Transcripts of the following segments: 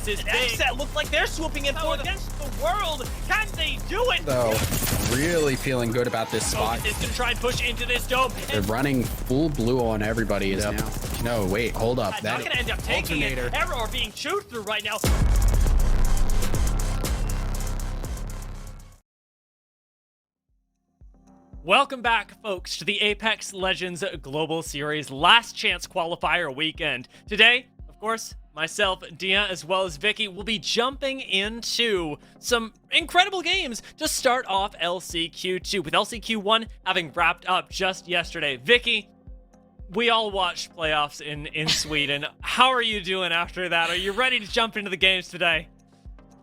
This is big. That looks like they're swooping in for against the world. Can they do it? So, really feeling good about this spot. It's going to try and push into this dome. They're running full blue on everybody is now. No, wait, hold up. Not going to end up taking it. Error are being chewed through right now. Welcome back, folks, to the Apex Legends Global Series Last Chance Qualifier Weekend. Today, of course, myself, Dia, as well as Vicky will be jumping into some incredible games to start off LCQ 2, with LCQ 1 having wrapped up just yesterday. Vicky, we all watched playoffs in Sweden. How are you doing after that? Are you ready to jump into the games today?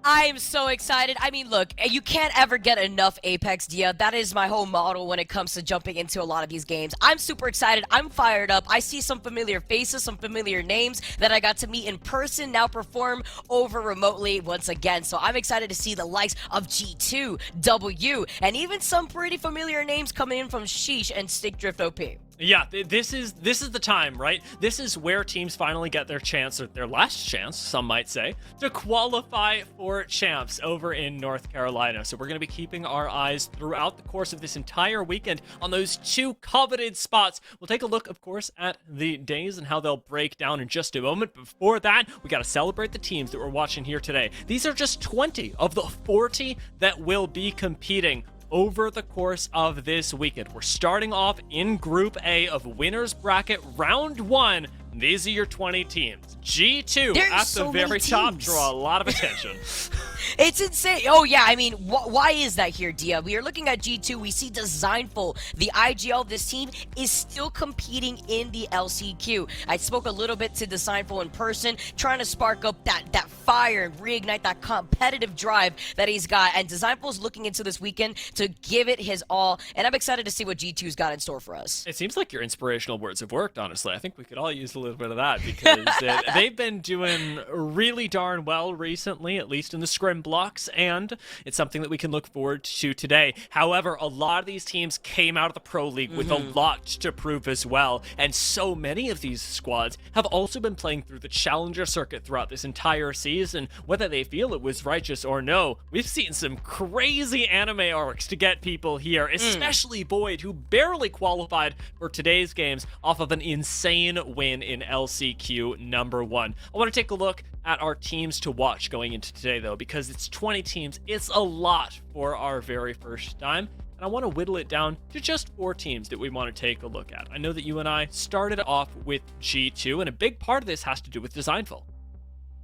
I am so excited. I mean, look, you can't ever get enough Apex, Dia. That is my whole model when it comes to jumping into a lot of these games. I'm super excited. I'm fired up. I see some familiar faces, some familiar names that I got to meet in person, now perform over remotely once again. So I'm excited to see the likes of G2, W, and even some pretty familiar names coming in from Sheesh and Stick Drift OP. Yeah, this is the time, right? This is where teams finally get their chance, or their last chance, some might say, to qualify for champs over in North Carolina. So we're going to be keeping our eyes throughout the course of this entire weekend on those two coveted spots. We'll take a look, of course, at the days and how they'll break down in just a moment. Before that, we got to celebrate the teams that we're watching here today. These are just 20 of the 40 that will be competing over the course of this weekend. We're starting off in Group A of Winners Bracket Round 1. These are your 20 teams. G2 at the very top draw a lot of attention. It's insane. Oh, yeah. I mean, why is that here, Dia? We are looking at G2. We see Designful. The IGL of this team is still competing in the LCQ. I spoke a little bit to Designful in person, trying to spark up that fire and reignite that competitive drive that he's got. And Designful's looking into this weekend to give it his all. And I'm excited to see what G2's got in store for us. It seems like your inspirational words have worked, honestly. I think we could all use a little bit of that, because they've been doing really darn well recently, at least in the scrim blocks, and it's something that we can look forward to today. However, a lot of these teams came out of the Pro League with a lot to prove as well, and so many of these squads have also been playing through the Challenger circuit throughout this entire season. Whether they feel it was righteous or no, we've seen some crazy anime arcs to get people here, especially Void, who barely qualified for today's games off of an insane win in LCQ number 1. I want to take a look at our teams to watch going into today, though, because it's 20 teams. It's a lot for our very first time, and I want to whittle it down to just 4 teams that we want to take a look at. I know that you and I started off with G2, and a big part of this has to do with Designful.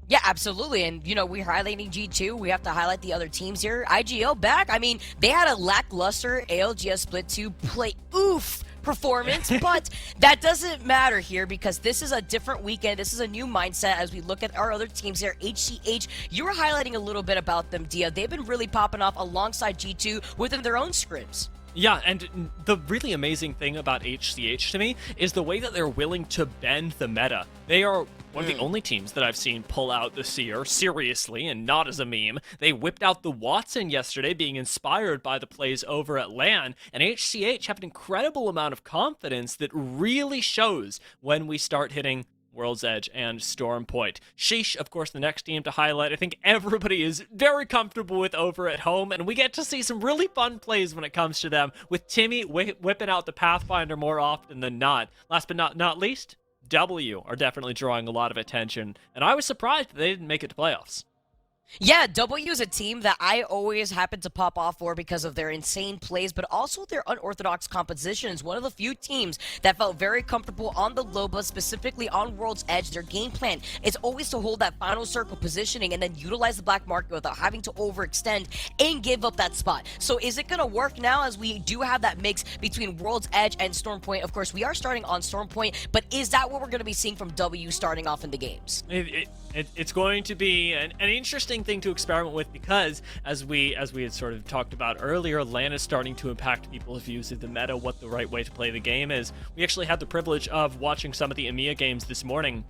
Yeah, absolutely. And, you know, we're highlighting G2. We have to highlight the other teams here. IGL back. I mean, they had a lackluster ALGS Split 2 play performance, but that doesn't matter here, because this is a different weekend. This is a new mindset as we look at our other teams here. HCH, you were highlighting a little bit about them, Dia. They've been really popping off alongside G2 within their own scrims. Yeah, and the really amazing thing about HCH to me is the way that they're willing to bend the meta. They are one of the only teams that I've seen pull out the Seer seriously and not as a meme. They whipped out the Watson yesterday, being inspired by the plays over at LAN, and HCH have an incredible amount of confidence that really shows when we start hitting World's Edge and Storm Point. Sheesh, of course, the next team to highlight. I think everybody is very comfortable with over at home, and we get to see some really fun plays when it comes to them, with Timmy whipping out the Pathfinder more often than not. Last but not least, W are definitely drawing a lot of attention, and I was surprised that they didn't make it to playoffs. Yeah, W is a team that I always happen to pop off for because of their insane plays, but also their unorthodox compositions. One of the few teams that felt very comfortable on the Loba, specifically on World's Edge. Their game plan is always to hold that final circle positioning and then utilize the black market without having to overextend and give up that spot. So is it going to work now, as we do have that mix between World's Edge and Storm Point? Of course, we are starting on Storm Point, but is that what we're going to be seeing from W starting off in the games? It's going to be an interesting thing to experiment with, because as we had sort of talked about earlier, LAN is starting to impact people's views of the meta, what the right way to play the game is. We actually had the privilege of watching some of the EMEA games this morning,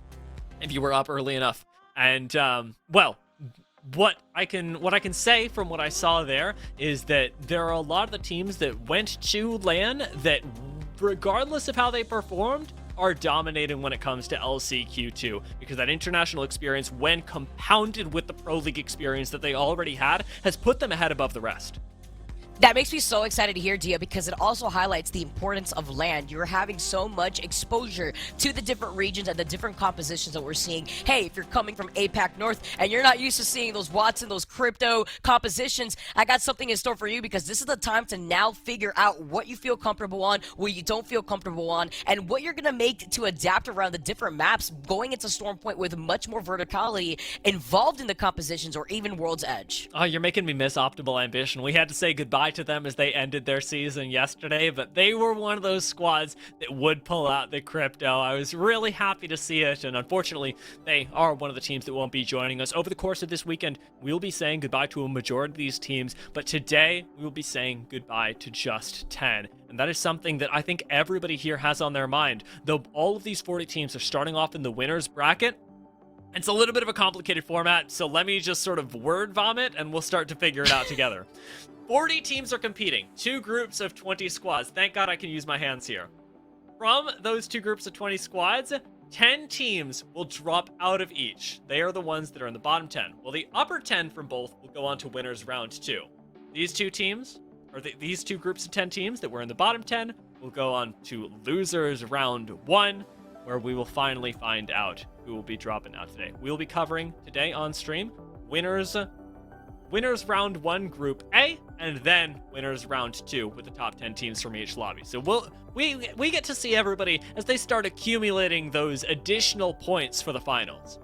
if you were up early enough. And well, what I can say from what I saw there is that there are a lot of the teams that went to LAN that, regardless of how they performed, are dominating when it comes to LCQ2, because that international experience, when compounded with the Pro League experience that they already had, has put them ahead above the rest. That makes me so excited to hear, Dia, because it also highlights the importance of land. You're having so much exposure to the different regions and the different compositions that we're seeing. Hey, if you're coming from APAC North and you're not used to seeing those Watson, those crypto compositions, I got something in store for you, because this is the time to now figure out what you feel comfortable on, what you don't feel comfortable on, and what you're going to make to adapt around the different maps going into Storm Point with much more verticality involved in the compositions, or even World's Edge. Oh, you're making me miss Optimal Ambition. We had to say goodbye to them as they ended their season yesterday, but they were one of those squads that would pull out the crypto. I was really happy to see it, and unfortunately, they are one of the teams that won't be joining us. Over the course of this weekend, we'll be saying goodbye to a majority of these teams, but today, we will be saying goodbye to just 10. And that is something that I think everybody here has on their mind. Though all of these 40 teams are starting off in the winner's bracket, it's a little bit of a complicated format, so let me just sort of word vomit, and we'll start to figure it out together. 40 teams are competing, 2 groups of 20 squads. Thank God I can use my hands here. From those 2 groups of 20 squads, 10 teams will drop out of each. They are the ones that are in the bottom 10. Well, the upper 10 from both will go on to winners round 2. These 2 teams, or these 2 groups of 10 teams that were in the bottom 10, will go on to losers round 1, where we will finally find out who will be dropping out today. We'll be covering today on stream winners round 1 group A, and then winners round 2 with the top 10 teams from each lobby. So we get to see everybody as they start accumulating those additional points for the finals.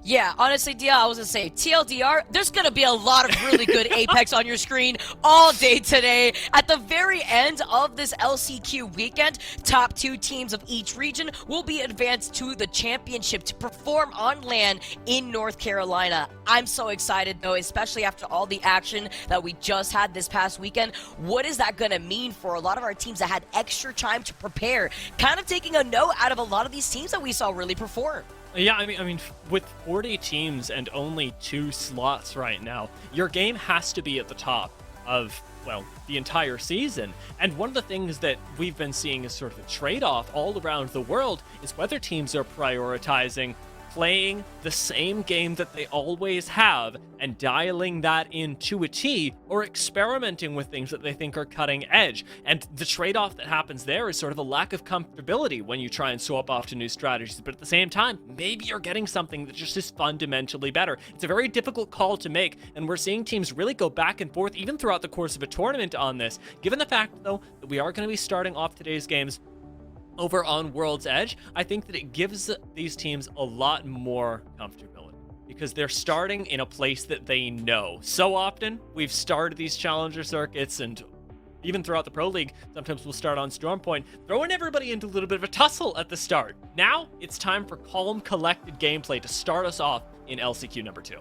Yeah, honestly, Dia, I was gonna say, TLDR, there's gonna be a lot of really good Apex on your screen all day today. At the very end of this LCQ weekend, top 2 teams of each region will be advanced to the championship to perform on LAN in North Carolina. I'm so excited, though, especially after all the action that we just had this past weekend. What is that gonna mean for a lot of our teams that had extra time to prepare? Kind of taking a note out of a lot of these teams that we saw really perform. Yeah, I mean, with 40 teams and only 2 slots right now, your game has to be at the top of, well, the entire season. And one of the things that we've been seeing as sort of a trade-off all around the world is whether teams are prioritizing playing the same game that they always have and dialing that in to a T, or experimenting with things that they think are cutting edge. And the trade-off that happens there is sort of a lack of comfortability when you try and swap off to new strategies, but at the same time, maybe you're getting something that just is fundamentally better. It's a very difficult call to make, and we're seeing teams really go back and forth even throughout the course of a tournament on this. Given the fact, though, that we are going to be starting off today's games over on World's Edge, I think that it gives these teams a lot more comfortability, because they're starting in a place that they know. So often, we've started these challenger circuits, and even throughout the Pro League, sometimes we'll start on Storm Point, throwing everybody into a little bit of a tussle at the start. Now, it's time for calm, collected gameplay to start us off in LCQ number 2.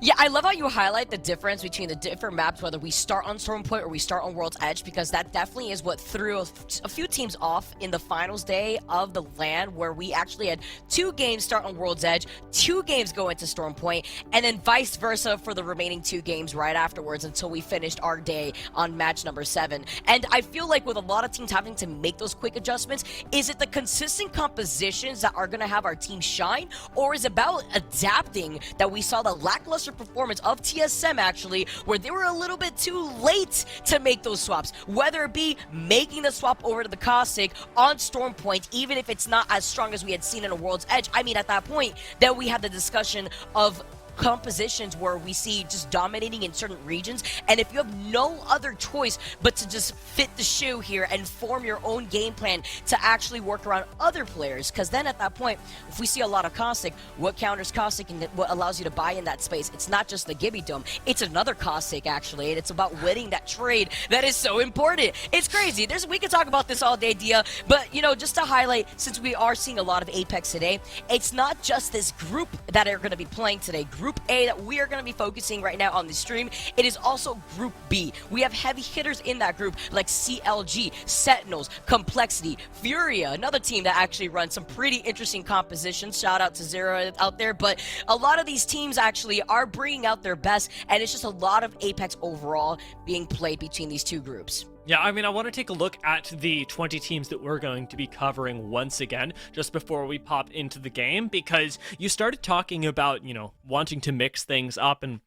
Yeah, I love how you highlight the difference between the different maps, whether we start on Storm Point or we start on World's Edge, because that definitely is what threw a few teams off in the finals day of the LAN, where we actually had 2 games start on World's Edge, 2 games go into Storm Point, and then vice versa for the remaining 2 games right afterwards until we finished our day on match number 7. And I feel like with a lot of teams having to make those quick adjustments, is it the consistent compositions that are going to have our team shine, or is it about adapting that we saw the lackluster performance of TSM, actually, where they were a little bit too late to make those swaps, whether it be making the swap over to the Caustic on Storm Point, even if it's not as strong as we had seen in a World's Edge. I mean, at that point, then we had the discussion of compositions where we see just dominating in certain regions, and if you have no other choice but to just fit the shoe here and form your own game plan to actually work around other players, because then at that point, if we see a lot of Caustic, what counters Caustic and what allows you to buy in that space? It's not just the Gibby Dome, it's another Caustic, actually, and it's about winning that trade that is so important. It's crazy. We could talk about this all day, Dia, but, you know, just to highlight, since we are seeing a lot of Apex today, it's not just this group that are going to be playing today. Group A that we are going to be focusing right now on the stream, it is also Group B. We have heavy hitters in that group like CLG, Sentinels, Complexity, Furia, another team that actually runs some pretty interesting compositions. Shout out to Zero out there, but a lot of these teams actually are bringing out their best, and it's just a lot of Apex overall being played between these 2 groups. Yeah, I mean, I want to take a look at the 20 teams that we're going to be covering once again, just before we pop into the game, because you started talking about, wanting to mix things up, and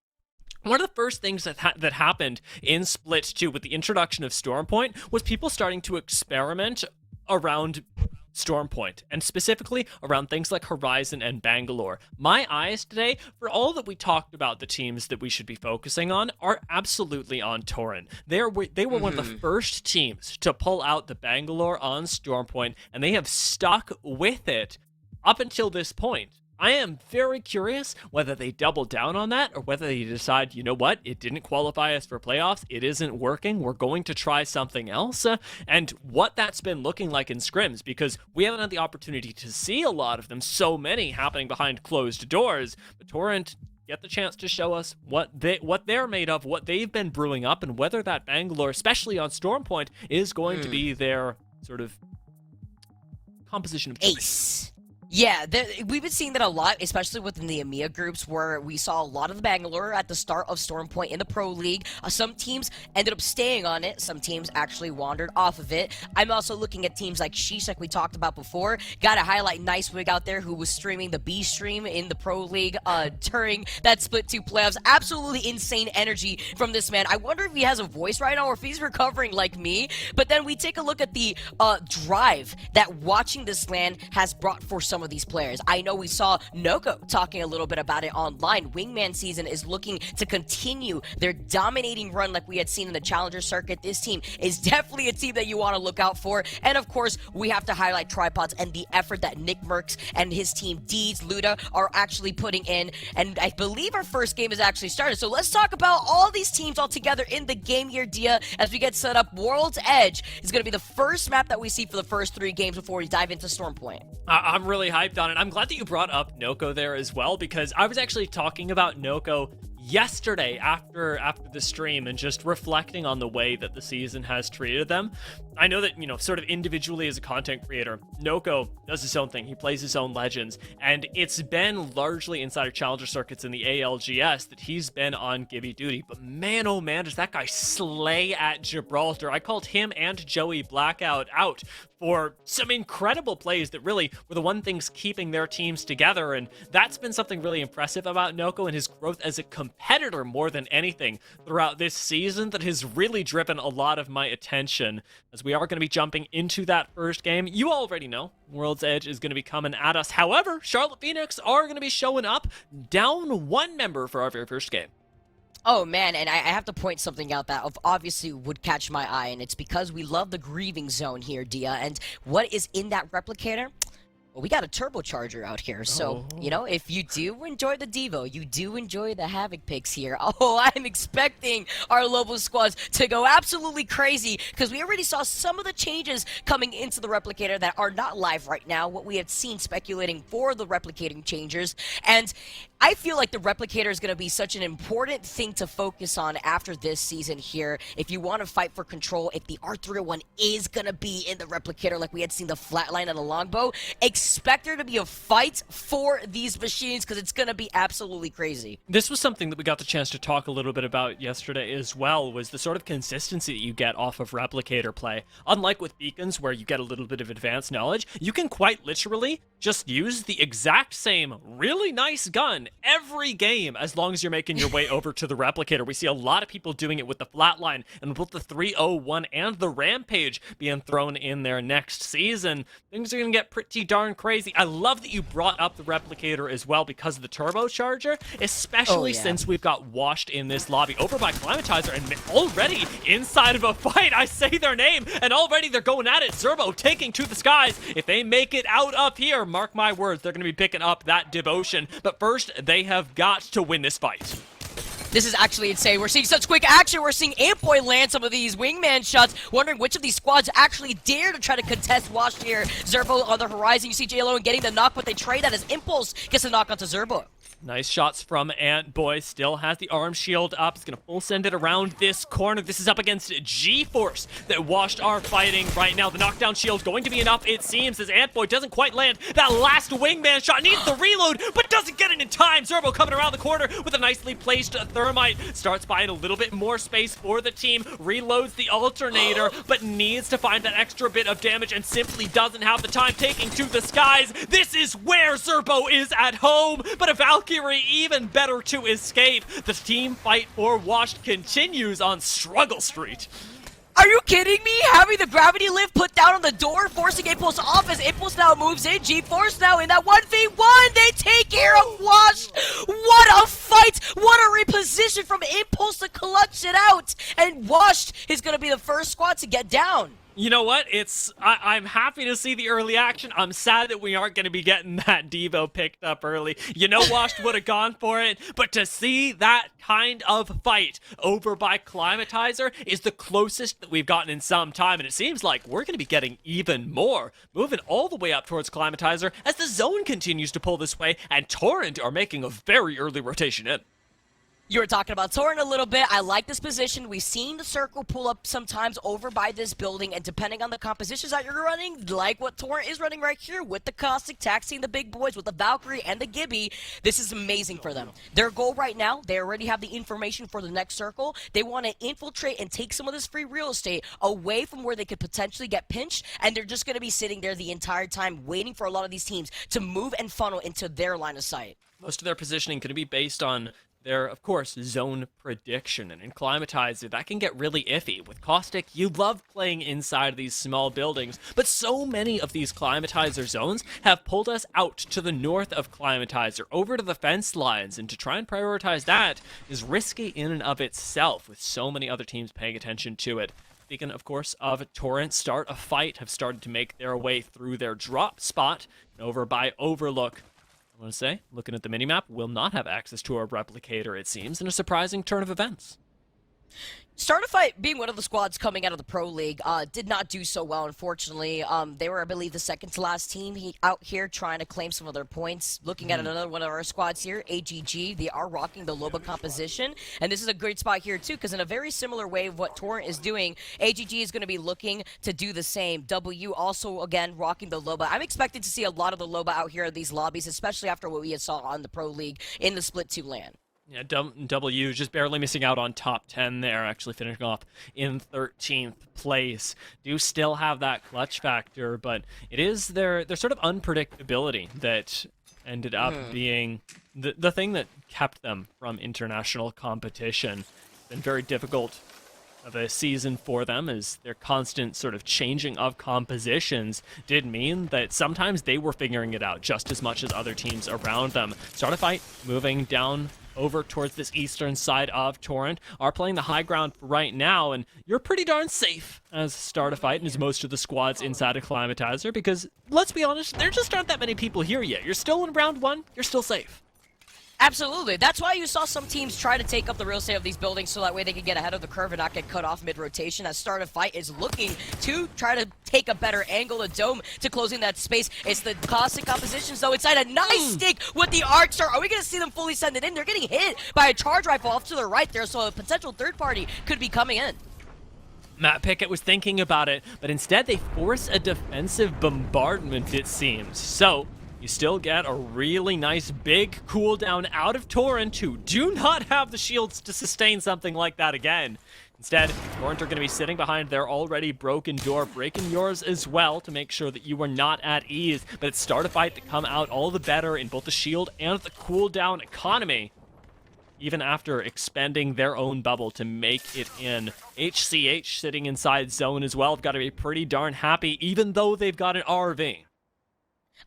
one of the first things that happened in Split 2 with the introduction of Stormpoint was people starting to experiment around Stormpoint, and specifically around things like Horizon and Bangalore. My eyes today, for all that we talked about the teams that we should be focusing on, are absolutely on Torrent. They were one of the first teams to pull out the Bangalore on Stormpoint, and they have stuck with it up until this point. I am very curious whether they double down on that or whether they decide, you know what, it didn't qualify us for playoffs, it isn't working, we're going to try something else, and what that's been looking like in scrims, because we haven't had the opportunity to see a lot of them, so many happening behind closed doors, but Torrent get the chance to show us what they're made of, what they've been brewing up, and whether that Bangalore, especially on Stormpoint, is going to be their sort of composition of choice. Ace. Yeah, we've been seeing that a lot, especially within the EMEA groups, where we saw a lot of the Bangalore at the start of Stormpoint in the Pro League. Some teams ended up staying on it. Some teams actually wandered off of it. I'm also looking at teams like Sheesh, like we talked about before. Got to highlight Nicewig out there, who was streaming the B stream in the Pro League during that Split 2 playoffs. Absolutely insane energy from this man. I wonder if he has a voice right now or if he's recovering like me. But then we take a look at the drive that watching this LAN has brought for some of these players. I know we saw Noko talking a little bit about it online. Wingman season is looking to continue their dominating run like we had seen in the Challenger circuit. This team is definitely a team that you want to look out for. And of course, we have to highlight Tripods and the effort that Nick Merckx and his team Deeds, Luda, are actually putting in. And I believe our first game has actually started. So let's talk about all these teams all together in the game here, Dia, as we get set up. World's Edge is going to be the first map that we see for the first 3 games before we dive into Stormpoint. I'm really hyped on it. I'm glad that you brought up Noko there as well, because I was actually talking about Noko yesterday after the stream and just reflecting on the way that the season has treated them. I know that, sort of individually as a content creator, Noko does his own thing. He plays his own legends, and it's been largely inside of Challenger circuits in the ALGS that he's been on Gibby duty. But man, oh man, does that guy slay at Gibraltar. I called him and Joey Blackout out for some incredible plays that really were the one things keeping their teams together, and that's been something really impressive about Noko and his growth as a competitor more than anything throughout this season that has really driven a lot of my attention. As we are going to be jumping into that first game, you already know World's Edge is going to be coming at us. However, Charlotte Phoenix are going to be showing up down 1 member for our very first game. Oh man, and I have to point something out that obviously would catch my eye, and it's because we love the grieving zone here, Dia. And what is in that replicator? Well, we got a turbocharger out here, so, if you do enjoy the Devo, you do enjoy the Havoc picks here. Oh, I'm expecting our Lobo squads to go absolutely crazy, because we already saw some of the changes coming into the replicator that are not live right now, what we have seen speculating for the replicating changers, and I feel like the replicator is going to be such an important thing to focus on after this season here. If you want to fight for control, if the R301 is going to be in the replicator like we had seen the flatline and the longbow, expect there to be a fight for these machines, because it's going to be absolutely crazy. This was something that we got the chance to talk a little bit about yesterday as well, was the sort of consistency that you get off of replicator play. Unlike with beacons, where you get a little bit of advanced knowledge, you can quite literally just use the exact same really nice gun every game as long as you're making your way over to the replicator. We see a lot of people doing it with the flatline, and both the 301 and the Rampage being thrown in there next season. Things are going to get pretty darn crazy. I love that you brought up the replicator as well because of the turbocharger, especially since we've got washed in this lobby over by Climatizer, and already inside of a fight, I say their name, and already they're going at it. Zerbo taking to the skies. If they make it out up here, mark my words, they're going to be picking up that devotion. But first, they have got to win this fight. This is actually insane. We're seeing such quick action. We're seeing Ampoy land some of these wingman shots. Wondering which of these squads actually dare to try to contest Wash here. Zerbo on the horizon. You see JLo getting the knock, but they trade that as Impulse gets the knock onto Zerbo. Nice shots from Ant Boy. Still has the arm shield up. He's going to full send it around this corner. This is up against G-Force that Washed are fighting right now. The knockdown shield's going to be enough, it seems, as Ant Boy doesn't quite land. That last wingman shot needs the reload, but doesn't get it in time. Zerbo coming around the corner with a nicely placed thermite. Starts buying a little bit more space for the team. Reloads the alternator, but needs to find that extra bit of damage and simply doesn't have the time, taking to the skies. This is where Zerbo is at home, but a Valkyrie even better to escape. The team fight for Washed continues on Struggle Street. Are you kidding me? Having the gravity lift put down on the door, forcing Impulse off as Impulse now moves in. G-Force now in that 1v1. They take care of Washed. What a fight. What a reposition from Impulse to clutch it out. And Washed is going to be the first squad to get down. You know what? I'm happy to see the early action. I'm sad that we aren't going to be getting that Devo picked up early. You know, Washed would have gone for it, but to see that kind of fight over by Climatizer is the closest that we've gotten in some time, and it seems like we're going to be getting even more, moving all the way up towards Climatizer as the zone continues to pull this way, and Torrent are making a very early rotation in. You were talking about Torrent a little bit. I like this position. We've seen the circle pull up sometimes over by this building, and depending on the compositions that you're running, like what Torrent is running right here with the Caustic, taxing the big boys with the Valkyrie and the Gibby, this is amazing for them. Their goal right now, they already have the information for the next circle. They want to infiltrate and take some of this free real estate away from where they could potentially get pinched, and they're just going to be sitting there the entire time waiting for a lot of these teams to move and funnel into their line of sight. Most of their positioning going to be based on their, of course, zone prediction, and in Climatizer, that can get really iffy. With Caustic, you love playing inside of these small buildings, but so many of these Climatizer zones have pulled us out to the north of Climatizer, over to the fence lines, and to try and prioritize that is risky in and of itself, with so many other teams paying attention to it. Speaking, of course, of Torrent, Start a Fight have started to make their way through their drop spot, and over by Overlook. I want to say, looking at the minimap, will not have access to a replicator, it seems, in a surprising turn of events. Start a Fight, being one of the squads coming out of the Pro League, did not do so well, unfortunately. They were, I believe, the second to last team out here trying to claim some of their points. Looking at another one of our squads here, AGG, they are rocking the Loba composition. And this is a great spot here, too, because in a very similar way of what Torrent is doing, AGG is going to be looking to do the same. W also, again, rocking the Loba. I'm expecting to see a lot of the Loba out here in these lobbies, especially after what we saw on the Pro League in the Split 2 LAN. Yeah, W just barely missing out on top 10 there, actually finishing off in 13th place. Do still have that clutch factor, but it is their sort of unpredictability that ended up being the thing that kept them from international competition. It's been very difficult of a season for them, as their constant sort of changing of compositions did mean that sometimes they were figuring it out just as much as other teams around them. Start a Fight moving down over towards this eastern side of Torrent, are playing the high ground right now, and you're pretty darn safe as Start a Fight and as most of the squads inside of Climatizer, because, let's be honest, there just aren't that many people here yet. You're still in round one, you're still safe. Absolutely. That's why you saw some teams try to take up the real estate of these buildings so that way they can get ahead of the curve and not get cut off mid-rotation, as Start a Fight is looking to try to take a better angle of Dome to closing that space. It's the Caustic compositions, though, inside a nice stick with the Arc Star. Are we going to see them fully send it in? They're getting hit by a charge rifle off to the right there, so a potential third party could be coming in. Matt Pickett was thinking about it, but instead they force a defensive bombardment, it seems. So you still get a really nice big cooldown out of Torrent, who do not have the shields to sustain something like that again. Instead, Torrent are going to be sitting behind their already broken door, breaking yours as well to make sure that you are not at ease. But it's Start a Fight to come out all the better in both the shield and the cooldown economy, even after expending their own bubble to make it in. HCH sitting inside zone as well have got to be pretty darn happy, even though they've got an RV.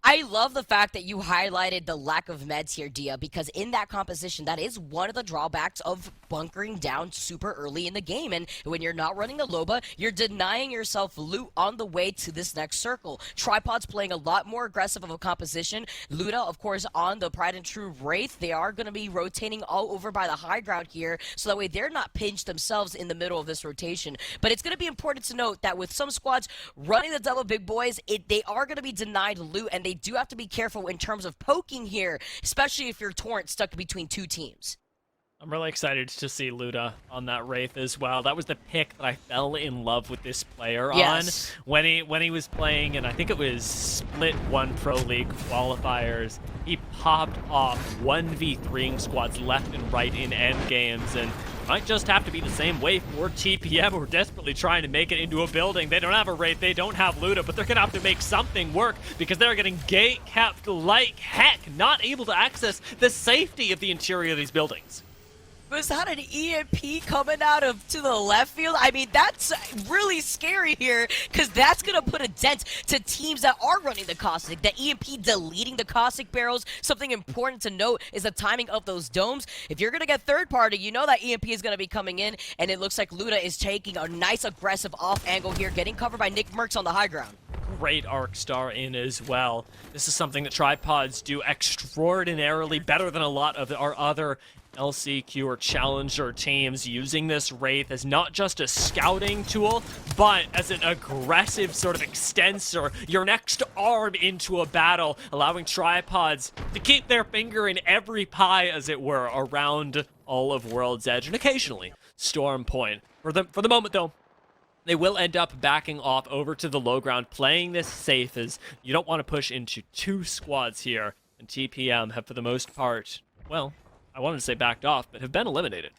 I love the fact that you highlighted the lack of meds here, Dia, because in that composition, that is one of the drawbacks of bunkering down super early in the game. And when you're not running a Loba, you're denying yourself loot on the way to this next circle. Tripod's playing a lot more aggressive of a composition. Luda, of course, on the Pride and True Wraith. They are going to be rotating all over by the high ground here, so that way they're not pinched themselves in the middle of this rotation. But it's going to be important to note that with some squads running the double big boys, they are going to be denied loot, and they do have to be careful in terms of poking here, especially if you're Torrent stuck between two teams. I'm really excited to see Luda on that Wraith as well. That was the pick that I fell in love with this player on when he was playing, and I think it was Split 1 Pro League qualifiers. He popped off 1v3ing squads left and right in end games, and might just have to be the same way for TPM, who are desperately trying to make it into a building. They don't have a Wraith, they don't have Luda, but they're going to have to make something work because they're getting gate kept like heck, not able to access the safety of the interior of these buildings. Was that an EMP coming out of to the left field? I mean, that's really scary here because that's going to put a dent to teams that are running the Caustic. The EMP deleting the Caustic barrels. Something important to note is the timing of those domes. If you're going to get third party, you know that EMP is going to be coming in, and it looks like Luda is taking a nice aggressive off angle here, getting covered by Nick Merckx on the high ground. Great Arc Star in as well. This is something that tripods do extraordinarily better than a lot of our other LCQ or Challenger teams, using this Wraith as not just a scouting tool, but as an aggressive sort of extensor, your next arm into a battle, allowing tripods to keep their finger in every pie, as it were, around all of World's Edge, and occasionally Storm Point. For the moment, though, they will end up backing off over to the low ground, playing this safe, as you don't want to push into two squads here, and TPM have, for the most part, well, I wanted to say backed off, but have been eliminated.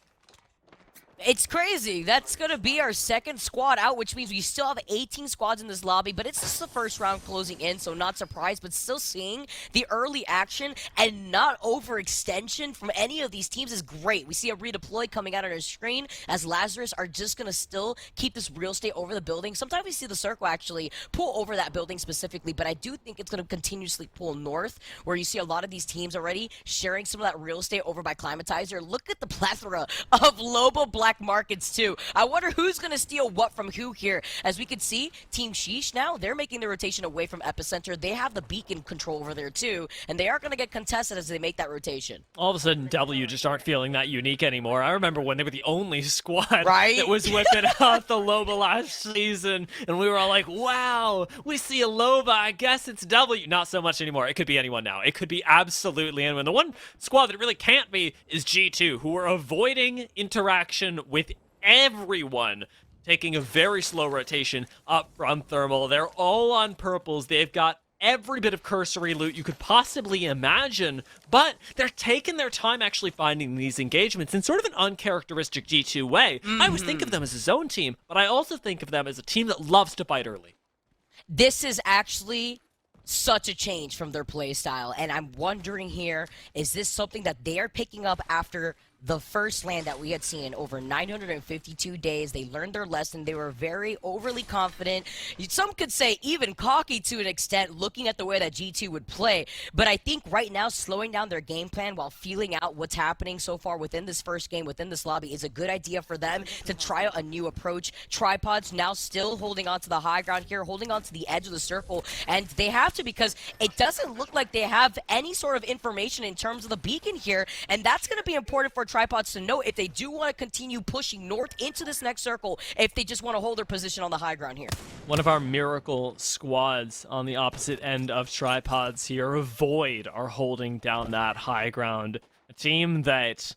It's crazy. That's going to be our second squad out, which means we still have 18 squads in this lobby, but it's just the first round closing in, so not surprised, but still seeing the early action and not overextension from any of these teams is great. We see a redeploy coming out on our screen as Lazarus are just going to still keep this real estate over the building. Sometimes we see the circle actually pull over that building specifically, but I do think it's going to continuously pull north, where you see a lot of these teams already sharing some of that real estate over by Climatizer. Look at the plethora of Lobo Black markets too. I wonder who's going to steal what from who here. As we can see, Team Sheesh now, they're making the rotation away from Epicenter. They have the beacon control over there too, and they are going to get contested as they make that rotation. All of a sudden, W just aren't feeling that unique anymore. I remember when they were the only squad Right? that was whipping out the Loba last season, and we were all like, wow, we see a Loba, I guess it's W. Not so much anymore. It could be anyone now. It could be absolutely anyone. The one squad that it really can't be is G2, who are avoiding interaction with everyone, taking a very slow rotation up from Thermal. They're all on purples. They've got every bit of cursory loot you could possibly imagine, but they're taking their time actually finding these engagements in sort of an uncharacteristic G2 way. I always think of them as a zone team, but I also think of them as a team that loves to fight early. This is actually such a change from their play style, and I'm wondering here, is this something that they are picking up after the first land that we had seen over 952 days? They learned their lesson. They were very overly confident. Some could say even cocky to an extent, looking at the way that G2 would play. But I think right now, slowing down their game plan while feeling out what's happening so far within this first game, within this lobby, is a good idea for them to try out a new approach. Tripods now still holding on to the high ground here, holding on to the edge of the circle. And they have to, because it doesn't look like they have any sort of information in terms of the beacon here. And that's going to be important for Tripods to know if they do want to continue pushing north into this next circle, if they just want to hold their position on the high ground here. One of our miracle squads on the opposite end of Tripods here, Void, are holding down that high ground. A team that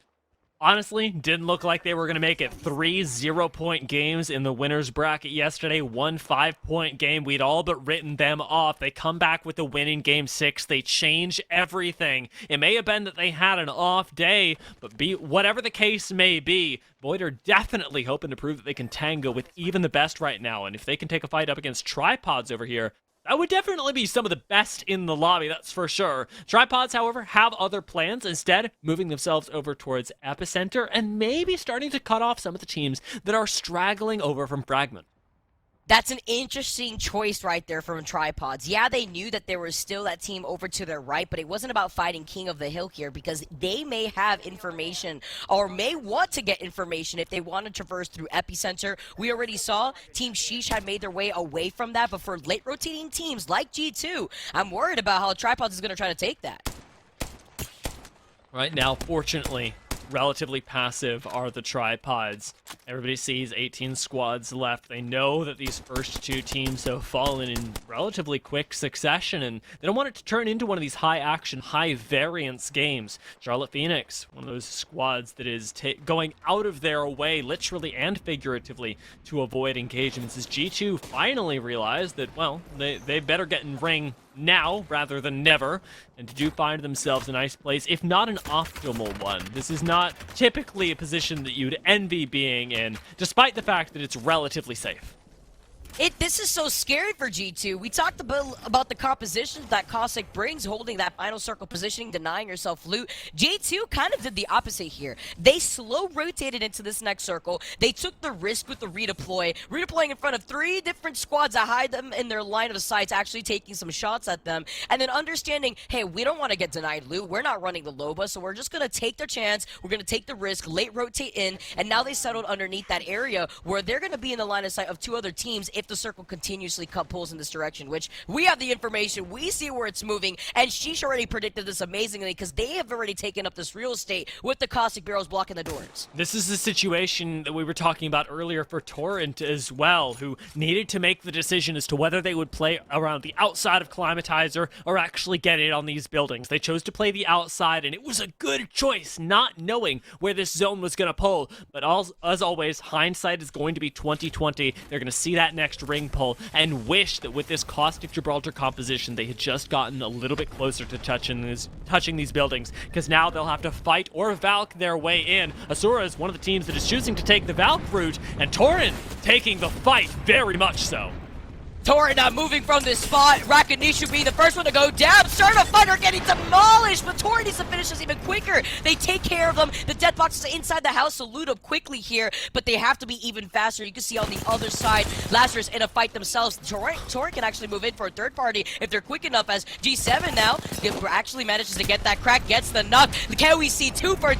honestly didn't look like they were going to make it. 3 0-point games in the winner's bracket yesterday, 1 5-point game. We'd all but written them off. They come back with a win in game 6. They change everything. It may have been that they had an off day, but whatever the case may be, Void are definitely hoping to prove that they can tango with even the best right now. And if they can take a fight up against Tripods over here, that would definitely be some of the best in the lobby, that's for sure. Tripods, however, have other plans, instead moving themselves over towards Epicenter and maybe starting to cut off some of the teams that are straggling over from Fragment. That's an interesting choice right there from Tripods. Yeah, they knew that there was still that team over to their right, but it wasn't about fighting King of the Hill here, because they may have information or may want to get information if they want to traverse through Epicenter. We already saw Team Sheesh had made their way away from that, but for late rotating teams like G2, I'm worried about how Tripods is going to try to take that. Right now, fortunately, relatively passive are the tripods. Everybody sees 18 squads left. They know that these first two teams have fallen in relatively quick succession, and they don't want it to turn into one of these high-action, high-variance games. Charlotte Phoenix, one of those squads that is going out of their way, literally and figuratively, to avoid engagements, as G2 finally realized that, well, they better get in ring now rather than never, and do find themselves a nice place, if not an optimal one. This is not typically a position that you'd envy being in, despite the fact that it's relatively safe. This is so scary for G2. We talked about the compositions that Cossack brings, holding that final circle positioning, denying yourself loot. G2 kind of did the opposite here. They slow rotated into this next circle. They took the risk with the redeploying in front of 3 different squads that hide them in their line of sight, actually taking some shots at them, and then understanding, hey, we don't want to get denied loot. We're not running the Loba, so we're just going to take their chance. We're going to take the risk, late rotate in, and now they settled underneath that area where they're going to be in the line of sight of 2 other teams if the circle continuously pulls in this direction, which we have the information, we see where it's moving, and she's already predicted this amazingly because they have already taken up this real estate with the caustic barrels blocking the doors. This is the situation that we were talking about earlier for Torrent as well, who needed to make the decision as to whether they would play around the outside of Climatizer or actually get in on these buildings. They chose to play the outside, and it was a good choice, not knowing where this zone was going to pull, but as always, hindsight is going to be 20/20. They're going to see that next ring pull and wish that with this caustic Gibraltar composition they had just gotten a little bit closer to touching these buildings, because now they'll have to fight or Valk their way in. Asura is one of the teams that is choosing to take the Valk route, and Torrent taking the fight very much so. Torrent moving from this spot. Rakanishu being the first one to go down. Starter Fighter getting demolished, but Torrent needs to finish this even quicker. They take care of them. The death boxes are inside the house, so loot up quickly here, but they have to be even faster. You can see on the other side, Lazarus in a fight themselves. Torrent can actually move in for a third party if they're quick enough, as G7 now actually manages to get that crack, gets the knock. Can we see 2 for 2?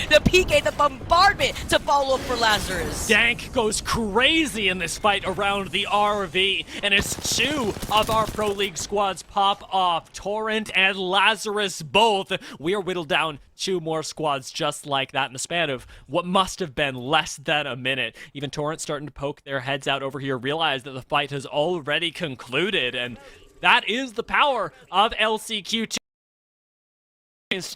The PK, the bombardment to follow up for Lazarus. Dank goes crazy in this fight around the RV, and as 2 of our Pro League squads pop off, Torrent and Lazarus both, we are whittled down 2 more squads just like that in the span of what must have been less than a minute. Even Torrent starting to poke their heads out over here, realize that the fight has already concluded, and that is the power of LCQ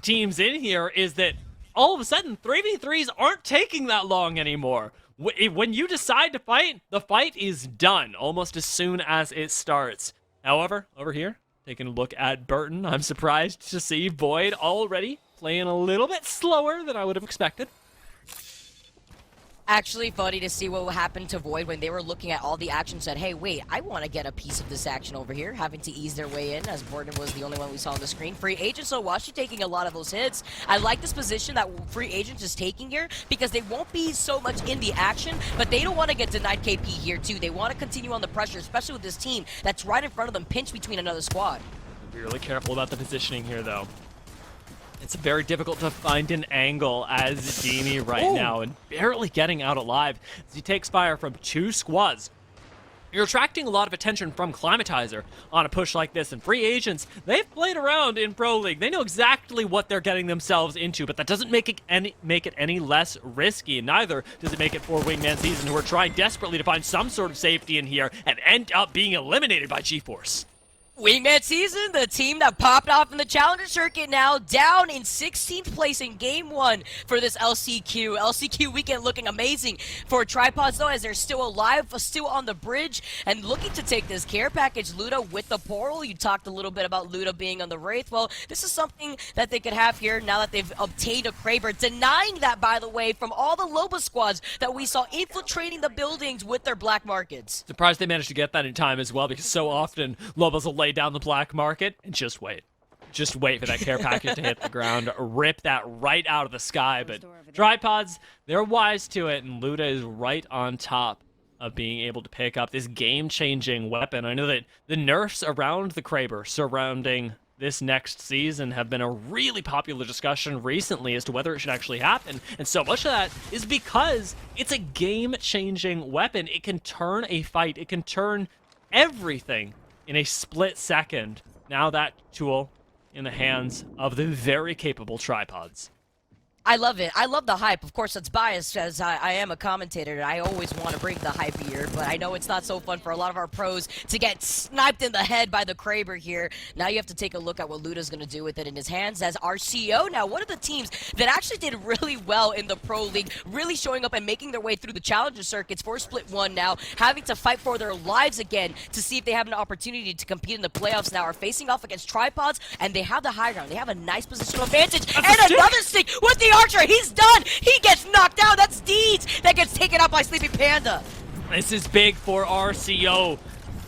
teams in here, is that all of a sudden 3v3s aren't taking that long anymore. When you decide to fight, the fight is done almost as soon as it starts. However, over here, taking a look at Burton, I'm surprised to see Void already playing a little bit slower than I would have expected. Actually funny to see what happened to Void when they were looking at all the action, said, hey, wait, I want to get a piece of this action over here, having to ease their way in, as Borden was the only one we saw on the screen. Free Agent Sowashi taking a lot of those hits. I like this position that Free Agent is taking here, because they won't be so much in the action, but they don't want to get denied KP here too. They want to continue on the pressure, especially with this team that's right in front of them, pinched between another squad. Be really careful about the positioning here, though. It's very difficult to find an angle as Dini right now, and barely getting out alive as he takes fire from 2 squads. You're attracting a lot of attention from Climatizer on a push like this, and Free Agents, they've played around in Pro League. They know exactly what they're getting themselves into, but that doesn't make it any less risky, and neither does it make it for Wingman Season, who are trying desperately to find some sort of safety in here and end up being eliminated by GeForce. Wingman Season, the team that popped off in the Challenger Circuit, now down in 16th place in Game 1 for this LCQ. LCQ weekend looking amazing for Tripods, though, as they're still alive, still on the bridge, and looking to take this care package. Luda with the portal. You talked a little bit about Luda being on the Wraith. Well, this is something that they could have here now that they've obtained a Kraber. Denying that, by the way, from all the Loba squads that we saw infiltrating the buildings with their black markets. Surprised they managed to get that in time as well, because so often Lobos will lay down the black market and just wait. Just wait for that care package to hit the ground, rip that right out of the sky. But Tripods, they're wise to it, and Luda is right on top of being able to pick up this game-changing weapon. I know that the nerfs around the Kraber surrounding this next season have been a really popular discussion recently as to whether it should actually happen, and so much of that is because it's a game-changing weapon. It can turn a fight, it can turn everything in a split second. Now that tool in the hands of the very capable Tripods. I love it. I love the hype. Of course, it's biased as I am a commentator. I always want to bring the hype here, but I know it's not so fun for a lot of our pros to get sniped in the head by the Kraber here. Now you have to take a look at what Luda's going to do with it in his hands as RCO. Now, one of the teams that actually did really well in the Pro League, really showing up and making their way through the Challenger circuits for Split 1 now, having to fight for their lives again to see if they have an opportunity to compete in the playoffs now, are facing off against Tripods, and they have the high ground. They have a nice positional advantage, and another stick with the Archer. He's done. He gets knocked out. That's Deeds that gets taken out by Sleepy Panda. This is big for RCO.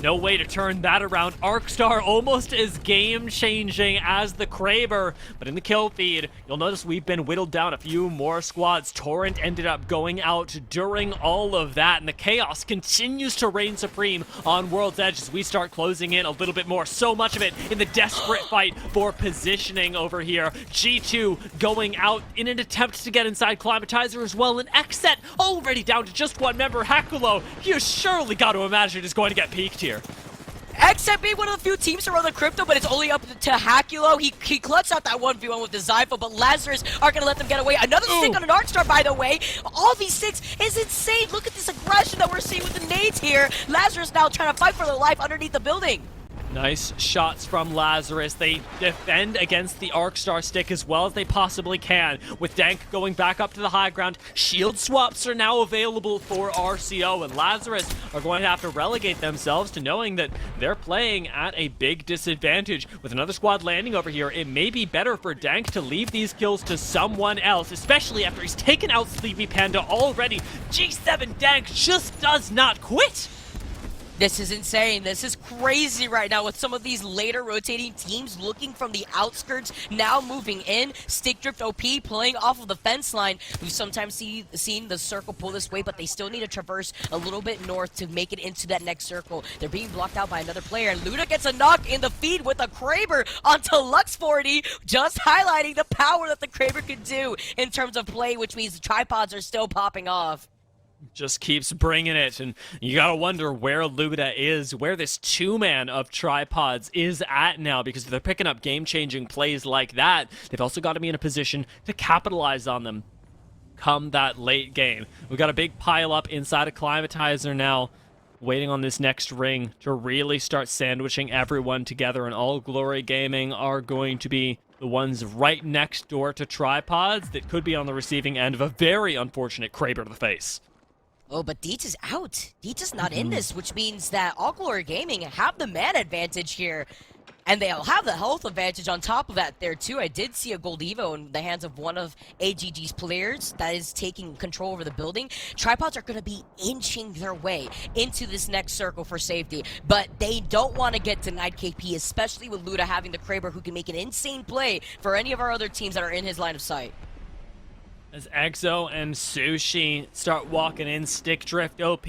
No way to turn that around. Arcstar almost as game-changing as the Kraber, but in the kill feed, you'll notice we've been whittled down a few more squads. Torrent ended up going out during all of that, and the chaos continues to reign supreme on World's Edge as we start closing in a little bit more. So much of it in the desperate fight for positioning over here. G2 going out in an attempt to get inside Climatizer as well, and Xset already down to just one member. Hakulo, you surely got to imagine is going to get peaked here. Xset being one of the few teams to run the crypto, but it's only up to Hakulo. He clutched out that 1v1 with the Zypho, but Lazarus aren't going to let them get away. Another stick on an Arcstar, by the way. All these sticks is insane. Look at this aggression that we're seeing with the nades here. Lazarus now trying to fight for their life underneath the building. Nice shots from Lazarus. They defend against the Arcstar stick as well as they possibly can. With Dank going back up to the high ground, shield swaps are now available for RCO, and Lazarus are going to have to relegate themselves to knowing that they're playing at a big disadvantage. With another squad landing over here, it may be better for Dank to leave these kills to someone else, especially after he's taken out Sleepy Panda already. G7 Dank just does not quit. This is insane. This is crazy right now with some of these later rotating teams looking from the outskirts, now moving in. Stick Drift OP playing off of the fence line. We've sometimes seen the circle pull this way, but they still need to traverse a little bit north to make it into that next circle. They're being blocked out by another player, and Luda gets a knock in the feed with a Kraber onto Lux 40, just highlighting the power that the Kraber can do in terms of play, which means the tripods are still popping off. Just keeps bringing it, and you gotta wonder where Luda is, where this two-man of tripods is at now, because if they're picking up game-changing plays like that, they've also got to be in a position to capitalize on them come that late game. We've got a big pile-up inside of Climatizer now, waiting on this next ring to really start sandwiching everyone together, and All Glory Gaming are going to be the ones right next door to tripods that could be on the receiving end of a very unfortunate Kraber to the face. Oh, but Deets is out. Deets is not in this, which means that All Glory Gaming have the man advantage here. And they'll have the health advantage on top of that there, too. I did see a Gold Evo in the hands of one of AGG's players that is taking control over the building. Tripods are going to be inching their way into this next circle for safety. But they don't want to get denied KP, especially with Luda having the Kraber who can make an insane play for any of our other teams that are in his line of sight. As Exo and Sushi start walking in, Stick Drift OP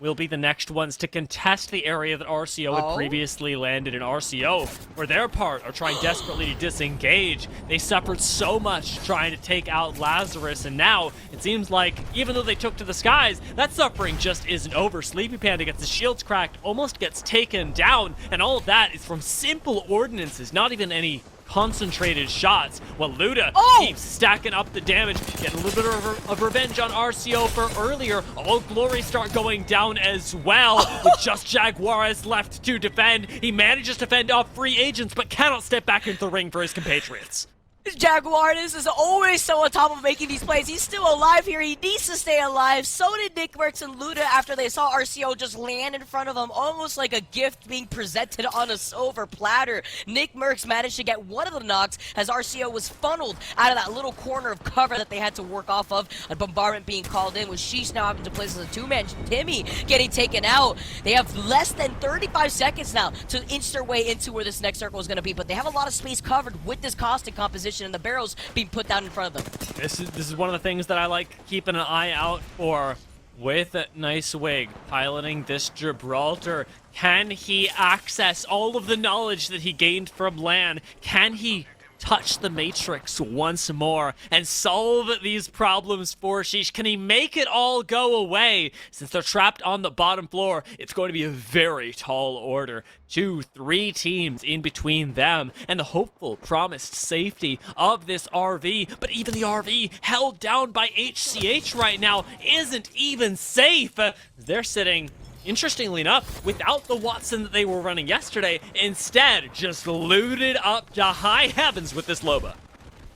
will be the next ones to contest the area that RCO had previously landed in. RCO, for their part, are trying desperately to disengage. They suffered so much trying to take out Lazarus, and now it seems like, even though they took to the skies, that suffering just isn't over. Sleepy Panda gets his shields cracked, almost gets taken down, and all of that is from simple ordinances, not even any concentrated shots, while Luda keeps stacking up the damage, getting a little bit of revenge on RCO for earlier. All Glory start going down as well, with just Jaguares left to defend. He manages to fend off free agents, but cannot step back into the ring for his compatriots. Jaguares is always so on top of making these plays. He's still alive here. He needs to stay alive. So did Nick Merckx and Luda after they saw RCO just land in front of them, almost like a gift being presented on a silver platter. Nick Merckx managed to get one of the knocks as RCO was funneled out of that little corner of cover that they had to work off of. A bombardment being called in with Sheesh now having to play as a two-man. Timmy getting taken out. They have less than 35 seconds now to inch their way into where this next circle is going to be, but they have a lot of space covered with this caustic composition and the barrels being put down in front of them. This is one of the things that I like keeping an eye out for with Nice Wig piloting this Gibraltar. Can he access all of the knowledge that he gained from LAN? Can he touch the matrix once more and solve these problems for Sheesh? Can he make it all go away? Since they're trapped on the bottom floor, it's going to be a very tall order. 2-3 teams in between them and the hopeful promised safety of this RV. But even the RV, held down by HCH right now, isn't even safe. They're sitting, interestingly enough, without the Watson that they were running yesterday, instead just looted up to high heavens with this Loba.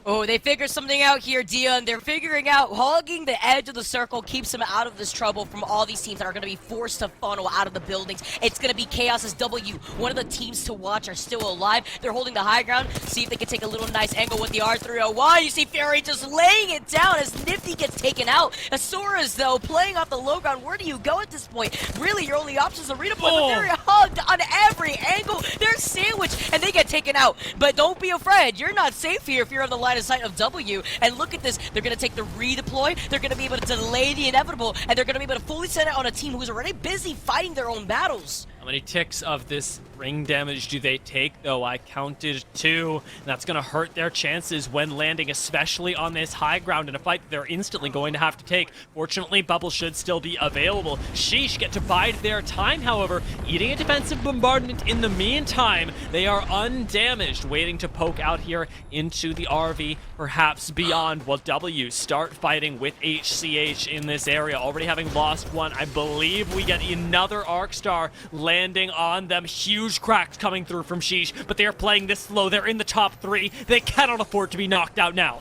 Oh, they figured something out here, Dion. They're figuring out hogging the edge of the circle keeps them out of this trouble from all these teams that are going to be forced to funnel out of the buildings. It's going to be Chaos's W. One of the teams to watch are still alive. They're holding the high ground. See if they can take a little nice angle with the R301. You see Fury just laying it down as Nifty gets taken out. Asoras, though, playing off the low ground. Where do you go at this point? Really, your only option is a redeploy, but they're hugged on every angle. They're sandwiched, and they get taken out. But don't be afraid. You're not safe here if you're on the line of sight of W. And look at this. They're going to take the redeploy. They're going to be able to delay the inevitable, and they're going to be able to fully set it on a team who's already busy fighting their own battles. How many ticks of this ring damage do they take, though? I counted 2. And that's going to hurt their chances when landing, especially on this high ground in a fight that they're instantly going to have to take. Fortunately, Bubble should still be available. Sheesh get to bide their time, however, eating a defensive bombardment in the meantime. They are undamaged, waiting to poke out here into the RV, perhaps beyond, while W start fighting with HCH in this area. Already having lost one, I believe we get another Arc Star landing on them. Huge cracks coming through from Sheesh, but they're playing this slow. They're in the top 3. They cannot afford to be knocked out now.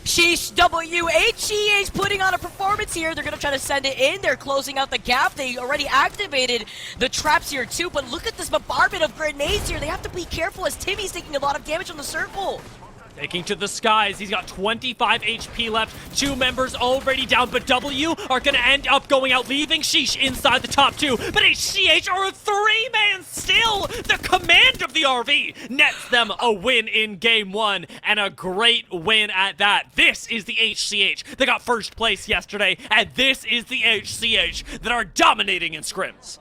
Sheesh, HCH putting on a performance here. They're going to try to send it in. They're closing out the gap. They already activated the traps here too, but look at this bombardment of grenades here. They have to be careful as Timmy's taking a lot of damage on the circle. Taking to the skies. He's got 25 HP left. 2 members already down, but W are going to end up going out, leaving Sheesh inside the top 2. But HCH are a 3-man still. The command of the RV nets them a win in game 1, and a great win at that. This is the HCH. They got first place yesterday, and this is the HCH that are dominating in scrims.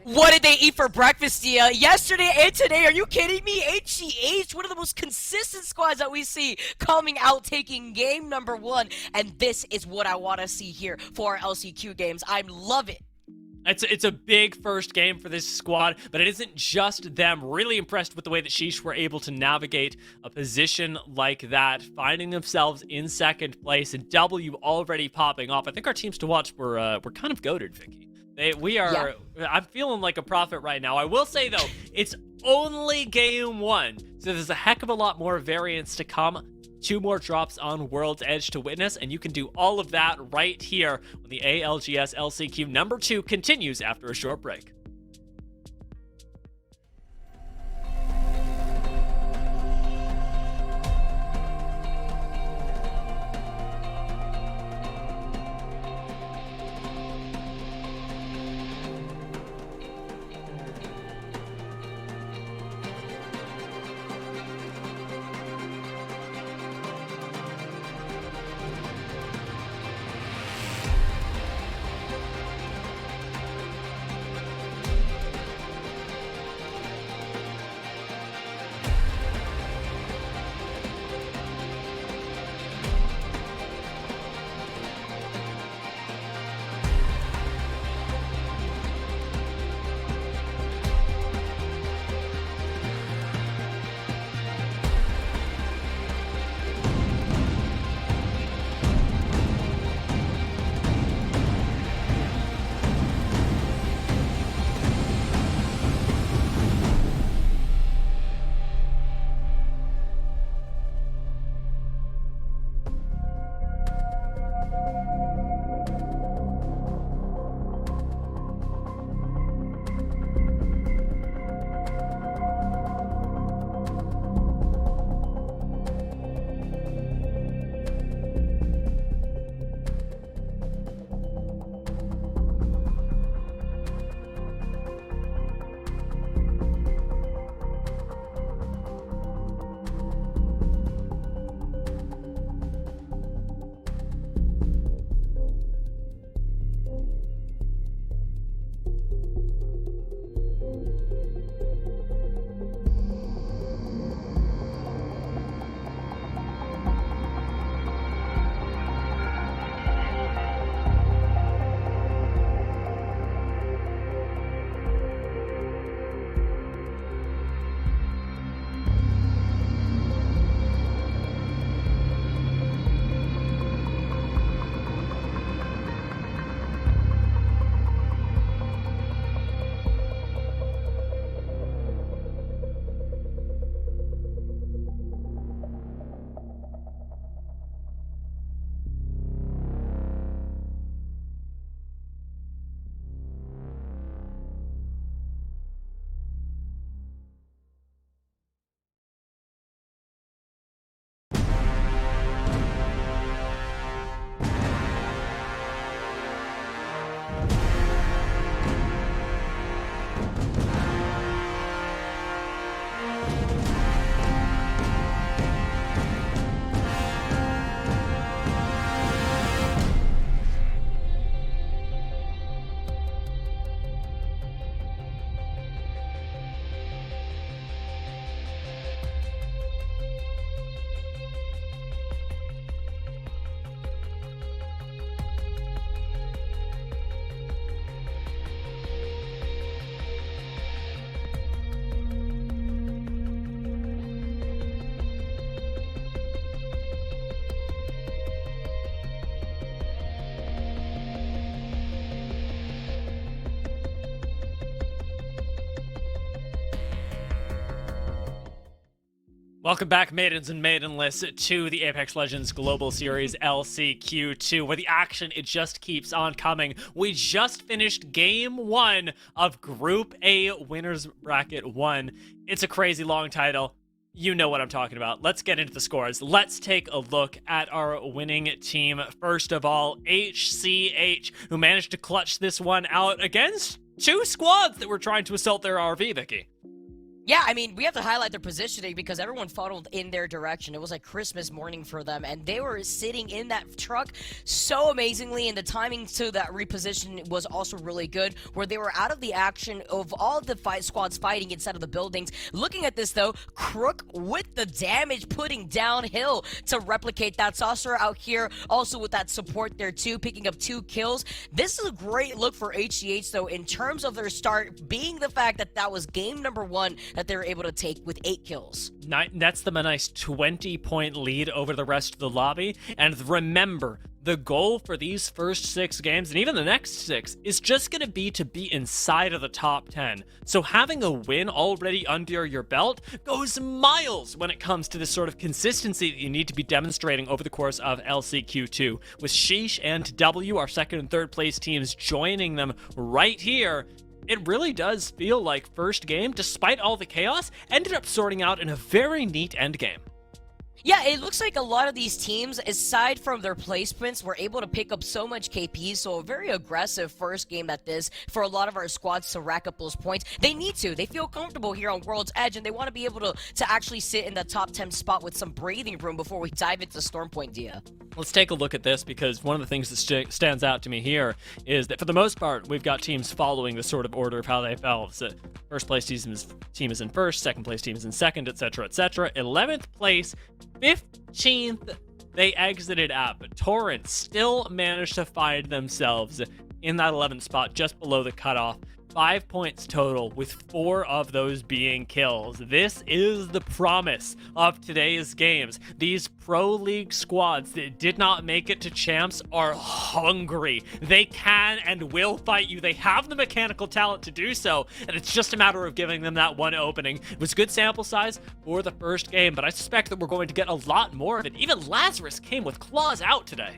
What did they eat for breakfast, Dia? Yesterday and today, are you kidding me? HCH, one of the most consistent squads that we see coming out taking game number 1. And this is what I want to see here for our LCQ games. I love it. It's a big first game for this squad, but it isn't just them. Really impressed with the way that Sheesh were able to navigate a position like that, finding themselves in second place, and W already popping off. I think our teams to watch were kind of goated, Vicky. Yeah. I'm feeling like a prophet right now. I will say, though, it's only game 1, so there's a heck of a lot more variance to come. 2 more drops on World's Edge to witness, and you can do all of that right here when the ALGS LCQ number 2 continues after a short break. Welcome back, maidens and maidenless, to the Apex Legends Global Series LCQ2, where the action, it just keeps on coming. We just finished Game 1 of Group A Winners Bracket 1. It's a crazy long title. You know what I'm talking about. Let's get into the scores. Let's take a look at our winning team. First of all, HCH, who managed to clutch this one out against two squads that were trying to assault their RV, Vicky. Yeah, I mean, we have to highlight their positioning because everyone funneled in their direction. It was like Christmas morning for them, and they were sitting in that truck so amazingly, and the timing to that reposition was also really good, where they were out of the action of all the squads fighting inside of the buildings. Looking at this, though, Crook with the damage putting downhill to replicate that. Saucer out here also with that support there, too, picking up 2 kills. This is a great look for HCH, though, in terms of their start, being the fact that that was game number 1 that they were able to take with 8 kills. That's them a nice 20-point lead over the rest of the lobby. And remember, the goal for these first 6 games, and even the next 6, is just going to be inside of the top 10. So having a win already under your belt goes miles when it comes to this sort of consistency that you need to be demonstrating over the course of LCQ2. With Sheesh and W, our second and third place teams, joining them right here, it really does feel like first game, despite all the chaos, ended up sorting out in a very neat endgame. Yeah, it looks like a lot of these teams, aside from their placements, were able to pick up so much KP, so a very aggressive first game at this for a lot of our squads to rack up those points. They need to. They feel comfortable here on World's Edge, and they want to be able to actually sit in the top 10 spot with some breathing room before we dive into Stormpoint, Dia. Let's take a look at this, because one of the things that stands out to me here is that for the most part, we've got teams following the sort of order of how they fell. So first place team is in first, second place team is in second, etc., etc. 11th place, 15th, they exited at, but Torrent still managed to find themselves in that 11th spot, just below the cutoff. 5 points total, with 4 of those being kills. This is the promise of today's games. These Pro League squads that did not make it to champs are hungry. They can and will fight you. They have the mechanical talent to do so, and it's just a matter of giving them that one opening. It was good sample size for the first game, but I suspect that we're going to get a lot more of it. Even Lazarus came with claws out today.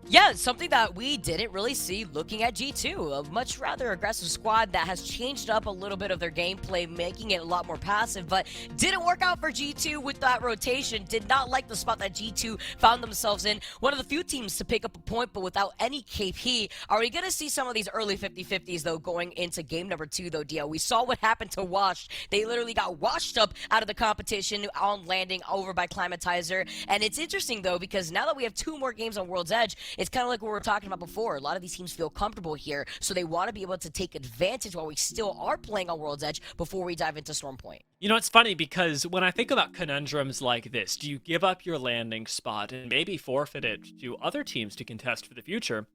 Yeah, something that we didn't really see looking at G2, a much rather aggressive squad that has changed up a little bit of their gameplay, making it a lot more passive, but didn't work out for G2 with that rotation. Did not like the spot that G2 found themselves in. One of the few teams to pick up a point, but without any KP. Are we going to see some of these early 50-50s, though, going into game number 2, though, Dio? We saw what happened to Wash. They literally got washed up out of the competition on landing over by Climatizer, and it's interesting, though, because now that we have 2 more games on World's Edge, it's kind of like what we were talking about before. A lot of these teams feel comfortable here, so they want to be able to take advantage while we still are playing on World's Edge before we dive into Stormpoint. You know, it's funny because when I think about conundrums like this, do you give up your landing spot and maybe forfeit it to other teams to contest for the future?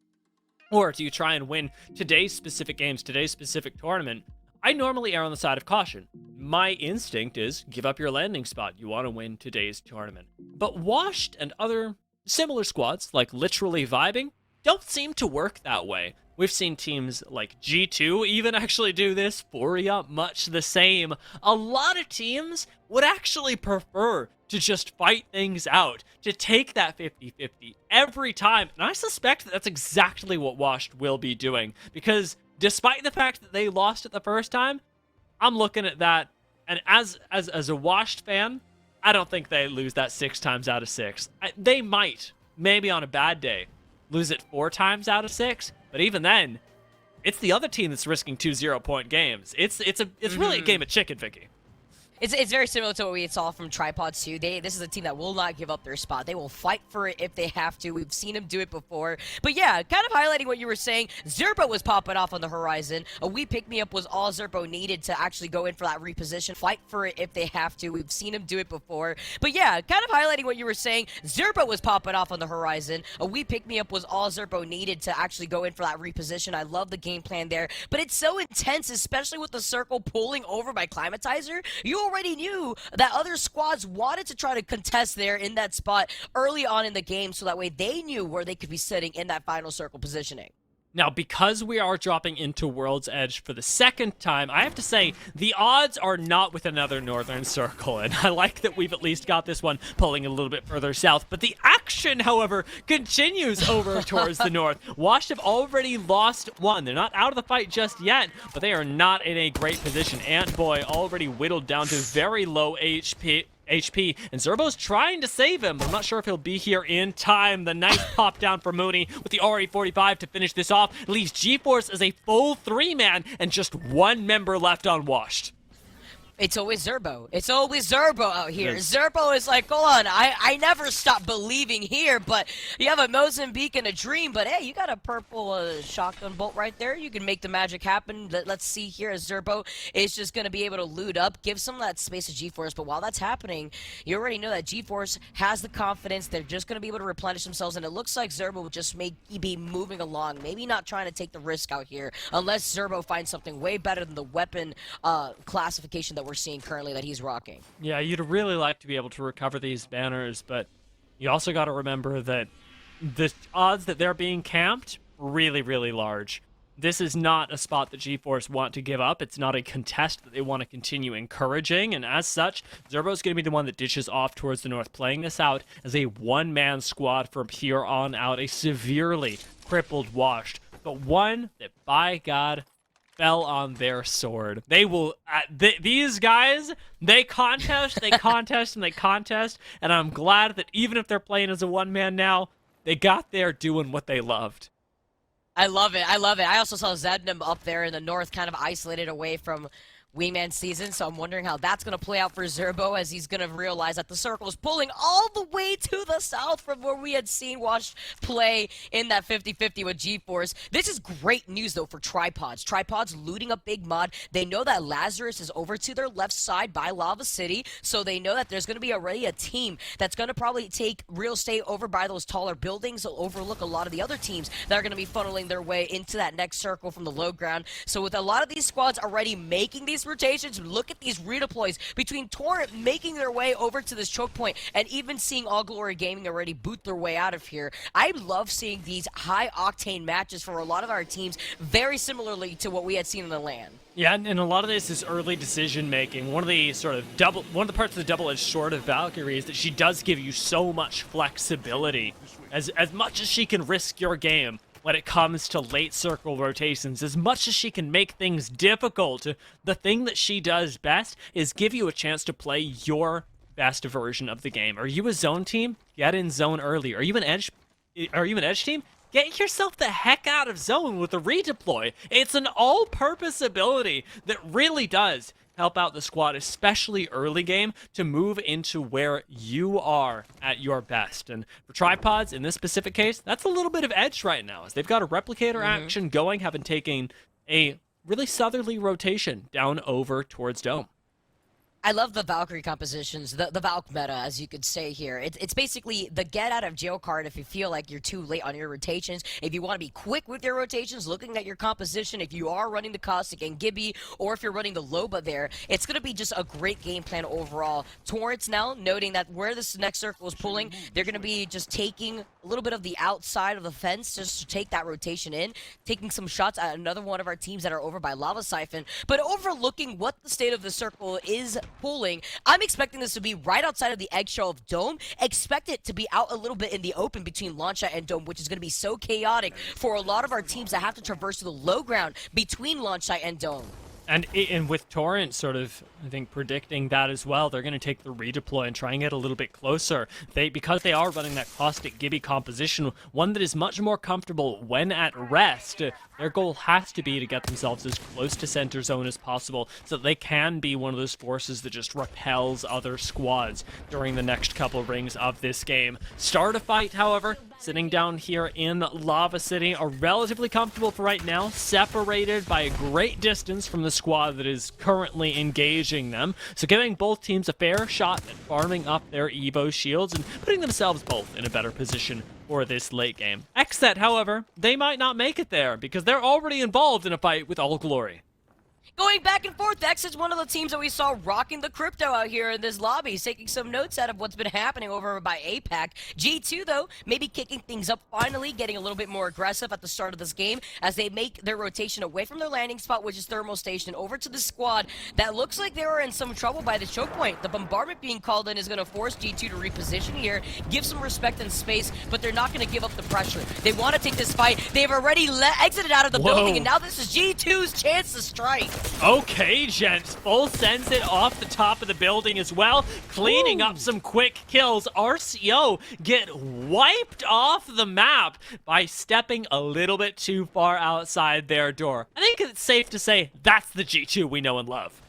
Or do you try and win today's specific games, today's specific tournament? I normally err on the side of caution. My instinct is give up your landing spot. You want to win today's tournament. But Washed and other similar squads, like Literally Vibing, don't seem to work that way. We've seen teams like G2 even actually do this, Furia much the same. A lot of teams would actually prefer to just fight things out, to take that 50-50 every time, and I suspect that that's exactly what Washed will be doing, because despite the fact that they lost it the first time, I'm looking at that, and as a Washed fan, I don't think they lose that 6 times out of 6. They might, maybe on a bad day, lose it 4 times out of 6, but even then, it's the other team that's risking 2 0-point games. It's really a game of chicken, Vicky. It's very similar to what we saw from Tripods too. This is a team that will not give up their spot. They will fight for it if they have to. We've seen them do it before. But yeah, kind of highlighting what you were saying, Zerbo was popping off on the horizon. A wee pick-me-up was all Zerbo needed to actually go in for that reposition. Fight for it if they have to. We've seen him do it before. But yeah, kind of highlighting what you were saying, Zerbo was popping off on the horizon. A wee pick-me-up was all Zerbo needed to actually go in for that reposition. I love the game plan there. But it's so intense, especially with the circle pulling over by Climatizer. You already knew that other squads wanted to try to contest there in that spot early on in the game, so that way they knew where they could be sitting in that final circle positioning. Now, because we are dropping into World's Edge for the second time, I have to say, the odds are not with another Northern Circle, and I like that we've at least got this one pulling a little bit further south, but the action, however, continues over towards the north. Washed have already lost one. They're not out of the fight just yet, but they are not in a great position. Antboy already whittled down to very low HP, and Zerbo's trying to save him, but I'm not sure if he'll be here in time. The nice pop down for Mooney with the RE45 to finish this off leaves GeForce as a full 3-man and just one member left on Washed. It's always Zerbo. It's always Zerbo out here. Zerbo is like, hold on, I never stop believing here, but you have a Mozambique and a Dream, but hey, you got a purple shotgun bolt right there. You can make the magic happen. Let's see here as Zerbo is just going to be able to loot up, give some of that space to GeForce, but while that's happening, you already know that GeForce has the confidence. They're just going to be able to replenish themselves, and it looks like Zerbo will just be moving along, maybe not trying to take the risk out here, unless Zerbo finds something way better than the weapon classification that we're seeing currently that he's rocking. Yeah, you'd really like to be able to recover these banners, but you also got to remember that the odds that they're being camped, really, really large. This is not a spot that GeForce want to give up. It's not a contest that they want to continue encouraging, and as such, Zerbo's going to be the one that dishes off towards the north, playing this out as a one-man squad from here on out, a severely crippled Washed, but one that, by God, fell on their sword. They will, these guys, they contest, and they contest, and I'm glad that even if they're playing as a one-man now, they got there doing what they loved. I love it. I love it. I also saw Zednam up there in the north, kind of isolated away from Wingman season, so I'm wondering how that's going to play out for Zerbo as he's going to realize that the circle is pulling all the way to the south from where we had seen Washed play in that 50-50 with GeForce. This is great news, though, for Tripods. Tripods looting a big mod. They know that Lazarus is over to their left side by Lava City, so they know that there's going to be already a team that's going to probably take real estate over by those taller buildings. They'll overlook a lot of the other teams that are going to be funneling their way into that next circle from the low ground. So with a lot of these squads already making these rotations, look at these redeploys between Torrent making their way over to this choke point and even seeing All Glory Gaming already boot their way out of here. I love seeing these high octane matches for a lot of our teams, very similarly to what we had seen in the LAN. Yeah, and a lot of this is early decision making. One of the parts of the double-edged sword of Valkyrie is that she does give you so much flexibility. As much as she can risk your game when it comes to late circle rotations, as much as she can make things difficult, the thing that she does best is give you a chance to play your best version of the game. Are you a zone team? Get in zone early. Are you an edge team? Get yourself the heck out of zone with a redeploy. It's an all-purpose ability that really does help out the squad, especially early game, to move into where you are at your best. And for Tripods, in this specific case, that's a little bit of edge right now, as they've got a replicator action going, having taken a really southerly rotation down over towards Dome. I love the Valkyrie compositions, the Valk meta, as you could say here. It's basically the get out of jail card if you feel like you're too late on your rotations. If you want to be quick with your rotations, looking at your composition, if you are running the Caustic and Gibby, or if you're running the Loba there, it's going to be just a great game plan overall. Torrents now, noting that where this next circle is pulling, they're going to be just taking a little bit of the outside of the fence just to take that rotation in, taking some shots at another one of our teams that are over by Lava Siphon, but overlooking what the state of the circle is pulling. I'm expecting this to be right outside of the eggshell of Dome. Expect it to be out a little bit in the open between Launchite and Dome, which is going to be so chaotic for a lot of our teams that have to traverse to the low ground between Launchite and Dome. And with Torrent sort of, I think, predicting that as well, they're going to take the redeploy and try and get a little bit closer. Because they are running that Caustic Gibby composition, one that is much more comfortable when at rest, their goal has to be to get themselves as close to center zone as possible so that they can be one of those forces that just repels other squads during the next couple rings of this game. Start a fight, however, sitting down here in Lava City, are relatively comfortable for right now, separated by a great distance from the squad that is currently engaging them, so giving both teams a fair shot at farming up their Evo shields and putting themselves both in a better position for this late game. Xset, however, they might not make it there because they're already involved in a fight with All Glory. Going back and forth, X is one of the teams that we saw rocking the crypto out here in this lobby. He's taking some notes out of what's been happening over by APAC. G2, though, maybe kicking things up finally, getting a little bit more aggressive at the start of this game as they make their rotation away from their landing spot, which is Thermal Station, over to the squad that looks like they were in some trouble by the choke point. The bombardment being called in is going to force G2 to reposition here, give some respect and space, but they're not going to give up the pressure. They want to take this fight. They've already exited out of the building, and now this is G2's chance to strike. Okay, gents, full sends it off the top of the building as well, cleaning up some quick kills. RCO get wiped off the map by stepping a little bit too far outside their door. I think it's safe to say that's the G2 we know and love.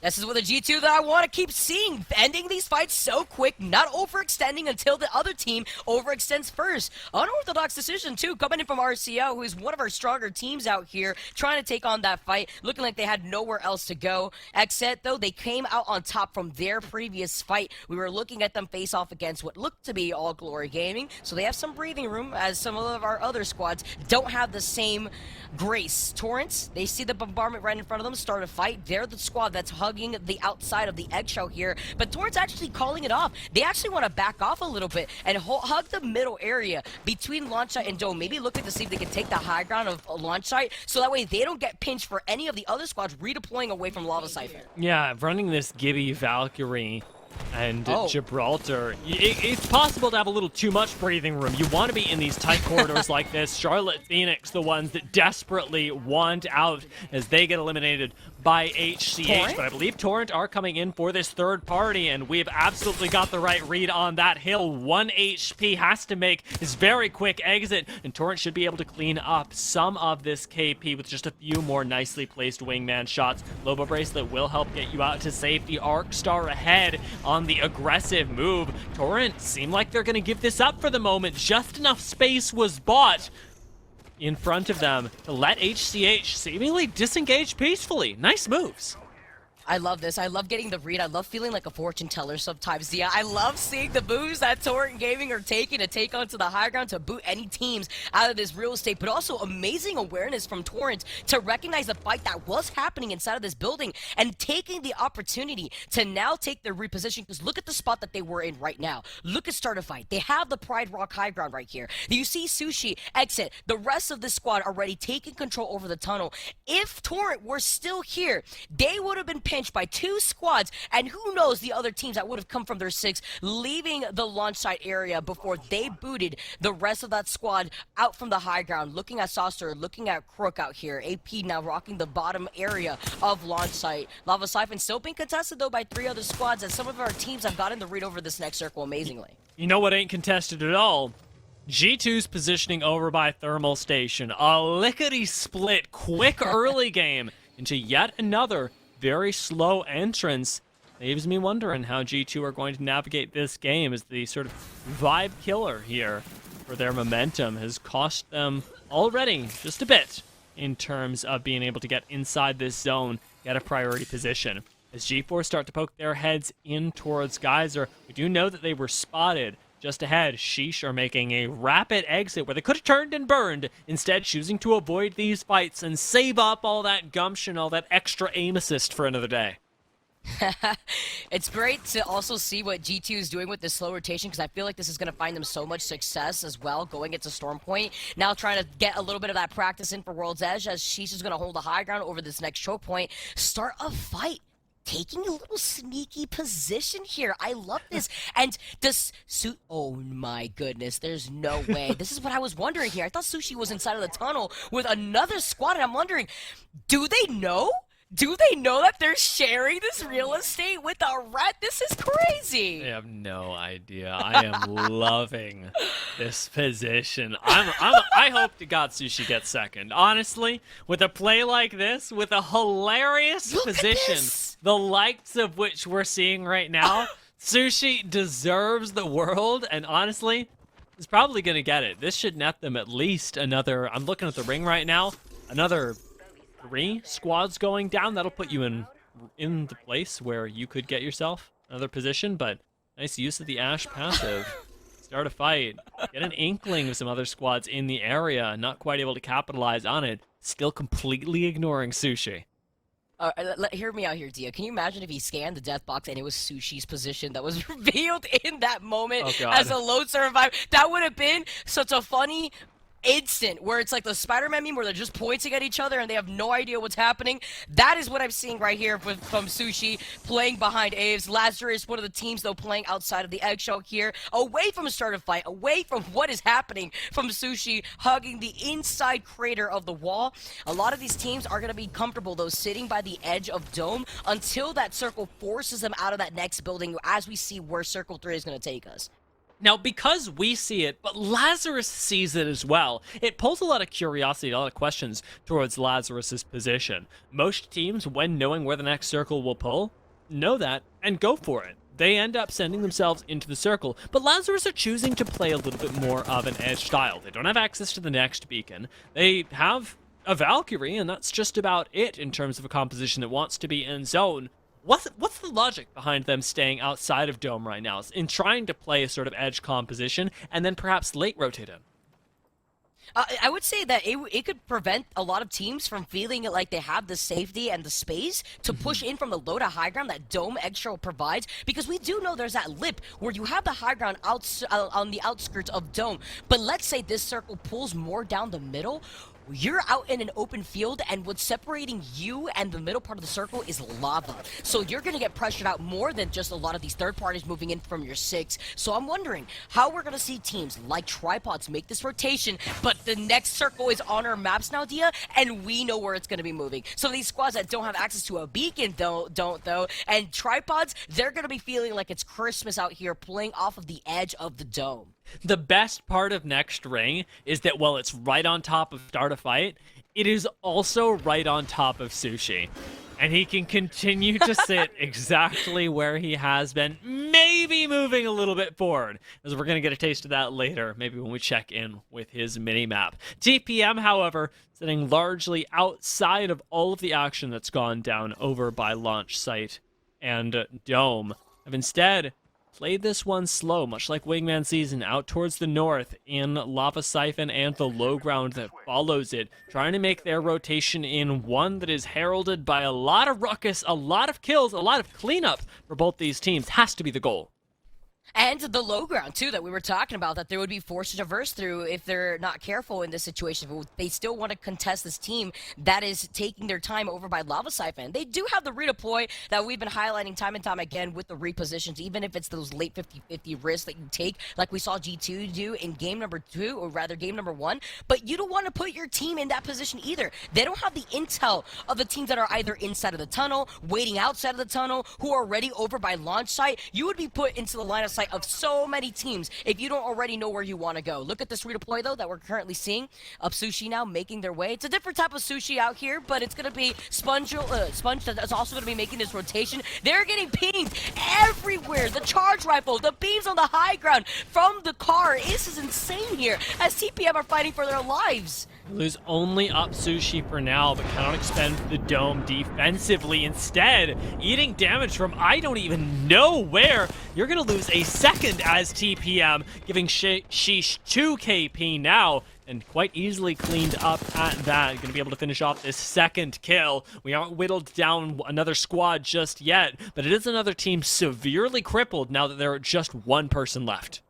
This is what the G2 that I want to keep seeing, ending these fights so quick, not overextending until the other team overextends first. Unorthodox decision, too, coming in from RCO, who is one of our stronger teams out here, trying to take on that fight, looking like they had nowhere else to go. Except, though, they came out on top from their previous fight. We were looking at them face off against what looked to be All Glory Gaming, so they have some breathing room, as some of our other squads don't have the same grace. Torrents, they see the bombardment right in front of them, start a fight. They're the squad that's hugging the outside of the eggshell here, but Torrents actually calling it off. They actually want to back off a little bit and hug the middle area between launch site and dome, maybe looking to see if they can take the high ground of launch site, so that way they don't get pinched for any of the other squads redeploying away from Lava Siphon. Yeah, running this Gibby Valkyrie and Gibraltar, it's possible to have a little too much breathing room. You want to be in these tight corridors like this. Charlotte Phoenix, the ones that desperately want out as they get eliminated by HCH. Torrent? But I believe Torrent are coming in for this third party, and we've absolutely got the right read on that hill. 1 HP has to make his very quick exit, and Torrent should be able to clean up some of this KP with just a few more nicely placed wingman shots. Lobo Bracelet will help get you out to safety. Arcstar ahead on the aggressive move. Torrent seem like they're going to give this up for the moment. Just enough space was bought in front of them to let HCH seemingly disengage peacefully. Nice moves. I love this. I love getting the read. I love feeling like a fortune teller sometimes. Yeah, I love seeing the moves that Torrent Gaming are taking to take onto the high ground to boot any teams out of this real estate, but also amazing awareness from Torrent to recognize the fight that was happening inside of this building and taking the opportunity to now take their reposition, because look at the spot that they were in right now. Look at start a fight. They have the Pride Rock high ground right here. You see Sushi exit. The rest of the squad already taking control over the tunnel. If Torrent were still here, they would have been pinched by 2 squads, and who knows the other teams that would have come from their 6, leaving the launch site area before they booted the rest of that squad out from the high ground. Looking at Saucer, looking at Crook out here. AP now rocking the bottom area of launch site. Lava Siphon still being contested, though, by 3 other squads, and some of our teams have gotten the read over this next circle amazingly. You know what ain't contested at all? G2's positioning over by Thermal Station. A lickety-split, quick early game into yet another very slow entrance. Leaves me wondering how G2 are going to navigate this game, as the sort of vibe killer here for their momentum has cost them already just a bit in terms of being able to get inside this zone, get a priority position. As G4 start to poke their heads in towards Geyser, we do know that they were spotted just ahead. Sheesh are making a rapid exit where they could have turned and burned, instead choosing to avoid these fights and save up all that gumption, all that extra aim assist for another day. It's great to also see what G2 is doing with this slow rotation, because I feel like this is going to find them so much success as well going into Storm Point. Now trying to get a little bit of that practice in for World's Edge, as Sheesh is going to hold the high ground over this next choke point. Start a fight. Taking a little sneaky position here. I love this. And this suit. Oh my goodness. There's no way. This is what I was wondering here. I thought Sushi was inside of the tunnel with another squad, and I'm wondering, do they know? Do they know that they're sharing this real estate with a rat? This is crazy. I have no idea. I am loving this position. I hope to God Sushi gets second. Honestly, with a play like this, with a hilarious position, the likes of which we're seeing right now, Sushi deserves the world, and honestly, is probably going to get it. This should net them at least another, I'm looking at the ring right now, another 3 squads going down. That'll put you in the place where you could get yourself another position, but nice use of the Ashe passive. Start a fight. Get an inkling of some other squads in the area. Not quite able to capitalize on it. Still completely ignoring Sushi. Hear me out here, Dia. Can you imagine if he scanned the death box and it was Sushi's position that was revealed in that moment Oh, God. as a lone survivor? That would have been such a funny instant where it's like the Spider-Man meme where they're just pointing at each other and they have no idea what's happening. That is what I'm seeing right here from Sushi playing behind Aves. Lazarus, one of the teams though, playing outside of the eggshell here, away from a start of fight, away from what is happening from Sushi, hugging the inside crater of the wall. A lot of these teams are going to be comfortable though sitting by the edge of Dome until that circle forces them out of that next building, as we see where Circle 3 is going to take us. Now, because we see it, but Lazarus sees it as well, it pulls a lot of curiosity, a lot of questions towards Lazarus's position. Most teams, when knowing where the next circle will pull, know that and go for it. They end up sending themselves into the circle, but Lazarus are choosing to play a little bit more of an edge style. They don't have access to the next beacon. They have a Valkyrie, and that's just about it in terms of a composition that wants to be in zone. What's the logic behind them staying outside of Dome right now in trying to play a sort of edge composition and then perhaps late rotate in? I would say that it could prevent a lot of teams from feeling like they have the safety and the space to push in from the low to high ground that Dome Eggshell provides, because we do know there's that lip where you have the high ground on the outskirts of Dome, but let's say this circle pulls more down the middle. You're out in an open field, and what's separating you and the middle part of the circle is lava. So you're going to get pressured out more than just a lot of these third parties moving in from your 6. So I'm wondering how we're going to see teams like Tripods make this rotation, but the next circle is on our maps now, Dia, and we know where it's going to be moving. So these squads that don't have access to a beacon don't though, and Tripods, they're going to be feeling like it's Christmas out here playing off of the edge of the Dome. The best part of Next Ring is that while it's right on top of Start a Fight, it is also right on top of Sushi. And he can continue to sit exactly where he has been, maybe moving a little bit forward, as we're going to get a taste of that later, maybe when we check in with his mini-map. TPM, however, sitting largely outside of all of the action that's gone down over by Launch Site and Dome, have instead played this one slow, much like Wingman Season, out towards the north in Lava Siphon and the low ground that follows it, trying to make their rotation in one that is heralded by a lot of ruckus, a lot of kills, a lot of cleanup for both these teams. Has to be the goal. And the low ground, too, that we were talking about, that they would be forced to traverse through if they're not careful in this situation. But they still want to contest this team that is taking their time over by Lava Siphon. They do have the redeploy that we've been highlighting time and time again with the repositions, even if it's those late 50-50 risks that you take, like we saw G2 do in game number 2, or rather game number 1. But you don't want to put your team in that position either. They don't have the intel of the teams that are either inside of the tunnel, waiting outside of the tunnel, who are already over by launch site. You would be put into the line of sight of so many teams if you don't already know where you want to go. Look at this redeploy though that we're currently seeing of Sushi now making their way. It's a different type of Sushi out here, but it's going to be Sponge that's also going to be making this rotation. They're getting pinged everywhere. The charge rifle, the beams on the high ground from the car. This is insane here as TPM are fighting for their lives. Lose only up Sushi for now, but cannot expend the Dome defensively. Instead, eating damage from I don't even know where. You're going to lose a second as TPM, giving Sheesh 2 KP now, and quite easily cleaned up at that. Going to be able to finish off this second kill. We aren't whittled down another squad just yet, but it is another team severely crippled now that there are just one person left.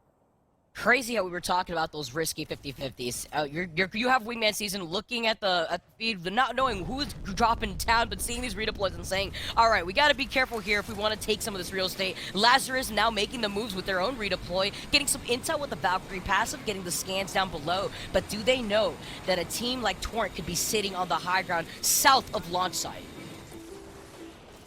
Crazy how we were talking about those risky 50-50s. You have Wingman Season looking at the feed, not knowing who's dropping down, but seeing these redeploys and saying, all right, we got to be careful here if we want to take some of this real estate. Lazarus now making the moves with their own redeploy, getting some intel with the Valkyrie passive, getting the scans down below. But do they know that a team like Torrent could be sitting on the high ground south of launch site?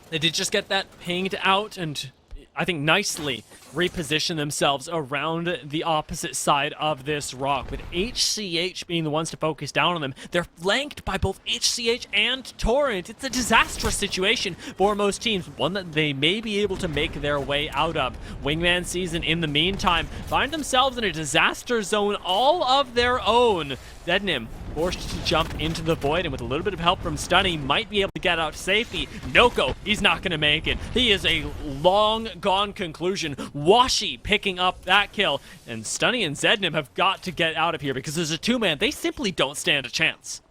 They did just get that pinged out, and I think nicely reposition themselves around the opposite side of this rock, with HCH being the ones to focus down on them. They're flanked by both HCH and Torrent. It's a disastrous situation for most teams, one that they may be able to make their way out of. Wingman Season, in the meantime, find themselves in a disaster zone all of their own. Deadnim forced to jump into the void, and with a little bit of help from Stunny, might be able to get out to safety. Noko, he's not going to make it. He is a long gone conclusion. Washi picking up that kill, and Stunny and Zednim have got to get out of here because there's a two-man. They simply don't stand a chance.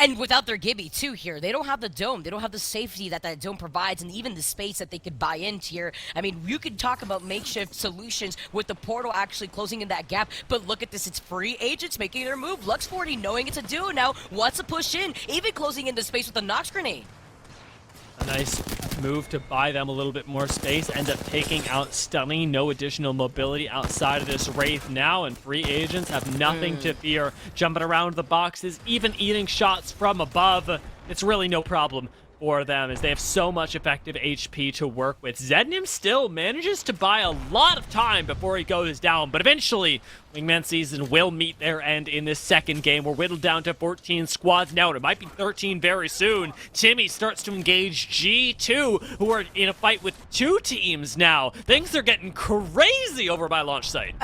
And without their Gibby, too, here. They don't have the dome. They don't have the safety that dome provides and even the space that they could buy into here. I mean, you could talk about makeshift solutions with the portal actually closing in that gap, but look at this. It's free agents making their move. Lux 40 knowing it's a duo now wants to push in, even closing into space with the Nox grenade. A nice move to buy them a little bit more space. End up taking out Stunning. No additional mobility outside of this Wraith now, and free agents have nothing to fear. Jumping around the boxes, even eating shots from above. It's really no problem for them as they have so much effective HP to work with. Zednim still manages to buy a lot of time before he goes down, but eventually Wingman season will meet their end in this second game. We're whittled down to 14 squads now, and it might be 13 very soon. Timmy starts to engage G2, who are in a fight with 2 teams now. Things are getting crazy over by launch site.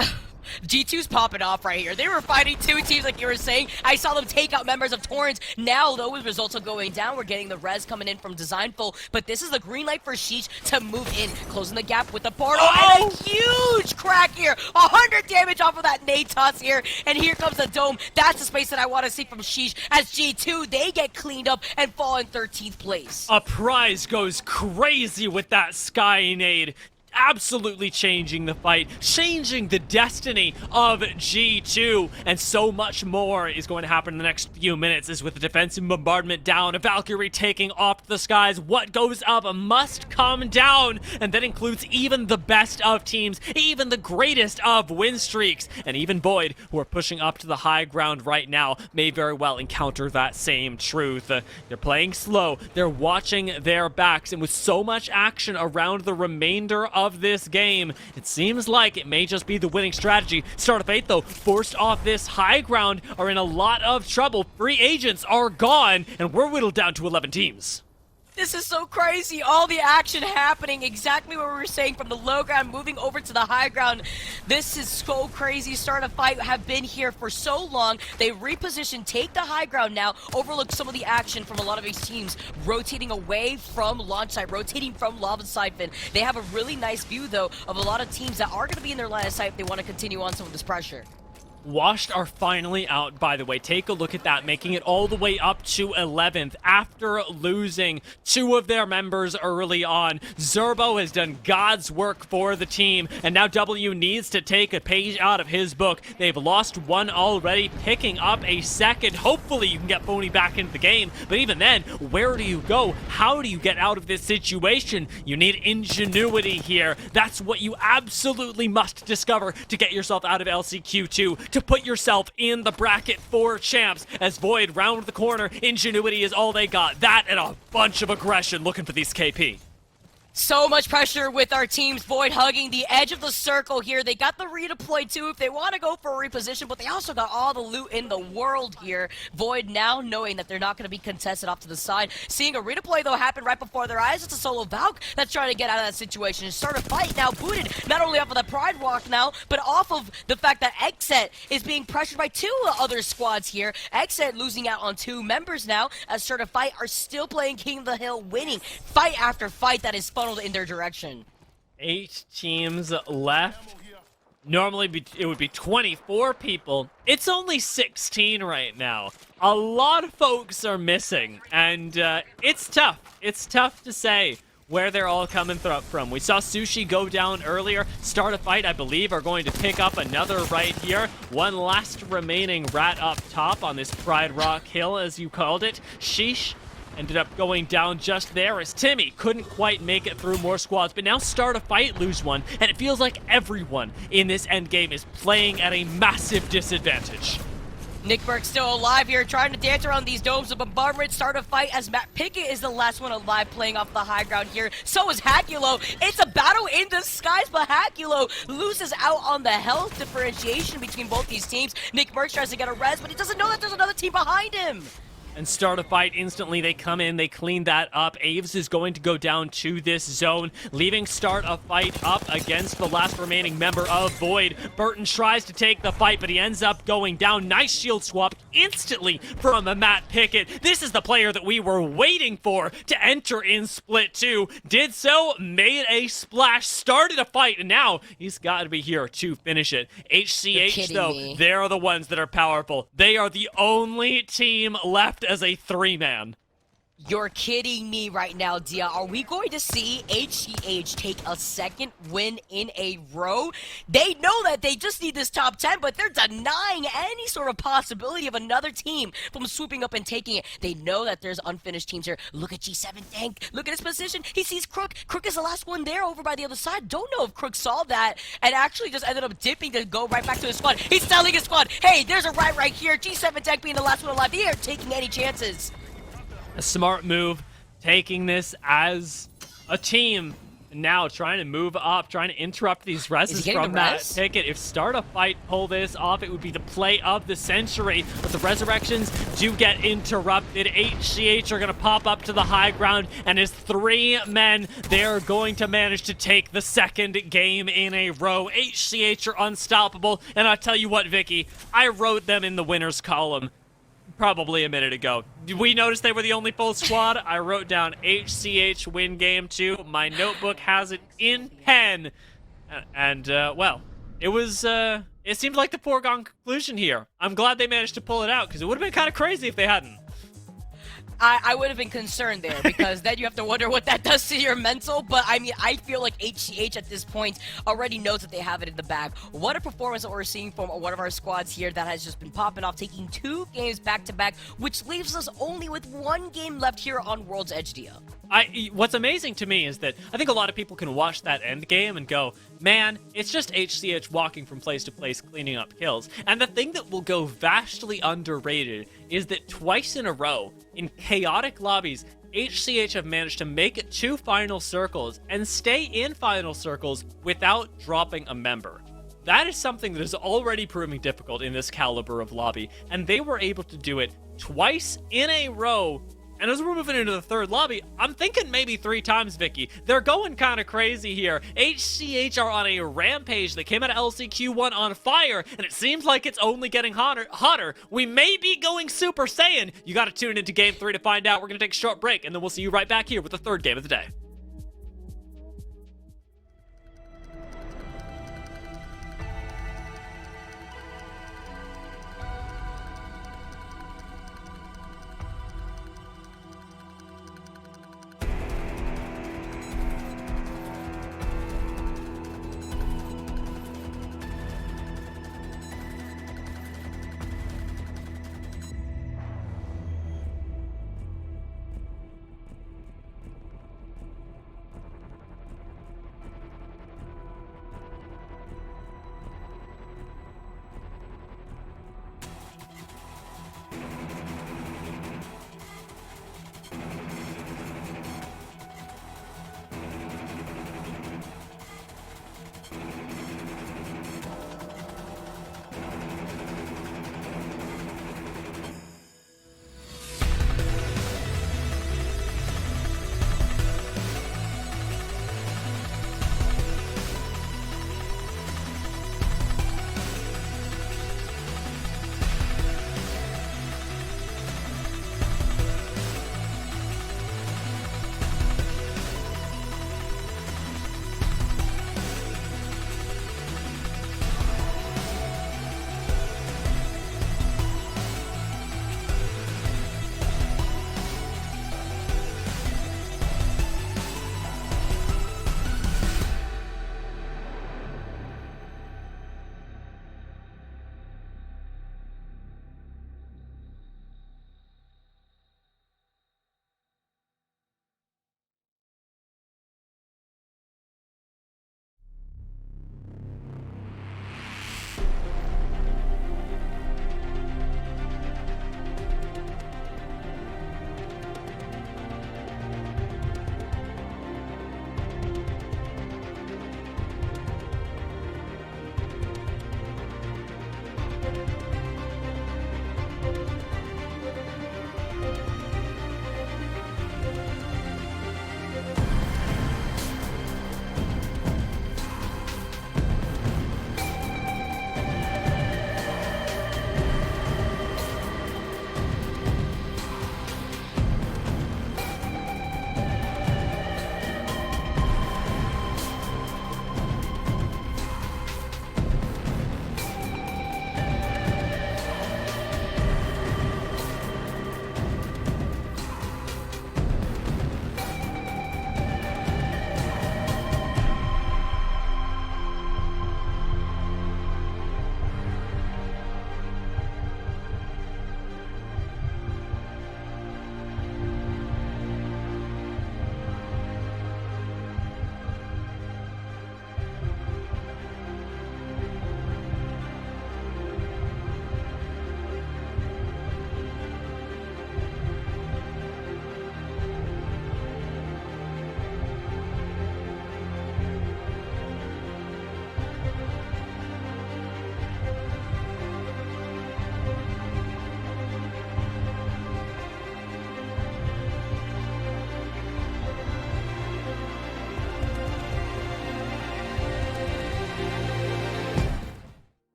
G2's popping off right here. They were fighting 2 teams like you were saying. I saw them take out members of Torrens. Now those results are going down. We're getting the res coming in from Designful, but this is the green light for Sheesh to move in, closing the gap with the portal. And a huge crack here. 100 damage off of that nade toss here, and here comes the dome. That's the space that I want to see from Sheesh as G2, they get cleaned up and fall in 13th place. A prize goes crazy with that sky nade. Absolutely changing the fight, changing the destiny of G2, and so much more is going to happen in the next few minutes as with the defensive bombardment down, a Valkyrie taking off the skies. What goes up must come down, and that includes even the best of teams, even the greatest of win streaks, and even Void, who are pushing up to the high ground right now, may very well encounter that same truth. They're playing slow, they're watching their backs, and with so much action around the remainder of this game, it seems like it may just be the winning strategy. Start of Fate, though, forced off this high ground, are in a lot of trouble. Free agents are gone, and we're whittled down to 11 teams. This is so crazy. All the action happening exactly what we were saying from the low ground moving over to the high ground. This is so crazy. Start a fight have been here for so long. They reposition, take the high ground now, overlook some of the action from a lot of these teams, rotating away from launch site, rotating from lava siphon. They have a really nice view, though, of a lot of teams that are going to be in their line of sight if they want to continue on some of this pressure. Washed are finally out, by the way. Take a look at that, making it all the way up to 11th after losing 2 of their members early on. Zerbo has done God's work for the team, and now W needs to take a page out of his book. They've lost 1 already, picking up a second. Hopefully you can get Phony back into the game, but even then, where do you go? How do you get out of this situation? You need ingenuity here. That's what you absolutely must discover to get yourself out of LCQ 2, to put yourself in the bracket for champs. As Void round the corner, ingenuity is all they got. That and a bunch of aggression looking for these KP. So much pressure with our teams. Void hugging the edge of the circle here. They got the redeploy too if they want to go for a reposition, but they also got all the loot in the world here. Void now knowing that they're not going to be contested off to the side. Seeing a redeploy though happen right before their eyes. It's a solo Valk that's trying to get out of that situation. Start a fight now, booted not only off of the Pride Walk now, but off of the fact that Exet is being pressured by 2 other squads here. Exet losing out on 2 members now, as Start a Fight are still playing King of the Hill, winning fight after fight that is funneled in their direction. 8 teams left. Normally it would be 24 people. It's only 16 right now. A lot of folks are missing, and it's tough. It's tough to say where they're all coming from. We saw Sushi go down earlier. Start a Fight, I believe, are going to pick up another right here. One last remaining rat up top on this Pride Rock Hill, as you called it. Sheesh ended up going down just there as Timmy couldn't quite make it through more squads, but now Start a Fight lose one, and it feels like everyone in this endgame is playing at a massive disadvantage. Nick Burke still alive here, trying to dance around these domes of bombardment. Start a fight as Matt Pickett is the last one alive, playing off the high ground here. So is Hakulo. It's a battle in disguise, but Hakulo loses out on the health differentiation between both these teams. Nick Burke tries to get a res, but he doesn't know that there's another team behind him. And Start a Fight instantly. They come in, they clean that up. Aves is going to go down to this zone, leaving Start a Fight up against the last remaining member of Void. Burton tries to take the fight, but he ends up going down. Nice shield swap instantly from Matt Pickett. This is the player that we were waiting for to enter in Split 2. Did so, made a splash, started a fight, and now he's got to be here to finish it. HCH, though, they're the ones that are powerful. They are the only team left as a 3-man. You're kidding me right now, Dia. Are we going to see HCH take a second win in a row? They know that they just need this top 10, but they're denying any sort of possibility of another team from swooping up and taking it. They know that there's unfinished teams here. Look at G7 Tank. Look at his position. He sees Crook. Crook is the last one there over by the other side. Don't know if Crook saw that and actually just ended up dipping to go right back to his squad. He's telling his squad, hey, there's a right here. G7 Tank being the last one alive. They aren't taking any chances. A smart move, taking this as a team. And now trying to move up, trying to interrupt these reses from that ticket. If Start a Fight pull this off, it would be the play of the century. But the resurrections do get interrupted. HCH are going to pop up to the high ground. And as 3 men, they're going to manage to take the second game in a row. HCH are unstoppable. And I tell you what, Vicky, I wrote them in the winners column probably a minute ago. We noticed they were the only full squad. I wrote down HCH win game 2. My notebook has it in pen. And, well, it was, it seemed like the foregone conclusion here. I'm glad they managed to pull it out, because it would have been kind of crazy if they hadn't. I would have been concerned there, because then you have to wonder what that does to your mental. But I mean, I feel like HCH at this point already knows that they have it in the bag. What a performance that we're seeing from one of our squads here that has just been popping off, taking 2 games back to back, which leaves us only with 1 game left here on World's Edge, Dia. What's amazing to me is that I think a lot of people can watch that end game and go, man, it's just HCH walking from place to place cleaning up kills. And the thing that will go vastly underrated is that twice in a row, in chaotic lobbies, HCH have managed to make it to final circles and stay in final circles without dropping a member. That is something that is already proving difficult in this caliber of lobby, and they were able to do it twice in a row. And as we're moving into the 3rd lobby, I'm thinking maybe 3 times, Vicky. They're going kind of crazy here. HCH are on a rampage. They came out of LCQ 1 on fire, and it seems like it's only getting hotter. We may be going Super Saiyan. You got to tune into Game 3 to find out. We're going to take a short break, and then we'll see you right back here with the 3rd game of the day.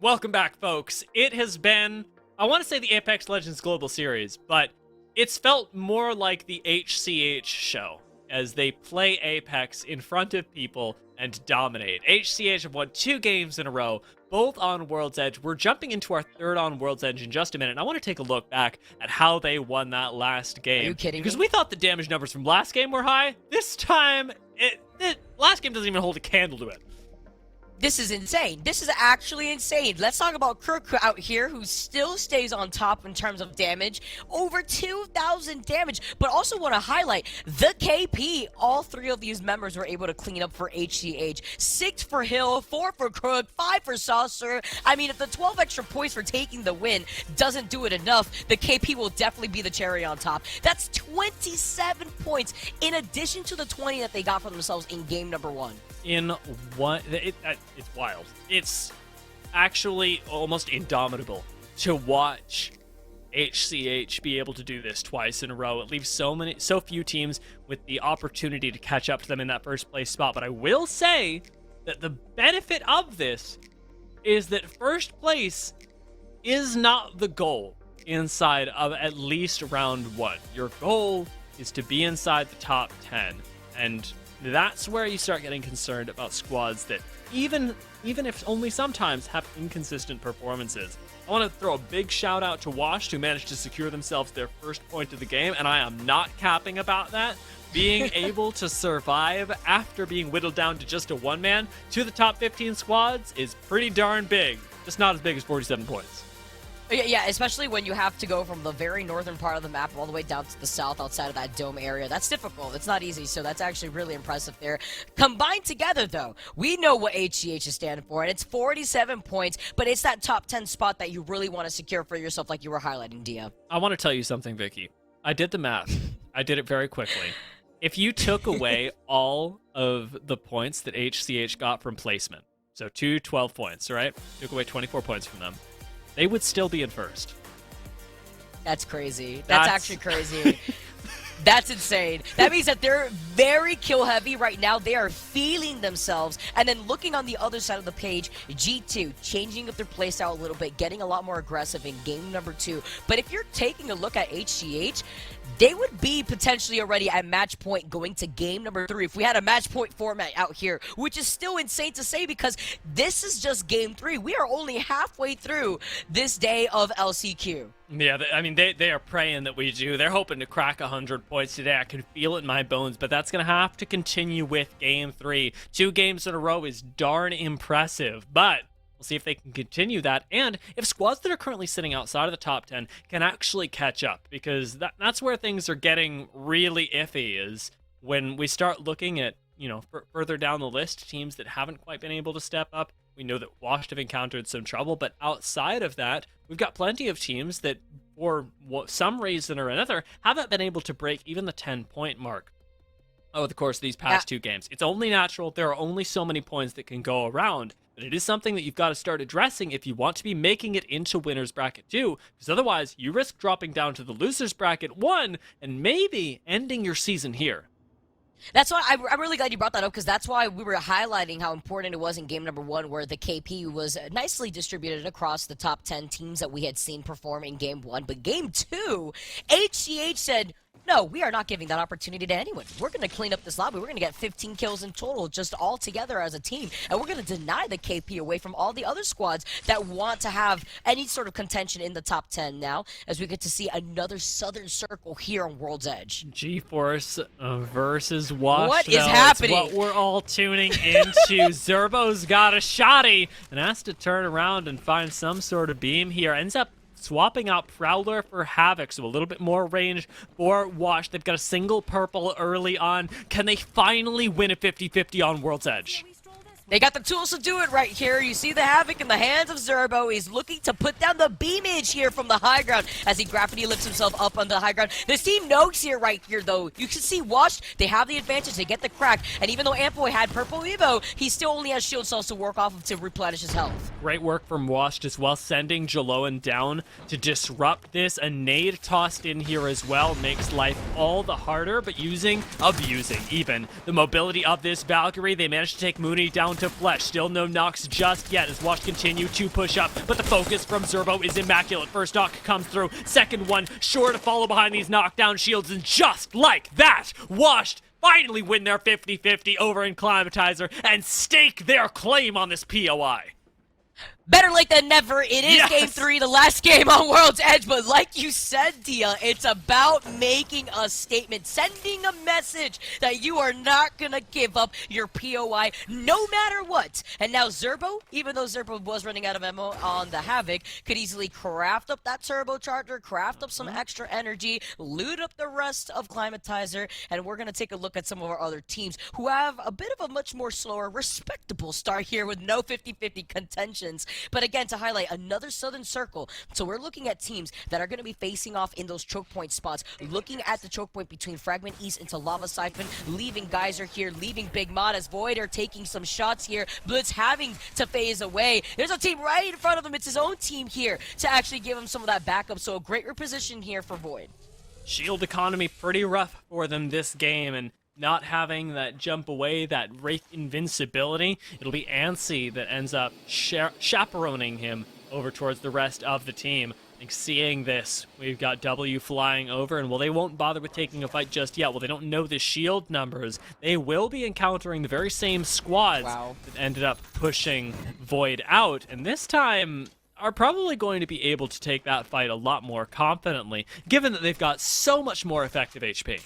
Welcome back, folks. It has been, I want to say the Apex Legends Global Series, but it's felt more like the HCH show as they play Apex in front of people and dominate. HCH have won 2 games in a row, both on World's Edge. We're jumping into our 3rd on World's Edge in just a minute, and I want to take a look back at how they won that last game. Are you kidding Because me? we thought the damage numbers from last game were high. This time, last game doesn't even hold a candle to it. This is insane. This is actually insane. Let's talk about Kirk out here, who still stays on top in terms of damage. Over 2,000 damage. But also want to highlight the KP. All 3 of these members were able to clean up for HCH. 6 for Hill, 4 for Crook, 5 for Saucer. I mean, if the 12 extra points for taking the win doesn't do it enough, the KP will definitely be the cherry on top. That's 27 points in addition to the 20 that they got for themselves in game number 1. In one, it's wild. It's actually almost indomitable to watch HCH be able to do this twice in a row. It leaves so few teams with the opportunity to catch up to them in that first place spot. But I will say that the benefit of this is that first place is not the goal inside of at least round 1. Your goal is to be inside the top 10, and that's where you start getting concerned about squads that even if only sometimes have inconsistent performances. I want to throw a big shout out to Washed, who managed to secure themselves their first point of the game, and I am not capping about that. Being able to survive after being whittled down to just a one-man to the top 15 squads is pretty darn big. Just not as big as 47 points. Yeah, especially when you have to go from the very northern part of the map all the way down to the south outside of that dome area. That's difficult. It's not easy, so that's actually really impressive there. Combined together, though, we know what HCH is standing for, and it's 47 points, but it's that top 10 spot that you really want to secure for yourself, like you were highlighting, Dia. I want to tell you something, Vicky. I did the math. I did it very quickly. If you took away all of the points that HCH got from placement, so 12 points, right? Took away 24 points from them, they would still be in first. That's crazy. That's actually crazy. That's insane. That means that they're very kill heavy right now. They are feeling themselves. And then looking on the other side of the page, G2 changing up their playstyle a little bit, getting a lot more aggressive in game number 2. But if you're taking a look at HCH, they would be potentially already at match point going to game number 3 if we had a match point format out here, which is still insane to say because this is just game 3. We are only halfway through this day of LCQ. Yeah, I mean, they are praying that we do. They're hoping to crack 100 points today. I can feel it in my bones, but that's going to have to continue with game 3. 2 games in a row is darn impressive, but we'll see if they can continue that, and if squads that are currently sitting outside of the top 10 can actually catch up, because that's where things are getting really iffy, is when we start looking at, you know, further down the list, teams that haven't quite been able to step up. We know that Washed have encountered some trouble, but outside of that, we've got plenty of teams that, for some reason or another, haven't been able to break even the 10-point mark over the course of these past 2 games. It's only natural. There are only so many points that can go around, but it is something that you've got to start addressing if you want to be making it into winner's bracket 2, because otherwise you risk dropping down to the loser's bracket 1 and maybe ending your season here. That's why I'm really glad you brought that up, because that's why we were highlighting how important it was in game number 1, where the KP was nicely distributed across the top 10 teams that we had seen perform in game 1. But game 2, HCH said, no, we are not giving that opportunity to anyone. We're going to clean up this lobby. We're going to get 15 kills in total, just all together as a team. And we're going to deny the KP away from all the other squads that want to have any sort of contention in the top 10 now, as we get to see another Southern Circle here on World's Edge. G-Force versus Wash. What is happening? It's what we're all tuning into. Zerbo's got a shotty and has to turn around and find some sort of beam here. Ends up swapping out Prowler for Havoc, so a little bit more range for Wash. They've got a single purple early on. Can they finally win a 50-50 on World's Edge? They got the tools to do it right here. You see the Havoc in the hands of Zerbo. He's looking to put down the beamage here from the high ground as he graffiti lifts himself up on the high ground. This team knows here right here, though. You can see Washed, they have the advantage. They get the crack. And even though Ampoy had purple Evo, he still only has shield cells to work off of to replenish his health. Great work from Washed as well, sending Jaloan down to disrupt this. A nade tossed in here as well makes life all the harder, but abusing even the mobility of this Valkyrie. They managed to take Mooney down down to Flesh. Still no knocks just yet as Wash continue to push up, but the focus from Zerbo is immaculate. First knock comes through, second one sure to follow behind these knockdown shields, and just like that, Wash finally win their 50-50 over Inclimatizer and stake their claim on this POI. Better late than never. It is Game 3, the last game on World's Edge, but like you said, Dia, it's about making a statement, sending a message that you are not gonna give up your POI no matter what. And now Zerbo, even though Zerbo was running out of ammo on the Havoc, could easily craft up that turbocharger, craft up some extra energy, loot up the rest of Climatizer, and we're gonna take a look at some of our other teams who have a bit of a much more slower, respectable start here with no 50-50 contentions. But again, to highlight another Southern Circle, so we're looking at teams that are going to be facing off in those choke point spots, looking at the choke point between Fragment East into Lava Siphon, leaving Geyser here, leaving Big Mod as Void are taking some shots here, Blitz having to phase away. There's a team right in front of him, it's his own team here to actually give him some of that backup, so a great reposition here for Void. Shield economy pretty rough for them this game, and not having that jump away, that Wraith invincibility, it'll be Ansi that ends up chaperoning him over towards the rest of the team. And seeing this, we've got W flying over, and well, they won't bother with taking a fight just yet. Well, they don't know the shield numbers. They will be encountering the very same squads that ended up pushing Void out, and this time are probably going to be able to take that fight a lot more confidently, given that they've got so much more effective HP.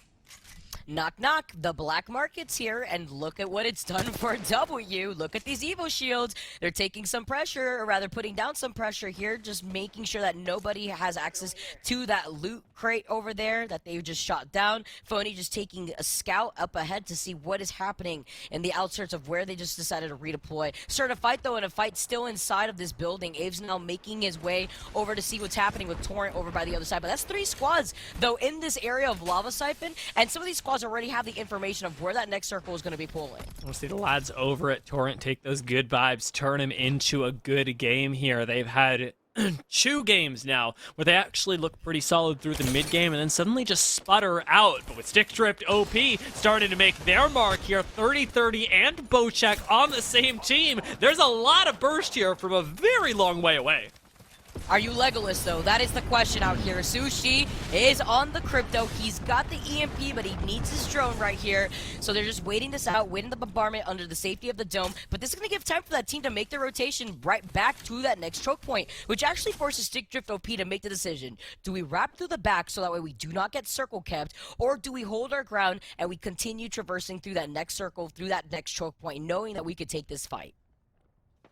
Knock, knock, the black market's here, and look at what it's done for W. Look at these Evo shields. They're taking some pressure, or rather putting down some pressure here, just making sure that nobody has access to that loot crate over there that they just shot down. Phony just taking a scout up ahead to see what is happening in the outskirts of where they just decided to redeploy. Start a fight, though, and a fight still inside of this building. Abe's now making his way over to see what's happening with Torrent over by the other side. But that's 3 squads, though, in this area of Lava Siphon, and some of these squads already have the information of where that next circle is going to be pulling. We'll see the lads over at Torrent take those good vibes, turn them into a good game here. They've had 2 games now where they actually look pretty solid through the mid game and then suddenly just sputter out. But with Stick Stripped OP starting to make their mark here, 30-30 and Bochek on the same team, there's a lot of burst here from a very long way away. Are you Legolas, though? That is the question out here. Sushi is on the crypto. He's got the EMP, but he needs his drone right here. So they're just waiting this out, waiting the bombardment under the safety of the dome. But this is going to give time for that team to make their rotation right back to that next choke point, which actually forces Stick Drift OP to make the decision. Do we wrap through the back so that way we do not get circle kept, or do we hold our ground and we continue traversing through that next circle, through that next choke point, knowing that we could take this fight?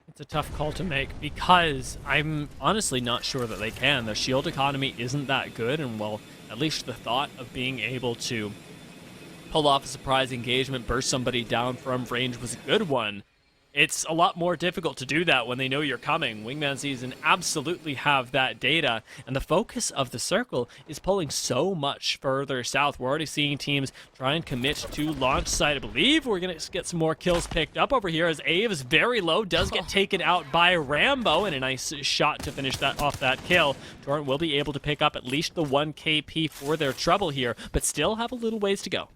It's a tough call to make because I'm honestly not sure that they can. Their shield economy isn't that good, and well, at least the thought of being able to pull off a surprise engagement, burst somebody down from range was a good one. It's a lot more difficult to do that when they know you're coming. Wingman Season absolutely have that data, and the focus of the circle is pulling so much further south. We're already seeing teams try and commit to launch site. I believe we're going to get some more kills picked up over here as Ave is very low, does get taken out by Rambo, and a nice shot to finish that off that kill. Torrent will be able to pick up at least the 1 KP for their trouble here, but still have a little ways to go.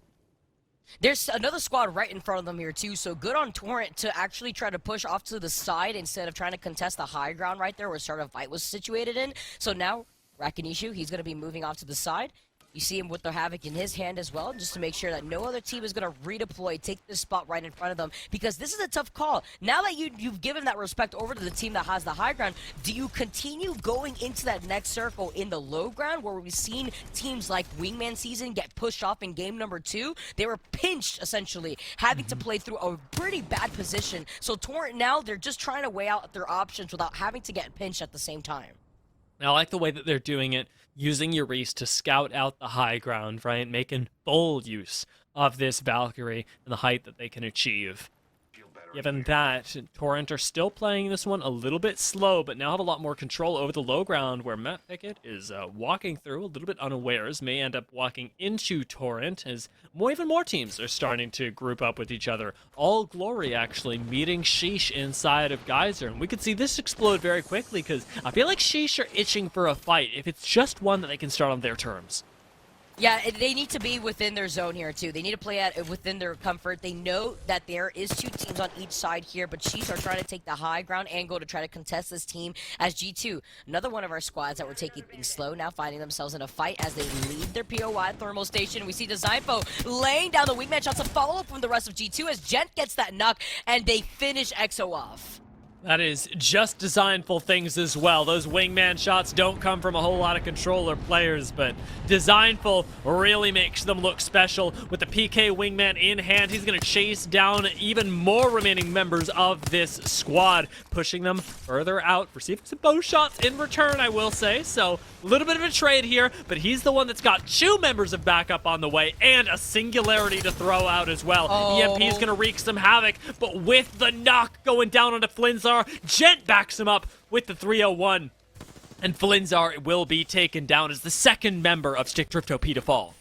There's another squad right in front of them here, too, so good on Torrent to actually try to push off to the side instead of trying to contest the high ground right there where Start a Fight was situated in. So now, Rakinishu, he's going to be moving off to the side. You see him with the Havoc in his hand as well, just to make sure that no other team is going to redeploy, take this spot right in front of them, because this is a tough call. Now that you've given that respect over to the team that has the high ground, do you continue going into that next circle in the low ground, where we've seen teams like Wingman Season get pushed off in game number 2? They were pinched, essentially, having to play through a pretty bad position. So Torrent now, they're just trying to weigh out their options without having to get pinched at the same time. Now, I like the way that they're doing it, using Euryce to scout out the high ground, right? Making full use of this Valkyrie and the height that they can achieve. Given that, Torrent are still playing this one a little bit slow, but now have a lot more control over the low ground, where Matt Pickett is walking through a little bit unawares, may end up walking into Torrent, as even more teams are starting to group up with each other. All Glory actually meeting Sheesh inside of Geyser, and we could see this explode very quickly, because I feel like Sheesh are itching for a fight, if it's just one that they can start on their terms. Yeah, they need to be within their zone here, too. They need to play at within their comfort. They know that there is 2 teams on each side here, but Chiefs are trying to take the high ground angle to try to contest this team as G2. Another one of our squads that were taking things slow, now finding themselves in a fight as they leave their POI thermal station. We see Designfo laying down the wingman shots, a follow-up from the rest of G2 as Gent gets that knock, and they finish EXO off. That is just Designful things as well. Those wingman shots don't come from a whole lot of controller players, but Designful really makes them look special. With the PK wingman in hand, he's going to chase down even more remaining members of this squad, pushing them further out, receiving some bow shots in return, I will say. So a little bit of a trade here, but he's the one that's got 2 members of backup on the way and a singularity to throw out as well. EMP's going to wreak some havoc, but with the knock going down onto Flinzar, Gent backs him up with the 301, and Flinzar will be taken down as the 2nd member of Stick Drift OP to fall.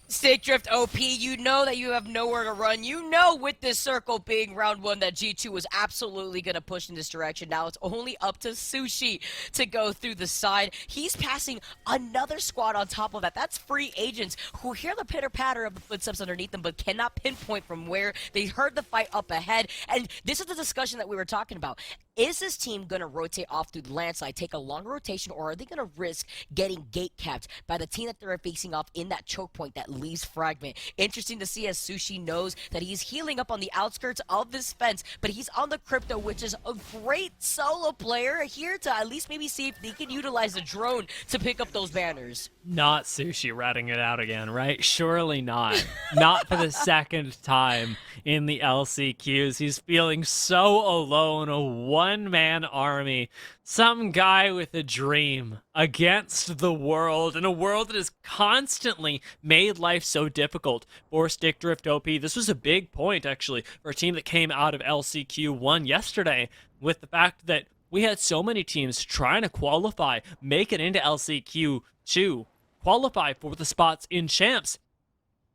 Stick Drift OP, you know that you have nowhere to run. You know with this circle being round 1 that G2 was absolutely going to push in this direction. Now it's only up to Sushi to go through the side. He's passing another squad on top of that. That's free agents who hear the pitter-patter of the footsteps underneath them but cannot pinpoint from where. They heard the fight up ahead. And this is the discussion that we were talking about. Is this team going to rotate off through the landslide, take a longer rotation, or are they going to risk getting gate capped by the team that they're facing off in that choke point that leaves Fragment? Interesting to see as Sushi knows that he's healing up on the outskirts of this fence, but he's on the Crypto, which is a great solo player here to at least maybe see if they can utilize the drone to pick up those banners. Not Sushi ratting it out again, right? Surely not. Not for the 2nd time in the LCQs. He's feeling so alone, a one-man army. Some guy with a dream against the world, in a world that has constantly made life so difficult for Stick Drift OP. This was a big point, actually, for a team that came out of LCQ 1 yesterday, with the fact that we had so many teams trying to qualify, make it into LCQ 2, qualify for the spots in Champs.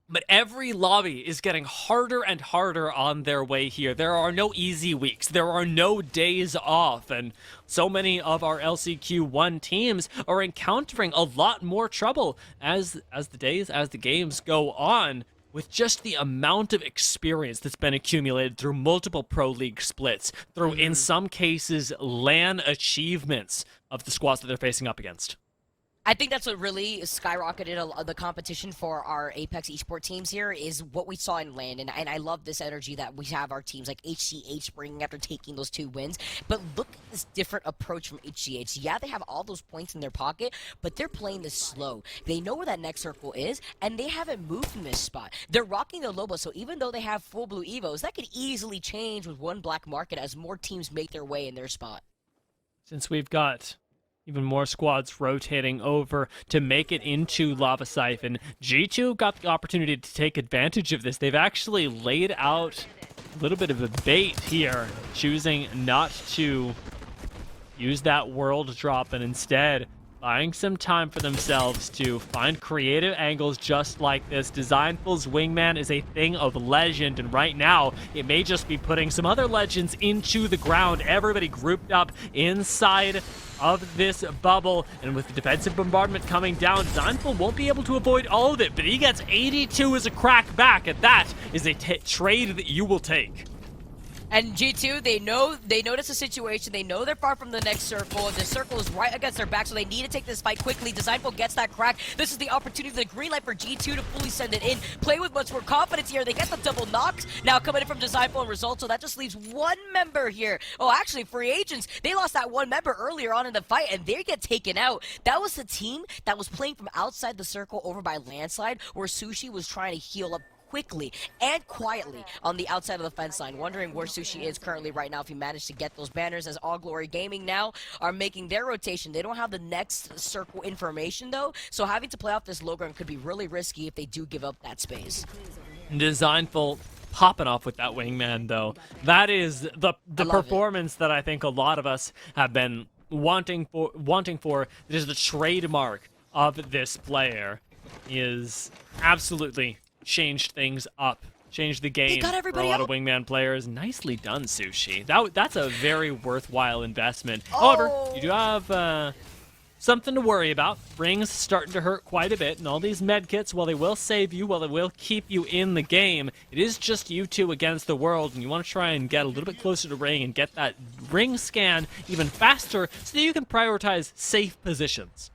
But every lobby is getting harder and harder on their way here. There are no easy weeks. There are no days off. And so many of our LCQ1 teams are encountering a lot more trouble as the games go on, with just the amount of experience that's been accumulated through multiple Pro League splits, through, in some cases, LAN achievements of the squads that they're facing up against. I think that's what really skyrocketed the competition for our Apex esports teams here is what we saw in LAN, and I love this energy that we have our teams like HCH bringing after taking those 2 wins. But look at this different approach from HCH. Yeah, they have all those points in their pocket, but they're playing this slow. They know where that next circle is, and they haven't moved from this spot. They're rocking the Lobo, so even though they have full blue Evos, that could easily change with 1 black market as more teams make their way in their spot. Since we've got even more squads rotating over to make it into Lava Siphon, G2 got the opportunity to take advantage of this. They've actually laid out a little bit of a bait here, choosing not to use that world drop and instead buying some time for themselves to find creative angles just like this. Designful's wingman is a thing of legend, and right now it may just be putting some other legends into the ground. Everybody grouped up inside of this bubble, and with the defensive bombardment coming down, Designful won't be able to avoid all of it, but he gets 82 as a crack back, and that is a trade that you will take. And G2, they notice the situation. They know they're far from the next circle. The circle is right against their back, so they need to take this fight quickly. Designful gets that crack. This is the opportunity, the green light for G2 to fully send it in. Play with much more confidence here. They get the double knocks now coming in from Designful and result, so that just leaves 1 member here. Oh, actually, free agents. They lost that 1 member earlier on in the fight, and they get taken out. That was the team that was playing from outside the circle over by landslide, where Sushi was trying to heal up quickly and quietly on the outside of the fence line, wondering where Sushi is currently right now if he managed to get those banners, as All Glory Gaming now are making their rotation. They don't have the next circle information though, so having to play off this low ground could be really risky if they do give up that space. Designful popping off with that wingman though. That is the performance that I think a lot of us have been wanting for. It is the trademark of this player, is absolutely changed things up, changed the game for a lot of wingman players. Nicely done, Sushi. That's a very worthwhile investment. However, you do have something to worry about. Ring's starting to hurt quite a bit, and all these medkits, while they will save you, while they will keep you in the game, it is just you two against the world, and you want to try and get a little bit closer to Ring and get that Ring scan even faster so that you can prioritize safe positions.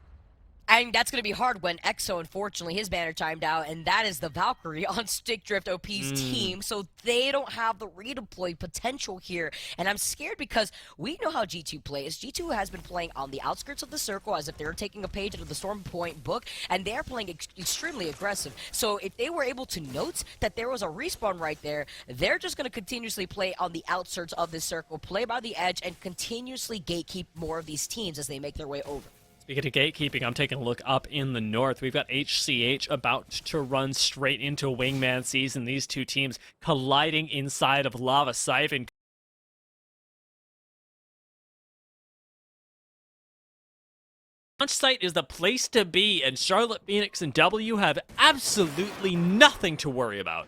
And that's going to be hard when EXO, unfortunately, his banner timed out, and that is the Valkyrie on Stickdrift OP's team, so they don't have the redeploy potential here. And I'm scared because we know how G2 plays. G2 has been playing on the outskirts of the circle as if they're taking a page out of the Storm Point book, and they're playing extremely aggressive. So if they were able to note that there was a respawn right there, they're just going to continuously play on the outskirts of this circle, play by the edge, and continuously gatekeep more of these teams as they make their way over. Speaking of gatekeeping, I'm taking a look up in the north. We've got HCH about to run straight into Wingman season. These two teams colliding inside of Lava Siphon. Launch site is the place to be, and Charlotte, Phoenix, and W have absolutely nothing to worry about.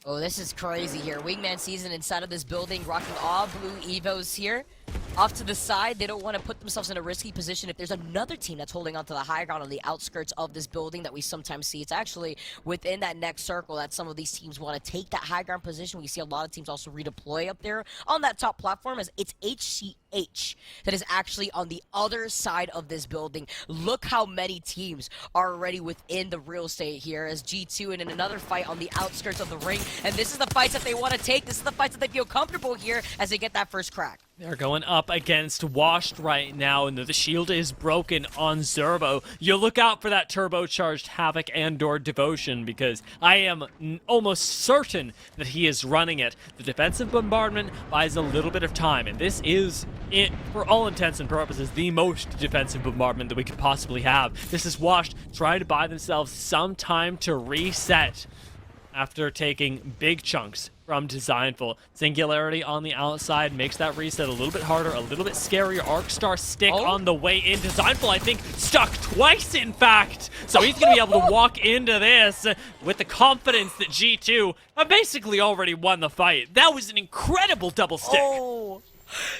Oh, this is crazy here. Wingman season inside of this building, rocking all blue Evos here. Off to the side, they don't want to put themselves in a risky position. If there's another team that's holding onto the high ground on the outskirts of this building that we sometimes see, it's actually within that next circle that some of these teams want to take that high ground position. We see a lot of teams also redeploy up there on that top platform as it's HCH that is actually on the other side of this building. Look how many teams are already within the real estate here as G2 in another fight on the outskirts of the ring. And this is the fights that they want to take. This is the fights that they feel comfortable here as they get that first crack. They're going up against Washed right now, and the shield is broken on Zerbo. You look out for that turbocharged Havoc and/or Devotion, because I am almost certain that he is running it. The defensive bombardment buys a little bit of time, and this is, for all intents and purposes, the most defensive bombardment that we could possibly have. This is Washed trying to buy themselves some time to reset after taking big chunks from Designful. Singularity on the outside makes that reset a little bit harder, a little bit scarier. Arcstar stick on the way in. Designful, I think, stuck twice, in fact. So he's going to be able to walk into this with the confidence that G2 have basically already won the fight. That was an incredible double stick. Oh.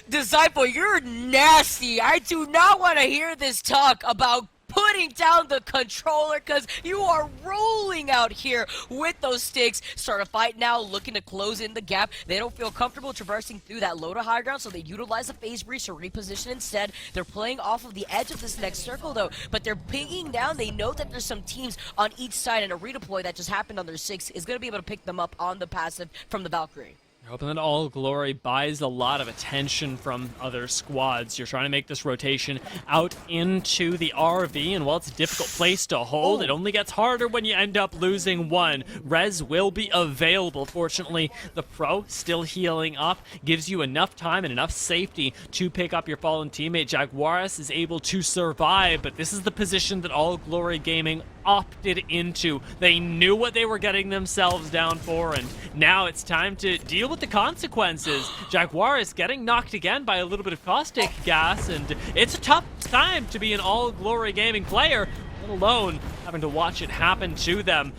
Designful, you're nasty. I do not want to hear this talk about putting down the controller because you are rolling out here with those sticks. Start a fight now, looking to close in the gap. They don't feel comfortable traversing through that low to high ground, so they utilize the phase breach to reposition instead. They're playing off of the edge of this next circle though, but they're pinging down. They know that there's some teams on each side, and a redeploy that just happened on their 6 is going to be able to pick them up on the passive from the Valkyrie. Hoping that All Glory buys a lot of attention from other squads. You're trying to make this rotation out into the RV, and while it's a difficult place to hold, it only gets harder when you end up losing one. Res will be available. Fortunately, the Pro still healing up, gives you enough time and enough safety to pick up your fallen teammate. Jaguaris is able to survive, but this is the position that All Glory Gaming opted into. They knew what they were getting themselves down for, and now it's time to deal with the consequences. Jaguaris getting knocked again by a little bit of caustic gas, and it's a tough time to be an All Glory Gaming player, let alone having to watch it happen to them.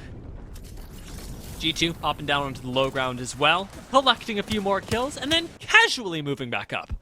G2 popping down onto the low ground as well, collecting a few more kills, and then casually moving back up.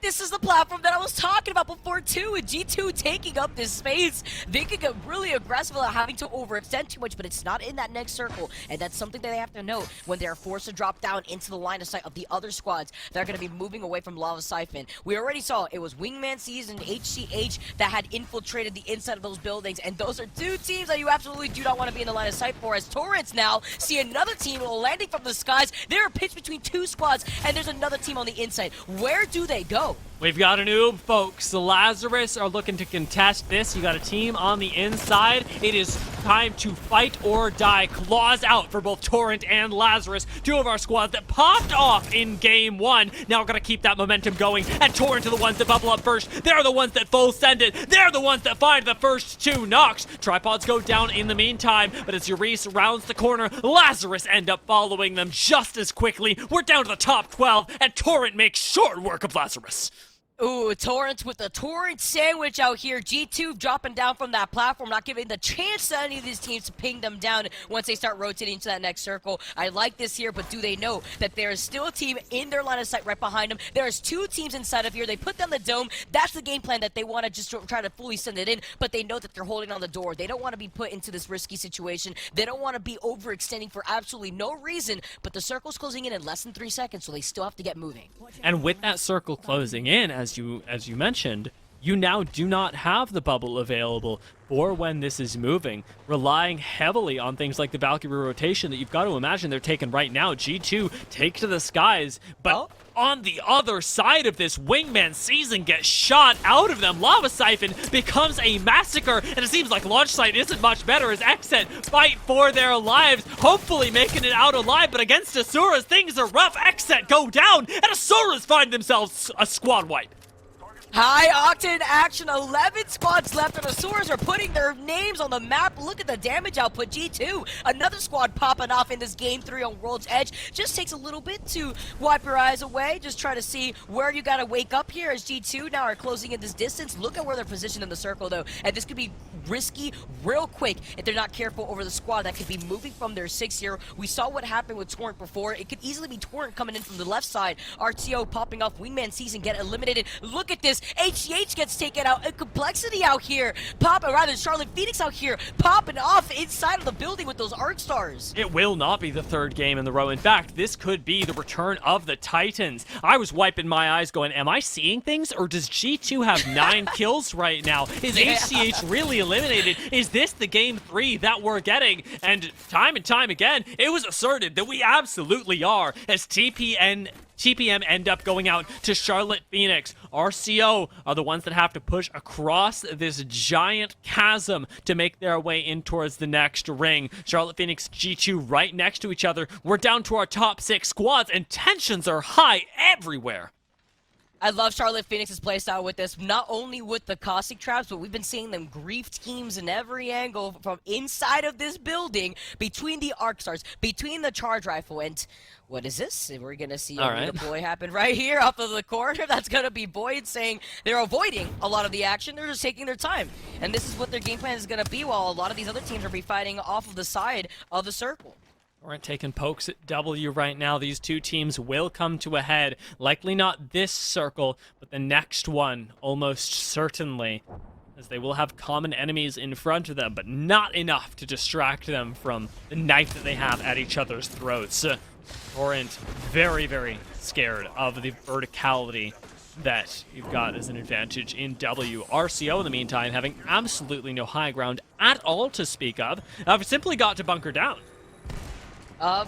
This is the platform that I was talking about before too, with G2 taking up this space. They could get really aggressive without having to overextend too much, but it's not in that next circle, and that's something that they have to note when they are forced to drop down into the line of sight of the other squads that are going to be moving away from Lava Siphon. We already saw it was Wingman Season, HCH that had infiltrated the inside of those buildings, and those are two teams that you absolutely do not want to be in the line of sight for, as Torrents now see another team landing from the skies. They're pitched between two squads, and there's another team on the inside. Where do they go? We've got a noob, folks. The Lazarus are looking to contest this. You got a team on the inside. It is time to fight or die. Claws out for both Torrent and Lazarus, two of our squads that popped off in game one. Now we're going to keep that momentum going, and Torrent are the ones that bubble up first. They're the ones that full send it. They're the ones that find the first two knocks. Tripods go down in the meantime, but as Urice rounds the corner, Lazarus end up following them just as quickly. We're down to the top 12, and Torrent makes short work of Lazarus. Ooh, Torrent with the Torrent sandwich out here. G2 dropping down from that platform, not giving the chance to any of these teams to ping them down once they start rotating to that next circle. I like this here, but do they know that there is still a team in their line of sight right behind them? There's 2 teams inside of here. They put down the dome. That's the game plan, that they want to just try to fully send it in, but they know that they're holding on the door. They don't want to be put into this risky situation. They don't want to be overextending for absolutely no reason, but the circle's closing in less than 3 seconds, so they still have to get moving. And with that circle closing in, as you mentioned, you now do not have the bubble available for when this is moving, relying heavily on things like the Valkyrie rotation that you've got to imagine they're taking right now. G2 take to the skies, but on the other side of this, Wingman Season gets shot out of them. Lava Siphon becomes a massacre, and it seems like Launch Site isn't much better as Xset fight for their lives, hopefully making it out alive, but against Asura's, things are rough. Xset go down, and Asura's find themselves a squad wipe. High octane action, 11 squads left, and Asuras are putting their names on the map. Look at the damage output. G2, another squad popping off in this game 3 on World's Edge. Just takes a little bit to wipe your eyes away. Just try to see where you gotta wake up here as G2 now are closing in this distance. Look at where they're positioned in the circle though, and this could be risky real quick if they're not careful over the squad that could be moving from their 6 here. We saw what happened with Torrent before. It could easily be Torrent coming in from the left side. RTO popping off, Wingman Season get eliminated. Look at this. HCH gets taken out, and Complexity out here, Charlotte Phoenix out here, popping off inside of the building with those arc stars. It will not be the 3rd game in the row. In fact, this could be the return of the Titans. I was wiping my eyes going, am I seeing things, or does G2 have 9 kills right now? Is HCH really eliminated? Is this the game 3 that we're getting? And time again, it was asserted that we absolutely are, as TPM end up going out to Charlotte Phoenix. RCO are the ones that have to push across this giant chasm to make their way in towards the next ring. Charlotte Phoenix, G2 right next to each other. We're down to our top 6 squads, and tensions are high everywhere. I love Charlotte Phoenix's playstyle with this, not only with the caustic traps, but we've been seeing them grief teams in every angle from inside of this building, between the arc stars, between the charge rifle, and what is this? We're gonna see a redeploy happen right here off of the corner. That's gonna be Boyd saying they're avoiding a lot of the action. They're just taking their time, and this is what their game plan is gonna be, while a lot of these other teams are be fighting off of the side of the circle. Torrent taking pokes at W right now. These 2 teams will come to a head. Likely not this circle, but the next one, almost certainly, as they will have common enemies in front of them, but not enough to distract them from the knife that they have at each other's throats. Torrent very, very scared of the verticality that you've got as an advantage in W. RCO, in the meantime, having absolutely no high ground at all to speak of, have simply got to bunker down.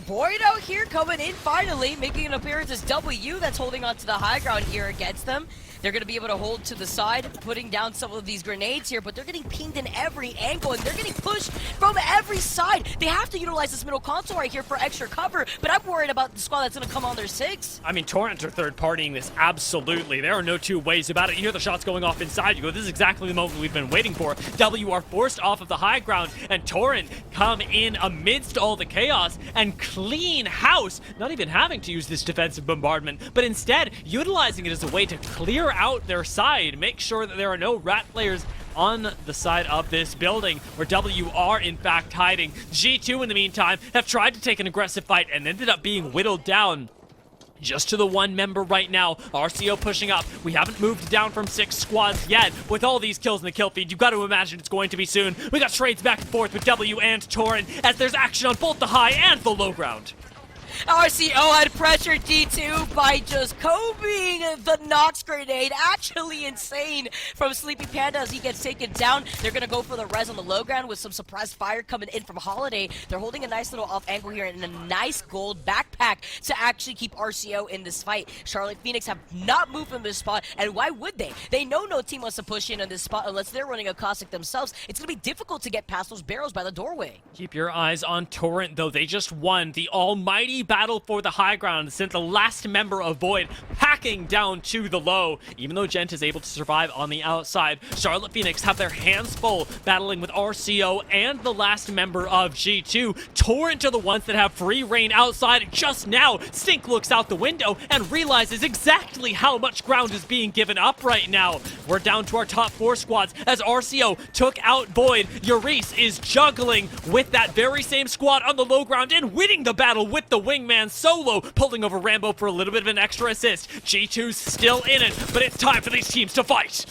Boyd out here coming in finally, making an appearance as W. That's holding on to the high ground here against them. They're going to be able to hold to the side, putting down some of these grenades here, but they're getting pinged in every angle, and they're getting pushed from every side. They have to utilize this middle console right here for extra cover, but I'm worried about the squad that's going to come on their 6. I mean, Torrent are third-partying this, absolutely. There are no 2 ways about it. You hear the shots going off inside. You go, this is exactly the moment we've been waiting for. W are forced off of the high ground, and Torrent come in amidst all the chaos and clean house, not even having to use this defensive bombardment, but instead utilizing it as a way to clear out their side, make sure that there are no rat players on the side of this building where W are in fact hiding. G2 in the meantime have tried to take an aggressive fight and ended up being whittled down just to the 1 member right now. RCO pushing up. We haven't moved down from 6 squads yet. With all these kills in the kill feed, you've got to imagine it's going to be soon. We got trades back and forth with W and Torrent as there's action on both the high and the low ground. RCO had pressured G2 by just combing the Nox grenade. Actually insane from Sleepy Panda as he gets taken down. They're going to go for the res on the low ground with some surprise fire coming in from Holiday. They're holding a nice little off angle here and a nice gold backpack to actually keep RCO in this fight. Charlotte Phoenix have not moved from this spot, and why would they? They know no team wants to push in on this spot unless they're running a caustic themselves. It's going to be difficult to get past those barrels by the doorway. Keep your eyes on Torrent, though. They just won the almighty battle for the high ground, sent the last member of Void packing down to the low. Even though Gent is able to survive on the outside, Charlotte Phoenix have their hands full battling with RCO and the last member of G2. Torrent are the ones that have free reign outside. Just now, Stink looks out the window and realizes exactly how much ground is being given up right now. We're down to our top 4 squads as RCO took out Void. Euris is juggling with that very same squad on the low ground and winning the battle with the wingman solo, pulling over Rambo for a little bit of an extra assist. G2's still in it, but it's time for these teams to fight.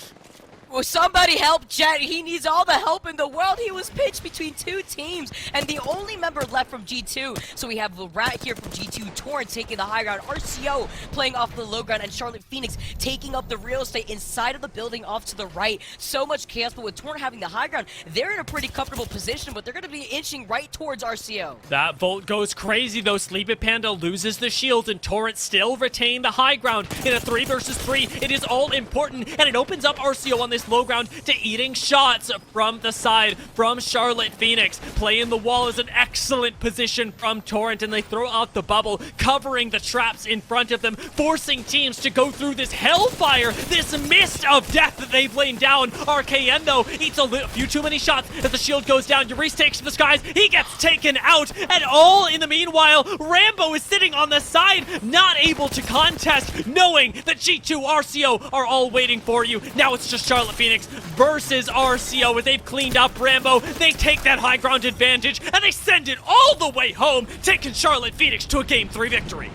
Will somebody help Jet? He needs all the help in the world. He was pitched between 2 teams, and the only member left from G2. So we have the Rat here from G2, Torrent taking the high ground, RCO playing off the low ground, and Charlotte Phoenix taking up the real estate inside of the building off to the right. So much chaos, but with Torrent having the high ground, they're in a pretty comfortable position, but they're going to be inching right towards RCO. That Volt goes crazy, though. Sleepy Panda loses the shield, and Torrent still retain the high ground. In a 3 versus 3, it is all important, and it opens up RCO on this low ground to eating shots from the side from Charlotte Phoenix. Playing the wall is an excellent position from Torrent, and they throw out the bubble, covering the traps in front of them, forcing teams to go through this hellfire, this mist of death that they've laid down. RKN, though, eats a few too many shots as the shield goes down. Euris takes to the skies. He gets taken out, and all in the meanwhile, Rambo is sitting on the side, not able to contest, knowing that G2 RCO are all waiting for you. Now it's just Charlotte Phoenix versus RCO, where they've cleaned up Rambo. They take that high ground advantage, and they send it all the way home, taking Charlotte Phoenix to a Game 3 victory.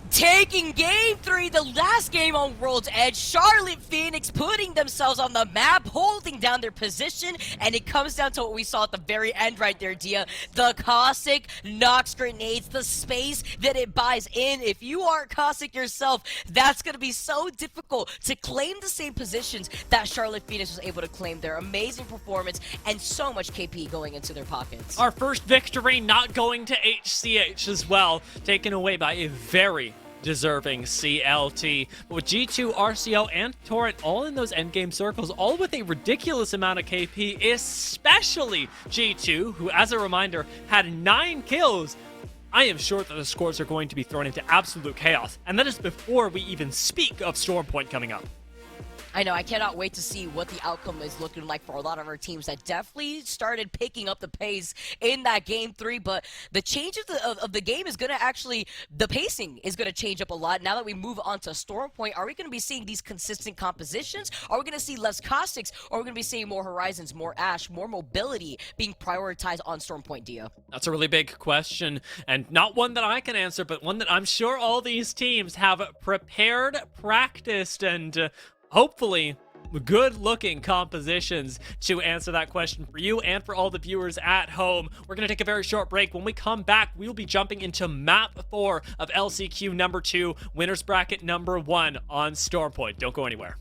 Taking Game 3, the last game on World's Edge, Charlotte Phoenix putting themselves on the map, holding down their position, and it comes down to what we saw at the very end right there, Dia. The Caustic Nox grenades, the space that it buys in. If you aren't Caustic yourself, that's going to be so difficult to claim the same positions that Charlotte Phoenix was able to claim. Their amazing performance and so much KP going into their pockets. Our first victory not going to HCH as well, taken away by a very deserving CLT. But with G2, RCO, and Torrent all in those endgame circles, all with a ridiculous amount of KP, especially G2, who, as a reminder, had 9 kills. I am sure that the scores are going to be thrown into absolute chaos, and that is before we even speak of Storm Point coming up. I know, I cannot wait to see what the outcome is looking like for a lot of our teams that definitely started picking up the pace in that Game 3, but the change of the game is going to actually, the pacing is going to change up a lot. Now that we move on to Storm Point, are we going to be seeing these consistent compositions? Are we going to see less Caustics? Or are we going to be seeing more Horizons, more Ash, more mobility being prioritized on Storm Point, Dia? That's a really big question, and not one that I can answer, but one that I'm sure all these teams have prepared, practiced, and hopefully good-looking compositions to answer that question for you and for all the viewers at home. We're going to take a very short break. When we come back, we'll be jumping into map 4 of LCQ number 2, winners bracket number 1 on Storm Point. Don't go anywhere.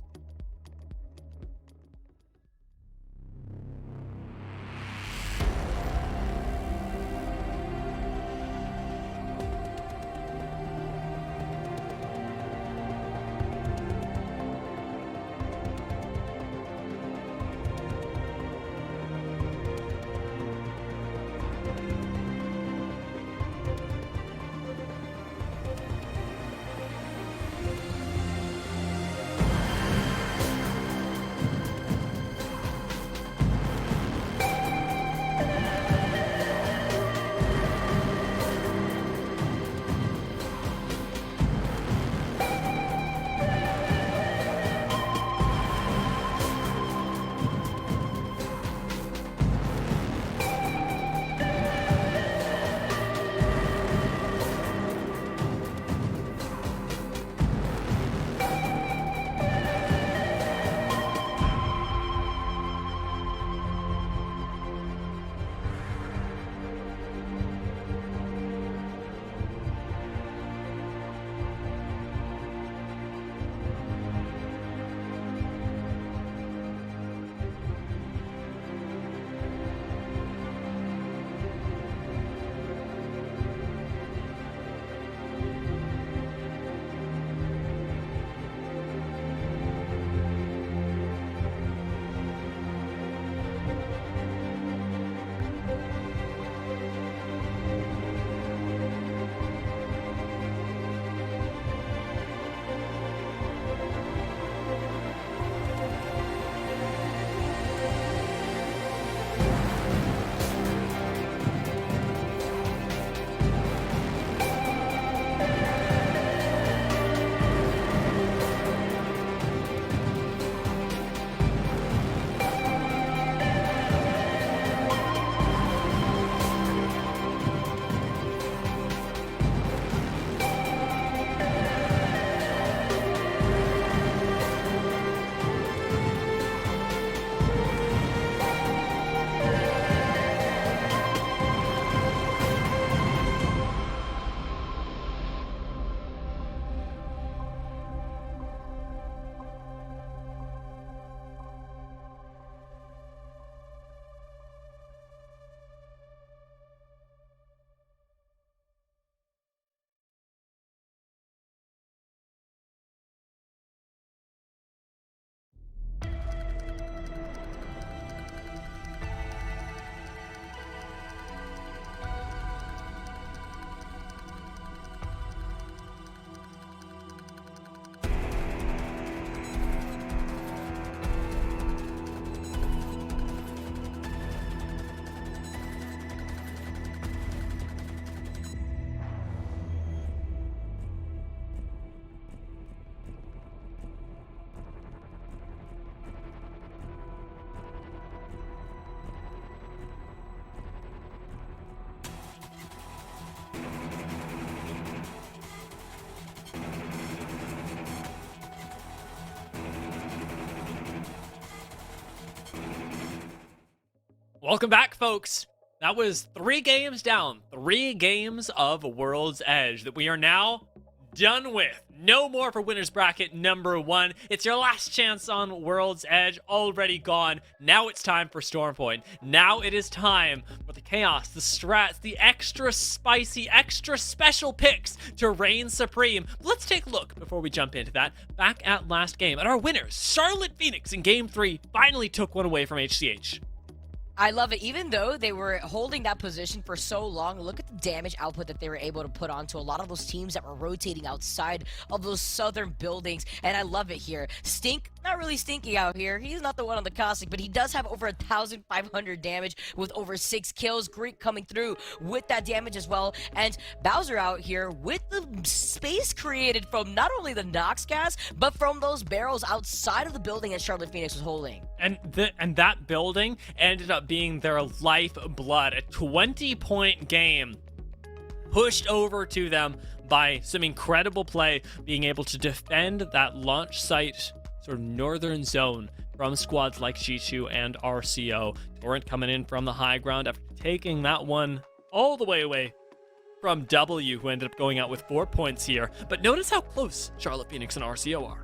Welcome back, folks. That was 3 games down, 3 games of World's Edge that we are now done with. No more for winners bracket number 1. It's your last chance on World's Edge, already gone. Now it's time for Stormpoint. Now it is time for the chaos, the strats, the extra spicy, extra special picks to reign supreme. But let's take a look before we jump into that. Back at last game, and our winners, Charlotte Phoenix in game 3, finally took one away from HCH. I love it. Even though they were holding that position for so long, look at the damage output that they were able to put onto a lot of those teams that were rotating outside of those southern buildings. And I love it here. Stink, not really stinky out here. He's not the one on the Cossack, but he does have over 1,500 damage with over 6 kills. Greek coming through with that damage as well. And Bowser out here with the space created from not only the Nox gas, but from those barrels outside of the building that Charlotte Phoenix was holding. And that building ended up being their lifeblood. A 20-point game pushed over to them by some incredible play, being able to defend that launch site sort of northern zone from squads like G2 and RCO. Torrent coming in from the high ground after taking that one all the way away from W, who ended up going out with 4 points here. But notice how close Charlotte Phoenix and RCO are.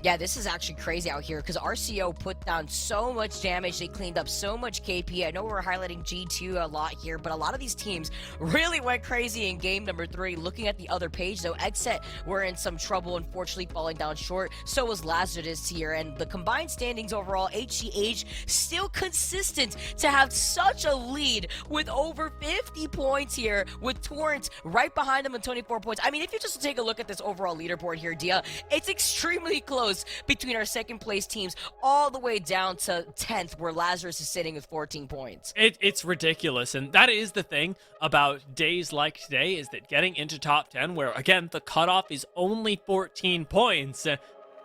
Yeah, this is actually crazy out here because RCO put down so much damage. They cleaned up so much KP. I know we're highlighting G2 a lot here, but a lot of these teams really went crazy in game number 3. Looking at the other page, though, Xset were in some trouble, unfortunately falling down short. So was Lazarus here. And the combined standings overall, HCH still consistent to have such a lead with over 50 points here, with Torrent right behind them with 24 points. I mean, if you just take a look at this overall leaderboard here, Dia, it's extremely close between our second place teams all the way down to 10th, where Lazarus is sitting with 14 points. It's ridiculous, and that is the thing about days like today, is that getting into top 10, where again the cutoff is only 14 points.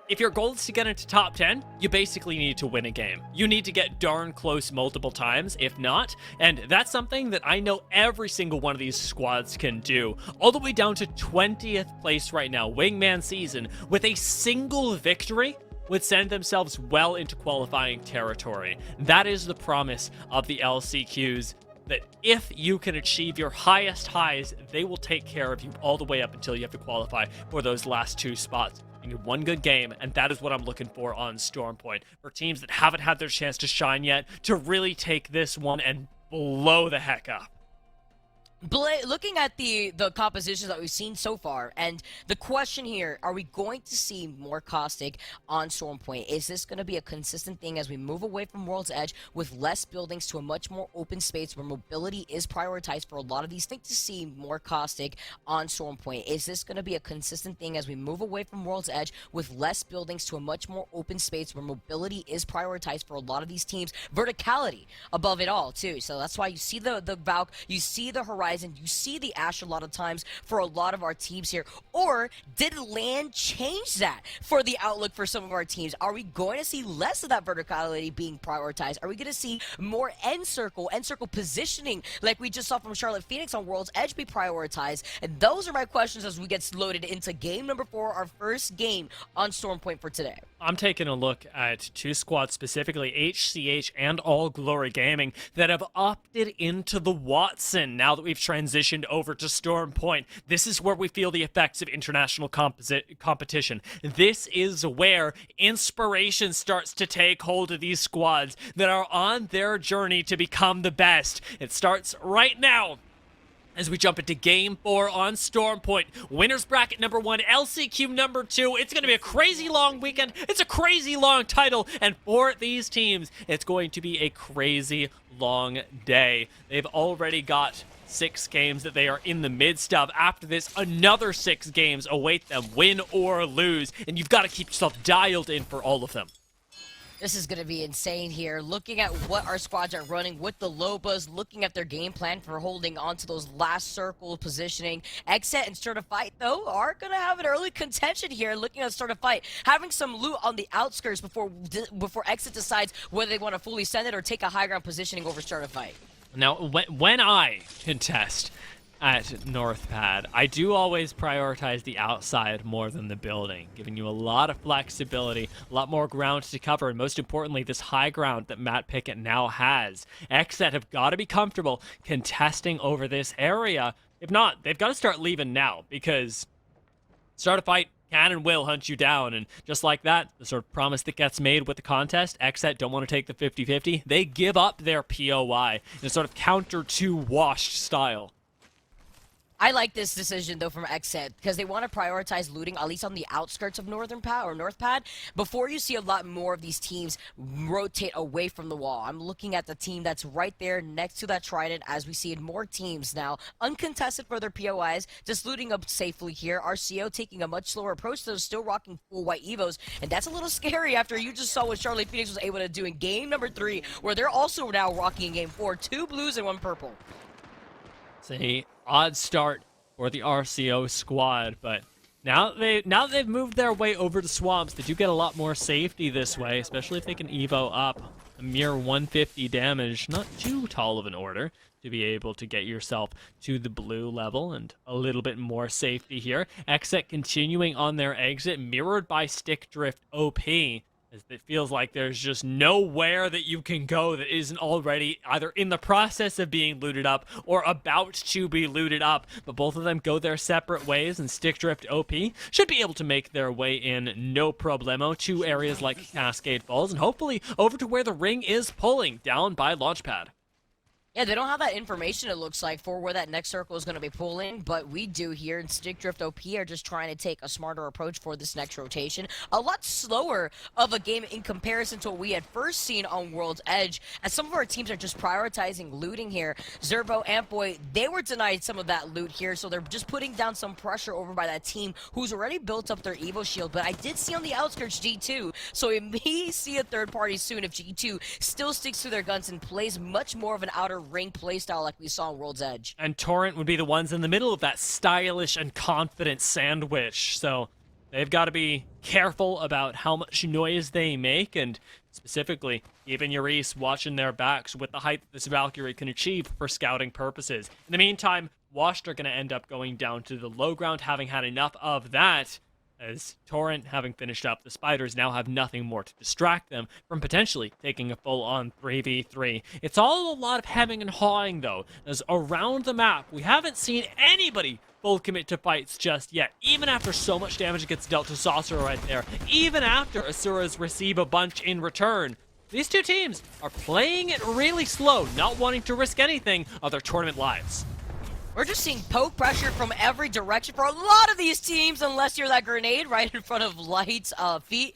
If your goal is to get into top 10, you basically need to win a game. You need to get darn close multiple times, if not, and that's something that I know every single one of these squads can do. All the way down to 20th place right now, Wingman Season, with a single victory, would send themselves well into qualifying territory. That is the promise of the LCQs, that if you can achieve your highest highs, they will take care of you all the way up until you have to qualify for those last 2 spots. You need one good game, and that is what I'm looking for on Stormpoint. For teams that haven't had their chance to shine yet, to really take this one and blow the heck up. Looking at the compositions that we've seen so far, and the question here, are we going to see more Caustic on Stormpoint? Is this going to be a consistent thing as we move away from World's Edge with less buildings to a much more open space where mobility is prioritized for a lot of these? Think to see more Caustic on Stormpoint. Is this going to be a consistent thing as we move away from World's Edge with less buildings to a much more open space where mobility is prioritized for a lot of these teams? Verticality above it all, too. So that's why you see the Valk, you see the Horizon, you see the Ash a lot of times for a lot of our teams here. Or did land change that for the outlook for some of our teams? Are we going to see less of that verticality being prioritized? Are we going to see more end circle positioning like we just saw from Charlotte Phoenix on World's Edge be prioritized? And those are my questions as we get loaded into game number 4, our first game on Stormpoint for today. I'm taking a look at 2 squads, specifically HCH and All Glory Gaming, that have opted into the Watson now that we've transitioned over to Stormpoint. This is where we feel the effects of international competition. This is where inspiration starts to take hold of these squads that are on their journey to become the best. It starts right now as we jump into game 4 on Stormpoint. Winners bracket number 1, LCQ number 2. It's going to be a crazy long weekend. It's a crazy long title. And for these teams, it's going to be a crazy long day. They've already got 6 games that they are in the midst of. After this, another 6 games await them, win or lose. And you've got to keep yourself dialed in for all of them. This is going to be insane here. Looking at what our squads are running with the Lobas, looking at their game plan for holding on to those last circle positioning. Xset and Start a Fight, though, are going to have an early contention here. Looking at Start a Fight, having some loot on the outskirts before Xset decides whether they want to fully send it or take a high ground positioning over Start a Fight. Now, when I contest, at North Pad. I do always prioritize the outside more than the building, giving you a lot of flexibility, a lot more ground to cover, and most importantly, this high ground that Matt Pickett now has. XSET have got to be comfortable contesting over this area. If not, they've got to start leaving now, because start a fight, can and will hunt you down, and just like that, the sort of promise that gets made with the contest, XSET don't want to take the 50-50. They give up their POI in a sort of counter to washed style. I like this decision, though, from XSET, because they want to prioritize looting, at least on the outskirts of North Pad, before you see a lot more of these teams rotate away from the wall. I'm looking at the team that's right there next to that Trident, as we see in more teams now, uncontested for their POIs, just looting up safely here. RCO taking a much slower approach, though still rocking full white Evos, and that's a little scary after you just saw what Charlotte Phoenix was able to do in game number 3, where they're also now rocking in game 4, 2 blues and 1 purple. See, odd start for the RCO squad, but now they've moved their way over to swamps. They do get a lot more safety this way, especially if they can Evo up a mere 150 damage. Not too tall of an order to be able to get yourself to the blue level, and a little bit more safety here. XSET continuing on their exit, mirrored by Stick Drift OP. It feels like there's just nowhere that you can go that isn't already either in the process of being looted up or about to be looted up. But both of them go their separate ways, and Stick Drift OP should be able to make their way in no problemo to areas like Cascade Falls, and hopefully over to where the ring is pulling down by Launchpad. Yeah, they don't have that information, it looks like, for where that next circle is going to be pulling, but we do here, and Stick Drift OP are just trying to take a smarter approach for this next rotation. A lot slower of a game in comparison to what we had first seen on World's Edge, as some of our teams are just prioritizing looting here. Zervo, Amboy, they were denied some of that loot here, so they're just putting down some pressure over by that team who's already built up their Evo shield, but I did see on the outskirts G2, so we may see a third party soon if G2 still sticks to their guns and plays much more of an outer ring playstyle like we saw on World's Edge. And Torrent would be the ones in the middle of that stylish and confident sandwich, so they've got to be careful about how much noise they make, and specifically, even Urice watching their backs with the height that this Valkyrie can achieve for scouting purposes. In the meantime, Washed are going to end up going down to the low ground, having had enough of that, as Torrent, having finished up, the Spiders now have nothing more to distract them from potentially taking a full-on 3v3. It's all a lot of hemming and hawing, though, as around the map, we haven't seen anybody full commit to fights just yet, even after so much damage gets dealt to Saucer right there, even after Asuras receive a bunch in return. These two teams are playing it really slow, not wanting to risk anything of their tournament lives. We're just seeing poke pressure from every direction for a lot of these teams, unless you're that grenade right in front of Light's feet.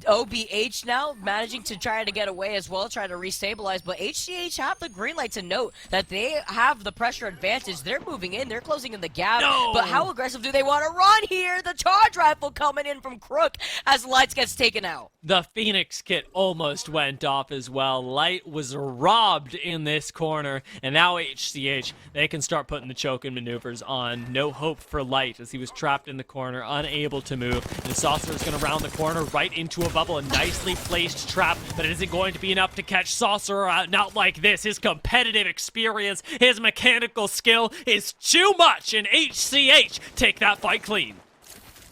OBH now managing to try to get away as well, trying to restabilize, but HCH have the green light to note that they have the pressure advantage. They're moving in, they're closing in the gap, but how aggressive do they want to run here? The charge rifle coming in from Crook as Lights gets taken out. The Phoenix kit almost went off as well. Light was robbed in this corner, and now HCH, they can start putting the choke and maneuvers on. No hope for Light as he was trapped in the corner, unable to move. And Saucer is going to round the corner right into a bubble, a nicely placed trap, but it isn't going to be enough to catch Saucer out. Not like this. His competitive experience, his mechanical skill is too much, and HCH take that fight clean.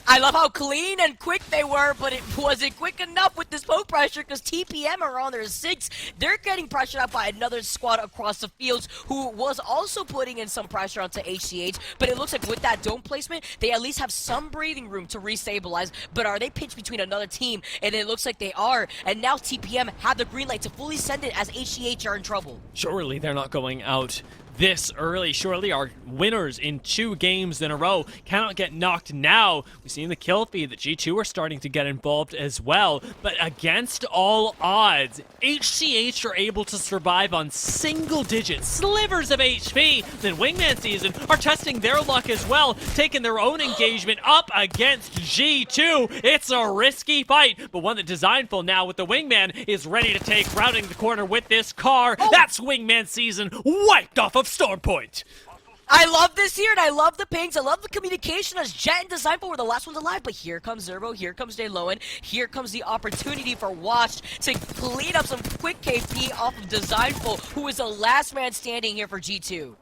I love how clean and quick they were, but it wasn't quick enough with this poke pressure because TPM are on their 6. They're getting pressured out by another squad across the fields who was also putting in some pressure onto HCH, but it looks like with that dome placement, they at least have some breathing room to restabilize, but are they pinched between another team? And it looks like they are, and now TPM have the green light to fully send it as HCH are in trouble. Surely they're not going out this early. Surely our winners in 2 games in a row cannot get knocked now. We've seen the kill feed that G2 are starting to get involved as well, but against all odds, HCH are able to survive on single-digit slivers of HP. Then Wingman Season are testing their luck as well, taking their own engagement up against G2. It's a risky fight, but one that Designful now with the Wingman is ready to take, rounding the corner with this car. That's Wingman Season wiped off of Storm Point. I love this here, and I love the pings. I love the communication as Jet and Designful were the last ones alive, but here comes Zerbo, here comes Dayloan, here comes the opportunity for Watch to clean up some quick KP off of Designful, who is the last man standing here for G2.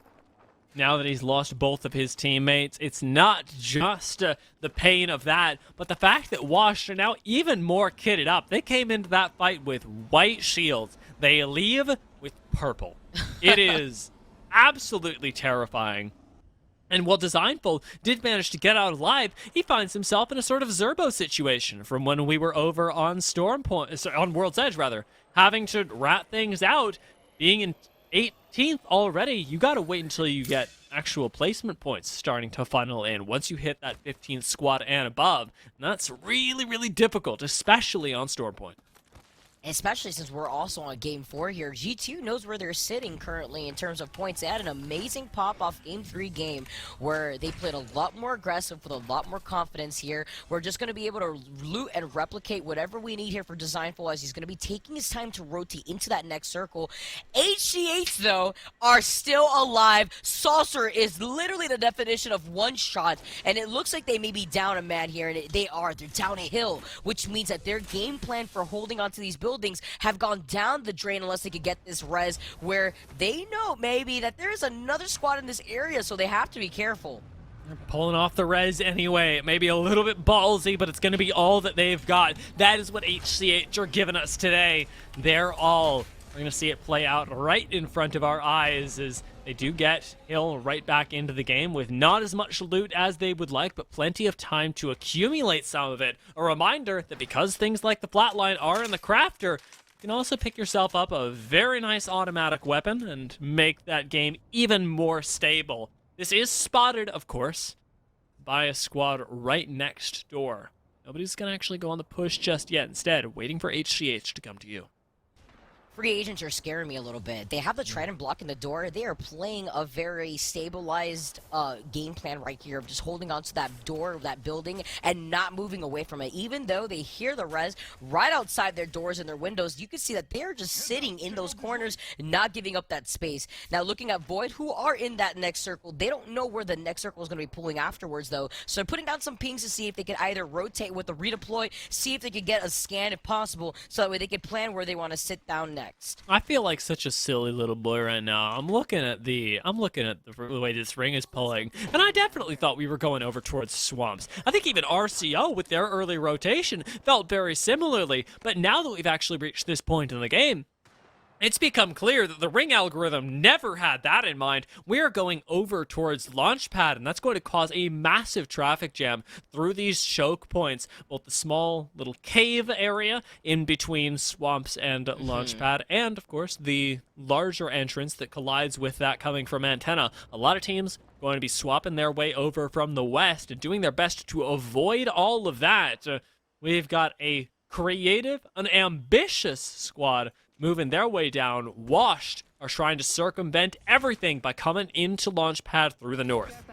now that he's lost both of his teammates. It's not just the pain of that, but the fact that Wash are now even more kitted up. They came into that fight with white shields. They leave with purple. It is absolutely terrifying. And while Designful did manage to get out alive, he finds himself in a sort of Zerbo situation from when we were over on on World's Edge, rather, having to rat things out, being in 18th already. You gotta wait until you get actual placement points starting to funnel in. Once you hit that 15th squad and above, and that's really, really difficult, especially on Stormpoint. Especially since we're also on Game 4 here. G2 knows where they're sitting currently in terms of points. They had an amazing pop-off Game 3 game where they played a lot more aggressive with a lot more confidence here. We're just going to be able to loot and replicate whatever we need here for Designful, as he's going to be taking his time to rotate into that next circle. HCH, though, are still alive. Saucer is literally the definition of one shot, and it looks like they may be down a man here, and they're down a hill, which means that their game plan for holding onto these buildings have gone down the drain unless they could get this res, where they know maybe that there's another squad in this area, so they have to be careful. They're pulling off the res anyway. It may be a little bit ballsy, but it's going to be all that they've got. That is what HCH are giving us today. They're all. We're going to see it play out right in front of our eyes as they do get Hill right back into the game with not as much loot as they would like, but plenty of time to accumulate some of it. A reminder that because things like the flatline are in the crafter, you can also pick yourself up a very nice automatic weapon and make that game even more stable. This is spotted, of course, by a squad right next door. Nobody's going to actually go on the push just yet. Instead, waiting for HCH to come to you. Free agents are scaring me a little bit. They have the Trident blocking the door. They are playing a very stabilized game plan right here of just holding onto that door of that building and not moving away from it. Even though they hear the res right outside their doors and their windows, you can see that they're just sitting in those corners, not giving up that space. Now looking at Void, who are in that next circle, they don't know where the next circle is going to be pulling afterwards though. So they're putting down some pings to see if they can either rotate with the redeploy, see if they can get a scan if possible, so that way they can plan where they want to sit down next. I feel like such a silly little boy right now. I'm looking at the way this ring is pulling, and I definitely thought we were going over towards swamps. I think even RCO with their early rotation felt very similarly, but now that we've actually reached this point in the game, it's become clear that the ring algorithm never had that in mind. We are going over towards Launchpad, and that's going to cause a massive traffic jam through these choke points, both the small little cave area in between swamps and Launchpad, and, of course, the larger entrance that collides with that coming from Antenna. A lot of teams going to be swapping their way over from the west and doing their best to avoid all of that. We've got a creative, an ambitious squad moving their way down. Washed are trying to circumvent everything by coming into Launchpad through the north.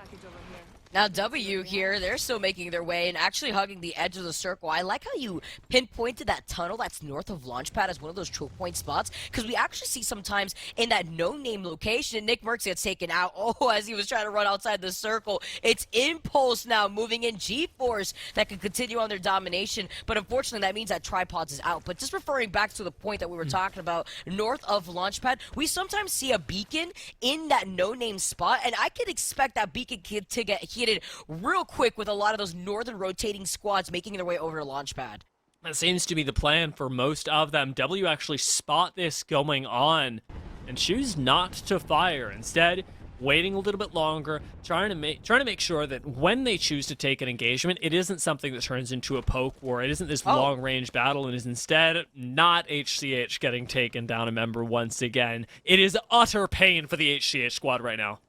Now W here, they're still making their way and actually hugging the edge of the circle. I like how you pinpointed that tunnel that's north of Launchpad as one of those choke point spots, because we actually see sometimes in that no-name location, Nick Merckx gets taken out, as he was trying to run outside the circle. It's Impulse now moving in, G-Force that can continue on their domination, but unfortunately that means that Tripods is out. But just referring back to the point that we were talking about, north of Launchpad, we sometimes see a beacon in that no-name spot, and I could expect that beacon to get hit real quick with a lot of those northern rotating squads making their way over to Launchpad. That seems to be the plan for most of them. W actually spot this going on and choose not to fire. Instead, waiting a little bit longer, trying to make sure that when they choose to take an engagement, it isn't something that turns into a poke war. It isn't this long-range battle. It is instead not HCH getting taken down a member once again. It is utter pain for the HCH squad right now.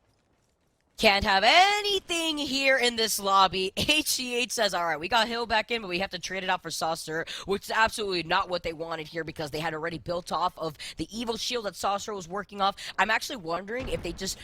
Can't have anything here in this lobby. HCH says, all right, we got Hill back in, but we have to trade it out for Saucer, which is absolutely not what they wanted here because they had already built off of the evil shield that Saucer was working off. I'm actually wondering if they just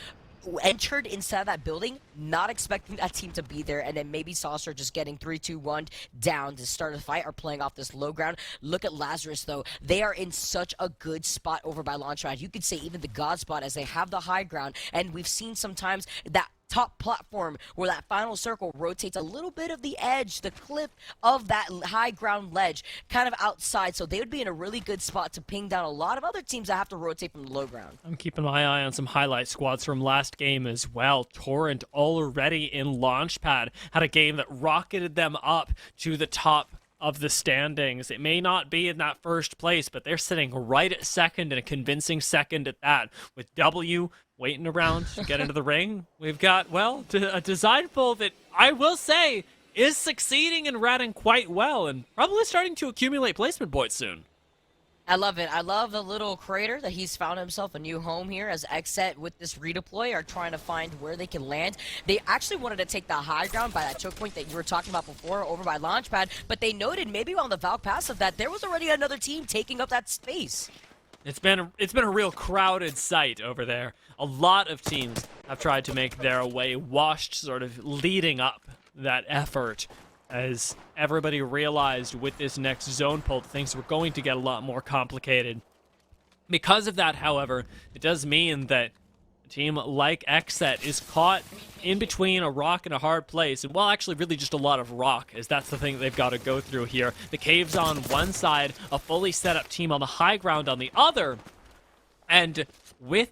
entered inside that building, not expecting that team to be there, and then maybe Saucer just getting 3-2-1 down to start a fight or playing off this low ground. Look at Lazarus, though. They are in such a good spot over by Launchpad. You could say even the God spot as they have the high ground, and we've seen sometimes that top platform where that final circle rotates a little bit of the edge, the cliff of that high ground ledge, kind of outside. So they would be in a really good spot to ping down a lot of other teams that have to rotate from the low ground. I'm keeping my eye on some highlight squads from last game as well. Torrent already in Launchpad had a game that rocketed them up to the top of the standings. It may not be in that first place, but they're sitting right at second, and a convincing second at that, with W waiting around to get into the ring. We've got, well, a design pool that I will say is succeeding and ratting quite well, and probably starting to accumulate placement points soon. I love it. I love the little crater that he's found himself a new home here, as Xset with this redeploy are trying to find where they can land. They actually wanted to take the high ground by that choke point that you were talking about before over by Launchpad, but they noted maybe on the Valk passive that there was already another team taking up that space. It's been a real crowded sight over there. A lot of teams have tried to make their way, washed sort of leading up that effort, as everybody realized with this next zone pull, things were going to get a lot more complicated. Because of that, however, it does mean that a team like Xset is caught in between a rock and a hard place, and well, actually really just a lot of rock, as that's the thing that they've got to go through here. The caves on one side, a fully set up team on the high ground on the other, and with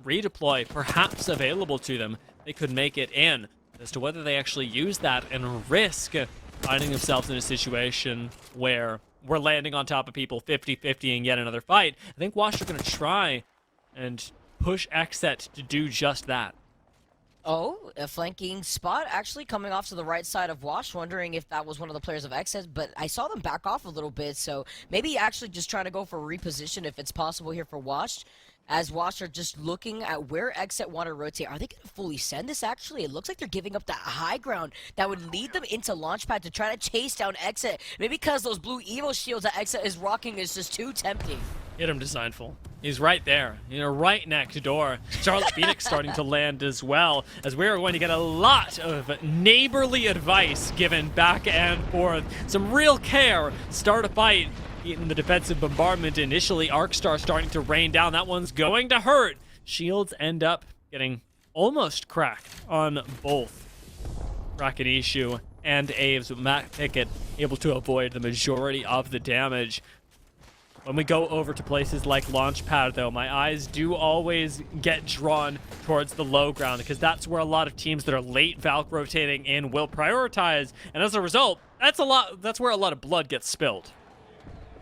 redeploy perhaps available to them, they could make it in. As to whether they actually use that and risk finding themselves in a situation where we're landing on top of people 50-50 and yet another fight, I think Wash are going to try and push Xset to do just that. Oh, a flanking spot actually coming off to the right side of Wash, wondering if that was one of the players of Xset, but I saw them back off a little bit, so maybe actually just trying to go for reposition if it's possible here for Wash. As Wash are just looking at where Xset want to rotate. Are they going to fully send this, actually? It looks like they're giving up that high ground that would lead them into Launchpad to try to chase down Xset. Maybe because those blue Evo shields that Xset is rocking is just too tempting. Hit him, Designful. He's right there, right next door. Charlotte Phoenix starting to land as well, as we're going to get a lot of neighborly advice given back and forth. Some real care. Start a fight. In the defensive bombardment initially, Arcstar starting to rain down. That one's going to hurt. Shields end up getting almost cracked on both Rakinishu and Aves, with Matt Pickett able to avoid the majority of the damage. When we go over to places like Launchpad, though, my eyes do always get drawn towards the low ground, because that's where a lot of teams that are late Valk rotating in will prioritize, and as a result, that's where a lot of blood gets spilled.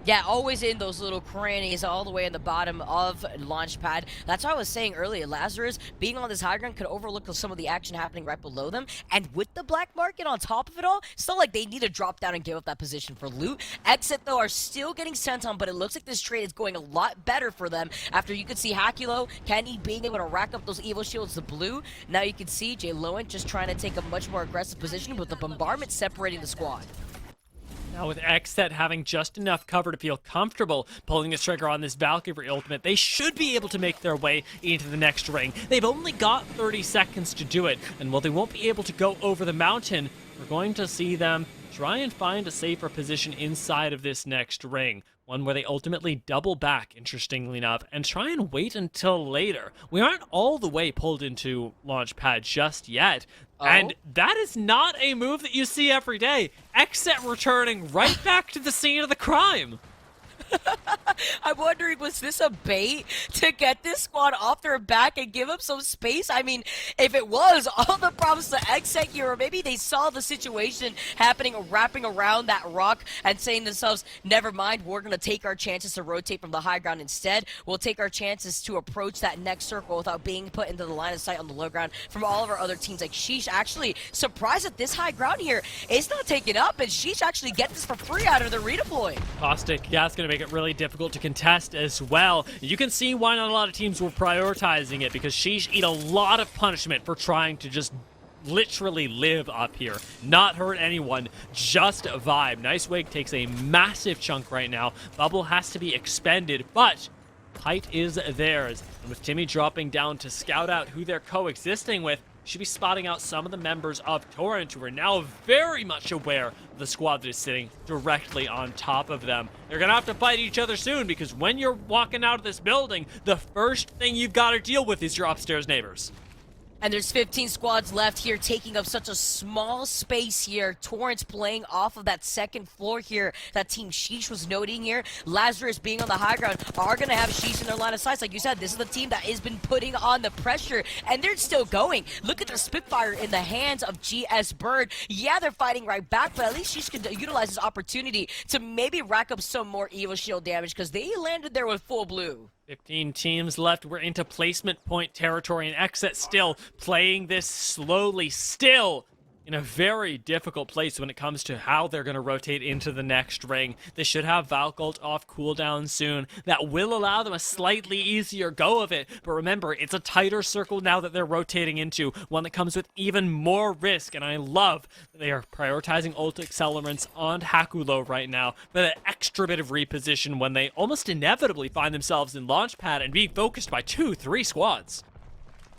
Yeah, always in those little crannies all the way in the bottom of Launchpad. That's what I was saying earlier. Lazarus being on this high ground could overlook some of the action happening right below them. And with the black market on top of it all, it's not like they need to drop down and give up that position for loot. Xset, though, are still getting sent on, but it looks like this trade is going a lot better for them. After you could see Hakulo, Kenny being able to rack up those Evo shields, the blue. Now you can see Jay Lowen just trying to take a much more aggressive position with the bombardment separating the squad. Now with Xset having just enough cover to feel comfortable pulling the trigger on this Valkyrie ultimate, they should be able to make their way into the next ring. They've only got 30 seconds to do it, and while they won't be able to go over the mountain, we're going to see them try and find a safer position inside of this next ring. One where they ultimately double back, interestingly enough, and try and wait until later. We aren't all the way pulled into Launchpad just yet. Oh. And that is not a move that you see every day. Xset returning right back to the scene of the crime. I'm wondering, was this a bait to get this squad off their back and give up some space? I mean, if it was, all the problems to Xset here, or maybe they saw the situation happening, wrapping around that rock and saying to themselves, never mind, we're going to take our chances to rotate from the high ground instead. We'll take our chances to approach that next circle without being put into the line of sight on the low ground from all of our other teams. Like Sheesh, actually surprised that this high ground here is not taken up, and Sheesh actually get this for free out of the redeploy. Caustic, yeah, it's going to make it really difficult to contest as well. You can see why not a lot of teams were prioritizing it, because Sheesh eat a lot of punishment for trying to just literally live up here, not hurt anyone, just vibe. Nice Wig takes a massive chunk right now. Bubble has to be expended, but height is theirs. And with Timmy dropping down to scout out who they're coexisting with, should be spotting out some of the members of Torrent, who are now very much aware of the squad that is sitting directly on top of them. They're gonna have to fight each other soon, because when you're walking out of this building, the first thing you've got to deal with is your upstairs neighbors. And there's 15 squads left here, taking up such a small space here. Torrance playing off of that second floor here that Team Sheesh was noting here. Lazarus being on the high ground are going to have Sheesh in their line of sight. Like you said, this is the team that has been putting on the pressure, and they're still going. Look at the Spitfire in the hands of GS Bird. Yeah, they're fighting right back, but at least Sheesh can utilize this opportunity to maybe rack up some more Evo Shield damage, because they landed there with full blue. 15 teams left. We're into placement point territory, and Exit still playing this slowly, still in a very difficult place when it comes to how they're going to rotate into the next ring. They should have Valcult off cooldown soon. That will allow them a slightly easier go of it, but remember, it's a tighter circle now that they're rotating into, one that comes with even more risk, and I love that they are prioritizing ult accelerants on Hakulo right now for that extra bit of reposition when they almost inevitably find themselves in launch pad and being focused by 2-3 squads.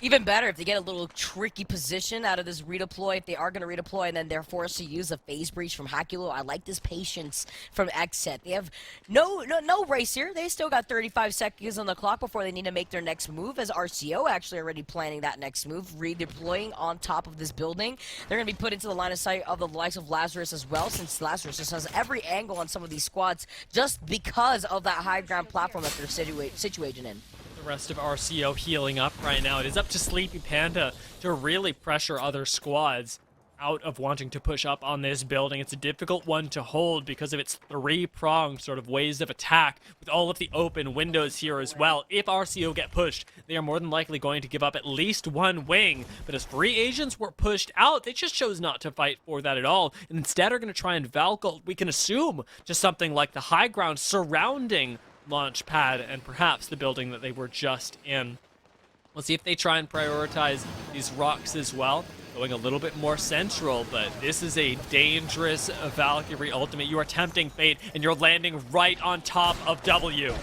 Even better if they get a little tricky position out of this redeploy, if they are going to redeploy and then they're forced to use a phase breach from Hakulo. I like this patience from Xset. They have no race here. They still got 35 seconds on the clock before they need to make their next move, as RCO actually already planning that next move, redeploying on top of this building. They're going to be put into the line of sight of the likes of Lazarus as well, since Lazarus just has every angle on some of these squads just because of that high ground platform that they're situated in. The rest of RCO healing up right now. It is up to Sleepy Panda to really pressure other squads out of wanting to push up on this building. It's a difficult one to hold because of its three-pronged sort of ways of attack with all of the open windows here as well. If RCO get pushed, they are more than likely going to give up at least one wing. But as free agents were pushed out, they just chose not to fight for that at all, and instead are going to try and Valcult, we can assume, just something like the high ground surrounding launch pad and perhaps the building that they were just in. We'll see if they try and prioritize these rocks as well, going a little bit more central, but this is a dangerous Valkyrie ultimate. You are tempting fate, and you're landing right on top of W.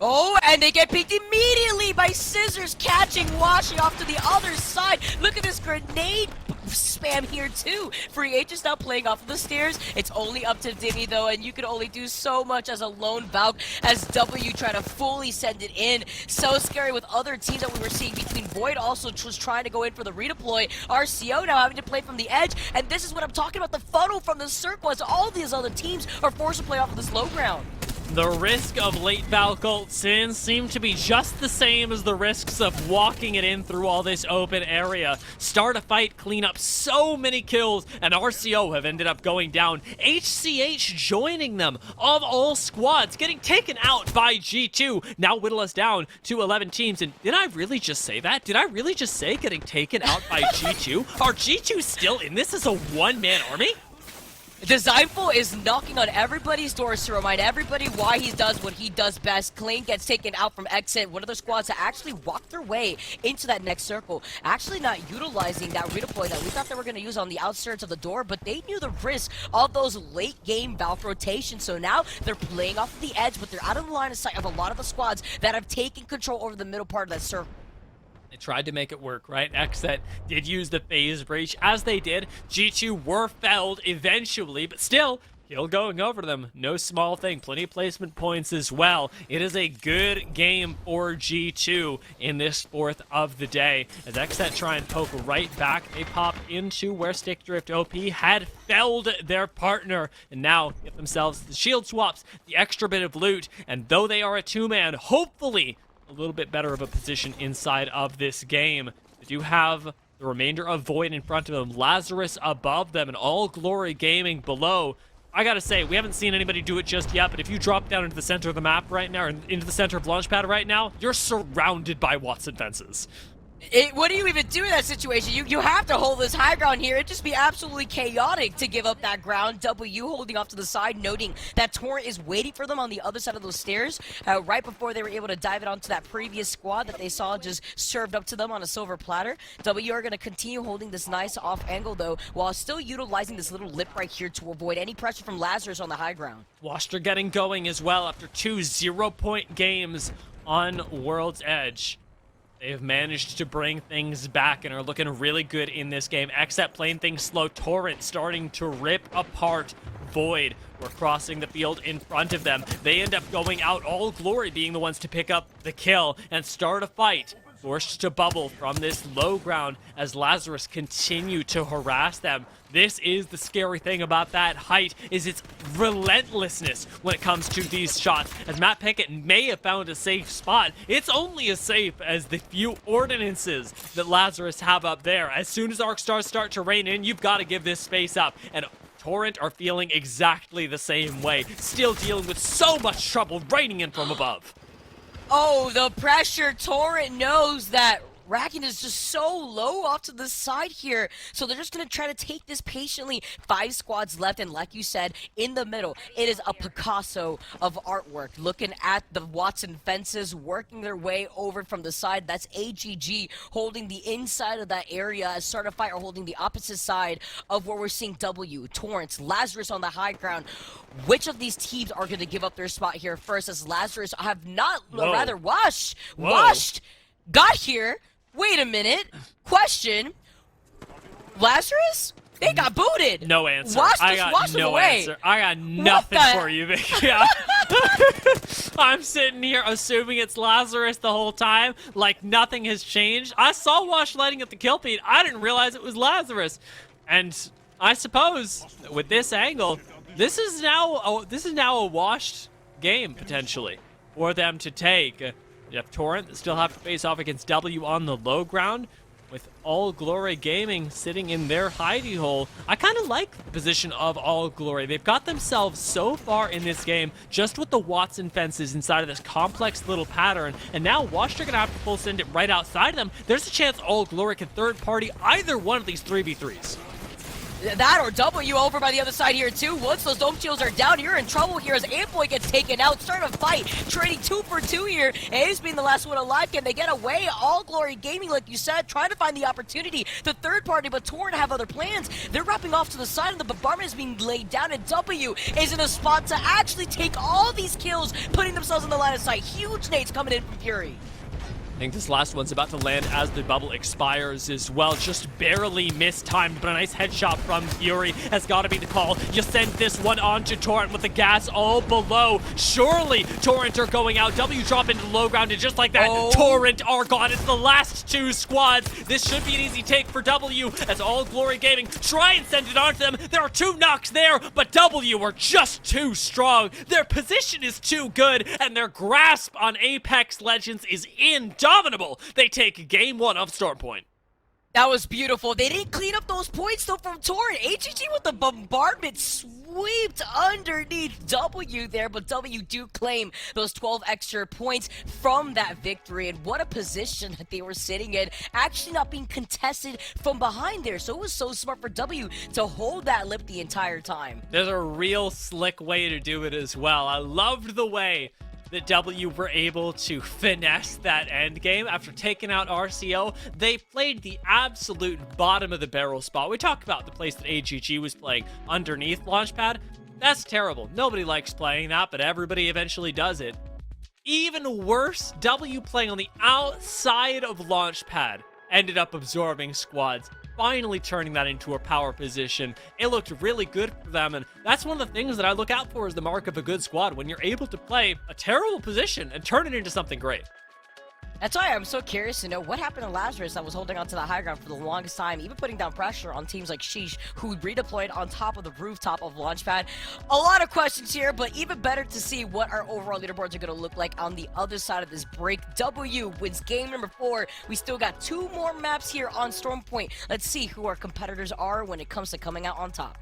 Oh, and they get picked immediately by Scissors, catching Washi off to the other side. Look at this grenade spam here too. Free agents now playing off of the stairs. It's only up to Dimmy though, and you can only do so much as a lone Valk as W try to fully send it in. So scary with other teams that we were seeing between Void also was trying to go in for the redeploy. RCO now having to play from the edge, and this is what I'm talking about, the funnel from the circle as all these other teams are forced to play off of this low ground. The risk of late Valcult sins seem to be just the same as the risks of walking it in through all this open area. Start a fight, clean up so many kills, and RCO have ended up going down. HCH joining them of all squads, getting taken out by G2. Now whittle us down to 11 teams. And did I really just say that? Did I really just say getting taken out by G2? Are G2 still in this as a one-man army? Designful is knocking on everybody's doors to remind everybody why he does what he does best. Clean gets taken out from Exit, one of the squads that actually walked their way into that next circle. Actually not utilizing that redeploy that we thought they were going to use on the outskirts of the door, but they knew the risk of those late game Valk rotations. So now they're playing off of the edge, but they're out of the line of sight of a lot of the squads that have taken control over the middle part of that circle. They tried to make it work, right? Xset did use the phase breach. As they did, G2 were felled eventually, but still, kill going over them. No small thing. Plenty of placement points as well. It is a good game for G2 in this fourth of the day. As Xset try and poke right back, they pop into where Stick Drift OP had felled their partner, and now get themselves the shield swaps, the extra bit of loot, and though they are a two-man, hopefully a little bit better of a position inside of this game. They do have the remainder of Void in front of them, Lazarus above them, and All Glory Gaming below. I gotta say, we haven't seen anybody do it just yet, but if you drop down into the center of the map right now, or into the center of Launchpad right now, you're surrounded by Watson fences. What do you even do in that situation? You have to hold this high ground here. It'd just be absolutely chaotic to give up that ground. W holding off to the side, noting that Torrent is waiting for them on the other side of those stairs right before they were able to dive it onto that previous squad that they saw just served up to them on a silver platter. W are going to continue holding this nice off angle, though, while still utilizing this little lip right here to avoid any pressure from Lazarus on the high ground. Waster getting going as well after 2 0-point games on World's Edge. They've managed to bring things back and are looking really good in this game. Xset playing things slow. Torrent starting to rip apart Void. We're crossing the field in front of them. They end up going out, All Glory being the ones to pick up the kill and start a fight. forced to bubble from this low ground as Lazarus continue to harass them. This is the scary thing about that height, is its relentlessness when it comes to these shots. As Matt Pickett may have found a safe spot, it's only as safe as the few ordinances that Lazarus have up there. As soon as arc stars start to rain in, you've got to give this space up. And Torrent are feeling exactly the same way, still dealing with so much trouble raining in from above. Oh, the pressure. Torrent knows that Racking is just so low off to the side here, so they're just going to try to take this patiently. 5 squads left, and like you said, in the middle, it is a Picasso of artwork. Looking at the Watson fences, working their way over from the side. That's AGG holding the inside of that area, as Certified are holding the opposite side of where we're seeing W, Torrance, Lazarus on the high ground. Which of these teams are going to give up their spot here first, as Lazarus have not, rather washed, got here. Wait a minute. Question. Lazarus? They got booted. No answer. Washed I got them no away. answer. I got nothing for you, Vic. Yeah. I'm sitting here assuming it's Lazarus the whole time, like nothing has changed. I saw Wash lighting up the kill feed. I didn't realize it was Lazarus. And I suppose with this angle, this is now a washed game potentially for them to take. You have Torrent that still have to face off against W on the low ground, with All Glory Gaming sitting in their hidey hole. I kind of like the position of All Glory. They've got themselves so far in this game just with the Watson fences inside of this complex little pattern, and now Wash are going to have to full send it right outside of them. There's a chance All Glory can third party either one of these 3v3s. That or W over by the other side here too. Once those dome shields are down, you're in trouble here as Amboy gets taken out. Starting a fight, trading 2 for 2 here. A's being the last one alive. Can they get away? All Glory Gaming, like you said, trying to find the opportunity. The third party, but Torrent have other plans. They're wrapping off to the side, and the bombardment is being laid down, and W is in a spot to actually take all these kills, putting themselves in the line of sight. Huge nades coming in from Fury. I think this last one's about to land as the bubble expires as well. Just barely mistimed, but a nice headshot from Fury has got to be the call. You send this one on to Torrent with the gas all below. Surely Torrent are going out. W drop into the low ground, and just like that, Torrent are gone. It's the last 2 squads. This should be an easy take for W as All Glory Gaming try and send it on to them. There are 2 knocks there, but W are just too strong. Their position is too good, and their grasp on Apex Legends is indomitable. They take game 1 of Stormpoint. That was beautiful. They didn't clean up those points though from Torrent. AGG with the bombardment swept underneath W there, but W do claim those 12 extra points from that victory. And what a position that they were sitting in, actually not being contested from behind there. So it was so smart for W to hold that lip the entire time. There's a real slick way to do it as well. I loved the way that W were able to finesse that end game after taking out RCO. They played the absolute bottom of the barrel spot. We talked about the place that AGG was playing underneath Launchpad. That's terrible. Nobody likes playing that, but everybody eventually does it. Even worse, W playing on the outside of Launchpad ended up absorbing squads, finally turning that into a power position. It looked really good for them, and that's one of the things that I look out for as the mark of a good squad, when you're able to play a terrible position and turn it into something great. That's why I'm so curious to know what happened to Lazarus that was holding onto the high ground for the longest time, even putting down pressure on teams like Sheesh, who redeployed on top of the rooftop of Launchpad. A lot of questions here, but even better to see what our overall leaderboards are going to look like on the other side of this break. W wins game number 4. We still got 2 more maps here on Stormpoint. Let's see who our competitors are when it comes to coming out on top.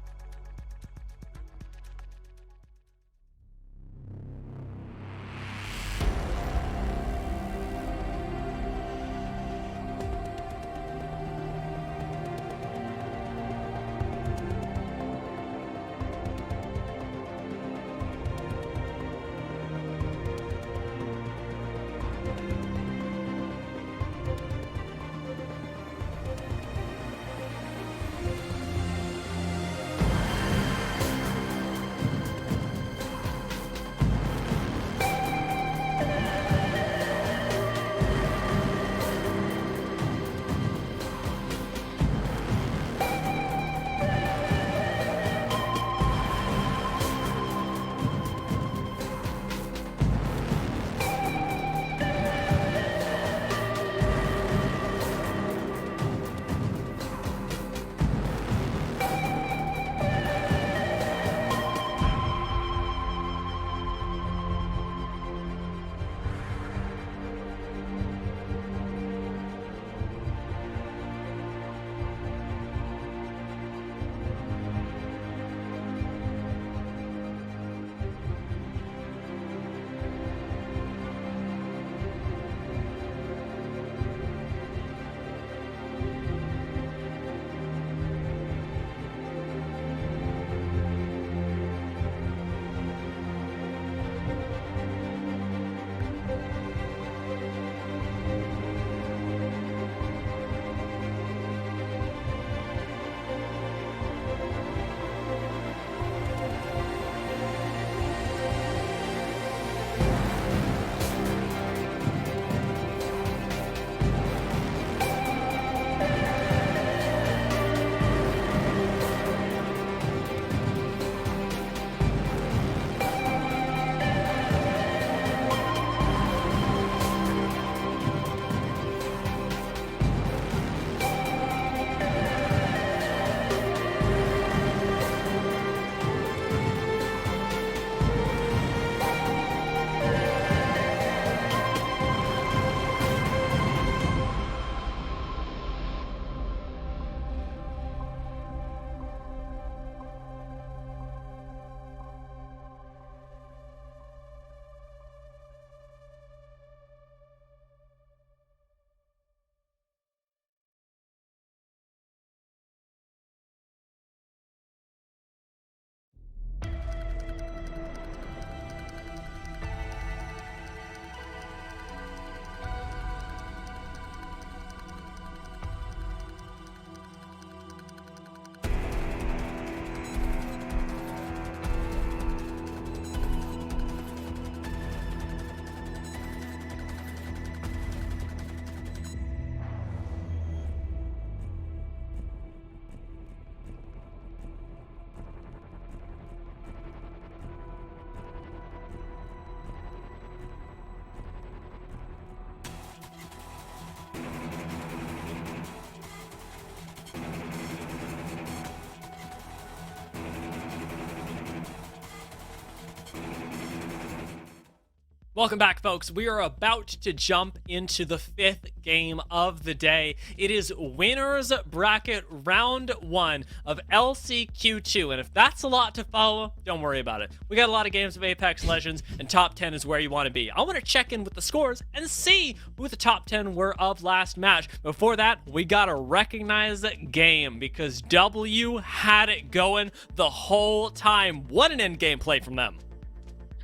Welcome back, folks. We are about to jump into the 5th game of the day. It is Winners Bracket Round 1 of LCQ2, and if that's a lot to follow, don't worry about it. We got a lot of games of Apex Legends, and top 10 is where you want to be. I want to check in with the scores and see who the top 10 were of last match. Before that, we got to recognize that game, because W had it going the whole time. What an end game play from them.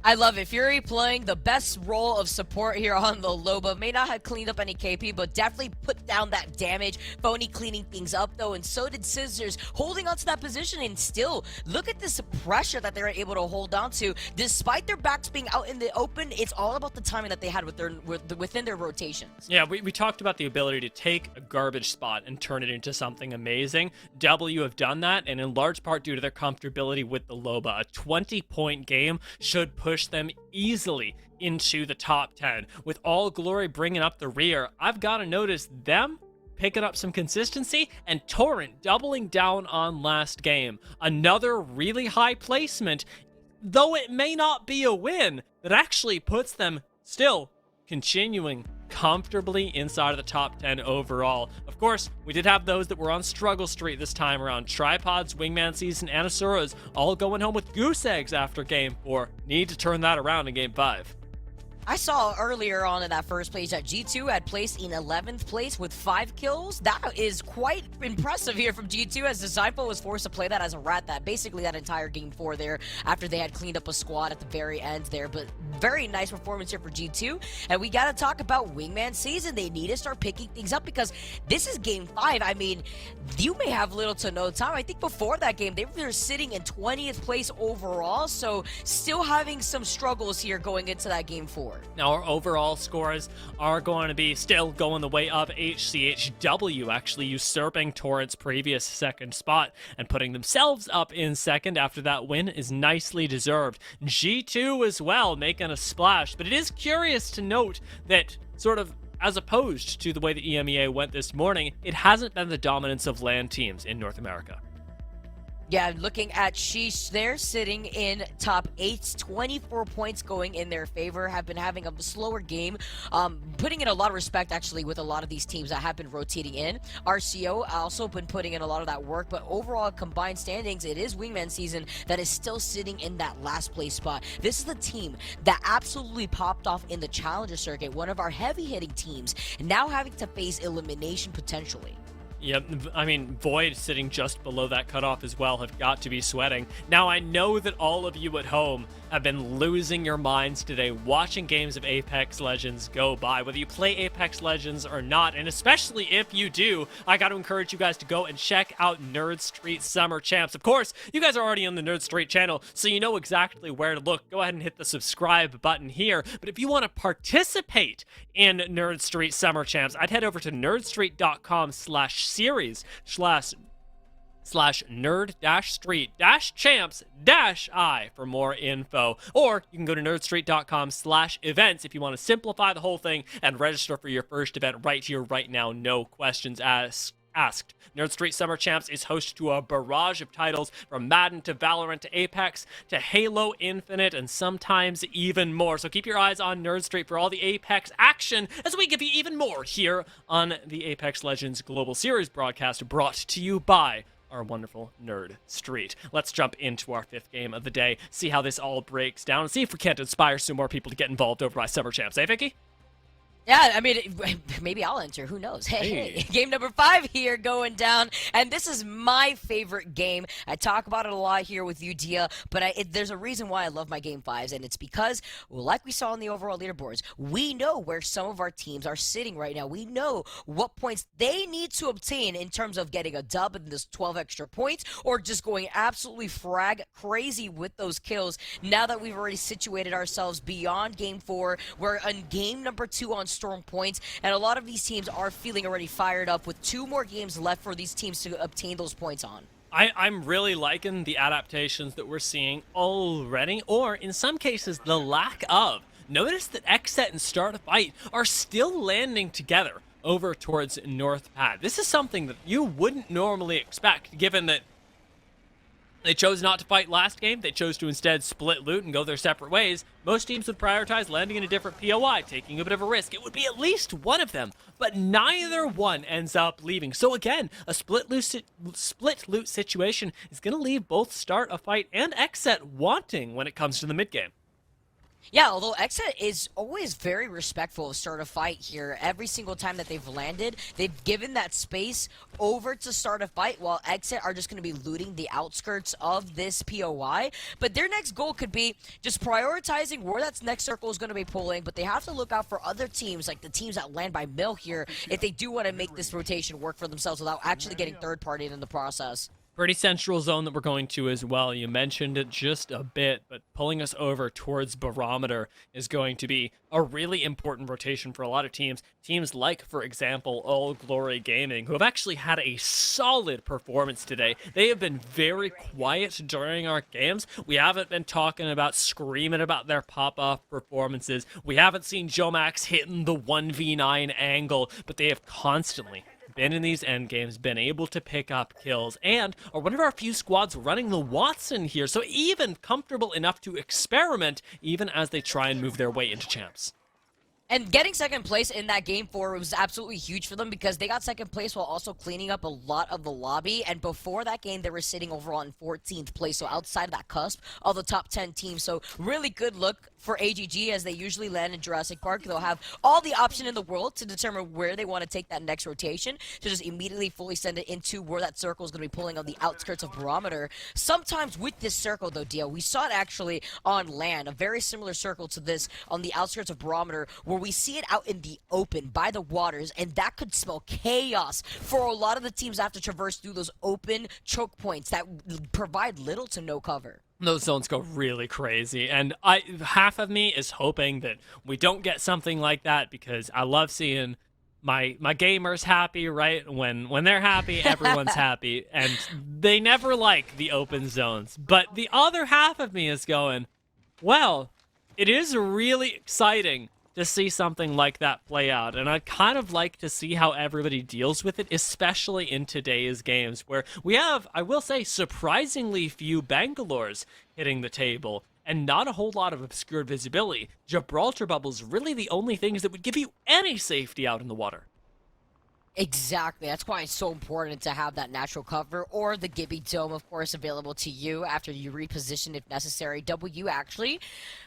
I love it. Fury playing the best role of support here on the Loba. May not have cleaned up any KP, but definitely put down that damage. Phony cleaning things up, though, and so did Scissors, holding onto that position. And still, look at this pressure that they're able to hold on to. Despite their backs being out in the open, it's all about the timing that they had within their rotations. Yeah, we talked about the ability to take a garbage spot and turn it into something amazing. W have done that, and in large part due to their comfortability with the Loba. A 20-point game should push them easily into the top 10. With All Glory bringing up the rear, I've got to notice them picking up some consistency, and Torrent doubling down on last game. Another really high placement, though it may not be a win, that actually puts them still continuing comfortably inside of the top 10 overall. Of course, we did have those that were on struggle street this time around. Tripods, Wingman Season, and Asuras all going home with goose eggs after game 4. Need to turn that around in game 5. I saw earlier on in that first place that G2 had placed in 11th place with 5 kills. That is quite impressive here from G2, as Disciple was forced to play that as a rat that basically that entire game 4 there after they had cleaned up a squad at the very end there. But very nice performance here for G2. And we got to talk about Wingman Season. They need to start picking things up because this is game 5. I mean, you may have little to no time. I think before that game, they were sitting in 20th place overall. So still having some struggles here going into that game 4. Now, our overall scores are going to be still going the way of HCHW, actually usurping Torrent's previous second spot and putting themselves up in second after that win is nicely deserved. G2 as well, making a splash, but it is curious to note that sort of as opposed to the way the EMEA went this morning, it hasn't been the dominance of LAN teams in North America. Yeah, looking at Sheesh, they're sitting in top 8, 24 points going in their favor, have been having a slower game, putting in a lot of respect actually with a lot of these teams that have been rotating in. RCO also been putting in a lot of that work, but overall combined standings, it is Wingman Season that is still sitting in that last place spot. This is the team that absolutely popped off in the Challenger circuit, one of our heavy hitting teams, now having to face elimination potentially. Yep, I mean, Void sitting just below that cutoff as well have got to be sweating. Now, I know that all of you at home have been losing your minds today watching games of Apex Legends go by, whether you play Apex Legends or not, and especially if you do, I got to encourage you guys to go and check out Nerd Street Summer Champs. Of course, you guys are already on the Nerd Street channel, so you know exactly where to look. Go ahead and hit the subscribe button here, but if you want to participate in Nerd Street Summer Champs, I'd head over to nerdstreet.com/series/ /nerd-street-champs-I for more info. Or you can go to nerdstreet.com/events if you want to simplify the whole thing and register for your first event right here, right now, no questions asked. Nerd Street Summer Champs is host to a barrage of titles from Madden to Valorant to Apex to Halo Infinite and sometimes even more. So keep your eyes on Nerd Street for all the Apex action as we give you even more here on the Apex Legends Global Series broadcast brought to you by our wonderful Nerd Street. Let's jump into our 5th game of the day, see how this all breaks down, and see if we can't inspire some more people to get involved over by Summer Champs. Eh, Vicky? Yeah, I mean, maybe I'll enter. Who knows? Hey, game number 5 here going down. And this is my favorite game. I talk about it a lot here with you, Dia, but there's a reason why I love my game 5s, and it's because, well, like we saw on the overall leaderboards, we know where some of our teams are sitting right now. We know what points they need to obtain in terms of getting a dub in this 12 extra points or just going absolutely frag crazy with those kills. Now that we've already situated ourselves beyond game 4, we're on game number 2 on Storm points, and a lot of these teams are feeling already fired up with 2 more games left for these teams to obtain those points on. I'm really liking the adaptations that we're seeing already, or in some cases, the lack of. Notice that Xset and Start a Fight are still landing together over towards North Pad. This is something that you wouldn't normally expect, given that They chose not to fight last game. They chose to instead split loot and go their separate ways. Most teams would prioritize landing in a different POI, taking a bit of a risk. It would be at least one of them, but neither one ends up leaving. So again, a split loot situation is going to leave both Start a Fight and Xset wanting when it comes to the mid game. Yeah, although Xset is always very respectful of Start a Fight here. Every single time that they've landed, they've given that space over to Start a Fight, while Xset are just going to be looting the outskirts of this POI. But their next goal could be just prioritizing where that next circle is going to be pulling, but they have to look out for other teams, like the teams that land by mill here, if they do want to make this rotation work for themselves without actually getting third-partied in the process. Pretty central zone that we're going to as well. You mentioned it just a bit, but pulling us over towards Barometer is going to be a really important rotation for a lot of teams. Teams like, for example, All Glory Gaming, who have actually had a solid performance today. They have been very quiet during our games. We haven't been talking about screaming about their pop-off performances. We haven't seen Jomax hitting the 1v9 angle, but they have constantly been in these end games, been able to pick up kills, and are one of our few squads running the Watson here, so even comfortable enough to experiment even as they try and move their way into champs. And getting second place in that game 4 was absolutely huge for them because they got second place while also cleaning up a lot of the lobby. And before that game, they were sitting overall in 14th place, so outside of that cusp of the top 10 teams. So really good look for AGG as they usually land in Jurassic Park. They'll have all the option in the world to determine where they want to take that next rotation to just immediately fully send it into where that circle is going to be pulling on the outskirts of Barometer. Sometimes with this circle, though, Dio, we saw it actually on land, a very similar circle to this on the outskirts of Barometer, where we see it out in the open by the waters, and that could spell chaos for a lot of the teams that have to traverse through those open choke points that provide little to no cover. Those zones go really crazy, and half of me is hoping that we don't get something like that because I love seeing my gamers happy, right? When they're happy, everyone's happy, and they never like the open zones. But the other half of me is going, well, it is really exciting to see something like that play out, and I'd kind of like to see how everybody deals with it, especially in today's games, where we have, I will say, surprisingly few Bangalores hitting the table, and not a whole lot of obscured visibility. Gibraltar bubbles really the only things that would give you any safety out in the water. Exactly. That's why it's so important to have that natural cover or the Gibby Dome, of course, available to you after you reposition if necessary. W actually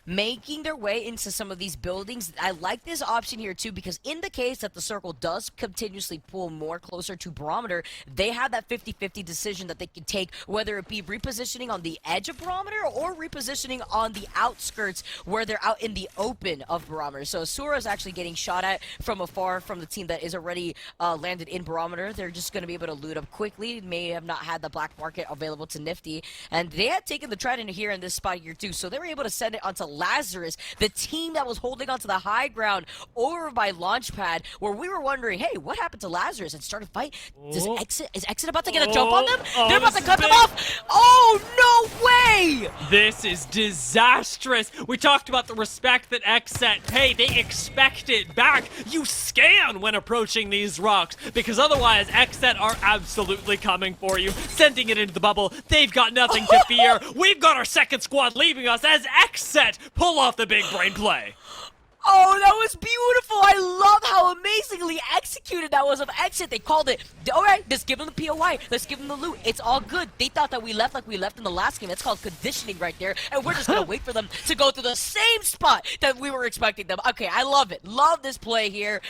making their way into some of these buildings. I like this option here, too, because in the case that the circle does continuously pull more closer to Barometer, they have that 50-50 decision that they can take, whether it be repositioning on the edge of Barometer or repositioning on the outskirts where they're out in the open of Barometer. So Asura is actually getting shot at from afar from the team that is already landed in Barometer. They're just going to be able to loot up quickly. May have not had the black market available to Nifty, and they had taken the Trident here in this spot here too, so they were able to send it onto Lazarus, the team that was holding onto the high ground over by Launchpad, where we were wondering, hey, what happened to Lazarus? And start a fight. Is Xset about to get a jump on them? They're about to cut them off. Oh, no way! This is disastrous. We talked about the respect that Xset, hey, they expect it back. You scan when approaching these rocks, because otherwise Xset are absolutely coming for you, sending it into the bubble. They've got nothing to fear. We've got our second squad leaving us as Xset pull off the big brain play. Oh, that was beautiful. I love how amazingly executed that was of Xset. They called it, all right, let's give them the POI. Let's give them the loot. It's all good. They thought that we left like we left in the last game. That's called conditioning right there. And we're just going to wait for them to go to the same spot that we were expecting them. Okay, I love it. Love this play here.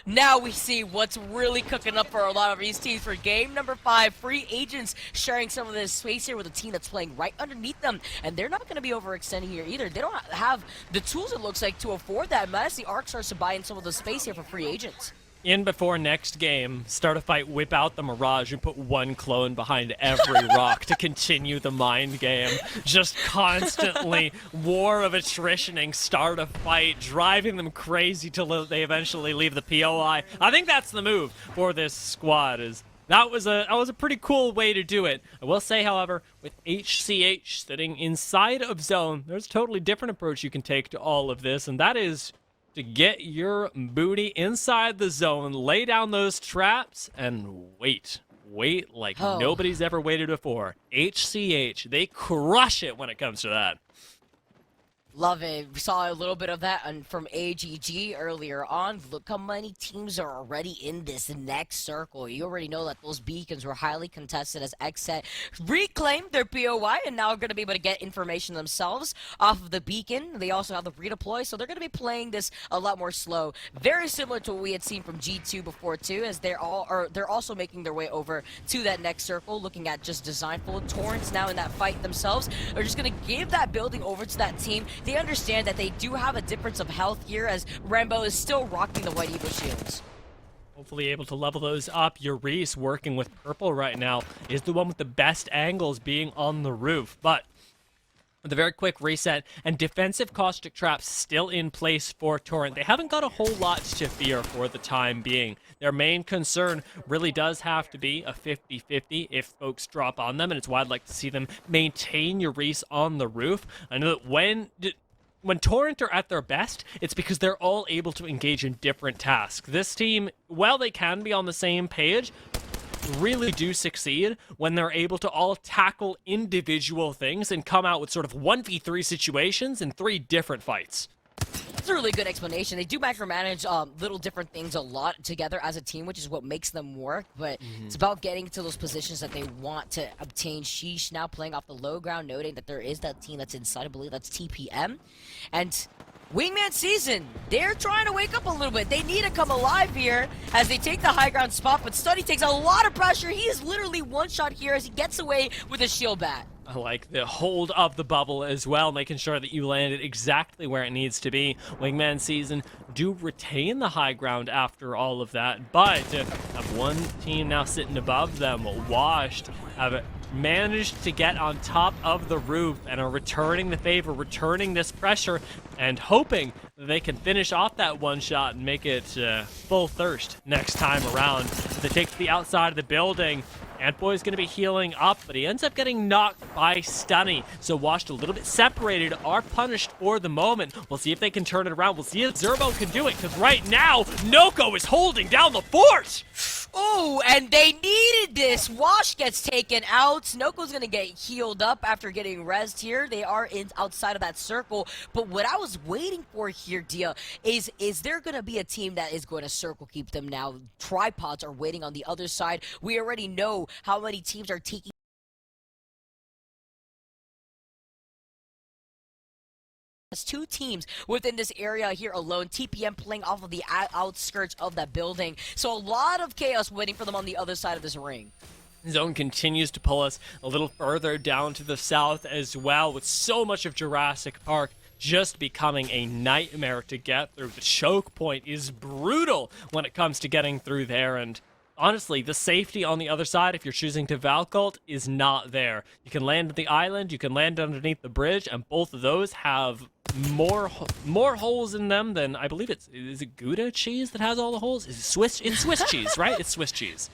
Now we see what's really cooking up for a lot of these teams for game number 5. Free agents sharing some of this space here with a team that's playing right underneath them. And they're not going to be overextending here either. They don't have the tools, it looks like, to afford that. As the Arc starts to buy in some of the space here for free agents. In before next game, start a fight, whip out the Mirage, and put one clone behind every rock to continue the mind game. Just constantly war of attritioning, start a fight, driving them crazy till they eventually leave the POI. I think that's the move for this squad. That was a pretty cool way to do it. I will say, however, with HCH sitting inside of zone, there's a totally different approach you can take to all of this, and that is to get your booty inside the zone, lay down those traps, and wait. wait like Oh. nobody's ever waited before. HCH, they crush it when it comes to that. Love it. We saw a little bit of that from AGG earlier on. Look how many teams are already in this next circle. You already know that those beacons were highly contested as XSET reclaimed their POI and now are going to be able to get information themselves off of the beacon. They also have the redeploy, so they're going to be playing this a lot more slow. Very similar to what we had seen from G2 before too, as they're also making their way over to that next circle, looking at just designful. Torrents now in that fight themselves are just going to give that building over to that team. They understand that they do have a difference of health here, as Rambo is still rocking the White Eagle shields. Hopefully able to level those up. Urice, working with purple right now, is the one with the best angles being on the roof. But with a very quick reset and defensive caustic traps still in place for Torrent, they haven't got a whole lot to fear for the time being. Their main concern really does have to be a 50-50 if folks drop on them, and it's why I'd like to see them maintain Urice on the roof. I know that when Torrent are at their best, it's because they're all able to engage in different tasks. This team, while they can be on the same page, really do succeed when they're able to all tackle individual things and come out with sort of 1v3 situations in 3 different fights. That's a really good explanation. They do micromanage little different things a lot together as a team, which is what makes them work, but it's about getting to those positions that they want to obtain. Sheesh now playing off the low ground, noting that there is that team that's inside. I believe that's TPM. And Wingman Season, they're trying to wake up a little bit. They need to come alive here as they take the high ground spot, but Study takes a lot of pressure. He is literally one shot here as he gets away with a shield bat. I like the hold of the bubble as well, making sure that you land it exactly where it needs to be. Wingman Season do retain the high ground after all of that, but have one team now sitting above them, Washed, have managed to get on top of the roof and are returning the favor, returning this pressure, and hoping that they can finish off that one shot and make it full thirst next time around. They take to the outside of the building. Antboy's going to be healing up, but he ends up getting knocked by Stunny. So Washed a little bit separated, are punished for the moment. We'll see if they can turn it around. We'll see if Zerbo can do it, because right now, Noko is holding down the fort! Oh, and they needed this. Wash gets taken out. Noko's going to get healed up after getting rezzed here. They are outside of that circle. But what I was waiting for here, Dia, is there going to be a team that is going to circle keep them now? Tripods are waiting on the other side. We already know how many teams are taking There's 2 teams within this area here alone. TPM playing off of the outskirts of that building. So a lot of chaos waiting for them on the other side of this ring. Zone continues to pull us a little further down to the south as well, with so much of Jurassic Park just becoming a nightmare to get through. The choke point is brutal when it comes to getting through there, and honestly, the safety on the other side, if you're choosing to Valcult, is not there. You can land at the island, you can land underneath the bridge, and both of those have more holes in them than, I believe is it Gouda cheese that has all the holes? Is it Swiss? It's Swiss cheese, right? It's Swiss cheese.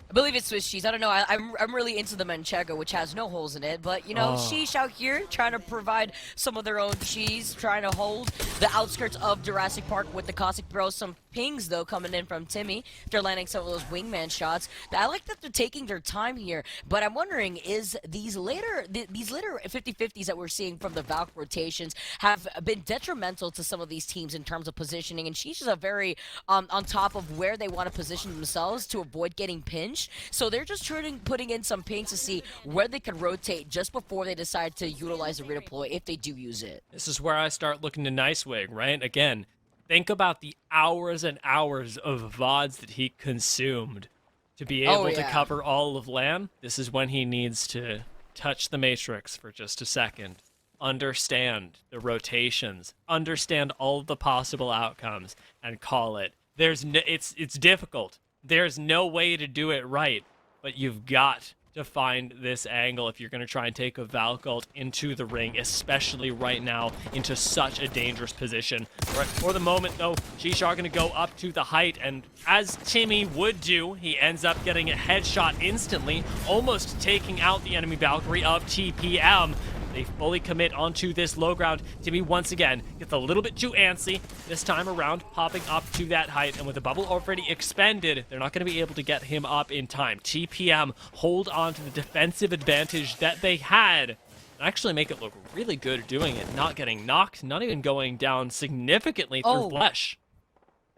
I believe it's Swiss cheese. I don't know. I'm really into the Manchego, which has no holes in it. But, you know, Sheesh out here trying to provide some of their own cheese, trying to hold the outskirts of Jurassic Park with the caustic throw. Some pings, though, coming in from Timmy. They're landing some of those wingman shots. I like that they're taking their time here. But I'm wondering, is these later 50-50s that we're seeing from the Valk rotations have been detrimental to some of these teams in terms of positioning? And Sheesh is a very on top of where they want to position themselves to avoid getting pinched. So they're just putting in some pings to see where they can rotate just before they decide to utilize the redeploy, if they do use it. This is where I start looking to Nicewing, right? Again, think about the hours and hours of VODs that he consumed to be able to cover all of LAN. This is when he needs to touch the Matrix for just a second. Understand the rotations, understand all of the possible outcomes, and call it. It's difficult. There's no way to do it right, but you've got to find this angle if you're going to try and take a Valcult into the ring, especially right now, into such a dangerous position. Right, for the moment, though, Sheesh are going to go up to the height, and as Timmy would do, he ends up getting a headshot instantly, almost taking out the enemy Valkyrie of TPM. they fully commit onto this low ground. Timmy once again gets a little bit too antsy this time around, popping up to that height, and with the bubble already expended, they're not going to be able to get him up in time. TPM hold on to the defensive advantage that they had, and actually make it look really good doing it, not getting knocked, not even going down significantly through flesh.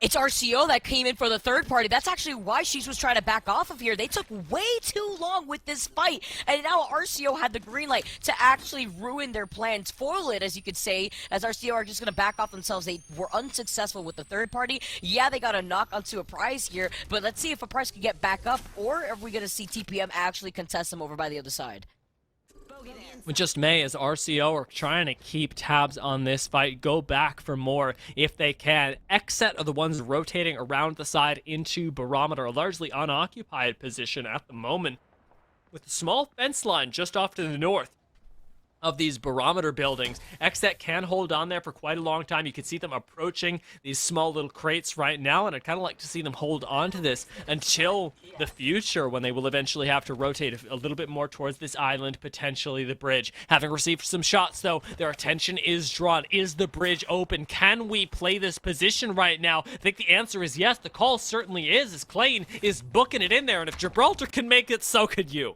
It's RCO that came in for the third party. That's actually why Sheesh was trying to back off of here. They took way too long with this fight, and now RCO had the green light to actually ruin their plans, foil it, as you could say, as RCO are just going to back off themselves. They were unsuccessful with the third party. Yeah, they got a knock onto a prize here, but let's see if a prize can get back up, or are we going to see TPM actually contest them over by the other side? With just May, as RCO are trying to keep tabs on this fight, go back for more if they can. Xset are the ones rotating around the side into Barometer, a largely unoccupied position at the moment, with a small fence line just off to the north of these Barometer buildings. Xset can hold on there for quite a long time. You can see them approaching these small little crates right now, and I'd kind of like to see them hold on to this until the future, when they will eventually have to rotate a little bit more towards this island, potentially the bridge. Having received some shots, though, their attention is drawn. Is the bridge open? Can we play this position right now? I think the answer is yes. The call certainly is, as Clayton is booking it in there, and if Gibraltar can make it, so could you.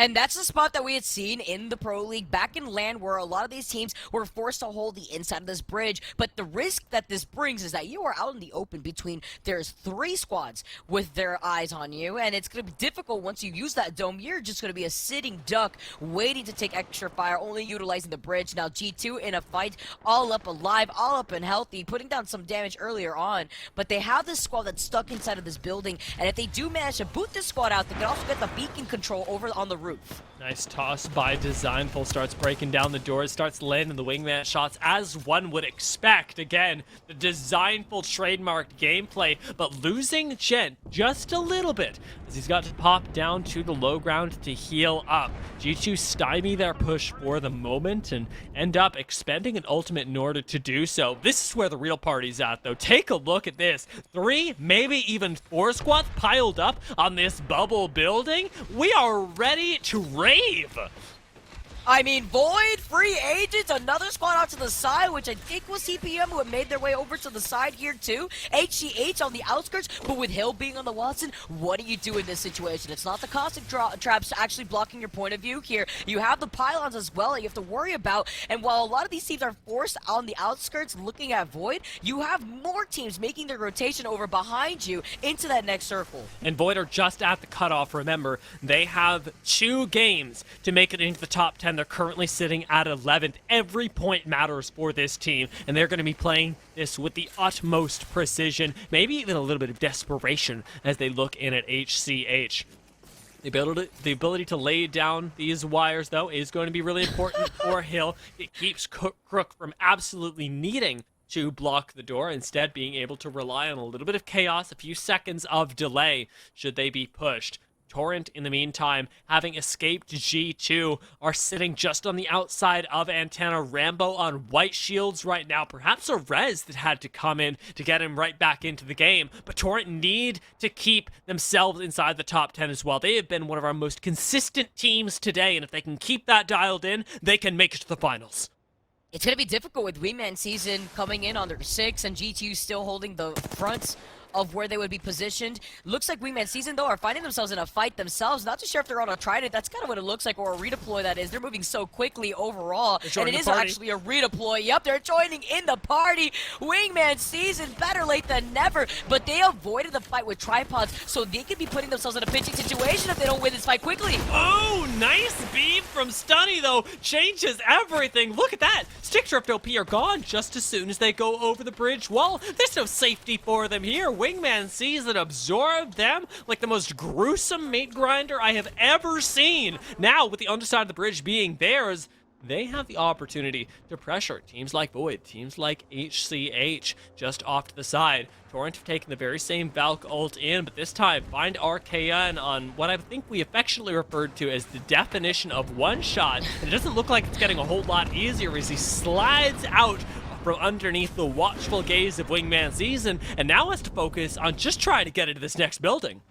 And that's the spot that we had seen in the Pro League back in LAN, where a lot of these teams were forced to hold the inside of this bridge. But the risk that this brings is that you are out in the open between, there's 3 squads with their eyes on you, and it's going to be difficult once you use that dome. You're just going to be a sitting duck waiting to take extra fire, only utilizing the bridge. Now G2 in a fight, all up alive, all up and healthy, putting down some damage earlier on. But they have this squad that's stuck inside of this building, and if they do manage to boot this squad out, they can also get the beacon control over on the roof. Nice toss by Designful, starts breaking down the doors, starts landing the wingman shots as one would expect. Again, the Designful trademarked gameplay, but losing Gent just a little bit as he's got to pop down to the low ground to heal up. G2 stymie their push for the moment and end up expending an ultimate in order to do so. This is where the real party's at, though. Take a look at this. 3, maybe even 4 squads piled up on this bubble building. We are ready to rave. I mean, Void, free agents, another squad out to the side, which I think was CPM who had made their way over to the side here too. HCH on the outskirts, but with Hill being on the Watson, what do you do in this situation? It's not the caustic traps actually blocking your point of view here. You have the pylons as well that you have to worry about, and while a lot of these teams are forced on the outskirts looking at Void, you have more teams making their rotation over behind you into that next circle. And Void are just at the cutoff. Remember, they have 2 games to make it into the top 10. They're currently sitting at 11th. Every point matters for this team, and they're going to be playing this with the utmost precision, maybe even a little bit of desperation as they look in at HCH. The ability to lay down these wires, though, is going to be really important for Hill. It keeps Crook from absolutely needing to block the door, instead being able to rely on a little bit of chaos, a few seconds of delay should they be pushed. Torrent, in the meantime, having escaped G2, are sitting just on the outside of Antenna. Rambo on white shields right now. Perhaps a res that had to come in to get him right back into the game. But Torrent need to keep themselves inside the top 10 as well. They have been one of our most consistent teams today, and if they can keep that dialed in, they can make it to the finals. It's going to be difficult with Wingman Season coming in on their 6 and G2 still holding the fronts of where they would be positioned. Looks like Wingman Season, though, are finding themselves in a fight themselves. Not too sure if they're on a trident. That's kind of what it looks like, or a redeploy, that is. They're moving so quickly overall. And it is actually a redeploy. Yep, they're joining in the party. Wingman Season, better late than never. But they avoided the fight with tripods, so they could be putting themselves in a pinching situation if they don't win this fight quickly. Oh, nice beam from Stunny, though. Changes everything. Look at that. Stick Drift OP are gone just as soon as they go over the bridge wall. There's no safety for them here. Wingman sees it, absorb them like the most gruesome mate grinder I have ever seen. Now, with the underside of the bridge being theirs, they have the opportunity to pressure teams like Void, teams like HCH just off to the side. Torrent have taken the very same Valk ult in, but this time find RKN on what I think we affectionately referred to as the definition of one shot. And it doesn't look like it's getting a whole lot easier as he slides out from underneath the watchful gaze of Wingman Season, and now has to focus on just trying to get into this next building.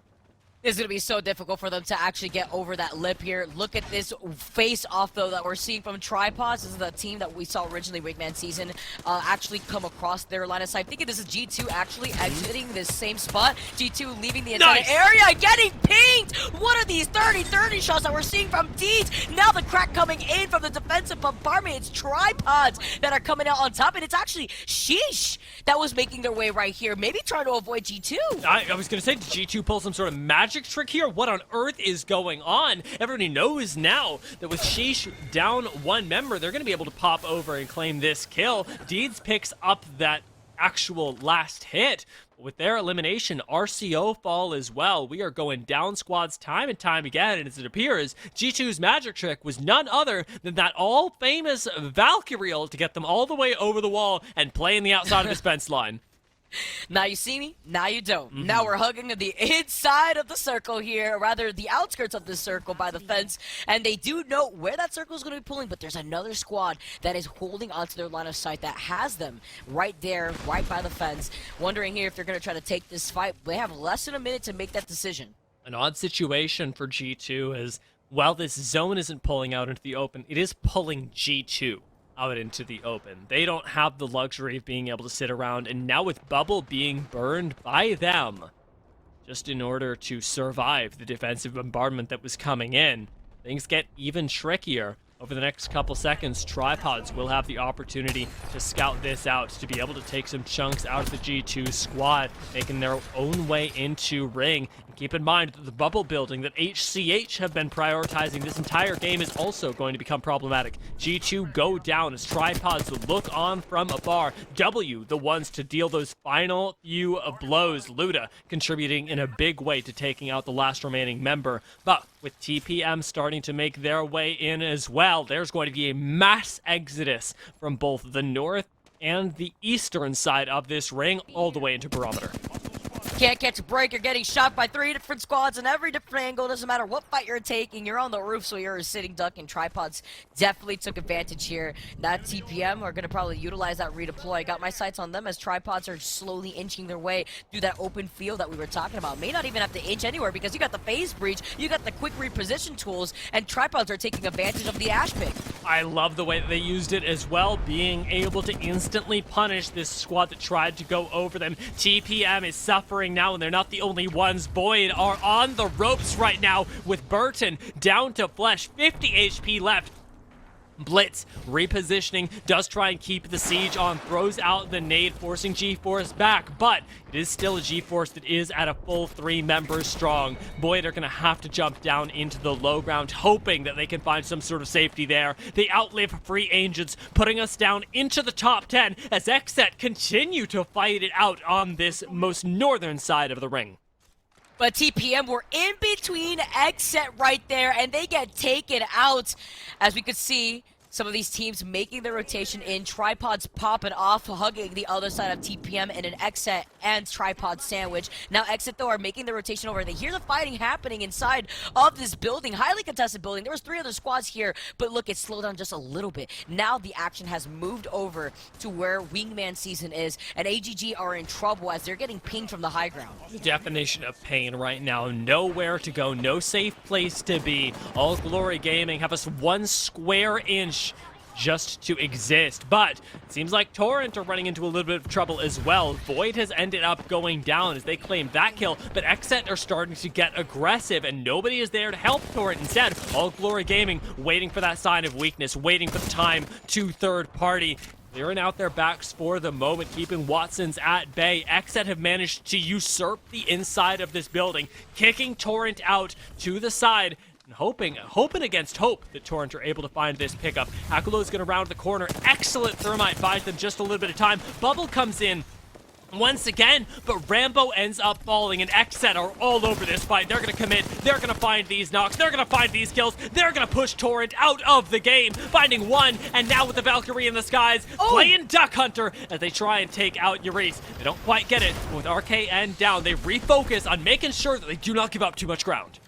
It's going to be so difficult for them to actually get over that lip here. Look at this face-off, though, that we're seeing from Tripods. This is the team that we saw originally Wingman season actually come across their line of sight. Thinking this is G2 actually exiting this same spot. G2 leaving the entire area, getting pinged! What are these 30-30 shots that we're seeing from Deeds? Now the crack coming in from the defensive bombardment. It's Tripods that are coming out on top, and it's actually Sheesh that was making their way right here. Maybe trying to avoid G2. I was going to say, did G2 pull some sort of magic trick here? What on earth is going on? Everybody knows now that with Sheesh down one member, they're going to be able to pop over and claim this kill. Deeds picks up that actual last hit. With their elimination, RCO fall as well. We are going down squads time and time again, and as it appears, G2's magic trick was none other than that all-famous Valkyrie ult to get them all the way over the wall and play in the outside of the fence line. Now you see me, now you don't. Now we're hugging the inside of the circle here, or rather the outskirts of the circle by the fence, and they do know where that circle is going to be pulling, but there's another squad that is holding onto their line of sight that has them right there, right by the fence. Wondering here if they're going to try to take this fight. They have less than a minute to make that decision. An odd situation for G2 is, while this zone isn't pulling out into the open, it is pulling G2 out into the open. They don't have the luxury of being able to sit around, and now with Bubble being burned by them, just in order to survive the defensive bombardment that was coming in, things get even trickier. Over the next couple seconds, Tripods will have the opportunity to scout this out, to be able to take some chunks out of the G2 squad, making their own way into ring. And keep in mind that the bubble building that HCH have been prioritizing this entire game is also going to become problematic. G2 go down as Tripods look on from afar. W, the ones to deal those final few blows. Luda contributing in a big way to taking out the last remaining member. But with TPM starting to make their way in as well, there's going to be a mass exodus from both the north and the eastern side of this ring all the way into Barometer. Can't catch a break. You're getting shot by 3 different squads in every different angle. Doesn't matter what fight you're taking. You're on the roof, so you're a sitting duck, and Tripods definitely took advantage here. That TPM are going to probably utilize that redeploy. I got my sights on them as Tripods are slowly inching their way through that open field that we were talking about. May not even have to inch anywhere because you got the phase breach, you got the quick reposition tools, and Tripods are taking advantage of the Ash pick. I love the way that they used it as well, being able to instantly punish this squad that tried to go over them. TPM is suffering now, and they're not the only ones. Boyd are on the ropes right now with Burton down to flesh, 50 HP left. Blitz repositioning, does try and keep the siege on, throws out the nade, forcing G-Force back, but it is still a G-Force that is at a full 3 members strong. Boyd are going to have to jump down into the low ground, hoping that they can find some sort of safety there. They outlive Free Agents, putting us down into the top 10 as XSET continue to fight it out on this most northern side of the ring. But TPM were in between XSET right there, and they get taken out. As we could see, some of these teams making their rotation in, Tripods popping off, hugging the other side of TPM in an XSET and Tripod sandwich. Now XSET, though, are making their rotation over. They hear the fighting happening inside of this building, highly contested building. There was 3 other squads here, but look, it slowed down just a little bit. Now the action has moved over to where Wingman season is, and AGG are in trouble as they're getting pinged from the high ground. The definition of pain right now. Nowhere to go, no safe place to be. All Glory Gaming have us 1 square inch just to exist, but it seems like Torrent are running into a little bit of trouble as well. Void has ended up going down as they claim that kill, but XSET are starting to get aggressive, and nobody is there to help Torrent. Instead, All Glory Gaming waiting for that sign of weakness, waiting for the time to third party. Clearing out their backs for the moment, keeping Watsons at bay. XSET have managed to usurp the inside of this building, kicking Torrent out to the side, and hoping against hope that Torrent are able to find this pickup. Akulo's going to round the corner. Excellent thermite buys them just a little bit of time. Bubble comes in once again, but Rambo ends up falling, and XSET are all over this fight. They're going to commit. They're going to find these knocks. They're going to find these kills. They're going to push Torrent out of the game, finding 1, and now with the Valkyrie in the skies, playing Duck Hunter as they try and take out Euryce. They don't quite get it, but with RKN down, they refocus on making sure that they do not give up too much ground.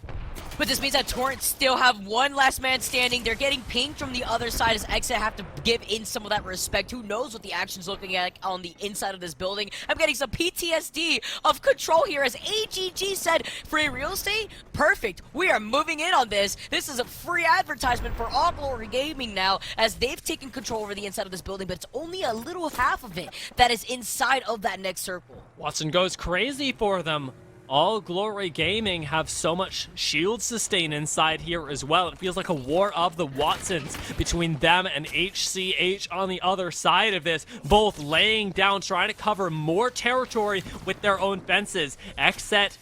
but this means that Torrent still have one last man standing. They're getting pinged from the other side as Exit have to give in some of that respect. Who knows what the action's looking like on the inside of this building. I'm getting some PTSD of control here as AGG said, free real estate? Perfect. We are moving in on this. This is a free advertisement for All Glory Gaming now as they've taken control over the inside of this building, but it's only a little half of it that is inside of that next circle. Watson goes crazy for them. All Glory Gaming have so much shield sustain inside here as well. It feels like a war of the Watsons between them and HCH on the other side of this, both laying down, trying to cover more territory with their own fences. Xset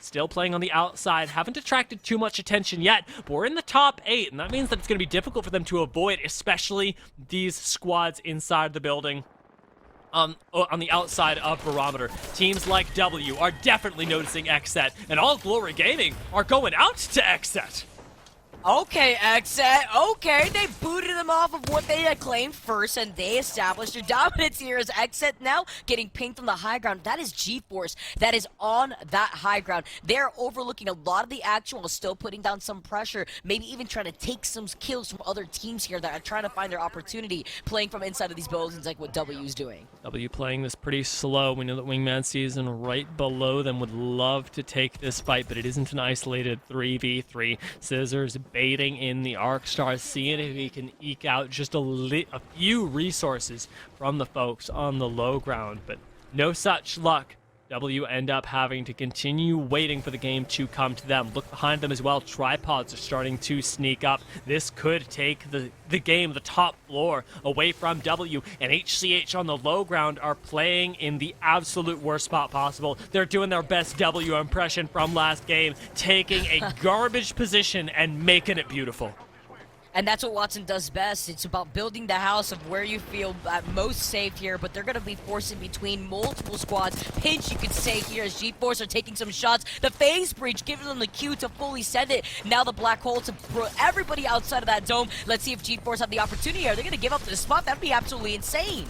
still playing on the outside, haven't attracted too much attention yet, but we're in the top 8, and that means that it's going to be difficult for them to avoid, especially these squads inside the building. On the outside of Barometer. Teams like W are definitely noticing Xset, and All Glory Gaming are going out to Xset. Okay, Xset. Okay, they booted them off of what they had claimed first, and they established their dominance here as Xset now getting pinged from the high ground. That is G-Force that is on that high ground. They're overlooking a lot of the action while still putting down some pressure, maybe even trying to take some kills from other teams here that are trying to find their opportunity playing from inside of these buildings like what W is doing. W playing this pretty slow. We know that Wingman Season right below them would love to take this fight, but it isn't an isolated 3v3. Scissors baiting in the Arc Stars, seeing if he can eke out just a few resources from the folks on the low ground, but no such luck. W end up having to continue waiting for the game to come to them. Look behind them as well. Tripods are starting to sneak up. This could take the game, the top floor, away from W. And HCH on the low ground are playing in the absolute worst spot possible. They're doing their best W impression from last game, taking a garbage position and making it beautiful. And that's what Watson does best. It's about building the house of where you feel most safe here, but they're going to be forcing between multiple squads. Pinch, you could say here, as G-Force are taking some shots. The phase breach giving them the cue to fully send it. Now the black hole to everybody outside of that dome. Let's see if G-Force have the opportunity. Are they going to give up to the spot? That'd be absolutely insane.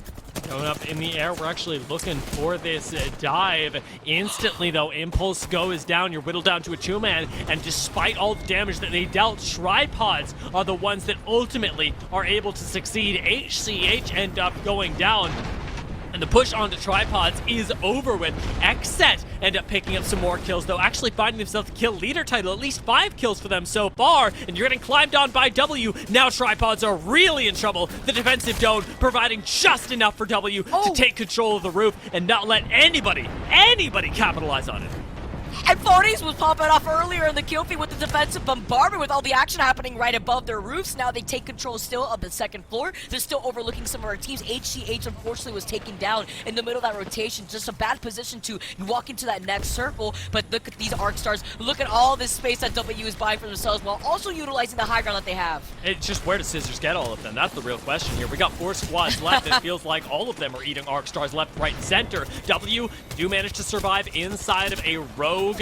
Going up in the air, we're actually looking for this dive. Instantly, though, Impulse Go is down. You're whittled down to a 2-man, and despite all the damage that they dealt, Tripods are the ones that ultimately are able to succeed. HCH end up going down, and the push onto Tripods is over with. Xset end up picking up some more kills, though, actually finding themselves the kill leader title. At least 5 kills for them so far, and you're getting climbed on by W. Now Tripods are really in trouble. The defensive dome providing just enough for W to take control of the roof and not let anybody capitalize on it. And Phonies was popping off earlier in the kill feed with the defensive bombardment with all the action happening right above their roofs. Now they take control still of the second floor. They're still overlooking some of our teams. HCH unfortunately was taken down in the middle of that rotation. Just a bad position to walk into that next circle. But look at these Arc Stars. Look at all this space that W is buying for themselves while also utilizing the high ground that they have. It's just, where does Scissors get all of them? That's the real question here. We got 4 squads left. It feels like all of them are eating Arc Stars left, right, and center. W do manage to survive inside of a rogue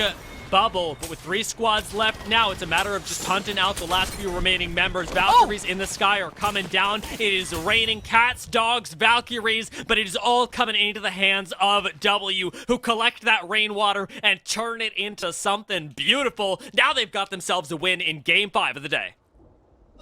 bubble, but with 3 squads left now, it's a matter of just hunting out the last few remaining members. Valkyries in the sky are coming down. It is raining cats, dogs, Valkyries, but it is all coming into the hands of W, who collect that rainwater and turn it into something beautiful. Now they've got themselves a win in Game 5 of the day.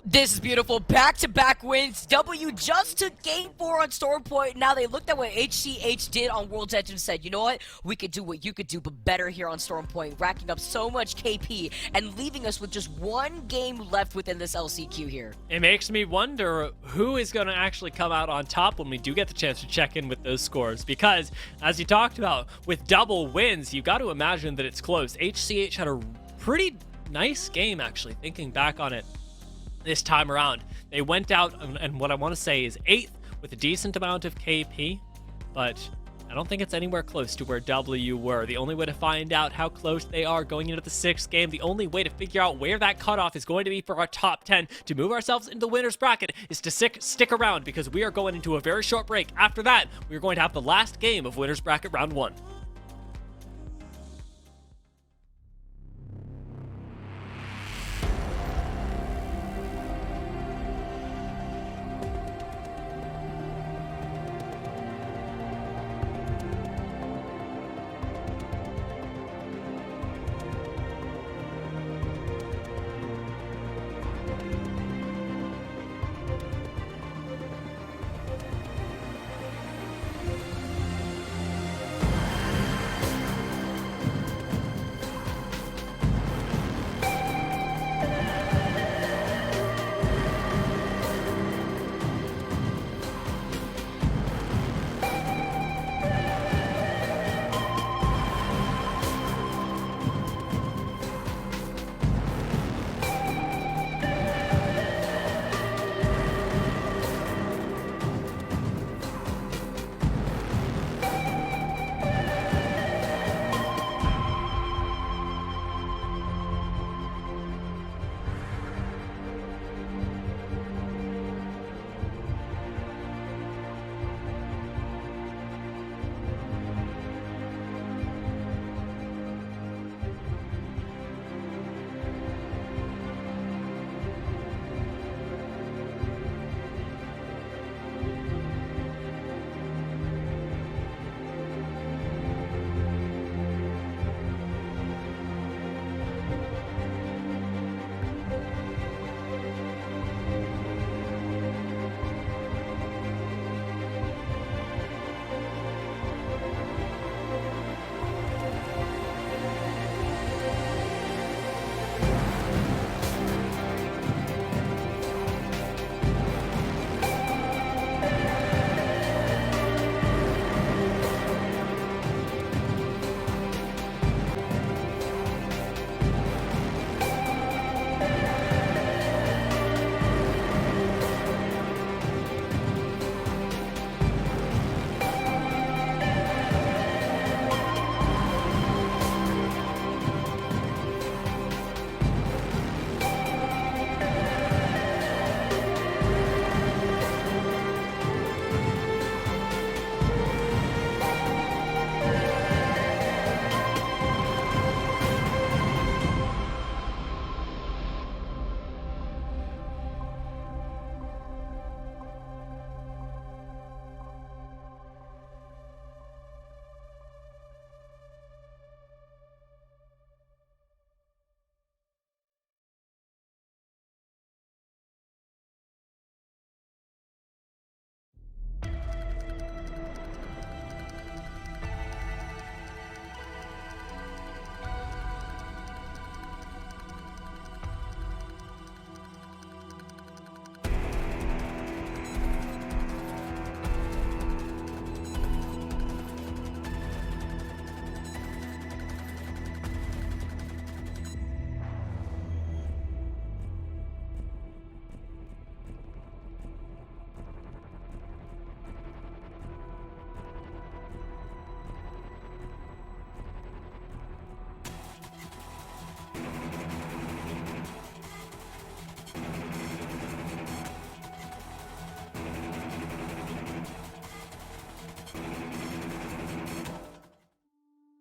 This is beautiful. Back-to-back wins. W just took Game 4 on Storm Point. Now they looked at what HCH did on World's Edge and said, you know what? We could do what you could do, but better here on Storm Point, racking up so much KP and leaving us with just 1 game left within this LCQ here. It makes me wonder who is going to actually come out on top when we do get the chance to check in with those scores, because as you talked about, with double wins, you got to imagine that it's close. HCH had a pretty nice game, actually, thinking back on it. This time around, they went out, and what I want to say is 8th with a decent amount of KP, but I don't think it's anywhere close to where W were. The only way to find out how close they are going into the 6th game, the only way to figure out where that cutoff is going to be for our top 10 to move ourselves into the winner's bracket is to stick around, because we are going into a very short break. After that, we're going to have the last game of winner's bracket round 1.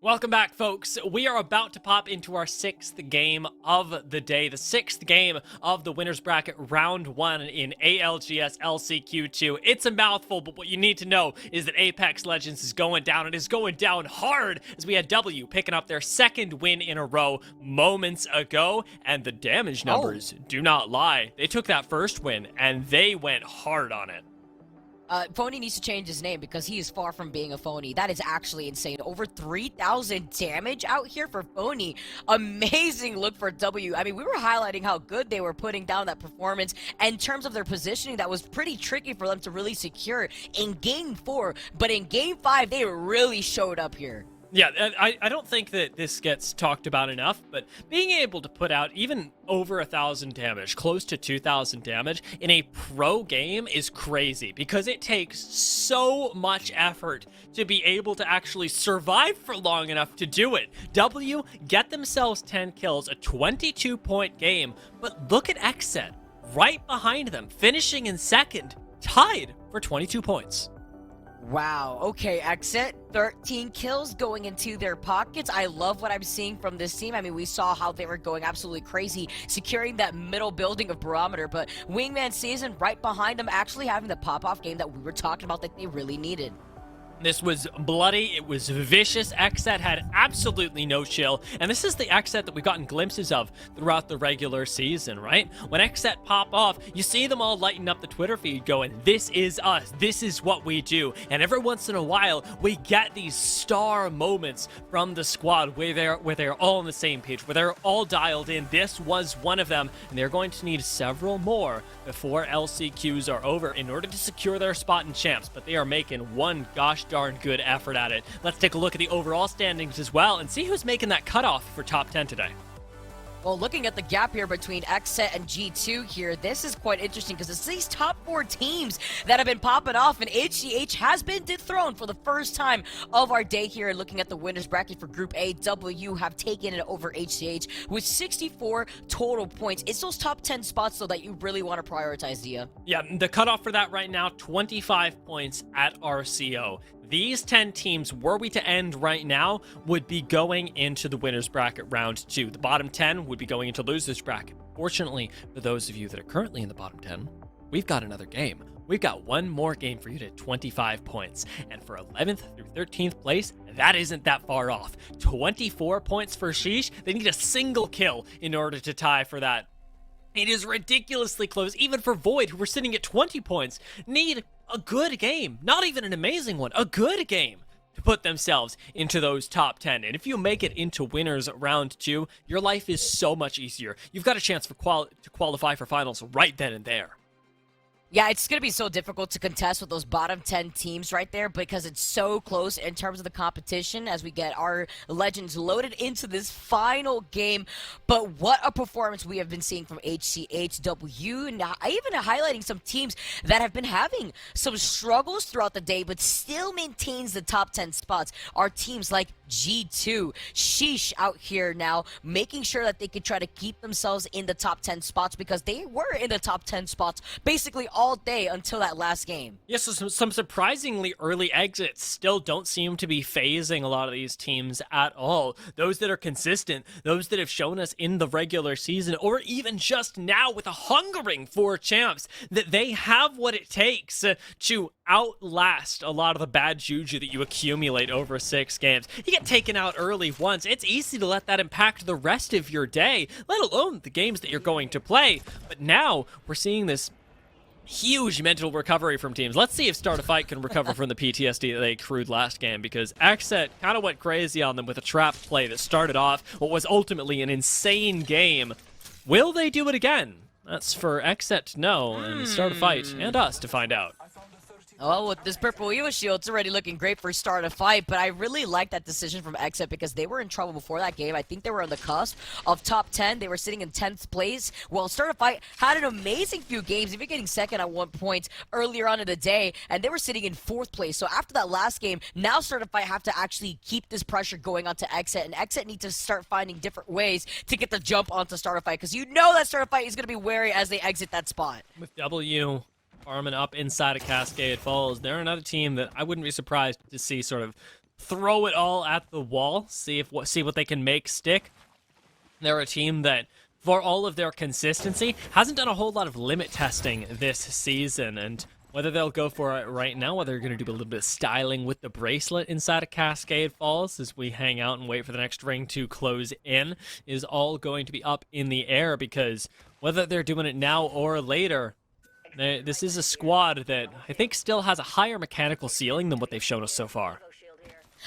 Welcome back, folks. We are about to pop into our 6th game of the day, the 6th game of the winner's bracket round 1 in ALGS LCQ 2. It's a mouthful, but what you need to know is that Apex Legends is going down. It is going down hard as we had W picking up their 2nd win in a row moments ago, and the damage numbers do not lie. They took that first win and they went hard on it. Phony needs to change his name because he is far from being a phony. That is actually insane. Over 3,000 damage out here for Phony. Amazing look for W. I mean, we were highlighting how good they were putting down that performance. And in terms of their positioning, that was pretty tricky for them to really secure in Game 4. But in Game 5, they really showed up here. Yeah, I don't think that this gets talked about enough, but being able to put out even over 1,000 damage, close to 2,000 damage in a pro game is crazy because it takes so much effort to be able to actually survive for long enough to do it. W get themselves 10 kills, a 22-point game, but look at XSET right behind them, finishing in 2nd, tied for 22 points. Wow, okay, exit 13 kills going into their pockets. I love what I'm seeing from this team. I mean, we saw how they were going absolutely crazy, securing that middle building of Barometer, but Wingman Season right behind them actually having the pop-off game that we were talking about that they really needed. This was bloody, it was vicious. XSET had absolutely no chill, and this is the XSET that we've gotten glimpses of throughout the regular season, right? When XSET pop off, you see them all lighting up the Twitter feed going, this is us, this is what we do. And every once in a while, we get these star moments from the squad where they're all on the same page, where they're all dialed in. This was one of them, and they're going to need several more before LCQs are over in order to secure their spot in champs, but they are making one gosh darn good effort at it. Let's take a look at the overall standings as well and see who's making that cutoff for top 10 today. Well, looking at the gap here between XSET and G2 here, this is quite interesting because it's these top 4 teams that have been popping off, and HCH has been dethroned for the first time of our day here. Looking at the winners bracket for Group A, W have taken it over HCH with 64 total points. It's those top 10 spots, though, that you really want to prioritize, Dia. Yeah, the cutoff for that right now, 25 points at RCO. These 10 teams, were we to end right now, would be going into the winner's bracket round 2. The bottom 10 would be going into losers bracket. Fortunately, for those of you that are currently in the bottom 10, we've got another game. We've got one more game for you to 25 points. And for 11th through 13th place, that isn't that far off. 24 points for Sheesh. They need a single kill in order to tie for that. It is ridiculously close, even for Void, who were sitting at 20 points, need a good game, not even an amazing one, a good game to put themselves into those top 10. And if you make it into winners round 2, your life is so much easier. You've got a chance for to qualify for finals right then and there. Yeah, it's going to be so difficult to contest with those bottom 10 teams right there because it's so close in terms of the competition as we get our legends loaded into this final game. But what a performance we have been seeing from HCHW. Now, even highlighting some teams that have been having some struggles throughout the day but still maintains the top 10 spots are teams like G2. Sheesh out here now, making sure that they could try to keep themselves in the top 10 spots because they were in the top 10 spots basically all day until that last game. Yes, so some surprisingly early exits still don't seem to be phasing a lot of these teams at all. Those that are consistent, those that have shown us in the regular season, or even just now with a hungering for champs, that they have what it takes to outlast a lot of the bad juju that you accumulate over 6 games. You get taken out early once, it's easy to let that impact the rest of your day, let alone the games that you're going to play. But now we're seeing this huge mental recovery from teams. Let's see if Start a Fight can recover from the PTSD that they accrued last game, because XSET kind of went crazy on them with a trap play that started off what was ultimately an insane game. Will they do it again? That's for XSET to know, and Start a Fight, and us to find out. Oh, with this purple Evo shield, it's already looking great for Start a Fight, but I really like that decision from XSET because they were in trouble before that game. I think they were on the cusp of top 10. They were sitting in 10th place. Well, Start a Fight had an amazing few games, even getting second at one point earlier on in the day, and they were sitting in 4th place. So after that last game, now Start a Fight have to actually keep this pressure going onto XSET, and XSET need to start finding different ways to get the jump onto Start a Fight because you know that Start a Fight is going to be wary as they exit that spot. With W farming up inside of Cascade Falls, they're another team that I wouldn't be surprised to see sort of throw it all at the wall, see what they can make stick. They're a team that, for all of their consistency, hasn't done a whole lot of limit testing this season, and whether they'll go for it right now, whether they're going to do a little bit of styling with the bracelet inside of Cascade Falls as we hang out and wait for the next ring to close in, is all going to be up in the air, because whether they're doing it now or later, this is a squad that I think still has a higher mechanical ceiling than what they've shown us so far.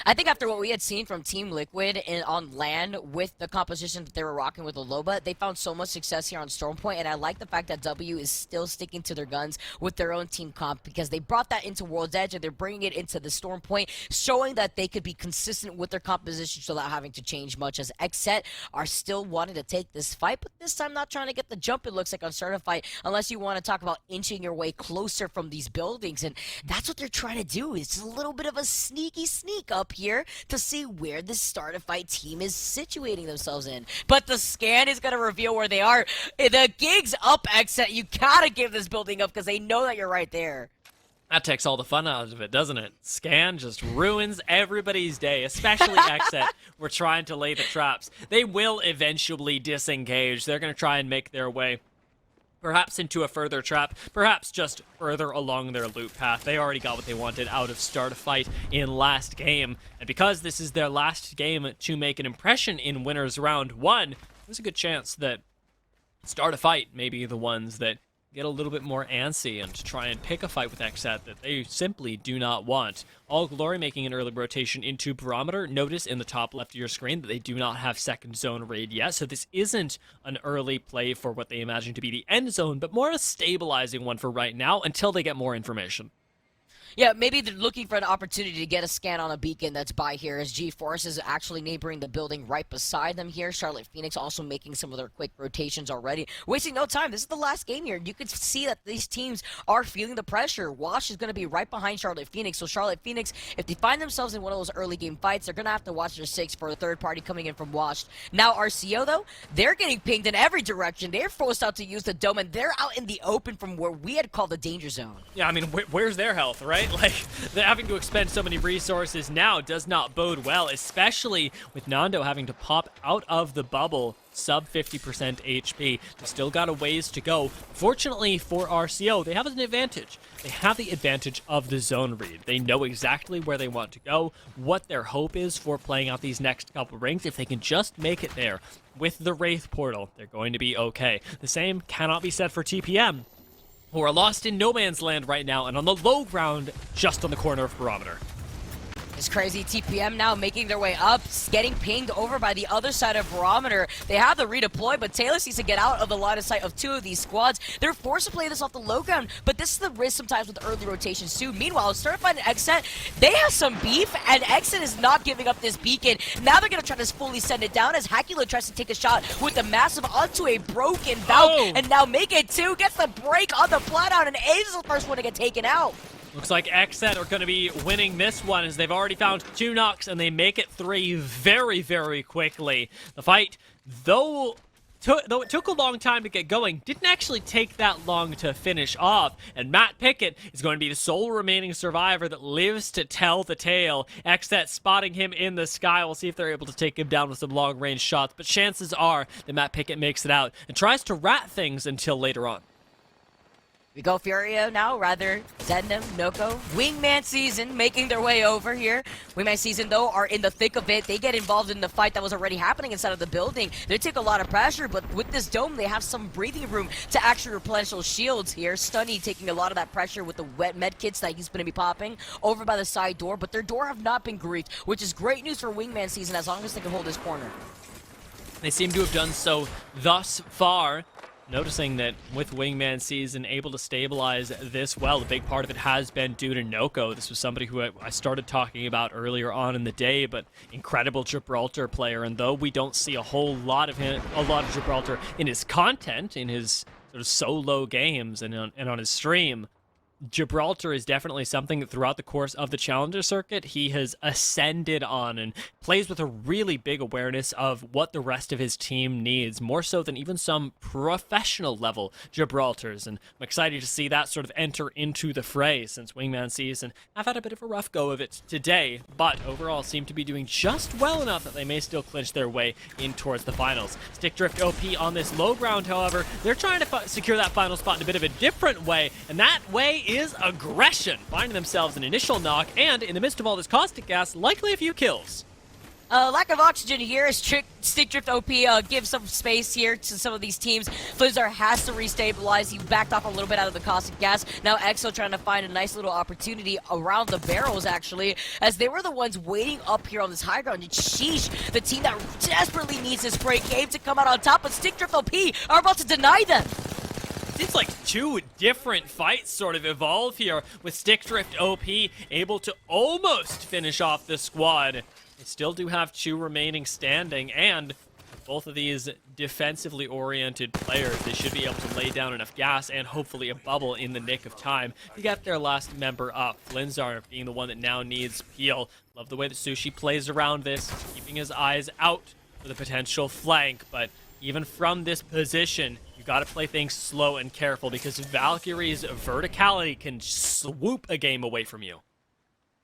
I think after what we had seen from Team Liquid on land with the composition that they were rocking with the Loba, they found so much success here on Stormpoint, and I like the fact that W is still sticking to their guns with their own team comp, because they brought that into World's Edge and they're bringing it into the Stormpoint, showing that they could be consistent with their composition without having to change much, as Xset are still wanting to take this fight, but this time not trying to get the jump, it looks like, on Certified, unless you want to talk about inching your way closer from these buildings, and that's what they're trying to do. It's a little bit of a sneaky sneak up here to see where the Startified team is situating themselves in. But the scan is going to reveal where they are. The gig's up, Xset. You gotta give this building up because they know that you're right there. That takes all the fun out of it, doesn't it? Scan just ruins everybody's day, especially Xset. We're trying to lay the traps. They will eventually disengage. They're going to try and make their way perhaps into a further trap, perhaps just further along their loop path. They already got what they wanted out of Start a Fight in last game, and because this is their last game to make an impression in Winners Round 1, there's a good chance that Start a Fight may be the ones that get a little bit more antsy and try and pick a fight with Xset that they simply do not want. All Glory making an early rotation into Barometer. Notice in the top left of your screen that they do not have second zone raid yet, so this isn't an early play for what they imagine to be the end zone, but more a stabilizing one for right now until they get more information. Yeah, maybe they're looking for an opportunity to get a scan on a beacon that's by here, as G-Force is actually neighboring the building right beside them here. Charlotte Phoenix also making some of their quick rotations already. Wasting no time. This is the last game here. You could see that these teams are feeling the pressure. Wash is going to be right behind Charlotte Phoenix. So Charlotte Phoenix, if they find themselves in one of those early game fights, they're going to have to watch their six for a third party coming in from Wash. Now RCO, though, they're getting pinged in every direction. They're forced out to use the dome, and they're out in the open from where we had called the danger zone. Yeah, I mean, where's their health, right? Like, they're having to expend so many resources now does not bode well, especially with Nando having to pop out of the bubble sub 50% HP. They still got a ways to go. Fortunately for RCO, they have an advantage. They have the advantage of the zone read. They know exactly where they want to go, what their hope is for playing out these next couple rings. If they can just make it there with the Wraith portal, they're going to be okay. The same cannot be said for TPM, who are lost in no man's land right now and on the low ground just on the corner of Barometer. It's crazy. TPM now making their way up, getting pinged over by the other side of Barometer. They have the redeploy, but Taylor needs to get out of the line of sight of two of these squads. They're forced to play this off the low ground, but this is the risk sometimes with early rotations too. Meanwhile, Certified and Xset, they have some beef, and Xset is not giving up this beacon. Now they're going to try to fully send it down as Hakula tries to take a shot with the massive onto a broken Valk, and now make it two, gets the break on the Bloodhound, and Ace is the first one to get taken out. Looks like Xset are going to be winning this one as they've already found 2 knocks and they make it 3 very, very quickly. The fight, though it took a long time to get going, didn't actually take that long to finish off. And Matt Pickett is going to be the sole remaining survivor that lives to tell the tale. Xset spotting him in the sky. We'll see if they're able to take him down with some long-range shots, but chances are that Matt Pickett makes it out and tries to rat things until later on. We go Furio now, rather Zendem, Noko. Wingman Season making their way over here. Wingman Season, though, are in the thick of it. They get involved in the fight that was already happening inside of the building. They take a lot of pressure, but with this dome, they have some breathing room to actually replenish those shields here. Stunny taking a lot of that pressure with the wet med kits that he's going to be popping over by the side door, but their door have not been griefed, which is great news for Wingman Season as long as they can hold his corner. They seem to have done so thus far. Noticing that with Wingman Season able to stabilize this well, a big part of it has been due to Noko. This was somebody who I started talking about earlier on in the day, but incredible Gibraltar player. And though we don't see a lot of Gibraltar in his content, in his sort of solo games and on his stream, Gibraltar is definitely something that throughout the course of the Challenger circuit, he has ascended on and plays with a really big awareness of what the rest of his team needs, more so than even some professional level Gibraltars. And I'm excited to see that sort of enter into the fray, since Wingman Season have had a bit of a rough go of it today, but overall seem to be doing just well enough that they may still clinch their way in towards the finals. Stick Drift OP on this low ground, however, they're trying to secure that final spot in a bit of a different way, and that way is aggression, finding themselves an initial knock, and in the midst of all this caustic gas, likely a few kills. Lack of oxygen here as Stick Drift OP gives some space here to some of these teams. Flizzar has to restabilize. He backed off a little bit out of the caustic gas. Now Exo trying to find a nice little opportunity around the barrels, actually, as they were the ones waiting up here on this high ground. And sheesh, the team that desperately needs this break came to come out on top, but Stick Drift OP are about to deny them. Seems like two different fights sort of evolve here, with Stick Drift OP able to almost finish off the squad. They still do have two remaining standing, and both of these defensively oriented players, they should be able to lay down enough gas and hopefully a bubble in the nick of time to get their last member up. Flinzar being the one that now needs peel. Love the way that Sushi plays around this, keeping his eyes out for the potential flank, but even from this position, you gotta play things slow and careful, because Valkyrie's verticality can swoop a game away from you.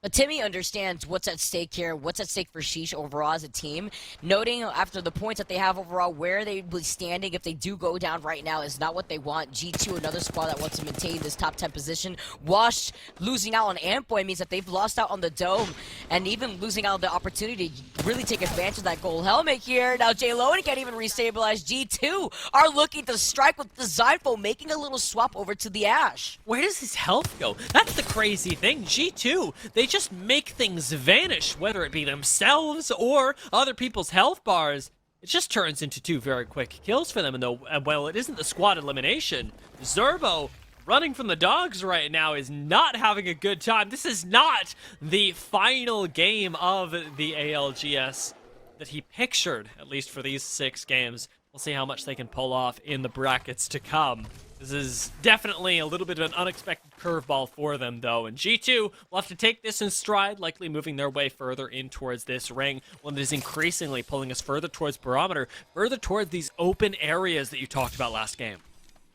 But Timmy understands what's at stake here, what's at stake for Sheesh overall as a team, noting after the points that they have overall, where they will be standing if they do go down right now is not what they want. G2, another squad that wants to maintain this top 10 position. Wash losing out on Amboy means that they've lost out on the Dome, and even losing out on the opportunity to really take advantage of that gold helmet here. Now J-Lo can't even restabilize. G2 are looking to strike with Designful, making a little swap over to the Ash. Where does his health go? That's the crazy thing. G2, they just make things vanish, whether it be themselves or other people's health bars. It just turns into two very quick kills for them, and though, well, it isn't the squad elimination. Zerbo running from the dogs right now is not having a good time. This is not the final game of the ALGS that he pictured, at least for these 6 games. We'll see how much they can pull off in the brackets to come. This is definitely a little bit of an unexpected curveball for them, though. And G2 will have to take this in stride, likely moving their way further in towards this ring, one that is increasingly pulling us further towards Barometer, further towards these open areas that you talked about last game.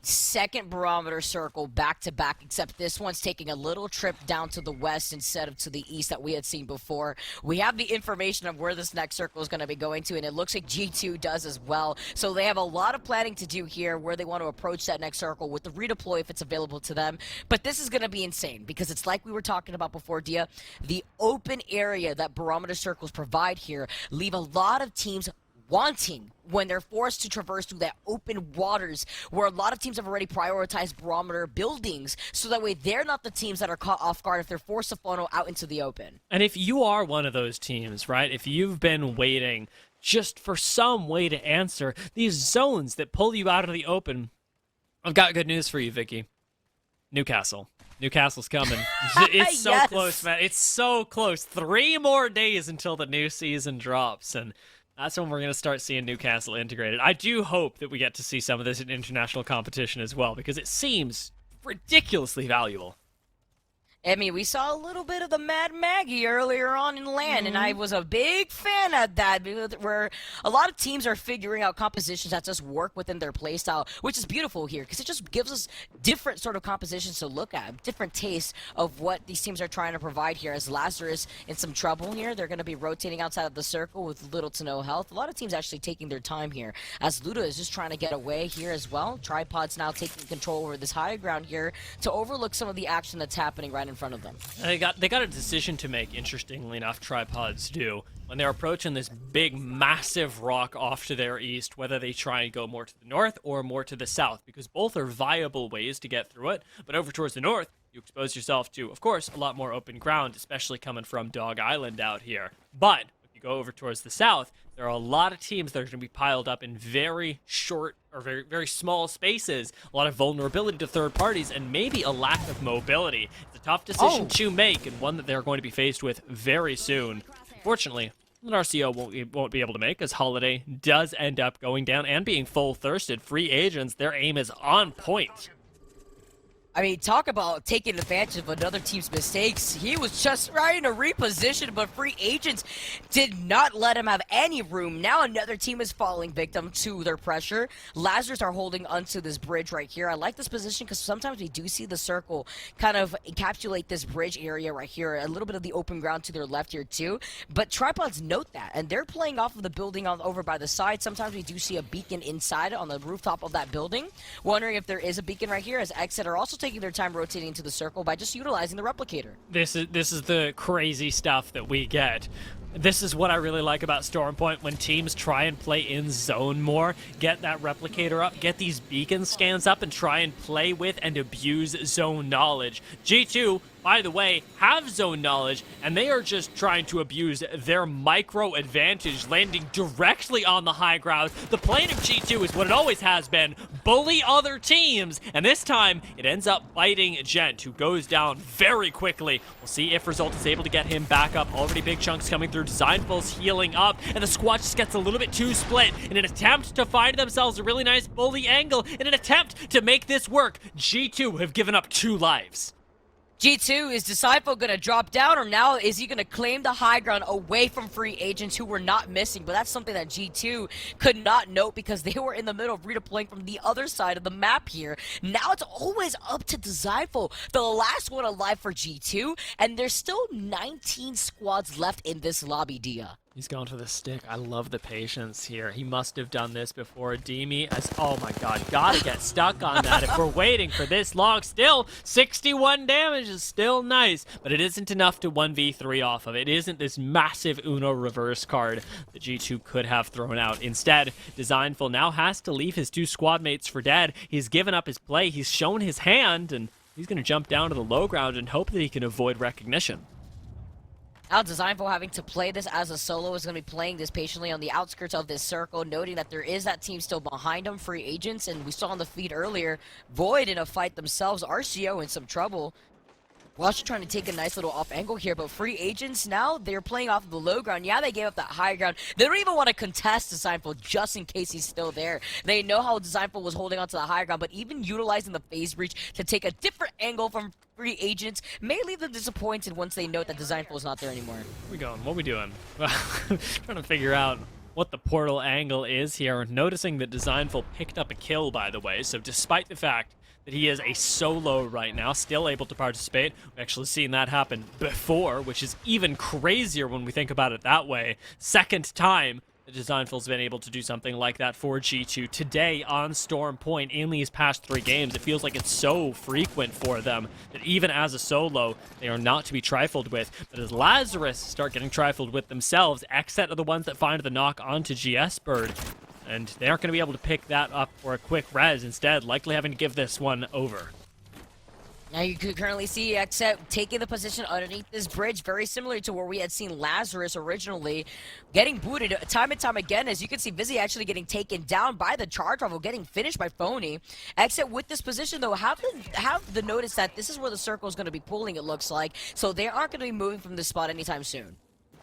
Second barometer circle back-to-back, except this one's taking a little trip down to the west instead of to the east that we had seen before. We have the information of where this next circle is going to be going to, and it looks like G2 does as well. So they have a lot of planning to do here where they want to approach that next circle with the redeploy if it's available to them. But this is going to be insane, because it's like we were talking about before, Dia. The open area that barometer circles provide here leave a lot of teams wanting when they're forced to traverse through that open waters where a lot of teams have already prioritized barometer buildings, so that way they're not the teams that are caught off guard if they're forced to funnel out into the open. And if you are one of those teams, right, if you've been waiting just for some way to answer these zones that pull you out of the open, I've got good news for you, Vicky. Newcastle. Newcastle's coming. It's so Yes. close, man. It's so close. 3 more days until the new season drops, and that's when we're going to start seeing Newcastle integrated. I do hope that we get to see some of this in international competition as well, because it seems ridiculously valuable. I mean, we saw a little bit of the Mad Maggie earlier on in LAN, and I was a big fan of that, where a lot of teams are figuring out compositions that just work within their playstyle, which is beautiful here, because it just gives us different sort of compositions to look at, different tastes of what these teams are trying to provide here. As Lazarus in some trouble here, they're going to be rotating outside of the circle with little to no health. A lot of teams actually taking their time here, as Luda is just trying to get away here as well. Tripod's now taking control over this high ground here to overlook some of the action that's happening right in front of them. They got a decision to make, interestingly enough, Tripods do. When they're approaching this big, massive rock off to their east, whether they try and go more to the north or more to the south, because both are viable ways to get through it. But over towards the north, you expose yourself to, of course, a lot more open ground, especially coming from Dog Island out here. But if you go over towards the south, there are a lot of teams that are going to be piled up in very short or very, very small spaces, a lot of vulnerability to third parties, and maybe a lack of mobility. It's a tough decision to make, and one that they're going to be faced with very soon. Fortunately, an RCO won't be able to make, as Holiday does end up going down and being full thirsted. Free agents, their aim is on point. I mean, talk about taking advantage of another team's mistakes. He was just trying to reposition, but free agents did not let him have any room. Now another team is falling victim to their pressure. Lazarus are holding onto this bridge right here. I like this position because sometimes we do see the circle kind of encapsulate this bridge area right here. A little bit of the open ground to their left here too. But tripods note that, and they're playing off of the building over by the side. Sometimes we do see a beacon inside on the rooftop of that building. Wondering if there is a beacon right here, as Exit are also taking their time rotating into the circle by just utilizing the replicator. This is the crazy stuff that we get. This is what I really like about Stormpoint, when teams try and play in zone more, get that replicator up, get these beacon scans up, and try and play with and abuse zone knowledge. G2, by the way, have zone knowledge, and they are just trying to abuse their micro advantage, landing directly on the high ground. The plan of G2 is what it always has been: bully other teams, and this time it ends up biting Gent, who goes down very quickly. We'll see if Result is able to get him back up. Already big chunks coming through. Designful's healing up, and the squad just gets a little bit too split in an attempt to find themselves a really nice bully angle. In an attempt to make this work, G2 have given up 2 lives. G2, is Disciple going to drop down, or now is he going to claim the high ground away from free agents who were not missing? But that's something that G2 could not note because they were in the middle of redeploying from the other side of the map here. Now it's always up to Disciple, the last one alive for G2, and there's still 19 squads left in this lobby, Dia. He's going for the stick. I love the patience here. He must have done this before. Demi, oh my god, gotta get stuck on that if we're waiting for this long. Still, 61 damage is still nice, but it isn't enough to 1v3 off of. It isn't this massive Uno reverse card that G2 could have thrown out. Instead, Designful now has to leave his 2 squad mates for dead. He's given up his play. He's shown his hand, and he's going to jump down to the low ground and hope that he can avoid recognition. Now Designful, having to play this as a solo, is going to be playing this patiently on the outskirts of this circle, noting that there is that team still behind him, free agents, and we saw on the feed earlier, Void in a fight themselves, RCO in some trouble. Watch trying to take a nice little off angle here, but free agents now, they're playing off of the low ground. Yeah, they gave up that high ground. They don't even want to contest Designful just in case he's still there. They know how Designful was holding onto the high ground, but even utilizing the phase breach to take a different angle from free agents may leave them disappointed once they note that Designful is not there anymore. Where we going? What we doing? Trying to figure out what the portal angle is here. Noticing that Designful picked up a kill, by the way, so despite the fact that he is a solo right now, still able to participate. We've actually seen that happen before, which is even crazier when we think about it that way. Second time that Designful's been able to do something like that for G2 today on Storm Point in these past 3 games. It feels like it's so frequent for them that even as a solo, they are not to be trifled with. But as Lazarus start getting trifled with themselves, Xset are the ones that find the knock onto GS Bird. And they aren't going to be able to pick that up for a quick res, instead likely having to give this one over. Now you could currently see Xset taking the position underneath this bridge, very similar to where we had seen Lazarus originally, getting booted time and time again. As you can see, Vizzy actually getting taken down by the charge rifle, getting finished by Phony. Xset with this position, though, have the notice that this is where the circle is going to be pulling, it looks like, so they aren't going to be moving from this spot anytime soon.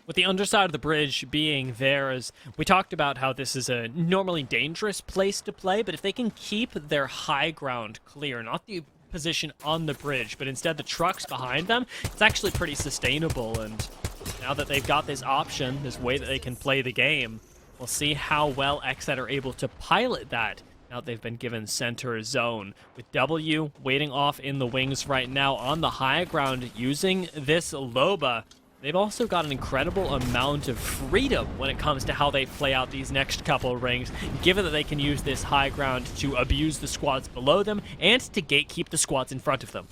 With the underside of the bridge being there, as we talked about how this is a normally dangerous place to play, but if they can keep their high ground clear, not the position on the bridge, but instead the trucks behind them, it's actually pretty sustainable. And now that they've got this option, this way that they can play the game, we'll see how well Xset are able to pilot that. Now they've been given center zone, with W waiting off in the wings right now on the high ground using this Loba. They've also got an incredible amount of freedom when it comes to how they play out these next couple rings, given that they can use this high ground to abuse the squads below them and to gatekeep the squads in front of them.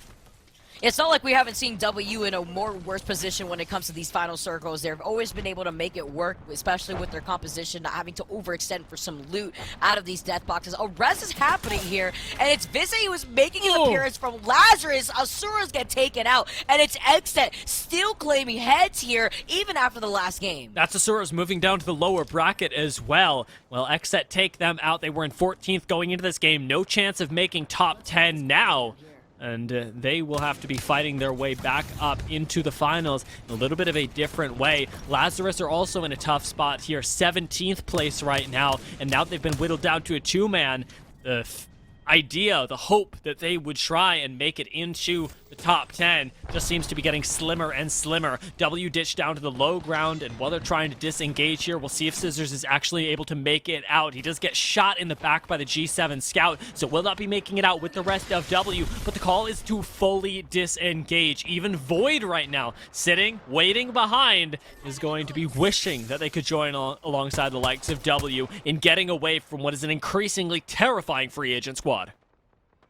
It's not like we haven't seen W in a more worse position when it comes to these final circles. They've always been able to make it work, especially with their composition, not having to overextend for some loot out of these death boxes. A res is happening here, and it's Vizzy who is making an appearance from Lazarus. Asuras get taken out, and it's Xset still claiming heads here, even after the last game. That's Asuras moving down to the lower bracket as well. Well, Xset take them out. They were in 14th going into this game. No chance of making top 10 now. And they will have to be fighting their way back up into the finals in a little bit of a different way. Lazarus are also in a tough spot here, 17th place right now, and now they've been whittled down to a 2-man. idea, the hope that they would try and make it into the top 10 just seems to be getting slimmer and slimmer. W ditched down to the low ground, and while they're trying to disengage here, we'll see if Scissors is actually able to make it out. He does get shot in the back by the G7 scout, so will not be making it out with the rest of W, but the call is to fully disengage. Even Void right now, sitting, waiting behind, is going to be wishing that they could join alongside the likes of W in getting away from what is an increasingly terrifying free agent squad.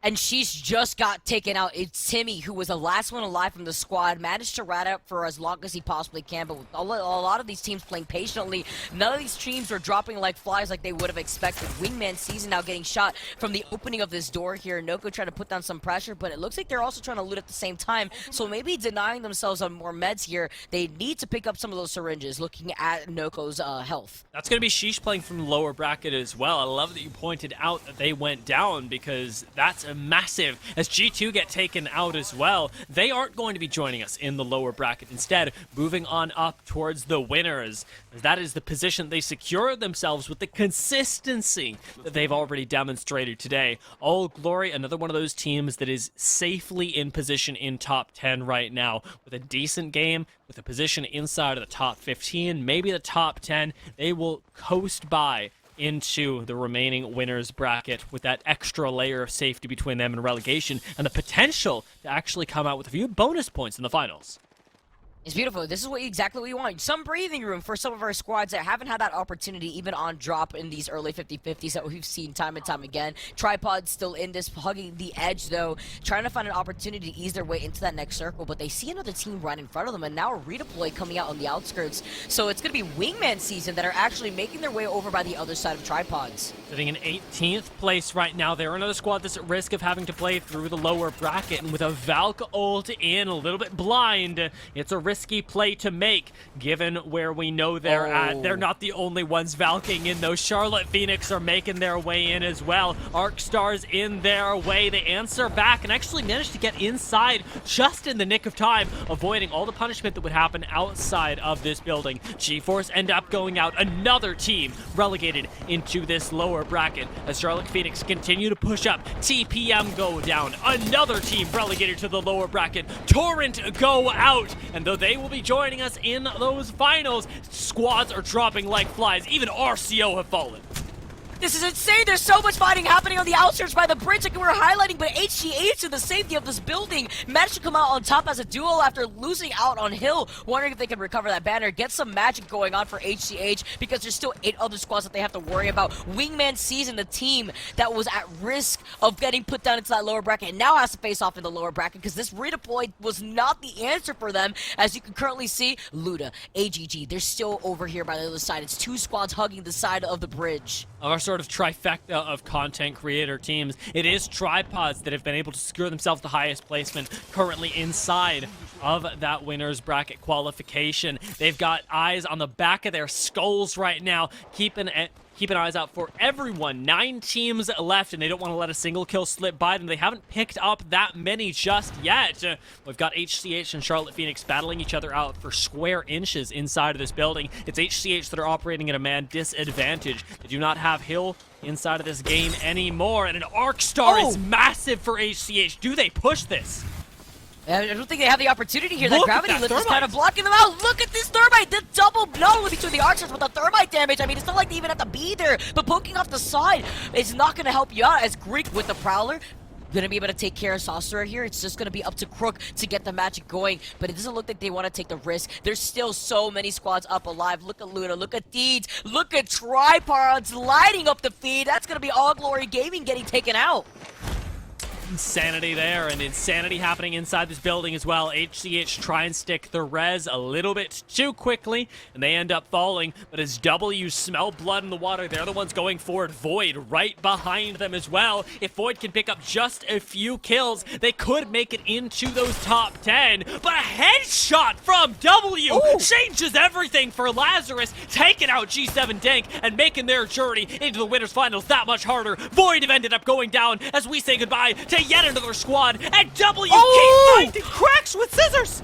And she's just got taken out. It's Timmy, who was the last one alive from the squad, managed to rat out for as long as he possibly can, but with a lot of these teams playing patiently, none of these teams are dropping like flies like they would have expected. Wingman Season now getting shot from the opening of this door here. Noko trying to put down some pressure, but it looks like they're also trying to loot at the same time, so maybe denying themselves on more meds here. They need to pick up some of those syringes, looking at Noko's health. That's going to be Sheesh playing from the lower bracket as well. I love that you pointed out that they went down, because that's massive. As G2 get taken out as well, they aren't going to be joining us in the lower bracket. Instead, moving on up towards the winners. That is the position they secure themselves with the consistency that they've already demonstrated today. All Glory, another one of those teams that is safely in position in top 10 right now, with a decent game, with a position inside of the top 15, maybe the top 10. They will coast by into the remaining winners bracket with that extra layer of safety between them and relegation, and the potential to actually come out with a few bonus points in the finals. It's beautiful. This is exactly what we want. Some breathing room for some of our squads that haven't had that opportunity even on drop in these early 50-50s that we've seen time and time again. Tripod still in this, hugging the edge though, trying to find an opportunity to ease their way into that next circle, but they see another team right in front of them, and now a redeploy coming out on the outskirts. So it's going to be Wingman Season that are actually making their way over by the other side of Tripods. Sitting in 18th place right now. They're another squad that's at risk of having to play through the lower bracket, and with a Valk ult in, a little bit blind, it's a risky play to make, given where we know they're at. They're not the only ones Valking in, though. Charlotte Phoenix are making their way in as well. Arcstar's in their way. They answer back and actually manage to get inside just in the nick of time, avoiding all the punishment that would happen outside of this building. G-Force end up going out. Another team relegated into this lower bracket as Charlotte Phoenix continue to push up. TPM go down. Another team relegated to the lower bracket. Torrent go out, and though they will be joining us in those finals, squads are dropping like flies. Even RCO have fallen. This is insane. There's so much fighting happening on the outskirts by the bridge like we were highlighting, but HGH in the safety of this building managed to come out on top as a duo after losing out on Hill, wondering if they can recover that banner, get some magic going on for HGH, because there's still 8 other squads that they have to worry about. Wingman Season, the team that was at risk of getting put down into that lower bracket, and now has to face off in the lower bracket because this redeploy was not the answer for them. As you can currently see, Luda, AGG, they're still over here by the other side. It's 2 squads hugging the side of the bridge. Our sort of trifecta of content creator teams. It is Tripods that have been able to secure themselves the highest placement currently inside of that winner's bracket qualification. They've got eyes on the back of their skulls right now, keeping eyes out for everyone. 9 teams left, and they don't want to let a single kill slip by them. They haven't picked up that many just yet. We've got HCH and Charlotte Phoenix battling each other out for square inches inside of this building. It's HCH that are operating at a man disadvantage. They do not have Hill inside of this game anymore, and an Arcstar is massive for HCH. Do they push this? I don't think they have the opportunity here. Look That gravity at that lift is thermite. kind of blocking them out. Look at this thermite. The double blow between the archers with the thermite damage. I mean, it's not like they even have to be there, but poking off the side is not going to help you out, as Greek with the Prowler going to be able to take care of Saucer here. It's just going to be up to Crook to get the magic going, but it doesn't look like they want to take the risk. There's still so many squads up alive. Look at Luna, look at Deeds, look at Tripods lighting up the feed. That's going to be All Glory Gaming getting taken out. Insanity there, and insanity happening inside this building as well. HCH try and stick the res a little bit too quickly, and they end up falling. But as W smell blood in the water, they're the ones going forward. Void right behind them as well. If Void can pick up just a few kills, they could make it into those top 10. But a headshot from W changes everything for Lazarus, taking out G7 Dank and making their journey into the winners finals that much harder. Void have ended up going down as we say goodbye to yet another squad, and W keeps finding cracks with Scissors.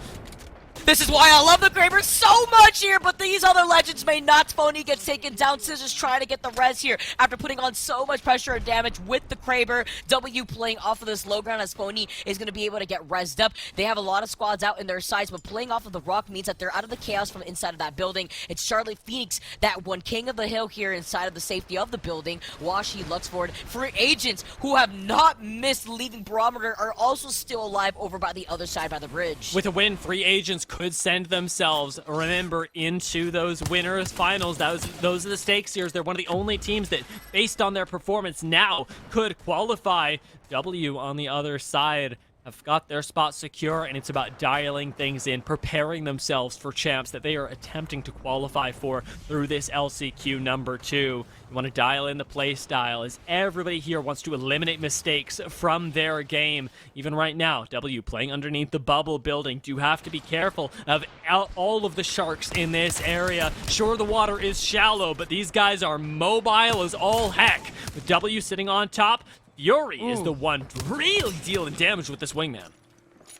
This is why I love the Kraber so much here, but these other legends may not. Phony gets taken down. Scissors trying to get the res here after putting on so much pressure and damage with the Kraber. W playing off of this low ground as Phony is going to be able to get rezzed up. They have a lot of squads out in their sides, but playing off of the rock means that they're out of the chaos from inside of that building. It's Charlotte Phoenix, that one king of the hill here inside of the safety of the building. Washi, Luxford, free agents who have not missed leaving Barometer are also still alive over by the other side by the bridge. With a win, free agents could send themselves, remember, into those winners finals. Those are the stakes here. They're one of the only teams that, based on their performance now, could qualify. W on the other side have got their spot secure, and it's about dialing things in, preparing themselves for champs that they are attempting to qualify for through this LCQ number 2. You want to dial in the play style, as everybody here wants to eliminate mistakes from their game. Even right now, W playing underneath the bubble building. Do have to be careful of all of the sharks in this area. Sure, the water is shallow, but these guys are mobile as all heck. With W sitting on top, Fury is the one really dealing damage with this wingman.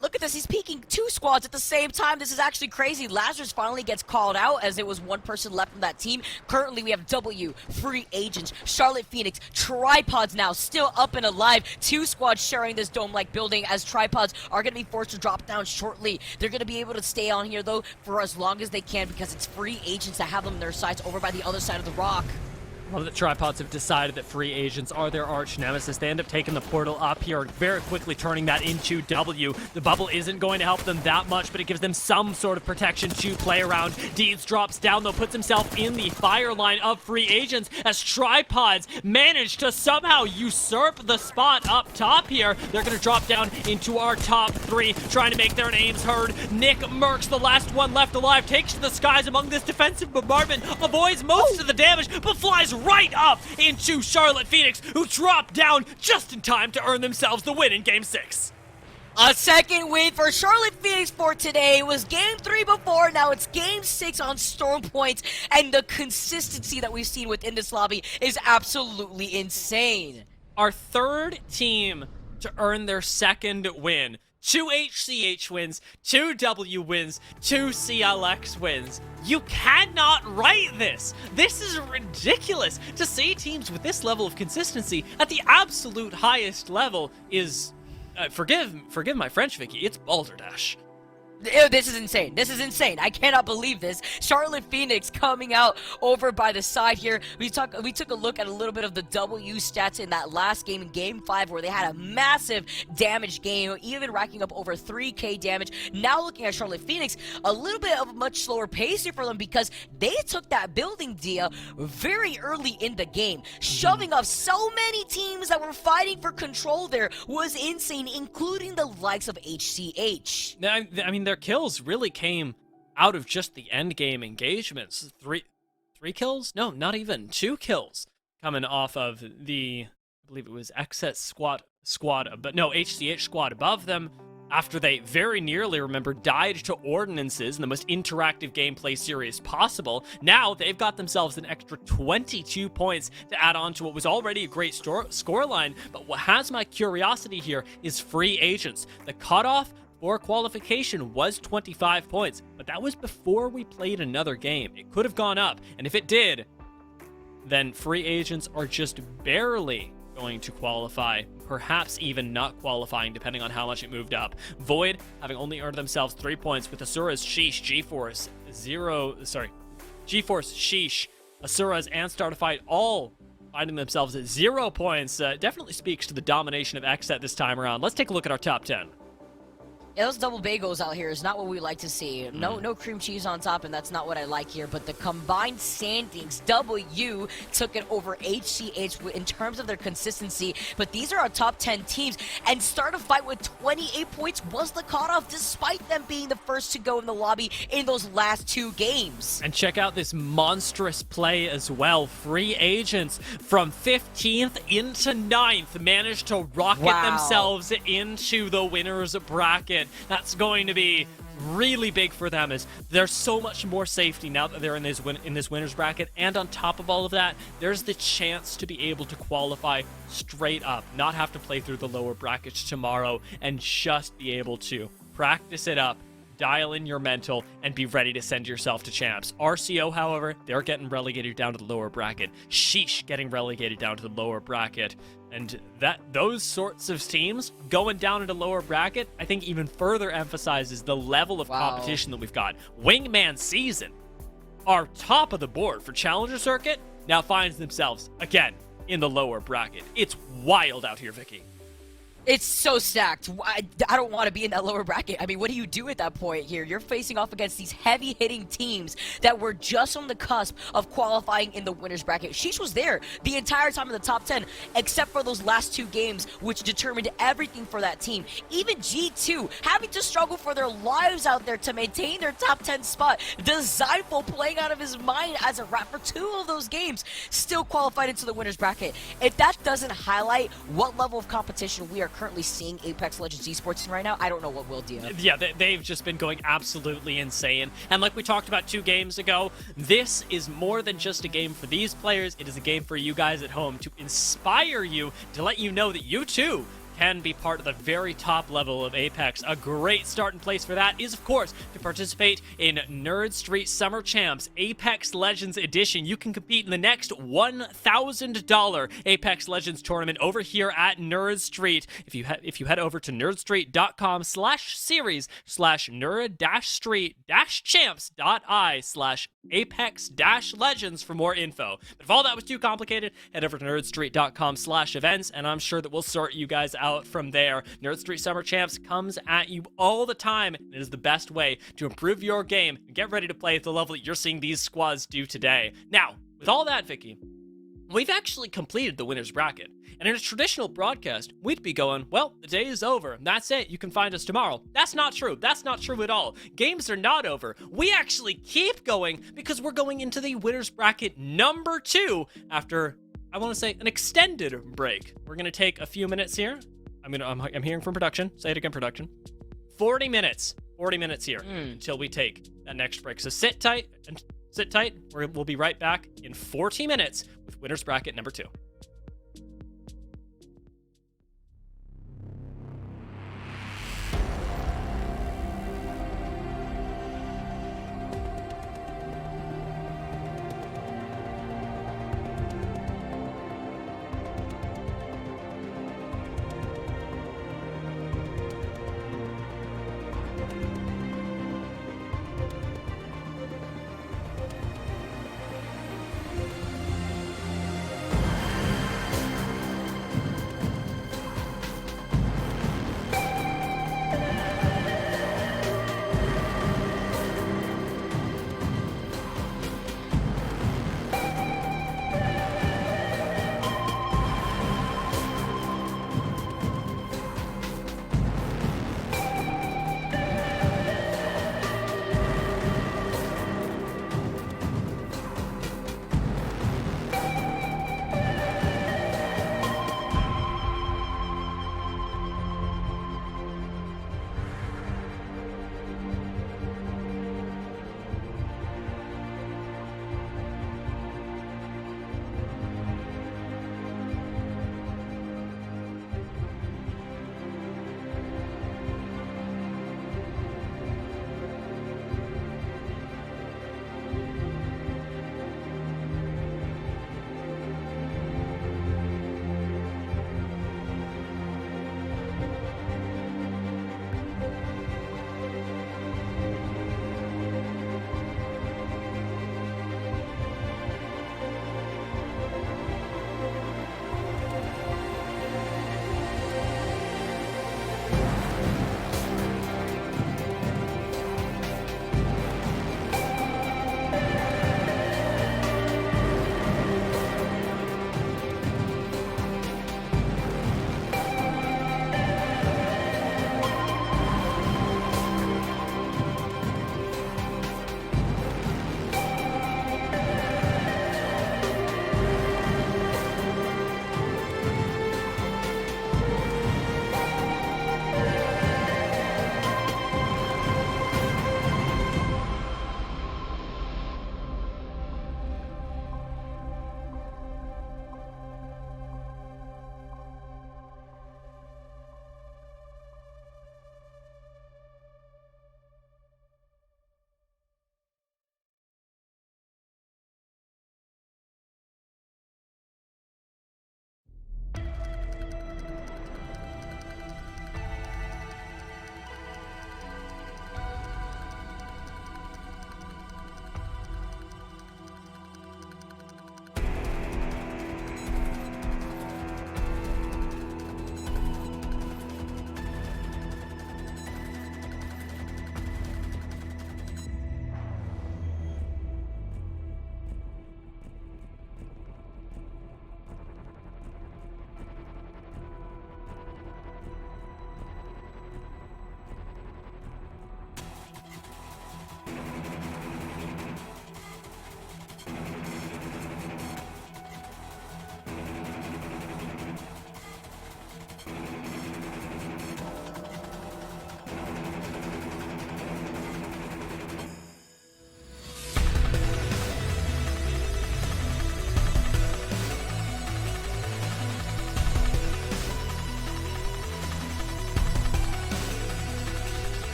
Look at this, he's peeking 2 squads at the same time. This is actually crazy. Lazarus finally gets called out as there was 1 person left from that team. Currently, we have W, free agents, Charlotte Phoenix, tripods now still up and alive. 2 squads sharing this dome-like building as tripods are going to be forced to drop down shortly. They're going to be able to stay on here, though, for as long as they can because it's free agents that have them on their sides over by the other side of the rock. Well, the tripods have decided that free agents are their arch nemesis. They end up taking the portal up here, very quickly turning that into W. The bubble isn't going to help them that much, but it gives them some sort of protection to play around. Deeds drops down, though, puts himself in the fire line of free agents as tripods manage to somehow usurp the spot up top here. They're going to drop down into our top 3, trying to make their names heard. Nick Merckx, the last one left alive, takes to the skies among this defensive bombardment, avoids most of the damage, but flies right up into Charlotte Phoenix, who dropped down just in time to earn themselves the win in Game 6. A second win for Charlotte Phoenix for today. It was Game 3 before, now it's Game 6 on Storm Points, and the consistency that we've seen within this lobby is absolutely insane. Our third team to earn their second win. 2 HCH wins, 2 W wins, 2 CLX wins. You cannot write this. This is ridiculous. To see teams with this level of consistency at the absolute highest level is, forgive my French, Vicky, it's balderdash. Ew, this is insane. This is insane. I cannot believe this. Charlotte Phoenix coming out over by the side here. We took a look at a little bit of the W stats in that last game, in Game 5, where they had a massive damage game, even racking up over 3k damage. Now looking at Charlotte Phoenix, a little bit of a much slower pace here for them because they took that building deal very early in the game. Shoving off so many teams that were fighting for control there was insane, including the likes of HCH. I mean, their kills really came out of just the end game engagements. Three kills? No, not even 2 kills coming off of the, I believe it was XS squad, but no, HCH squad above them, after they very nearly, remember, died to ordinances in the most interactive gameplay series possible. Now they've got themselves an extra 22 points to add on to what was already a great scoreline. But what has my curiosity here is free agents. The cutoff for qualification was 25 points, but that was before we played another game. It could have gone up, and if it did, then free agents are just barely going to qualify, perhaps even not qualifying, depending on how much it moved up. Void having only earned themselves 3 points with Asura's Sheesh, GeForce, Sheesh, Asura's, and Startified all finding themselves at 0 points. Definitely speaks to the domination of XSET this time around. Let's take a look at our top 10. Yeah, those double bagels out here is not what we like to see. No cream cheese on top, and that's not what I like here. But the combined standings, W took it over HCH in terms of their consistency. But these are our top 10 teams, and start a fight with 28 points was the cutoff, despite them being the first to go in the lobby in those last 2 games. And check out this monstrous play as well. Free agents from 15th into 9th managed to rocket themselves into the winner's bracket. That's going to be really big for them, as there's so much more safety now that they're in this winner's bracket. And on top of all of that, there's the chance to be able to qualify straight up, not have to play through the lower brackets tomorrow, and just be able to practice it up, dial in your mental, and be ready to send yourself to champs. RCO, however, they're getting relegated down to the lower bracket. Sheesh getting relegated down to the lower bracket. And those sorts of teams going down into lower bracket, I think even further emphasizes the level of competition that we've got. Wingman Season, our top of the board for Challenger Circuit, now finds themselves again in the lower bracket. It's wild out here, Vicky. It's so stacked. I don't want to be in that lower bracket. I mean, what do you do at that point here? You're facing off against these heavy-hitting teams that were just on the cusp of qualifying in the winner's bracket. Sheesh was there the entire time in the top 10, except for those last 2 games, which determined everything for that team. Even G2 having to struggle for their lives out there to maintain their top 10 spot. The Zypho playing out of his mind as a rat for 2 of those games, still qualified into the winner's bracket. If that doesn't highlight what level of competition we are currently seeing Apex Legends esports in right now, I don't know what will, do. Yeah, they've just been going absolutely insane. And like we talked about 2 games ago, this is more than just a game for these players. It is a game for you guys at home to inspire you, to let you know that you too can be part of the very top level of Apex. A great starting place for that is, of course, to participate in Nerd Street Summer Champs Apex Legends Edition. You can compete in the next $1,000 Apex Legends tournament over here at Nerd Street. If you head over to nerdstreet.com/series/nerd-street-champs.i/Apex-Legends for more info. But if all that was too complicated, head over to nerdstreet.com/events, and I'm sure that we'll sort you guys out from there. Nerd Street Summer Champs comes at you all the time, and it is the best way to improve your game and get ready to play at the level that you're seeing these squads do today. Now, with all that, Vicky, we've actually completed the winner's bracket. And in a traditional broadcast, we'd be going, well, the day is over. That's it. You can find us tomorrow. That's not true. That's not true at all. Games are not over. We actually keep going because we're going into the winner's bracket number 2 after, I want to say, an extended break. We're going to take a few minutes here. I'm hearing from production. Say it again, production. 40 minutes. 40 minutes here until we take that next break. So sit tight. We'll be right back in 40 minutes with winner's bracket number 2.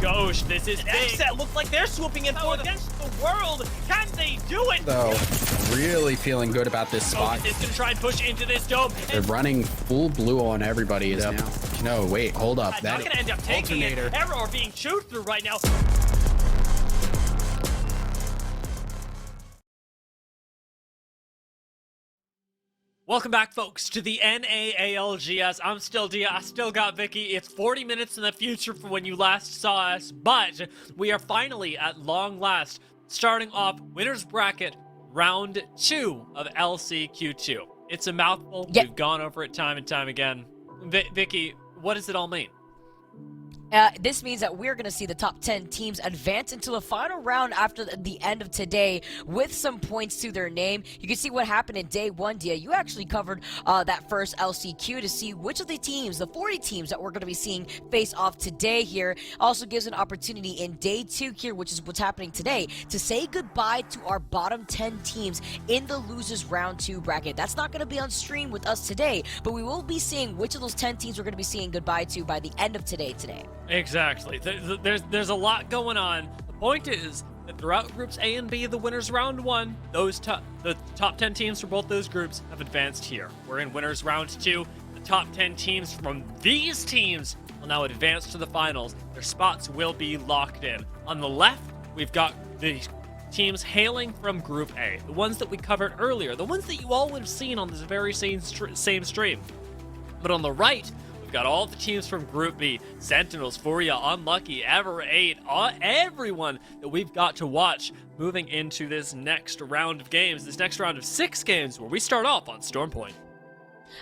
gosh, this is big. Xset looks like they're swooping in for against the world. Can they do it? So, really feeling good about this spot. Is gonna try and push into this dome. They're running full blue on everybody is now. No, wait, hold up. That's gonna end up taking it. alternator. Error being chewed through right now. Welcome back, folks, to the NAALGS. I'm still Dia. I still got Vicky. It's 40 minutes in the future from when you last saw us, but we are finally, at long last, starting off winner's bracket round 2 of LCQ2. It's a mouthful. Yep. We've gone over it time and time again. Vicky, what does it all mean? This means that we're going to see the top 10 teams advance into the final round after the end of today with some points to their name. You can see what happened in day 1, Dia. You actually covered that first LCQ to see which of the teams, the 40 teams that we're going to be seeing face off today here. Also gives an opportunity in day 2 here, which is what's happening today, to say goodbye to our bottom 10 teams in the losers round 2 bracket. That's not going to be on stream with us today, but we will be seeing which of those 10 teams we're going to be saying goodbye to by the end of today. Exactly. There's a lot going on. The point is that throughout groups A and B, the winners round 1, the top 10 teams from both those groups have advanced here. We're in winners round 2. The top 10 teams from these teams will now advance to the finals. Their spots will be locked in. On the left, we've got the teams hailing from Group A, the ones that we covered earlier, the ones that you all would have seen on this very same stream. But on the right, we've got all the teams from Group B, Sentinels, Furia, Unlucky, Ever 8, everyone that we've got to watch moving into this next round of games, this next round of 6 games where we start off on Storm Point.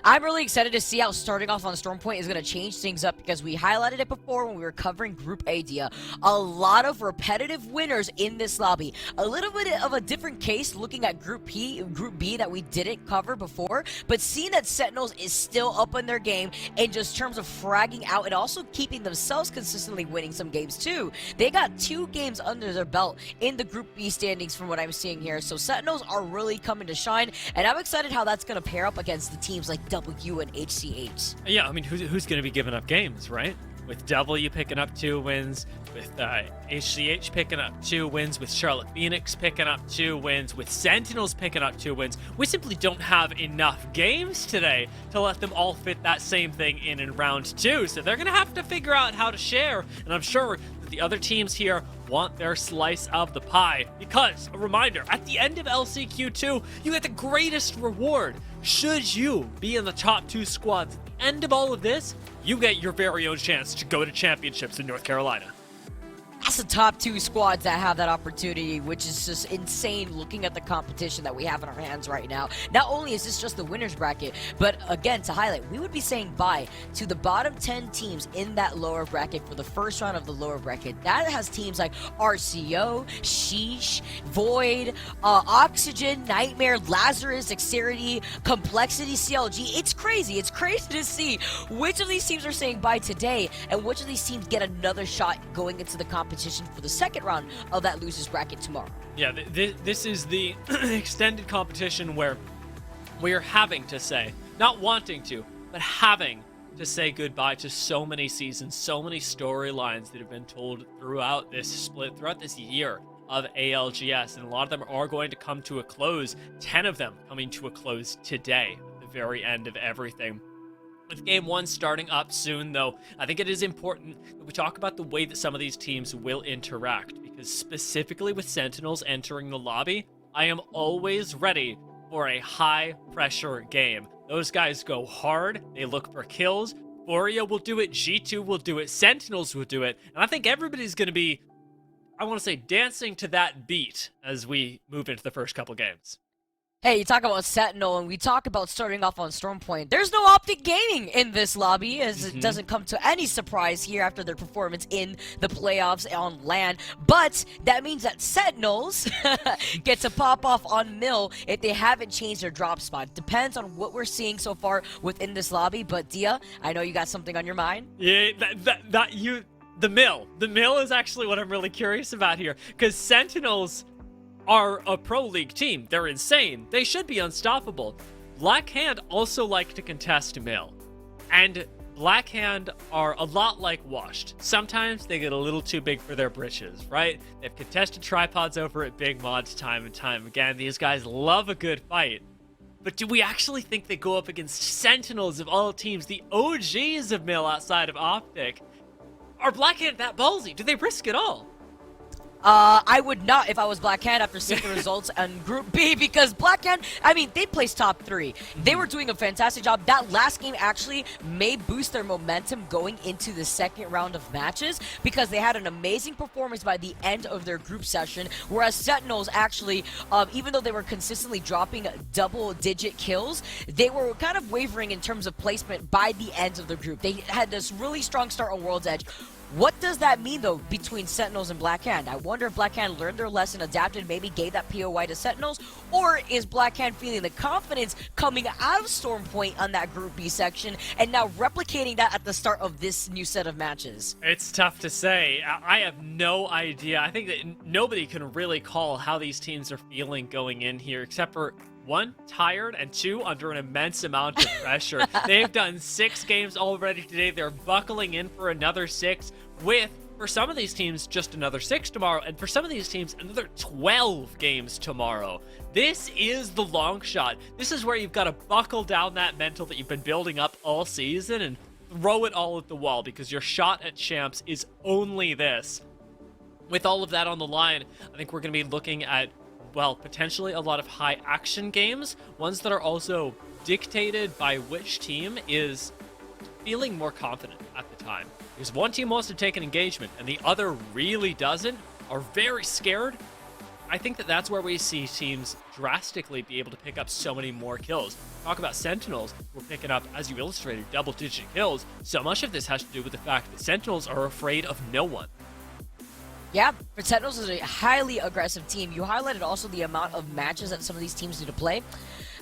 I'm really excited to see how starting off on Storm Point is going to change things up because we highlighted it before when we were covering Group A, Dia. A lot of repetitive winners in this lobby. A little bit of a different case looking at Group B that we didn't cover before, but seeing that Sentinels is still up in their game in just terms of fragging out and also keeping themselves consistently winning some games too. They got 2 games under their belt in the Group B standings from what I'm seeing here, so Sentinels are really coming to shine, and I'm excited how that's going to pair up against the teams like W and HCH. Yeah, I mean, who's going to be giving up games, right? With W picking up 2 wins, with HCH picking up 2 wins, with Charlotte Phoenix picking up 2 wins, with Sentinels picking up 2 wins. We simply don't have enough games today to let them all fit that same thing in round 2. So they're going to have to figure out how to share, and I'm sure that the other teams here want their slice of the pie. Because, a reminder, at the end of LCQ2, you get the greatest reward. Should you be in the top 2 squads at the end of all of this, you get your very own chance to go to championships in North Carolina. That's the top 2 squads that have that opportunity, which is just insane looking at the competition that we have in our hands right now. Not only is this just the winner's bracket, but again, to highlight, we would be saying bye to the bottom 10 teams in that lower bracket for the first round of the lower bracket. That has teams like RCO, Sheesh, Void, Oxygen, Nightmare, Lazarus, Dexterity, Complexity, CLG. It's crazy. It's crazy to see which of these teams are saying bye today and which of these teams get another shot going into the competition for the second round of that losers bracket tomorrow. Yeah, this is the extended competition where we are having to say, not wanting to, but having to say goodbye to so many seasons, so many storylines that have been told throughout this split, throughout this year of ALGS, and a lot of them are going to come to a close, 10 of them coming to a close today, at the very end of everything. With Game 1 starting up soon, though, I think it is important that we talk about the way that some of these teams will interact, because specifically with Sentinels entering the lobby, I am always ready for a high-pressure game. Those guys go hard, they look for kills, Furia will do it, G2 will do it, Sentinels will do it, and I think everybody's going to be, I want to say, dancing to that beat as we move into the first couple games. Hey, you talk about Sentinel, and we talk about starting off on Storm Point. There's no Optic Gaming in this lobby, as it doesn't come to any surprise here after their performance in the playoffs on LAN. But that means that Sentinels get to pop off on Mill if they haven't changed their drop spot. Depends on what we're seeing so far within this lobby. But Dia, I know you got something on your mind. Yeah, the Mill. The Mill is actually what I'm really curious about here, because Sentinels are a pro league team. They're insane. They should be unstoppable. Black Hand also like to contest Mill. And Blackhand are a lot like Washed. Sometimes they get a little too big for their britches, right? They've contested tripods over at Big Mods time and time again. These guys love a good fight. But do we actually think they go up against Sentinels of all teams, the OGs of Mill outside of Optic? Are Blackhand that ballsy? Do they risk it all? I would not if I was Blackhand after seeing the results on Group B, because Blackhand, I mean, they placed top 3. They were doing a fantastic job. That last game actually may boost their momentum going into the second round of matches, because they had an amazing performance by the end of their group session, whereas Sentinels actually, even though they were consistently dropping double-digit kills, they were kind of wavering in terms of placement by the end of the group. They had this really strong start on World's Edge. What does that mean, though, between Sentinels and Blackhand? I wonder if Blackhand learned their lesson, adapted, maybe gave that POI to Sentinels, or is Blackhand feeling the confidence coming out of Stormpoint on that Group B section and now replicating that at the start of this new set of matches? It's tough to say. I have no idea. I think that nobody can really call how these teams are feeling going in here, except for 1, tired, and 2, under an immense amount of pressure. They've done 6 games already today. They're buckling in for another 6 with, for some of these teams, just another 6 tomorrow, and for some of these teams, another 12 games tomorrow. This is the long shot. This is where you've got to buckle down that mental that you've been building up all season and throw it all at the wall, because your shot at champs is only this. With all of that on the line, I think we're going to be looking at, well, potentially a lot of high action games, ones that are also dictated by which team is feeling more confident at the time. Because one team wants to take an engagement and the other really doesn't, are very scared. I think that that's where we see teams drastically be able to pick up so many more kills. Talk about Sentinels, we're picking up, as you illustrated, double-digit kills. So much of this has to do with the fact that Sentinels are afraid of no one. Yeah, but Sentinels is a highly aggressive team. You highlighted also the amount of matches that some of these teams need to play.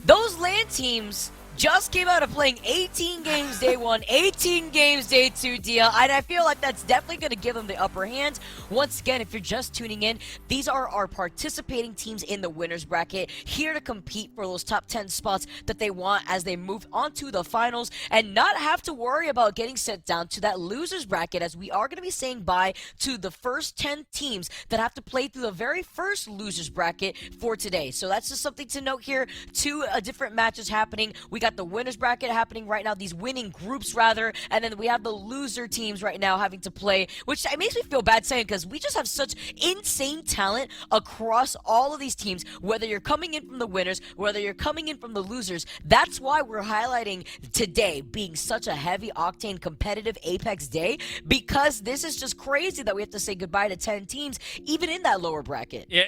Those LAN teams just came out of playing 18 games day 1, 18 games day 2 deal, and I feel like that's definitely going to give them the upper hand. Once again, if you're just tuning in, these are our participating teams in the winners bracket, here to compete for those top 10 spots that they want as they move on to the finals and not have to worry about getting sent down to that losers bracket, as we are going to be saying bye to the first 10 teams that have to play through the very first losers bracket for today. So that's just something to note here. 2 different matches happening. We got the winners bracket happening right now, these winning groups rather, and then we have the loser teams right now having to play, which it makes me feel bad saying, because we just have such insane talent across all of these teams, whether you're coming in from the winners, whether you're coming in from the losers. That's why we're highlighting today being such a heavy octane competitive Apex day, because this is just crazy that we have to say goodbye to 10 teams even in that lower bracket. Yeah,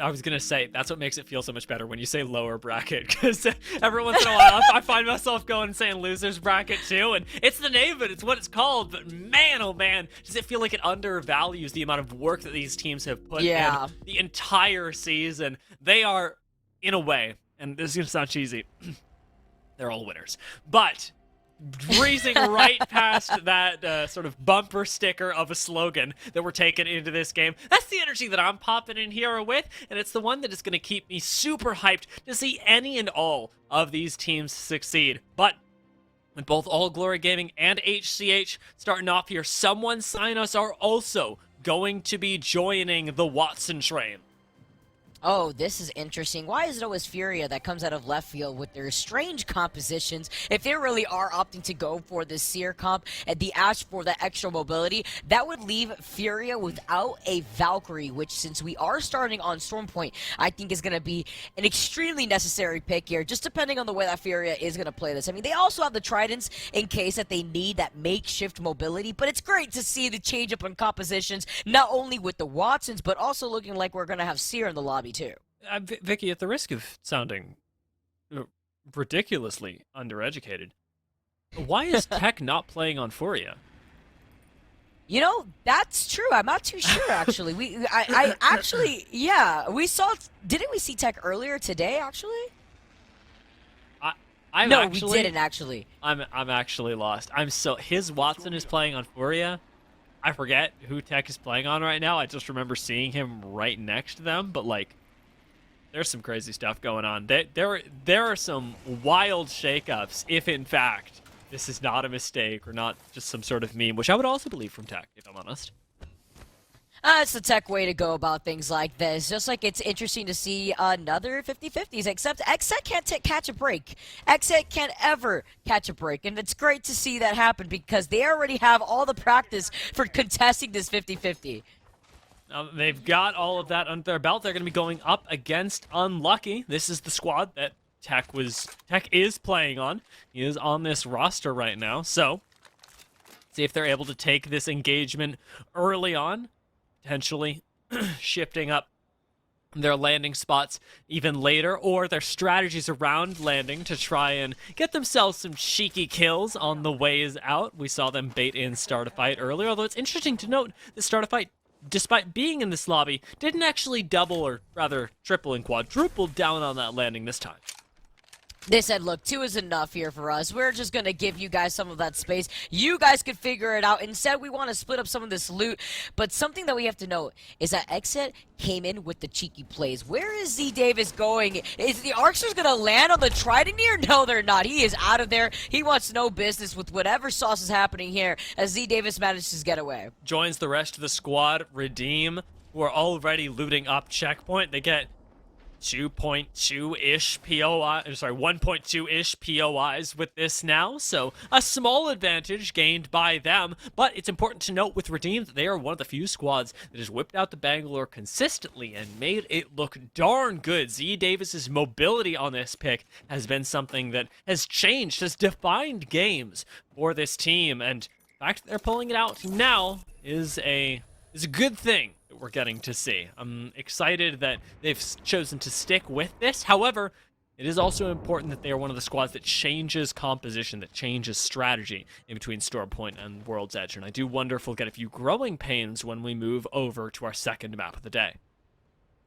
I was gonna say, that's what makes it feel so much better when you say lower bracket, because every once in a while I find myself going and saying losers bracket too, and it's the name of it, it's what it's called, but man, oh man, does it feel like it undervalues the amount of work that these teams have put in the entire season. They are, in a way, and this is gonna sound cheesy, they're all winners, but breezing right past that sort of bumper sticker of a slogan that we're taking into this game. That's the energy that I'm popping in here with, and it's the one that is going to keep me super hyped to see any and all of these teams succeed. But with both All Glory Gaming and HCH starting off here, someone sign us are also going to be joining the Watson train. Oh, this is interesting. Why is it always Furia that comes out of left field with their strange compositions? If they really are opting to go for the Seer comp and the Ash for that extra mobility, that would leave Furia without a Valkyrie, which, since we are starting on Stormpoint, I think is going to be an extremely necessary pick here, just depending on the way that Furia is going to play this. I mean, they also have the Tridents in case that they need that makeshift mobility, but it's great to see the change up in compositions, not only with the Watsons, but also looking like we're going to have Seer in the lobby too. Vicky, at the risk of sounding ridiculously undereducated, why is Tech not playing on Furia? You know, that's true. I'm not too sure, actually. I actually, yeah, we saw, didn't we see Tech earlier today, actually? No, we didn't, actually. I'm actually lost. His Watson is playing on Furia. I forget who Tech is playing on right now. I just remember seeing him right next to them, but like, there's some crazy stuff going on. There are some wild shakeups if, in fact, this is not a mistake or not just some sort of meme, which I would also believe from Tech, if I'm honest. It's the Tech way to go about things like this. Just like it's interesting to see another 50-50s, except XSET can't catch a break. XSET can't ever catch a break, and it's great to see that happen because they already have all the practice for contesting this 50-50. They've got all of that under their belt. They're going to be going up against Unlucky. This is the squad that Tech is playing on. He is on this roster right now, so see if they're able to take this engagement early on. Potentially shifting up their landing spots even later, or their strategies around landing to try and get themselves some cheeky kills on the ways out. We saw them bait in Start a Fight earlier, although it's interesting to note that Start a Fight, despite being in this lobby, didn't actually double or rather triple and quadruple down on that landing this time. They said, look, 2 is enough here for us. We're just going to give you guys some of that space. You guys could figure it out. Instead, we want to split up some of this loot. But something that we have to note is that XSET came in with the cheeky plays. Where is Z Davis going? Is the Archers going to land on the Trident here? No, they're not. He is out of there. He wants no business with whatever sauce is happening here as Z Davis manages to get away. Joins the rest of the squad, Redeem, who are already looting up checkpoint. They get 2.2-ish POI, sorry, 1.2-ish POIs with this now, so a small advantage gained by them, but it's important to note with Redeem that they are one of the few squads that has whipped out the Bangalore consistently and made it look darn good. Z Davis's mobility on this pick has been something that has changed, has defined games for this team, and the fact that they're pulling it out now is a good thing that we're getting to see. I'm excited that they've chosen to stick with this. However, it is also important that they are one of the squads that changes composition, that changes strategy in between Stormpoint and World's Edge. And I do wonder if we'll get a few growing pains when we move over to our second map of the day.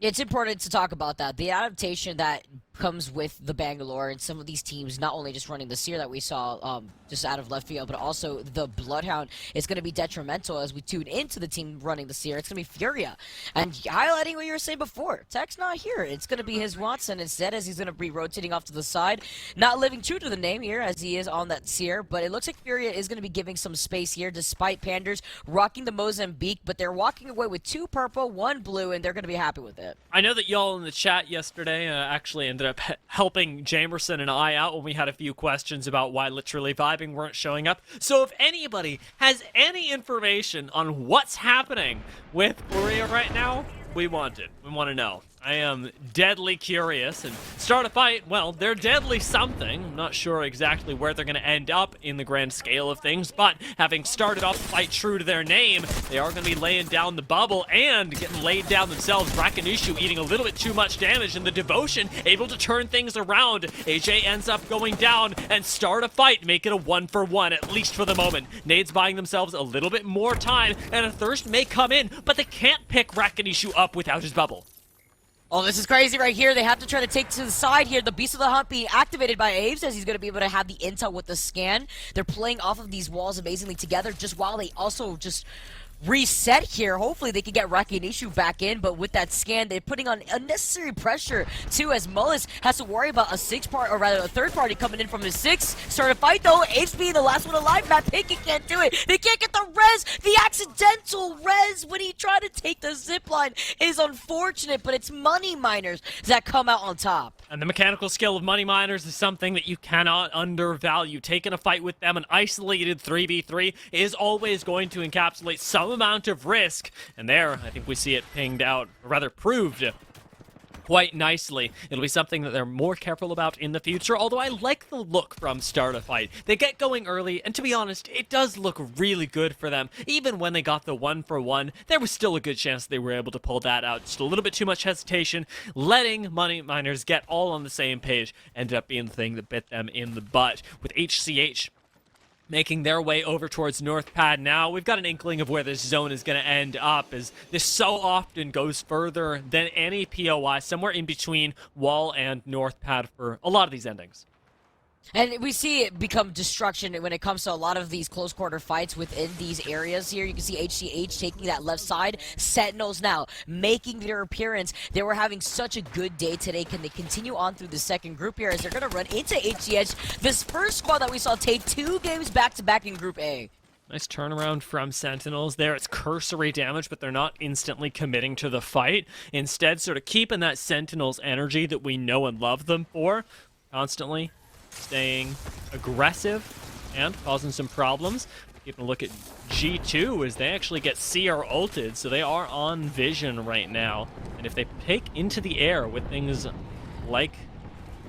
It's important to talk about that. The adaptation that comes with the Bangalore and some of these teams, not only just running the Seer that we saw just out of left field, but also the Bloodhound is going to be detrimental as we tune into the team running the Seer. It's going to be Furia. And highlighting what you were saying before, Tech's not here. It's going to be his Watson instead, as he's going to be rotating off to the side. Not living true to the name here as he is on that Seer, but it looks like Furia is going to be giving some space here despite Panders rocking the Mozambique, but they're walking away with 2 purple, 1 blue, and they're going to be happy with it. I know that y'all in the chat yesterday actually ended up helping Jamerson and I out when we had a few questions about why Literally Vibing weren't showing up. So if anybody has any information on what's happening with Furia right now, we want it. We want to know. I am deadly curious, and Start a Fight, well, they're deadly something. I'm not sure exactly where they're going to end up in the grand scale of things, but having started off the fight true to their name, they are going to be laying down the bubble and getting laid down themselves. Rakanishu eating a little bit too much damage, and the Devotion able to turn things around. AJ ends up going down, and Start a Fight make it a 1-for-1, at least for the moment. Nades buying themselves a little bit more time, and a Thirst may come in, but they can't pick Rakanishu up without his bubble. Oh, this is crazy right here. They have to try to take to the side here. The Beast of the Hunt being activated by Aves as he's going to be able to have the intel with the scan. They're playing off of these walls amazingly together just while they also just reset here. Hopefully they can get Rakanishu back in, but with that scan, they're putting on unnecessary pressure too, as Mullis has to worry about a third party coming in from the 6. Start a Fight though, Apes being the last one alive, Matt Pinkett can't do it. They can't get the res, the accidental res when he tried to take the zipline is unfortunate, but it's Money Miners that come out on top. And the mechanical skill of Money Miners is something that you cannot undervalue. Taking a fight with them, an isolated 3v3, is always going to encapsulate some amount of risk. And there, I think we see it pinged out, or rather proved quite nicely. It'll be something that they're more careful about in the future, although I like the look from Start a Fight. They get going early, and to be honest, it does look really good for them. Even when they got the 1-for-1, there was still a good chance they were able to pull that out. Just a little bit too much hesitation, letting Money Miners get all on the same page ended up being the thing that bit them in the butt. With HCH making their way over towards North Pad now. We've got an inkling of where this zone is going to end up, as this so often goes further than any POI, somewhere in between Wall and North Pad for a lot of these endings. And we see it become destruction when it comes to a lot of these close quarter fights within these areas here. You can see HCH taking that left side. Sentinels now making their appearance. They were having such a good day today. Can they continue on through the second group here as they're going to run into HCH? This first squad that we saw take 2 games back-to-back in Group A. Nice turnaround from Sentinels there. It's cursory damage, but they're not instantly committing to the fight. Instead, sort of keeping that Sentinels energy that we know and love them for. Constantly staying aggressive and causing some problems. Keeping a look at G2 as they actually get CR ulted, so they are on vision right now. And if they pick into the air with things like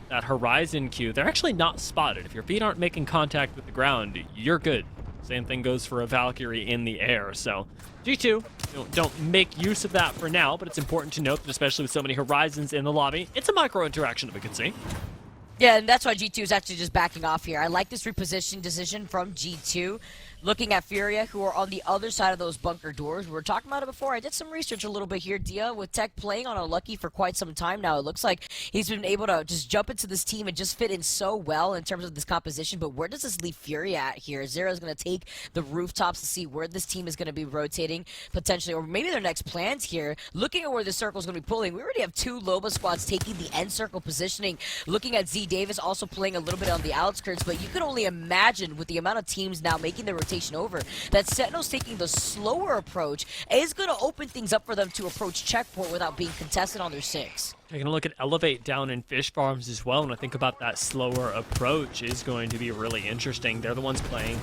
that Horizon Q, they're actually not spotted. If your feet aren't making contact with the ground, you're good. Same thing goes for a Valkyrie in the air. So G2 don't make use of that for now, but it's important to note that especially with so many Horizons in the lobby, it's a micro interaction that we can see. Yeah, and that's why G2 is actually just backing off here. I like this repositioning decision from G2. Looking at Furia, who are on the other side of those bunker doors. We were talking about it before. I did some research a little bit here. Dia, with Tech playing on Unlucky for quite some time now, it looks like he's been able to just jump into this team and just fit in so well in terms of this composition. But where does this leave Furia at here? Zera's going to take the rooftops to see where this team is going to be rotating potentially, or maybe their next plans here. Looking at where the circle is going to be pulling, we already have 2 Loba squads taking the end circle positioning. Looking at Z Davis also playing a little bit on the outskirts, but you can only imagine with the amount of teams now making the rotation over, that Sentinels taking the slower approach is going to open things up for them to approach checkpoint without being contested on their 6. Taking a look at Elevate down in Fish Farms as well, and I think about that slower approach is going to be really interesting. They're the ones playing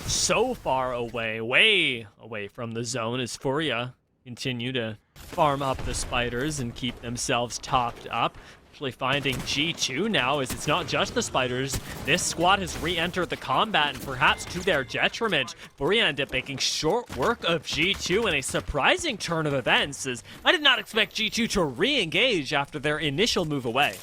so far away, way away from the zone as Furia continue to farm up the spiders and keep themselves topped up. Finding G2 now as it's not just the spiders. This squad has re-entered the combat and perhaps to their detriment. Furia end up making short work of G2 in a surprising turn of events as I did not expect G2 to re-engage after their initial move away.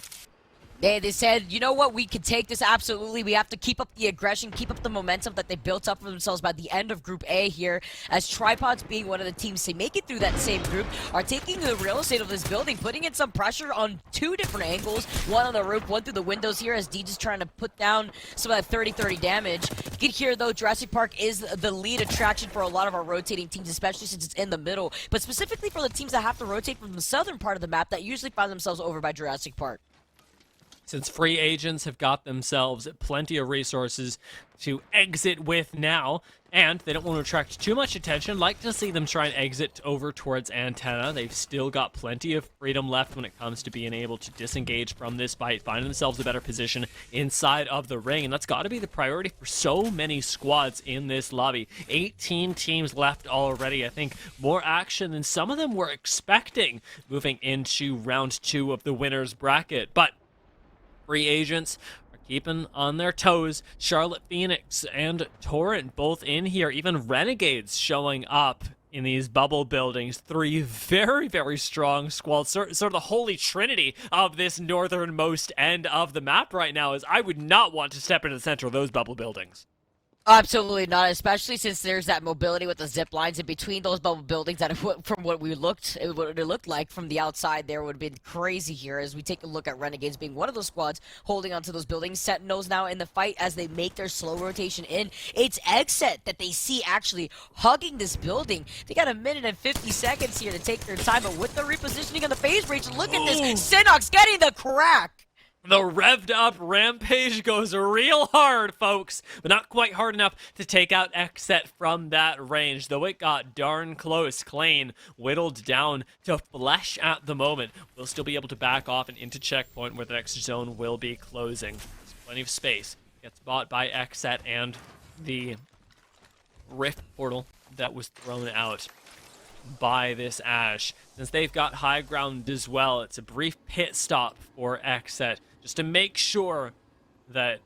They said, you know what, we can take this absolutely. We have to keep up the aggression, keep up the momentum that they built up for themselves by the end of Group A here, as Tripods being one of the teams to make it through that same group are taking the real estate of this building, putting in some pressure on 2 different angles, one on the roof, one through the windows here, as D just trying to put down some of that 30-30 damage. You can hear, though, Jurassic Park is the lead attraction for a lot of our rotating teams, especially since it's in the middle, but specifically for the teams that have to rotate from the southern part of the map that usually find themselves over by Jurassic Park. Since free agents have got themselves plenty of resources to exit with now, and they don't want to attract too much attention, like to see them try and exit over towards Antenna. They've still got plenty of freedom left when it comes to being able to disengage from this fight, find themselves a better position inside of the ring, and that's got to be the priority for so many squads in this lobby. 18 teams left already. I think more action than some of them were expecting moving into round 2 of the winner's bracket, but free agents are keeping on their toes. Charlotte Phoenix and Torrent both in here. Even Renegades showing up in these bubble buildings. 3 very, very strong squads. Sort of the holy trinity of this northernmost end of the map right now, is I would not want to step into the center of those bubble buildings. Absolutely not, especially since there's that mobility with the zip lines in between those bubble buildings that from what it looked like from the outside there would have been crazy here as we take a look at Renegades being one of those squads holding onto those buildings. Sentinels now in the fight as they make their slow rotation in. It's Exet that they see actually hugging this building. They got 1 minute and 50 seconds here to take their time, but with the repositioning on the phase breach, look at this, Sinox getting the crack! The revved up Rampage goes real hard, folks, but not quite hard enough to take out Exet from that range, though it got darn close. Klain whittled down to flesh at the moment. We'll still be able to back off and into checkpoint where the next zone will be closing. There's plenty of space. Gets bought by Exet and the rift portal that was thrown out by this Ash. Since they've got high ground as well, it's a brief pit stop for Exet, just to make sure that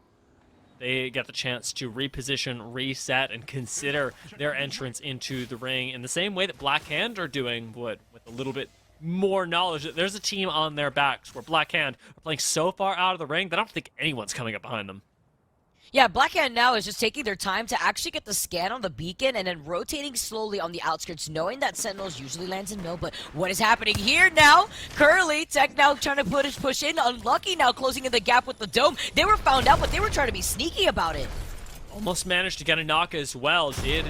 they get the chance to reposition, reset, and consider their entrance into the ring in the same way that Black Hand are doing, but with a little bit more knowledge that there's a team on their backs, where Black Hand are playing so far out of the ring that I don't think anyone's coming up behind them. Yeah, Blackhand now is just taking their time to actually get the scan on the beacon and then rotating slowly on the outskirts, knowing that Sentinels usually lands in mill. But what is happening here now? Curly, Tech now trying to push in. Unlucky now closing in the gap with the dome. They were found out, but they were trying to be sneaky about it. Almost managed to get a knock as well. Did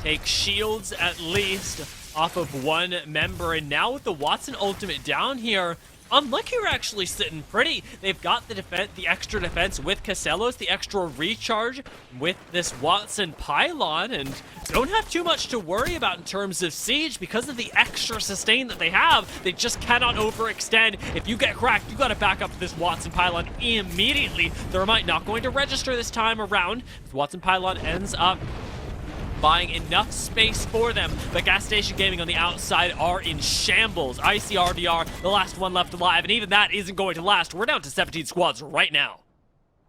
take shields at least off of one member. And now with the Watson ultimate down here, Unlucky are actually sitting pretty. They've got the extra defense with Casellos, the extra recharge with this Watson pylon, and don't have too much to worry about in terms of siege because of the extra sustain that they have. They just cannot overextend. If you get cracked, you got to back up this Watson pylon immediately. Thermite not going to register this time around. If Watson pylon ends up buying enough space for them, but Gas Station Gaming on the outside are in shambles. ICRDR, the last one left alive, and even that isn't going to last. We're down to 17 squads right now.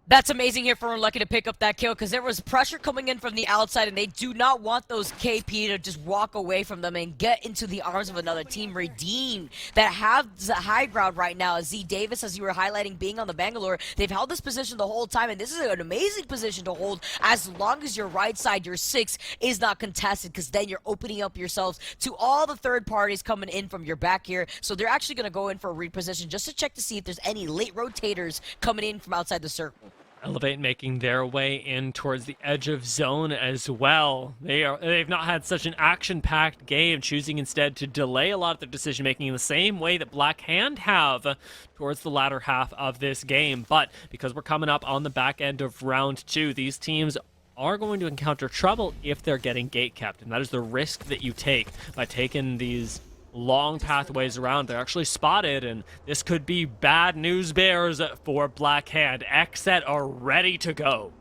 That's amazing here for Unlucky to pick up that kill because there was pressure coming in from the outside and they do not want those KP to just walk away from them and get into the arms of another team. Redeemed that have the high ground right now. Z Davis, as you were highlighting, being on the Bangalore, they've held this position the whole time, and this is an amazing position to hold as long as your right side, your 6, is not contested, because then you're opening up yourselves to all the third parties coming in from your back here. So they're actually going to go in for a reposition just to check to see if there's any late rotators coming in from outside the circle. Elevate making their way in towards the edge of zone as well. They've not had such an action-packed game, choosing instead to delay a lot of their decision-making in the same way that Black Hand have towards the latter half of this game. But because we're coming up on the back end of round 2, these teams are going to encounter trouble if they're getting gate kept, and that is the risk that you take by taking these long pathways around. They're actually spotted, and this could be bad news bears for Black Hand. Xset are ready to go.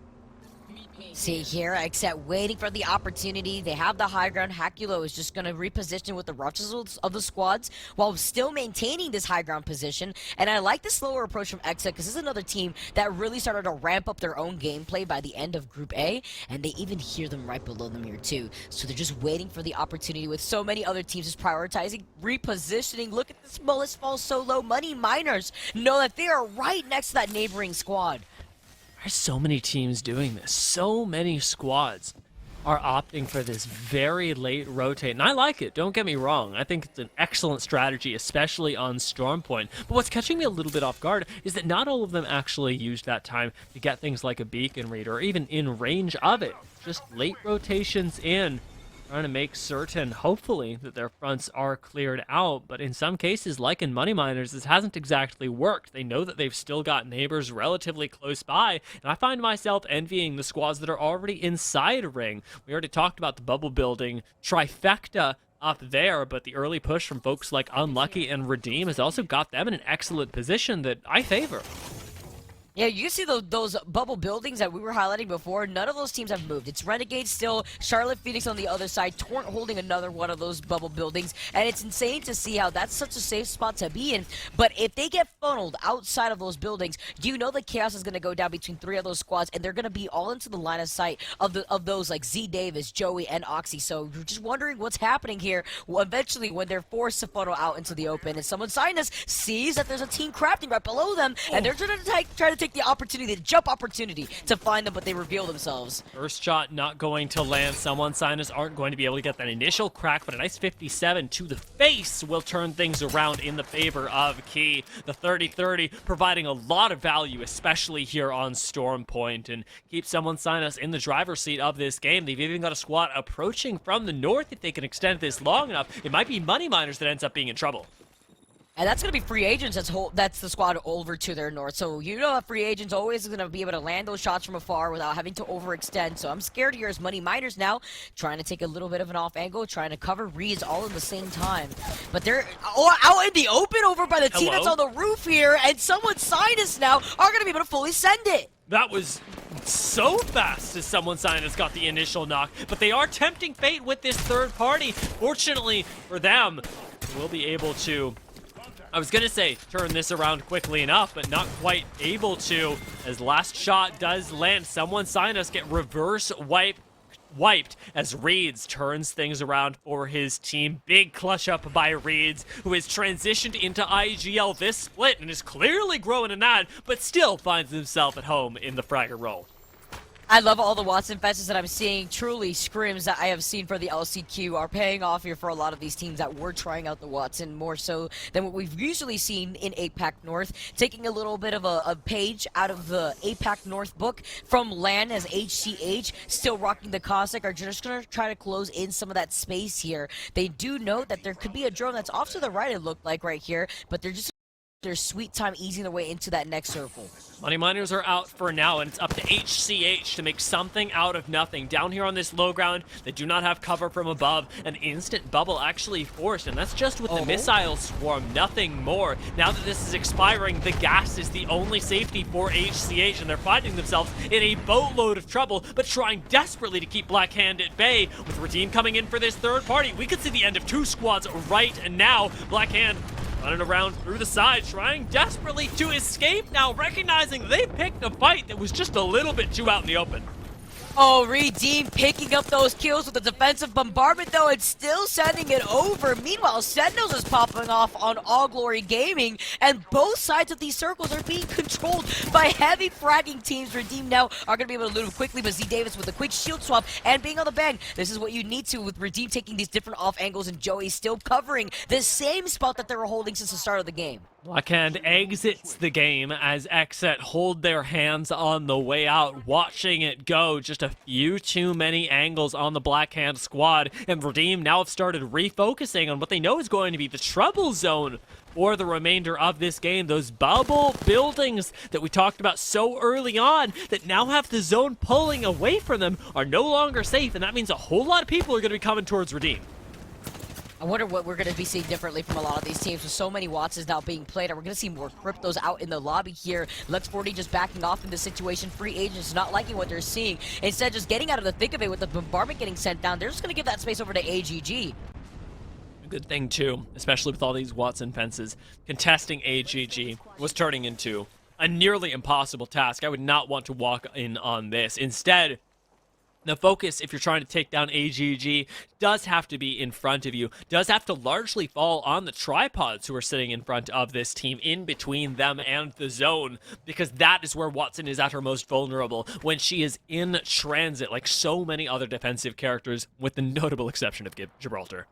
See here, except waiting for the opportunity. They have the high ground. Hakulo is just going to reposition with the rushes of the squads while still maintaining this high ground position. And I like the slower approach from Exet because this is another team that really started to ramp up their own gameplay by the end of Group A. And they even hear them right below them here too. So they're just waiting for the opportunity with so many other teams just prioritizing repositioning. Look at this Mullis fall so low. Money Miners know that they are right next to that neighboring squad. There's so many teams doing this. So many squads are opting for this very late rotate. And I like it, don't get me wrong. I think it's an excellent strategy, especially on Stormpoint. But what's catching me a little bit off guard is that not all of them actually used that time to get things like a beacon read or even in range of it. Just late rotations in, trying to make certain, hopefully, that their fronts are cleared out. But in some cases, like in Money Miners, this hasn't exactly worked. They know that they've still got neighbors relatively close by, and I find myself envying the squads that are already inside a ring. We already talked about the bubble building trifecta up there, but the early push from folks like Unlucky and Redeem has also got them in an excellent position that I favor. Yeah, you see those bubble buildings that we were highlighting before. None of those teams have moved. It's Renegade still, Charlotte Phoenix on the other side, Torrent holding another one of those bubble buildings, and it's insane to see how that's such a safe spot to be in. But if they get funneled outside of those buildings, you know the chaos is going to go down between 3 of those squads, and they're going to be all into the line of sight of those like Z Davis, Joey, and Oxy. So you're just wondering what's happening here. Well, eventually, when they're forced to funnel out into the open, and someone Sinus sees that there's a team crafting right below them, and they're trying to take the opportunity, the jump opportunity to find them, but they reveal themselves. First shot not going to land. Someone Sinus aren't going to be able to get that initial crack, but a nice 57 to the face will turn things around in the favor of Key. The 30-30 providing a lot of value, especially here on Stormpoint, and keep someone Sinus in the driver's seat of this game. They've even got a squad approaching from the north. If they can extend this long enough, it might be Money Miners that ends up being in trouble. And that's going to be Free Agents that's the squad over to their north. So you know that Free Agents always going to be able to land those shots from afar without having to overextend. So I'm scared here as Money Miners now trying to take a little bit of an off angle, trying to cover reads all at the same time. But they're out in the open over by the team that's on the roof here. And someone Sinus now are going to be able to fully send it. That was so fast as someone Sinus got the initial knock, but they are tempting fate with this third party. Fortunately for them, we'll be able to, I was gonna say turn this around quickly enough, but not quite able to, as last shot does land. Someone Sinus get reverse wiped as Reeds turns things around for his team. Big clutch up by Reeds, who has transitioned into IGL this split and is clearly growing in that, but still finds himself at home in the Fragger role. I love all the Watson fences that I'm seeing. Truly, scrims that I have seen for the LCQ are paying off here for a lot of these teams that were trying out the Watson more so than what we've usually seen in APAC North. Taking a little bit of a page out of the APAC North book from LAN as HCH, still rocking the Cossack, are just going to try to close in some of that space here. They do note that there could be a drone that's off to the right, it looked like right here, but they're just their sweet time easing their way into that next circle. Money Miners are out for now, and it's up to HCH to make something out of nothing. Down here on this low ground, they do not have cover from above. An instant bubble actually forced, and that's just with the missile swarm, nothing more. Now that this is expiring, the gas is the only safety for HCH, and they're finding themselves in a boatload of trouble, but trying desperately to keep Black Hand at bay. With Redeem coming in for this third party, we could see the end of 2 squads right now. Black Hand running around through the side, trying desperately to escape now, recognizing they picked a fight that was just a little bit too out in the open. Oh, Redeem picking up those kills with the defensive bombardment, though, and still sending it over. Meanwhile, Sentinels is popping off on All Glory Gaming, and both sides of these circles are being controlled by heavy fragging teams. Redeem now are going to be able to loot him quickly, but Z Davis with a quick shield swap and being on the bang. This is what you need to with Redeem taking these different off angles, and Joey still covering the same spot that they were holding since the start of the game. Blackhand exits the game as Exet hold their hands on the way out, watching it go. Just a few too many angles on the Blackhand squad, and Redeem now have started refocusing on what they know is going to be the trouble zone for the remainder of this game. Those bubble buildings that we talked about so early on that now have the zone pulling away from them are no longer safe, and that means a whole lot of people are going to be coming towards Redeem. I wonder what we're going to be seeing differently from a lot of these teams with so many Watsons now being played. We're going to see more cryptos out in the lobby here. Lux40 just backing off in this situation. Free agents not liking what they're seeing. Instead, just getting out of the thick of it with the bombardment getting sent down. They're just going to give that space over to AGG. A good thing, too, especially with all these Watson fences. Contesting AGG was turning into a nearly impossible task. I would not want to walk in on this. Instead, the focus, if you're trying to take down AGG, does have to be in front of you, does have to largely fall on the tripods who are sitting in front of this team, in between them and the zone, because that is where Watson is at her most vulnerable, when she is in transit, like so many other defensive characters, with the notable exception of Gibraltar.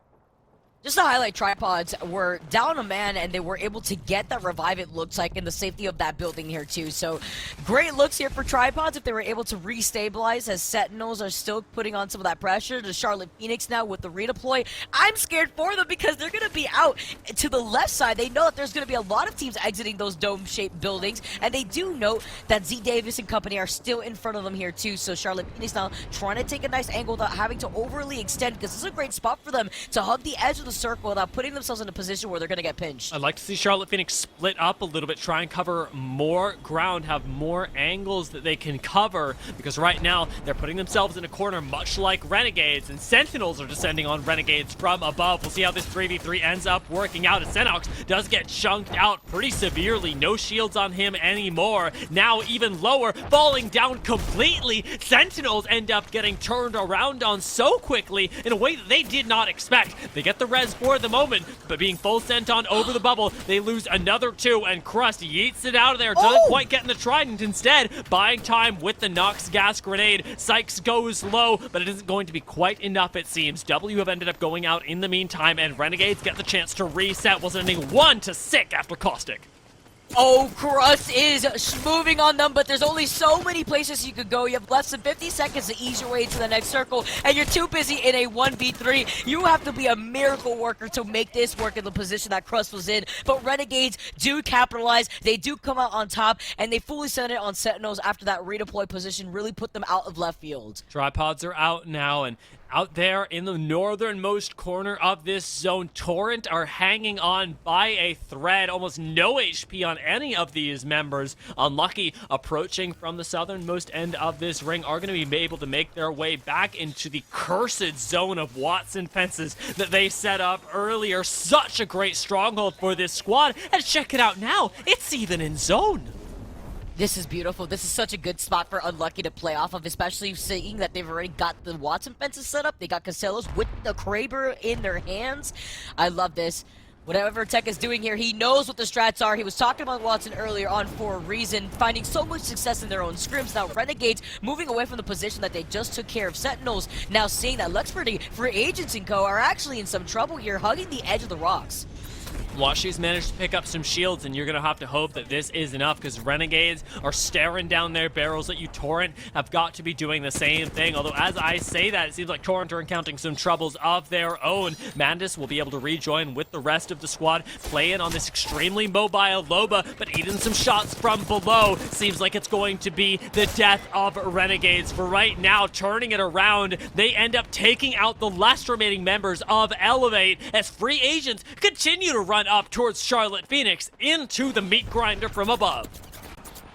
Just to highlight, tripods were down a man, and they were able to get that revive, it looks like, in the safety of that building here, too. So, great looks here for tripods if they were able to restabilize, as Sentinels are still putting on some of that pressure. To Charlotte Phoenix now with the redeploy. I'm scared for them because they're going to be out to the left side. They know that there's going to be a lot of teams exiting those dome-shaped buildings, and they do note that Z Davis and company are still in front of them here, too. So, Charlotte Phoenix now trying to take a nice angle without having to overly extend, because this is a great spot for them to hug the edge of the circle without putting themselves in a position where they're going to get pinched. I'd like to see Charlotte Phoenix split up a little bit, try and cover more ground, have more angles that they can cover, because right now they're putting themselves in a corner much like Renegades, and Sentinels are descending on Renegades from above. We'll see how this 3v3 ends up working out, as Xenox does get chunked out pretty severely. No shields on him anymore. Now even lower, falling down completely. Sentinels end up getting turned around on so quickly in a way that they did not expect. They get the res for the moment, but being full sent on over the bubble, they lose another 2, and Crust yeets it out of there. Doesn't quite get in the trident. Instead, buying time with the Nox gas grenade. Sykes goes low, but it isn't going to be quite enough, it seems. W have ended up going out in the meantime, and Renegades get the chance to reset, while sending 1 to Sick after Caustic. Oh, Crust is moving on them, but there's only so many places you could go. You have less than 50 seconds to ease your way to the next circle, and you're too busy in a 1v3. You have to be a miracle worker to make this work in the position that Crust was in. But Renegades do capitalize. They do come out on top, and they fully send it on Sentinels after that redeploy position really put them out of left field. Tripods are out now, and out there in the northernmost corner of this zone, Torrent are hanging on by a thread. Almost no HP on any of these members. Unlucky, approaching from the southernmost end of this ring, are going to be able to make their way back into the cursed zone of Watson fences that they set up earlier. Such a great stronghold for this squad. And check it out now, it's even in zone. This is beautiful. This is such a good spot for Unlucky to play off of, especially seeing that they've already got the Watson fences set up. They got Casellas with the Kraber in their hands. I love this. Whatever Tech is doing here, he knows what the strats are. He was talking about Watson earlier on for a reason, finding so much success in their own scrims. Now Renegades moving away from the position that they just took care of. Sentinels now seeing that Luxferty, Free Agents and co are actually in some trouble here, hugging the edge of the rocks. Washi's managed to pick up some shields, and you're going to have to hope that this is enough, because Renegades are staring down their barrels at you. Torrent have got to be doing the same thing, although as I say that, it seems like Torrent are encountering some troubles of their own. Mandus will be able to rejoin with the rest of the squad, playing on this extremely mobile Loba, but eating some shots from below. Seems like it's going to be the death of Renegades. For right now, turning it around, they end up taking out the last remaining members of Elevate as Free Agents continue to run up towards Charlotte Phoenix into the meat grinder from above.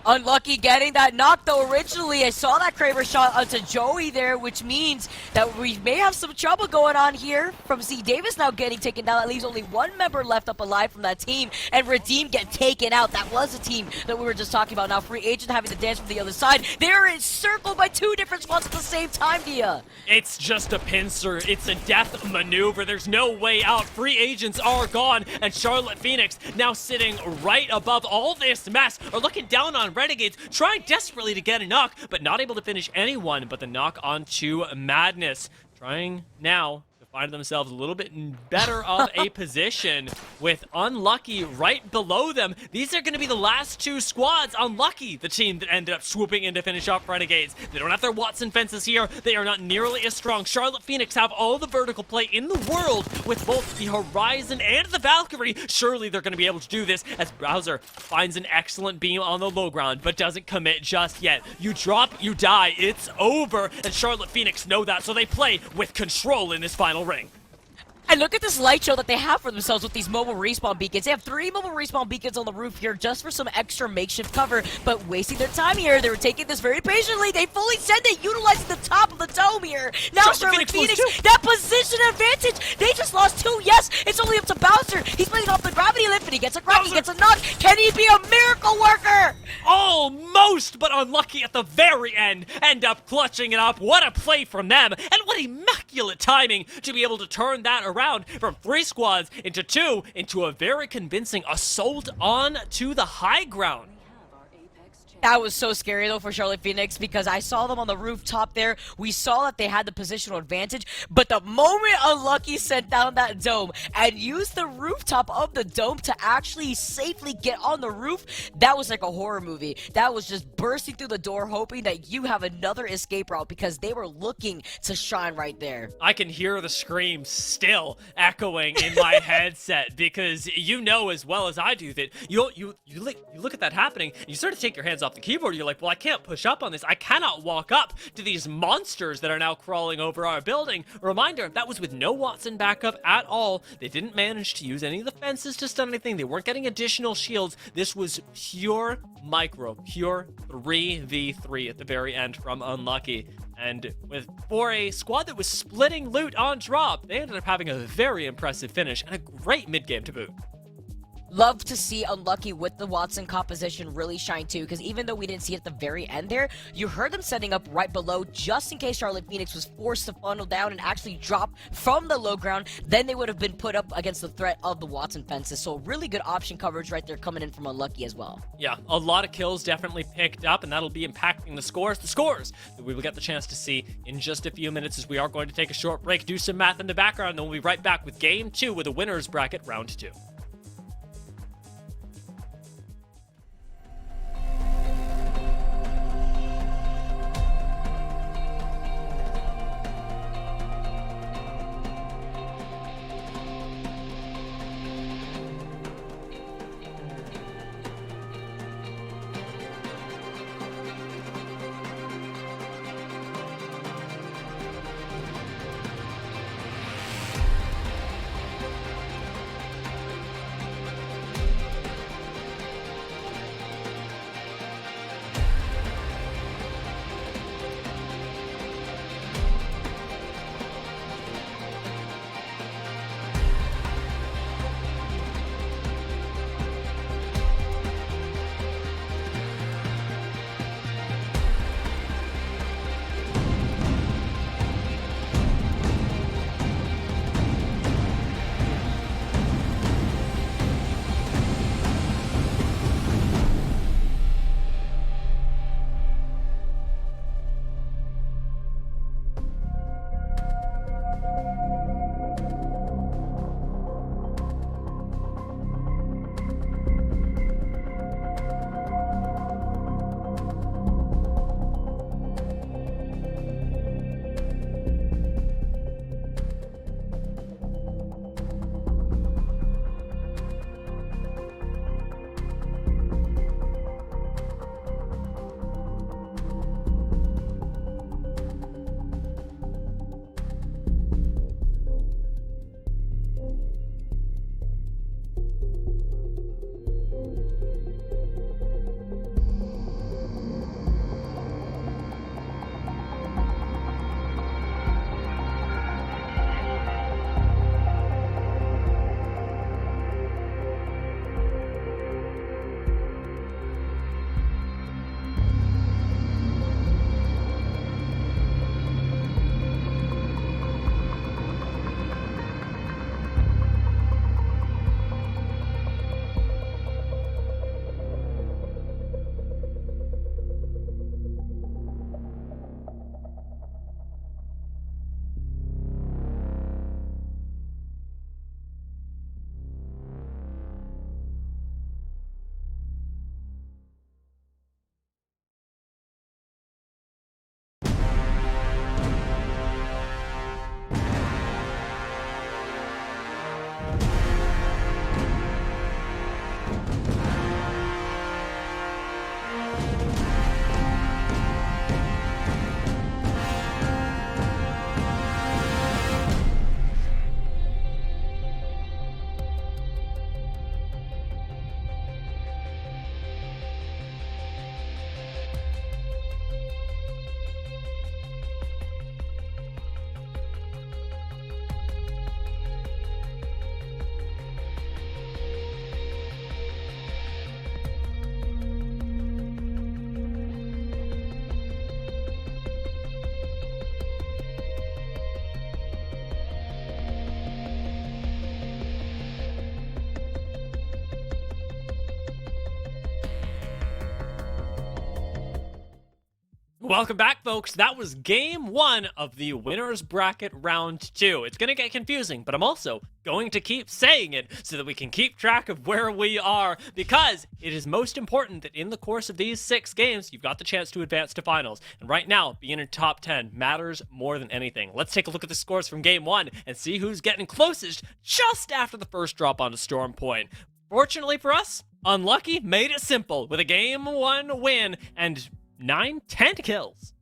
Unlucky getting that knock, though. Originally, I saw that Kraber shot onto Joey there, which means that we may have some trouble going on here. From C. Davis now getting taken down. That leaves only one member left up alive from that team, and Redeem get taken out. That was the team that we were just talking about. Now, Free Agent having to dance from the other side. They're encircled by two different squads at the same time, Dia. It's just a pincer. It's a death maneuver. There's no way out. Free Agents are gone, and Charlotte Phoenix now sitting right above all this mess are looking down on Renegades, trying desperately to get a knock, but not able to finish anyone but the knock onto Madness. Trying now to find themselves a little bit better of a position with Unlucky right below them. These are going to be the last two squads. Unlucky, the team that ended up swooping in to finish off Renegades. They don't have their Watson fences here. They are not nearly as strong. Charlotte Phoenix have all the vertical play in the world with both the Horizon and the Valkyrie. Surely they're going to be able to do this as Browser finds an excellent beam on the low ground, but doesn't commit just yet. You drop, you die. It's over, and Charlotte Phoenix know that, so they play with control in this final ring. And look at this light show that they have for themselves with these mobile respawn beacons. They have 3 mobile respawn beacons on the roof here just for some extra makeshift cover, but wasting their time here. They were taking this very patiently. They fully said they utilized the top of the dome here. Now Charlotte Phoenix, that position advantage. They just lost 2. Yes, it's only up to Bowser. He's playing off the gravity lift, and he gets a crack, he gets a knock. Can he be a miracle worker? Almost, but Unlucky at the very end. End up clutching it up. What a play from them, and what immaculate timing to be able to turn that around from 3 squads into 2 into a very convincing assault on to the high ground. That was so scary, though, for Charlotte Phoenix, because I saw them on the rooftop there. We saw that they had the positional advantage, but the moment Unlucky sent down that dome and used the rooftop of the dome to actually safely get on the roof, that was like a horror movie. That was just bursting through the door, hoping that you have another escape route, because they were looking to shine right there. I can hear the screams still echoing in my headset, because you know as well as I do that you look at that happening, and you sort of take your hands off the keyboard. You're like, well, I can't push up on this. I cannot walk up to these monsters that are now crawling over our building. Reminder, that was with no Watson backup at all. They didn't manage to use any of the fences to stun anything. They weren't getting additional shields. This was pure 3v3 at the very end from Unlucky. And for a squad that was splitting loot on drop, they ended up having a very impressive finish and a great mid-game to boot. Love to see Unlucky with the Watson composition really shine too, because even though we didn't see it at the very end there, you heard them setting up right below just in case Charlotte Phoenix was forced to funnel down and actually drop from the low ground. Then they would have been put up against the threat of the Watson fences. So really good option coverage right there coming in from Unlucky as well. Yeah, a lot of kills definitely picked up, and that'll be impacting the scores. The scores that we will get the chance to see in just a few minutes, as we are going to take a short break, do some math in the background, and then we'll be right back with Game 2 with a winner's bracket round 2. Welcome back, folks. That was game 1 of the winner's bracket round 2. It's going to get confusing, but I'm also going to keep saying it so that we can keep track of where we are, because it is most important that in the course of these 6 games, you've got the chance to advance to finals. And right now, being in top 10 matters more than anything. Let's take a look at the scores from game 1 and see who's getting closest just after the first drop onto Storm Point. Fortunately for us, Unlucky made it simple with a game 1 win and 10 kills.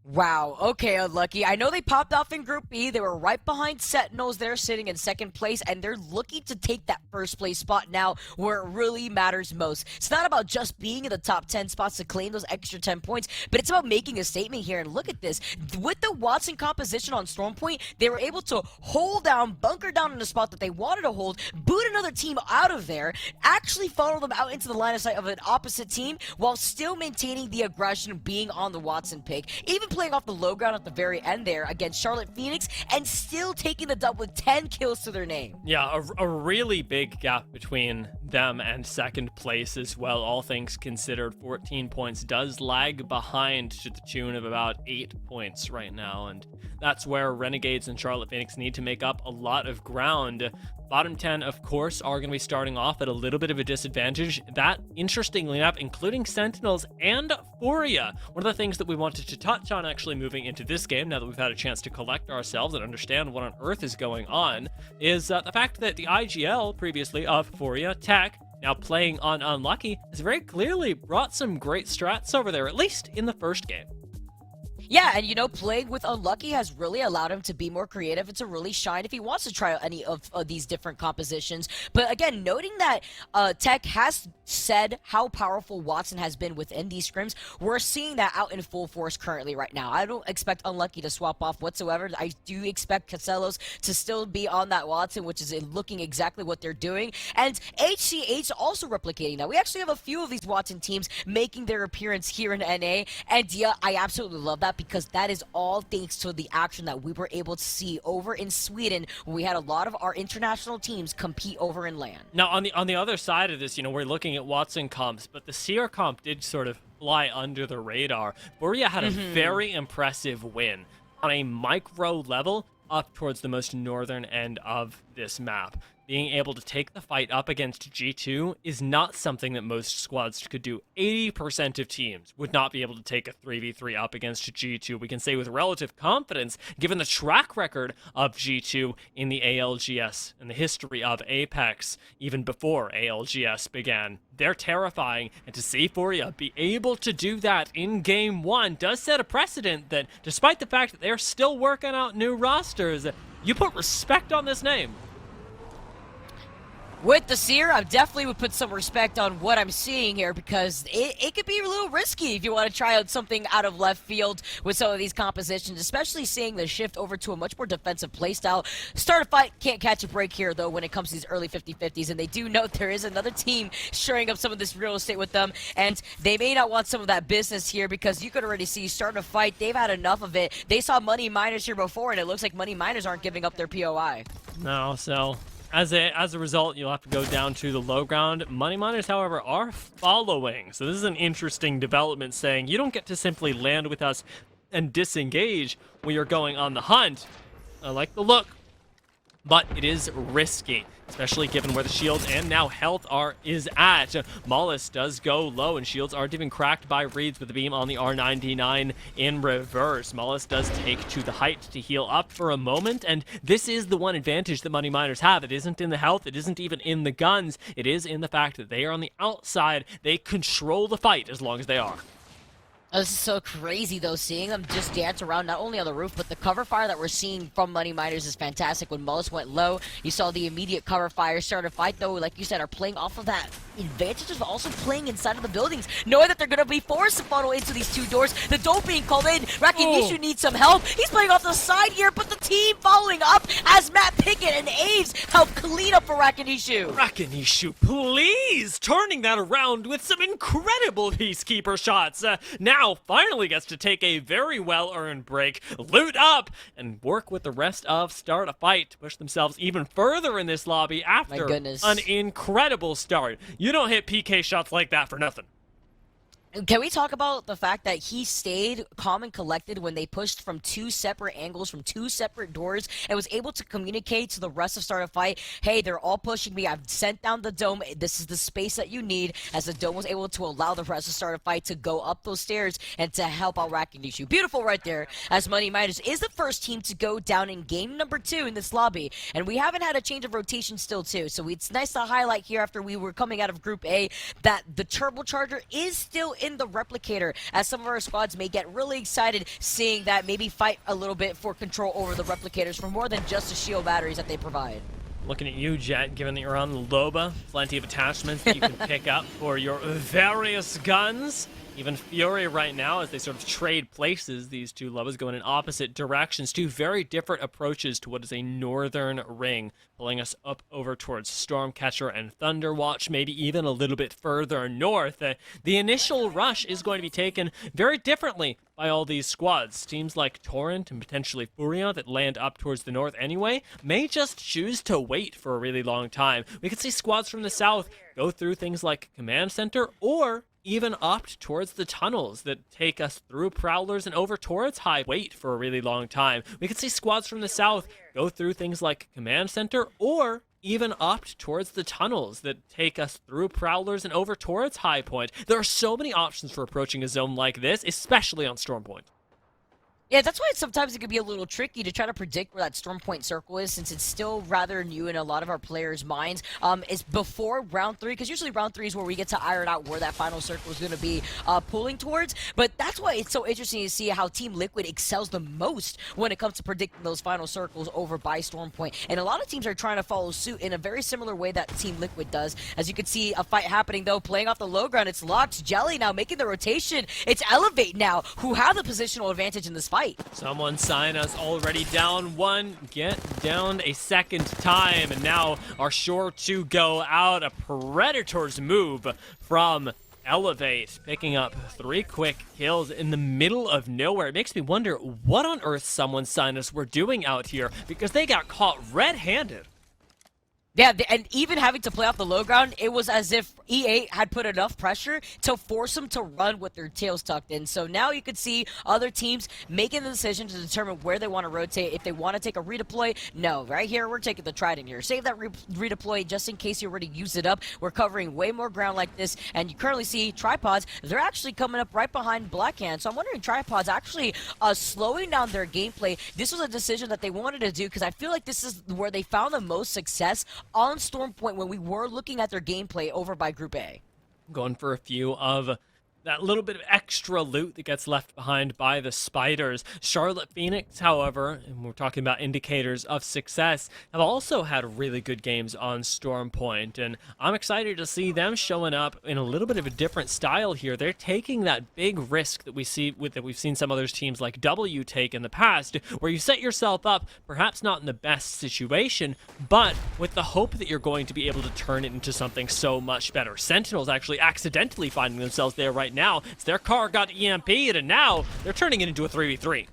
Wow, okay, Unlucky. I know they popped off in Group B. They were right behind Sentinels. They're sitting in 2nd place, and they're looking to take that 1st place spot now where it really matters most. It's not about just being in the top 10 spots to claim those extra 10 points, but it's about making a statement here. And look at this. With the Watson composition on Storm Point, they were able to hold down, bunker down in the spot that they wanted to hold, boot another team out of there, actually follow them out into the line of sight of an opposite team, while still maintaining the aggression being on the Watson pick. Even playing off the low ground at the very end there against Charlotte Phoenix and still taking the dub with 10 kills to their name. Yeah, a really big gap between them and 2nd place as well. All things considered, 14 points does lag behind to the tune of about 8 points right now, and that's where Renegades and Charlotte Phoenix need to make up a lot of ground. Bottom 10, of course, are going to be starting off at a little bit of a disadvantage. That, interestingly enough, including Sentinels and Furia. One of the things that we wanted to touch on actually moving into this game, now that we've had a chance to collect ourselves and understand what on earth is going on, is the fact that the IGL previously of Furia, Tech, now playing on Unlucky, has very clearly brought some great strats over there, at least in the first game. Yeah, and you know, playing with Unlucky has really allowed him to be more creative and to really shine if he wants to try out any of these different compositions. But again, noting that Tech has said how powerful Watson has been within these scrims, we're seeing that out in full force currently right now. I don't expect Unlucky to swap off whatsoever. I do expect Casellos to still be on that Watson, which is looking exactly what they're doing. And HCH also replicating that. We actually have a few of these Watson teams making their appearance here in NA, and yeah, I absolutely love that, because that is all thanks to the action that we were able to see over in Sweden, where we had a lot of our international teams compete over in LAN. Now, on the other side of this, you know, we're looking at Watson comps, but the Seer comp did sort of fly under the radar. Furia had a very impressive win on a micro level up towards the most northern end of this map. Being able to take the fight up against G2 is not something that most squads could do. 80% of teams would not be able to take a 3v3 up against G2. We can say with relative confidence, given the track record of G2 in the ALGS and the history of Apex, even before ALGS began. They're terrifying, and to see Furia be able to do that in game 1 does set a precedent that, despite the fact that they're still working out new rosters, you put respect on this name. With the Seer, I definitely would put some respect on what I'm seeing here, because it could be a little risky if you want to try out something out of left field with some of these compositions, especially seeing the shift over to a much more defensive playstyle. Start a fight, can't catch a break here, though, when it comes to these early 50-50s, and they do note there is another team shoring up some of this real estate with them, and they may not want some of that business here, because you could already see starting a fight, they've had enough of it. They saw Money Miners here before, and it looks like Money Miners aren't giving up their POI. No, so as a result, you'll have to go down to the low ground. Money Miners, however, are following. So this is an interesting development, saying you don't get to simply land with us and disengage when you're going on the hunt. I like the look, but it is risky, especially given where the shield and now health is at. Mollis does go low, and shields aren't even cracked by Reeds with the beam on the R99 in reverse. Mollis does take to the height to heal up for a moment, and this is the one advantage that Money Miners have. It isn't in the health, it isn't even in the guns, it is in the fact that they are on the outside. They control the fight as long as they are. Oh, this is so crazy, though, seeing them just dance around, not only on the roof, but the cover fire that we're seeing from Money Miners is fantastic. When Mullis went low, you saw the immediate cover fire start a fight, though, like you said, are playing off of that advantage of also playing inside of the buildings, knowing that they're going to be forced to funnel into these 2 doors. The dope being called in. Rakinishu needs some help. He's playing off the side here, but the team following up as Matt Pickett and Aves help clean up for Rakinishu. Rakinishu, please! Turning that around with some incredible Peacekeeper shots. Now finally gets to take a very well-earned break, loot up, and work with the rest of Start a Fight to push themselves even further in this lobby after an incredible start. You don't hit PK shots like that for nothing. Can we talk about the fact that he stayed calm and collected when they pushed from two separate angles, from two separate doors, and was able to communicate to the rest of Start a Fight, hey, they're all pushing me, I've sent down the dome, this is the space that you need, as the dome was able to allow the rest of Start a Fight to go up those stairs and to help out Rakinishu. Beautiful right there, as Money Midas is the first team to go down in game number 2 in this lobby, and we haven't had a change of rotation still too, so it's nice to highlight here after we were coming out of Group A that the turbocharger is still in the replicator, as some of our squads may get really excited seeing that, maybe fight a little bit for control over the replicators for more than just the shield batteries that they provide. Looking at you, Jet, given that you're on the Loba, plenty of attachments that you can pick up for your various guns. Even Fury right now, as they sort of trade places, these two Lobas go in opposite directions, two very different approaches to what is a northern ring, pulling us up over towards Stormcatcher and Thunderwatch, maybe even a little bit further north. The initial rush is going to be taken very differently by all these squads. Teams like Torrent and potentially Furia that land up towards the north anyway may just choose to wait for a really long time. We could see squads from the south go through things like Command Center, or even opt towards the tunnels that take us through Prowlers and over towards High. Wait for a really long time. We could see squads from the south go through things like Command Center, or even opt towards the tunnels that take us through Prowlers and over towards High Point. There are so many options for approaching a zone like this, especially on Storm Point. Yeah, that's why sometimes it can be a little tricky to try to predict where that Storm Point circle is, since it's still rather new in a lot of our players' minds. It's before round 3, because usually round 3 is where we get to iron out where that final circle is going to be pulling towards. But that's why it's so interesting to see how Team Liquid excels the most when it comes to predicting those final circles over by Storm Point. And a lot of teams are trying to follow suit in a very similar way that Team Liquid does. As you can see, a fight happening, though, playing off the low ground. It's Locked, Jelly now making the rotation. It's Elevate now, who have the positional advantage in this fight. Someone sign us already down one, get down a second time, and now are sure to go out. A Predator's move from Elevate, picking up 3 quick kills in the middle of nowhere. It makes me wonder what on earth someone sign us were doing out here, because they got caught red-handed. Yeah, and even having to play off the low ground, it was as if E8 had put enough pressure to force them to run with their tails tucked in. So now you could see other teams making the decision to determine where they want to rotate. If they want to take a redeploy, no. Right here, we're taking the Trident here. Save that redeploy just in case you already used it up. We're covering way more ground like this, and you currently see Tripods. They're actually coming up right behind Blackhand. So I'm wondering, Tripods actually slowing down their gameplay. This was a decision that they wanted to do, because I feel like this is where they found the most success on Storm Point when we were looking at their gameplay over by Group A. Going for a few of that little bit of extra loot that gets left behind by the Spiders. Charlotte Phoenix, however, and we're talking about indicators of success, have also had really good games on Storm Point, and I'm excited to see them showing up in a little bit of a different style here. They're taking that big risk that we've seen some other teams like W take in the past, where you set yourself up, perhaps not in the best situation, but with the hope that you're going to be able to turn it into something so much better. Sentinels actually accidentally finding themselves there right now. It's their car got EMP'd, and now they're turning it into a 3v3.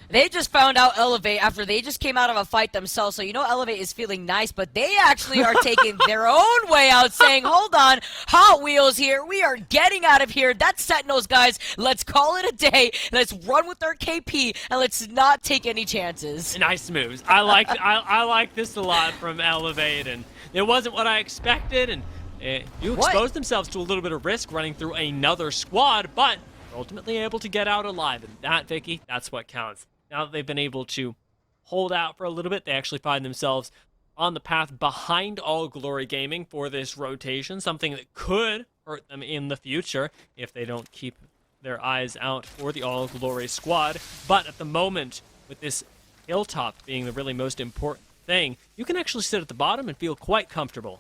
They just found out Elevate after they just came out of a fight themselves. So you know Elevate is feeling nice, but they actually are taking their own way out, saying, hold on, Hot Wheels here. We are getting out of here. That's Sentinels, guys. Let's call it a day. Let's run with our KP, and let's not take any chances. Nice moves. I like this a lot from Elevate, and it wasn't what I expected, and you exposed themselves to a little bit of risk running through another squad, but ultimately able to get out alive. And that, Vicky, that's what counts. Now that they've been able to hold out for a little bit, they actually find themselves on the path behind All Glory Gaming for this rotation, something that could hurt them in the future if they don't keep their eyes out for the All Glory squad. But at the moment, with this hilltop being the really most important thing, you can actually sit at the bottom and feel quite comfortable.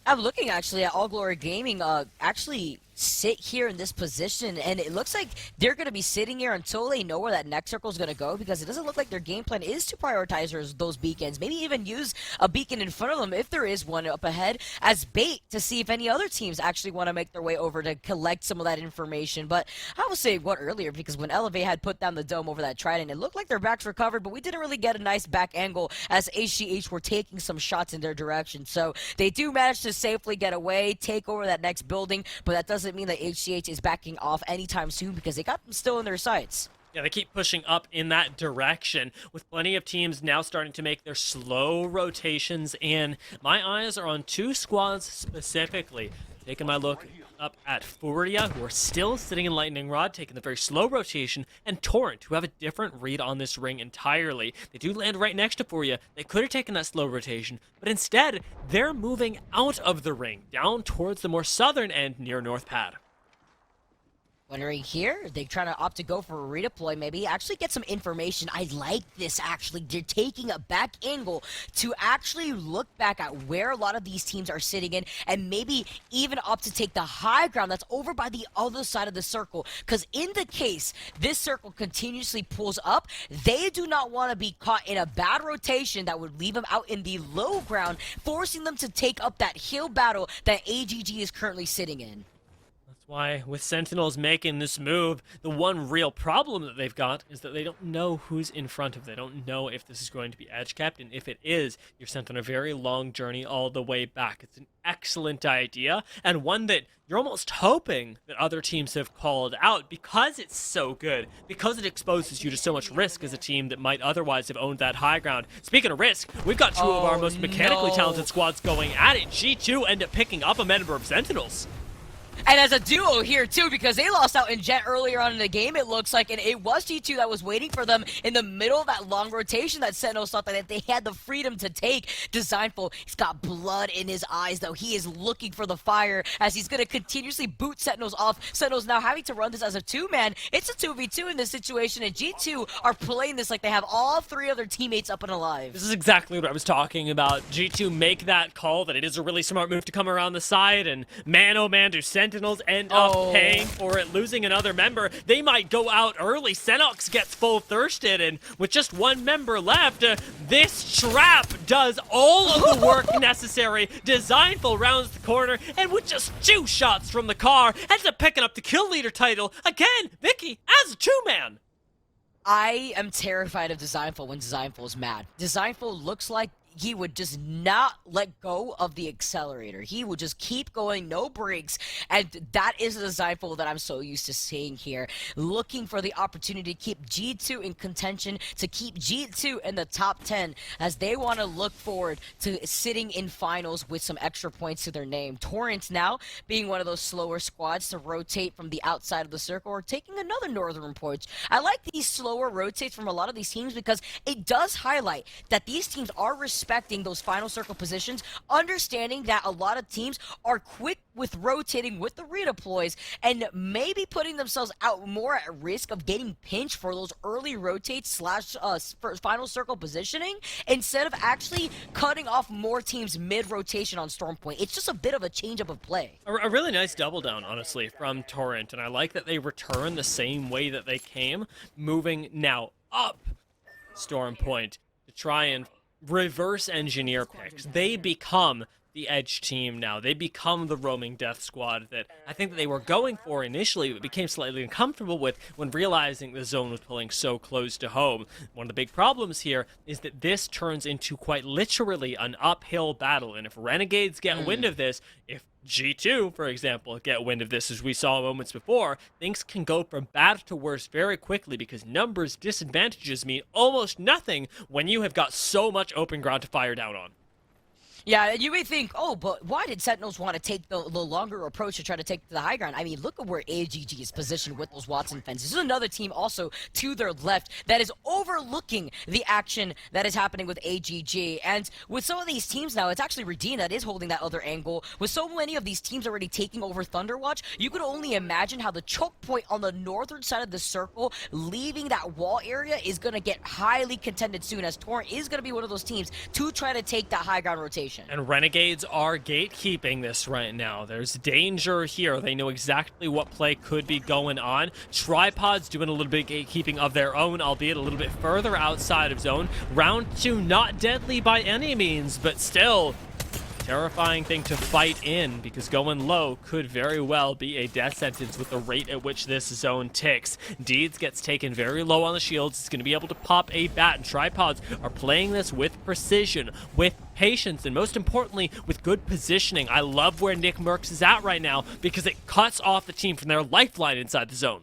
I'm looking actually at All Glory Gaming actually sit here in this position, and it looks like they're going to be sitting here until they know where that next circle is going to go, because it doesn't look like their game plan is to prioritize those beacons. Maybe even use a beacon in front of them, if there is one up ahead, as bait to see if any other teams actually want to make their way over to collect some of that information. But I was saying what earlier, because when Elevate had put down the dome over that Trident, it looked like their backs were covered, but we didn't really get a nice back angle as HGH were taking some shots in their direction. So they do manage to safely get away, take over that next building, but that doesn't doesn't mean that HCH is backing off anytime soon because they got them still in their sights. Yeah, they keep pushing up in that direction, with plenty of teams now starting to make their slow rotations in. My eyes are on two squads specifically. Taking my look up at Furia, who are still sitting in Lightning Rod, taking the very slow rotation, and Torrent, who have a different read on this ring entirely. They do land right next to Furia. They could have taken that slow rotation, but instead, they're moving out of the ring, down towards the more southern end near North Pad. Wondering here, they trying to opt to go for a redeploy, maybe actually get some information. I like this, actually. They're taking a back angle to actually look back at where a lot of these teams are sitting in, and maybe even opt to take the high ground that's over by the other side of the circle. Because in the case this circle continuously pulls up, they do not want to be caught in a bad rotation that would leave them out in the low ground, forcing them to take up that hill battle that AGG is currently sitting in. Why, with Sentinels making this move, the one real problem that they've got is that they don't know who's in front of them. They don't know if this is going to be edge kept, and if it is, you're sent on a very long journey all the way back. It's an excellent idea, and one that you're almost hoping that other teams have called out because it's so good, because it exposes you to so much risk as a team that might otherwise have owned that high ground. Speaking of risk, we've got two of our most mechanically talented squads going at it. G2 end up picking up a member of Sentinels. And as a duo here, too, because they lost out in Jet earlier on in the game, it looks like, and it was G2 that was waiting for them in the middle of that long rotation that Sentinels thought that they had the freedom to take. Designful, he's got blood in his eyes, though. He is looking for the fire as he's going to continuously boot Sentinels off. Sentinels now having to run this as a two-man. It's a 2v2 in this situation, and G2 are playing this like they have all three of their teammates up and alive. This is exactly what I was talking about. G2 make that call that it is a really smart move to come around the side, and man, oh man, do Sentinels end up paying for it, losing another member. They might go out early. Senox gets full thirsted, and with just one member left, this trap does all of the work necessary. Designful rounds the corner, and with just 2 shots from the car, ends up picking up the kill leader title. Again, Vicky as a 2-man. I am terrified of Designful when Designful is mad. Designful looks like he would just not let go of the accelerator. He would just keep going, no brakes, and that is the Designful that I'm so used to seeing here. Looking for the opportunity to keep G2 in contention, to keep G2 in the top 10, as they want to look forward to sitting in finals with some extra points to their name. Torrent now being one of those slower squads to rotate from the outside of the circle, or taking another northern approach. I like these slower rotates from a lot of these teams because it does highlight that these teams are respecting those final circle positions, understanding that a lot of teams are quick with rotating with the redeploys and maybe putting themselves out more at risk of getting pinched for those early rotates slash final circle positioning, instead of actually cutting off more teams mid-rotation on Storm Point. It's just a bit of a change-up of play. A really nice double down, honestly, from Torrent, and I like that they return the same way that they came, moving now up Storm Point to try and reverse engineer picks. They become the edge team now. They become the roaming death squad that I think that they were going for initially, but became slightly uncomfortable with when realizing the zone was pulling so close to home. One of the big problems here is that this turns into quite literally an uphill battle, and if Renegades get wind of this, if G2, for example, get wind of this, as we saw moments before, things can go from bad to worse very quickly, because numbers disadvantages mean almost nothing when you have got so much open ground to fire down on. Yeah, you may think, oh, but why did Sentinels want to take the longer approach to try to take the high ground? I mean, look at where AGG is positioned with those Watson fences. This is another team also to their left that is overlooking the action that is happening with AGG. And with some of these teams now, it's actually Redeem that is holding that other angle. With so many of these teams already taking over Thunderwatch, you could only imagine how the choke point on the northern side of the circle, leaving that wall area, is going to get highly contended soon, as Torrent is going to be one of those teams to try to take that high ground rotation. And Renegades are gatekeeping this right now. There's danger here. They know exactly what play could be going on. Tripod's doing a little bit of gatekeeping of their own, albeit a little bit further outside of zone. Round 2, not deadly by any means, but still, terrifying thing to fight in, because going low could very well be a death sentence with the rate at which this zone ticks. Deeds gets taken very low on the shields. It's going to be able to pop a bat, and Tripods are playing this with precision, with patience, and most importantly, with good positioning. I love where Nick Merckx is at right now because it cuts off the team from their lifeline inside the zone.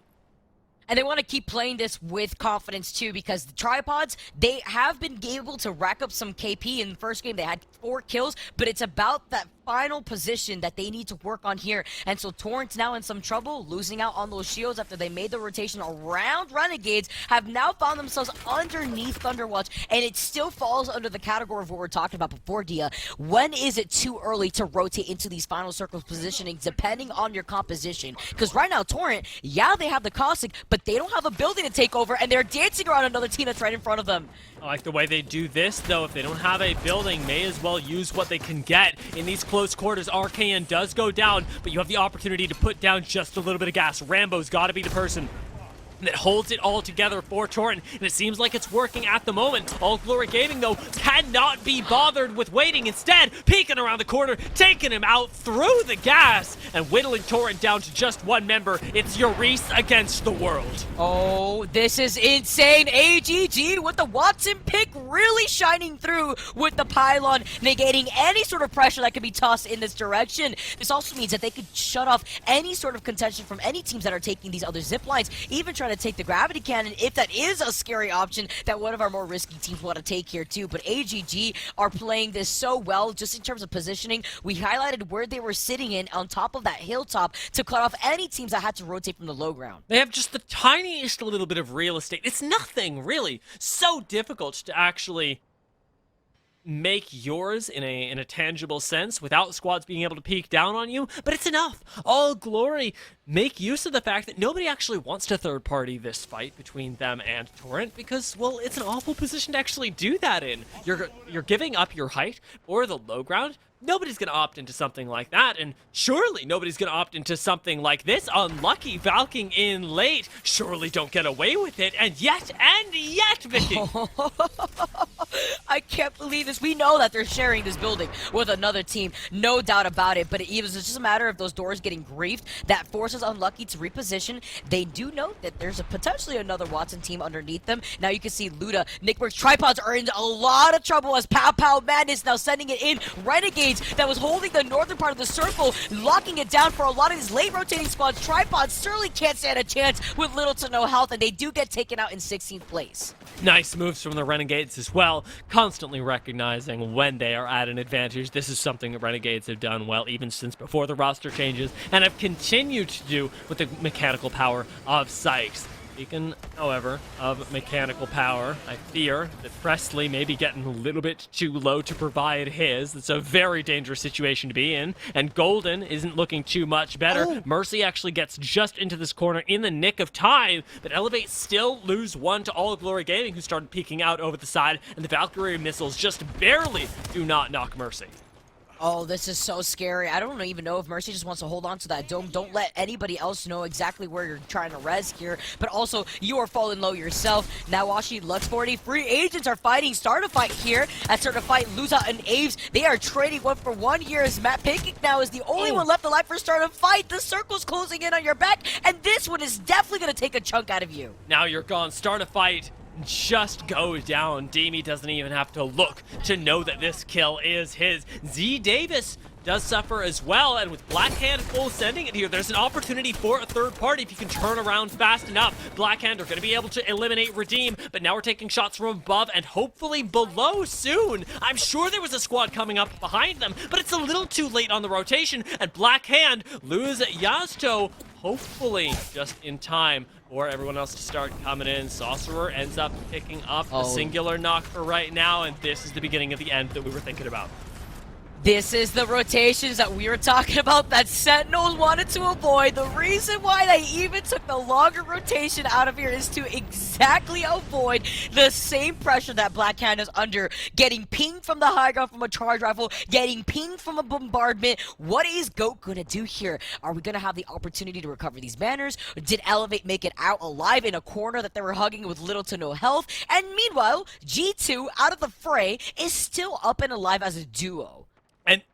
And they want to keep playing this with confidence too, because the Tripods, they have been able to rack up some KP in the first game. They had 4 kills, but it's about that final position that they need to work on here. And so Torrent's now in some trouble, losing out on those shields after they made the rotation around Renegades, have now found themselves underneath Thunderwatch, and it still falls under the category of what we're talking about before, Dia. When is it too early to rotate into these final circles positioning, depending on your composition? Because right now, Torrent, yeah, they have the Caustic, but they don't have a building to take over, and they're dancing around another team that's right in front of them. I like the way they do this, though. If they don't have a building, may as well use what they can get. In these close quarters, RKN does go down, but you have the opportunity to put down just a little bit of gas. Rambo's got to be the person that holds it all together for Torrent, and it seems like it's working at the moment. All Glory Gaming, though, cannot be bothered with waiting. Instead, peeking around the corner, taking him out through the gas, and whittling Torrent down to just one member. It's Yurice against the world. Oh, this is insane. AGG with the Watson pick really shining through with the pylon, negating any sort of pressure that could be tossed in this direction. This also means that they could shut off any sort of contention from any teams that are taking these other zip lines, even trying to take the gravity cannon, if that is a scary option that one of our more risky teams want to take here too. But AGG are playing this so well, just in terms of positioning. We highlighted where they were sitting in on top of that hilltop to cut off any teams that had to rotate from the low ground. They have just the tiniest little bit of real estate. It's nothing, really. So difficult to actually make yours in a tangible sense without squads being able to peek down on you, but it's enough. All Glory make use of the fact that nobody actually wants to third party this fight between them and Torrent, because, well, it's an awful position to actually do that in. You're giving up your height for the low ground. Nobody's going to opt into something like that, and surely nobody's going to opt into something like this. Unlucky Valking in late. Surely don't get away with it, and yet, Vicky. I can't believe this. We know that they're sharing this building with another team, no doubt about it, but it was just a matter of those doors getting griefed. That forces Unlucky to reposition. They do note that there's potentially another Watson team underneath them. Now you can see Luda, Nick Merckx, Tripods are in a lot of trouble as Pow Pow Madness now sending it in. Renegades that was holding the northern part of the circle, locking it down for a lot of these late rotating squads. Tripods certainly can't stand a chance with little to no health, and they do get taken out in 16th place. Nice moves from the Renegades as well, constantly recognizing when they are at an advantage. This is something that Renegades have done well even since before the roster changes, and have continued to do with the mechanical power of Sykes. Speaking, however, of mechanical power, I fear that Presley may be getting a little bit too low to provide his. It's a very dangerous situation to be in, and Golden isn't looking too much better. Oh. Mercy actually gets just into this corner in the nick of time, but Elevate still lose one to All Glory Gaming, who started peeking out over the side, and the Valkyrie missiles just barely do not knock Mercy. Oh, this is so scary. I don't even know if Mercy just wants to hold on to that dome. Don't let anybody else know exactly where you're trying to res here. But also, you are falling low yourself. Nawashi, Lux 40, free agents are fighting. Start a fight here. At start a fight, Luza and Aves, they are trading 1-for-1 here as Matt Pinkett now is the only one left alive for start a fight. The circle's closing in on your back, and this one is definitely going to take a chunk out of you. Now you're gone. Start a fight. Just go down. Demi doesn't even have to look to know that this kill is his. Z Davis does suffer as well, and with Blackhand full sending it here, there's an opportunity for a third party if you can turn around fast enough. Blackhand are going to be able to eliminate Redeem, but now we're taking shots from above and hopefully below soon. I'm sure there was a squad coming up behind them, but it's a little too late on the rotation, and Blackhand lose Yasto, hopefully just in time for everyone else to start coming in. Sorcerer ends up picking up a singular knock for right now, and this is the beginning of the end that we were thinking about. This is the rotations that we were talking about that Sentinels wanted to avoid. The reason why they even took the longer rotation out of here is to exactly avoid the same pressure that Blackhand is under. Getting pinged from the high ground from a charge rifle, getting pinged from a bombardment. What is GOAT gonna do here? Are we gonna have the opportunity to recover these banners? Did Elevate make it out alive in a corner that they were hugging with little to no health? And meanwhile, G2 out of the fray is still up and alive as a duo.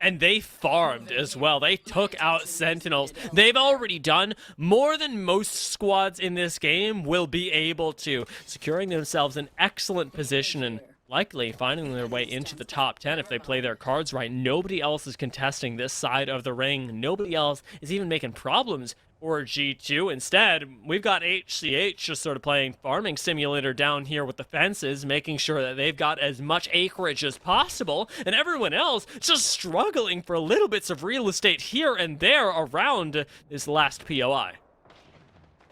And they farmed as well. They took out Sentinels. They've already done more than most squads in this game will be able to, securing themselves an excellent position and likely finding their way into the top 10 if they play their cards right. Nobody else is contesting this side of the ring. Nobody else is even making problems for G2. Instead, we've got HCH just sort of playing farming simulator down here with the fences, making sure that they've got as much acreage as possible, and everyone else just struggling for little bits of real estate here and there around this last POI.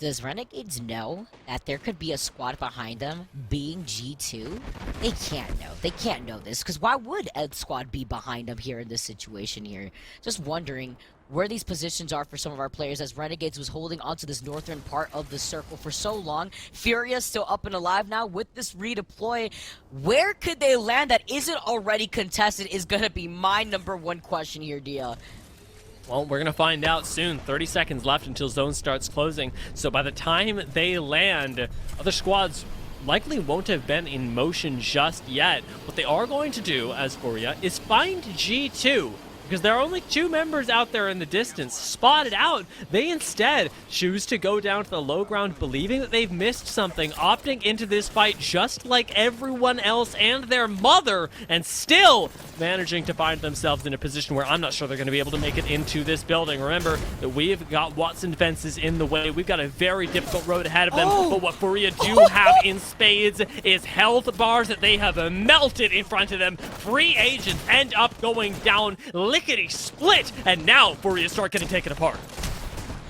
Does Renegades know that there could be a squad behind them being G2? They can't know. They can't know this, because why would a squad be behind them here in this situation here? Just wondering where these positions are for some of our players, as Renegades was holding onto this northern part of the circle for so long. Furia still up and alive now with this redeploy. Where could they land that isn't already contested is going to be my #1 question here, Dia. Well, we're going to find out soon. 30 seconds left until zone starts closing. So by the time they land, other squads likely won't have been in motion just yet. What they are going to do, as Furia, is find G2. Because there are only 2 members out there in the distance. Spotted out, they instead choose to go down to the low ground, believing that they've missed something, opting into this fight just like everyone else and their mother, and still managing to find themselves in a position where I'm not sure they're going to be able to make it into this building. Remember that we've got Watson fences in the way. We've got a very difficult road ahead of them, but what Furia do have in spades is health bars that they have melted in front of them. Free agents end up going down lickety split, and now Furia start getting taken apart.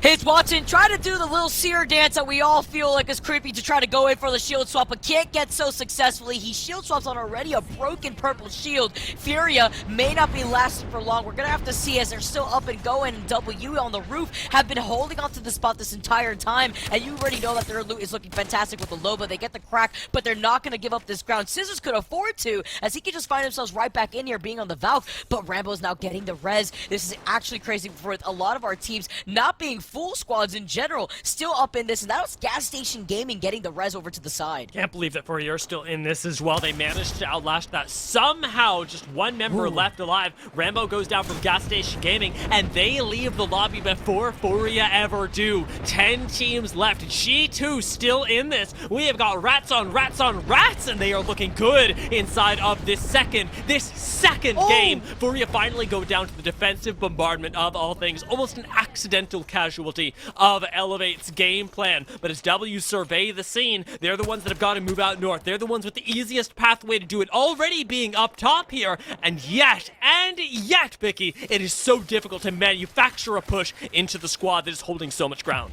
It's Watson trying to do the little seer dance that we all feel like is creepy to try to go in for the shield swap, but can't get so successfully. He shield swaps on already a broken purple shield. Furia may not be lasting for long. We're gonna have to see as they're still up and going. W on the roof have been holding onto the spot this entire time, and you already know that their loot is looking fantastic with the Loba. They get the crack, but they're not gonna give up this ground. Scissors could afford to, as he could just find themselves right back in here being on the Valk, but Rambo's now getting the res. This is actually crazy for a lot of our teams not being full squads in general, still up in this, and that was Gas Station Gaming getting the res over to the side. Can't believe that Furia are still in this as well. They managed to outlast that. Somehow, just 1 member left alive. Rambo goes down from Gas Station Gaming, and they leave the lobby before Furia ever do. 10 teams left. G2 still in this. We have got rats on rats on rats, and they are looking good inside of this second game. Furia finally go down to the defensive bombardment of all things. Almost an accidental casualty of Elevate's game plan. But as W survey the scene, they're the ones that have got to move out north. They're the ones with the easiest pathway to do it, already being up top here. And yet, Vicky, it is so difficult to manufacture a push into the squad that is holding so much ground.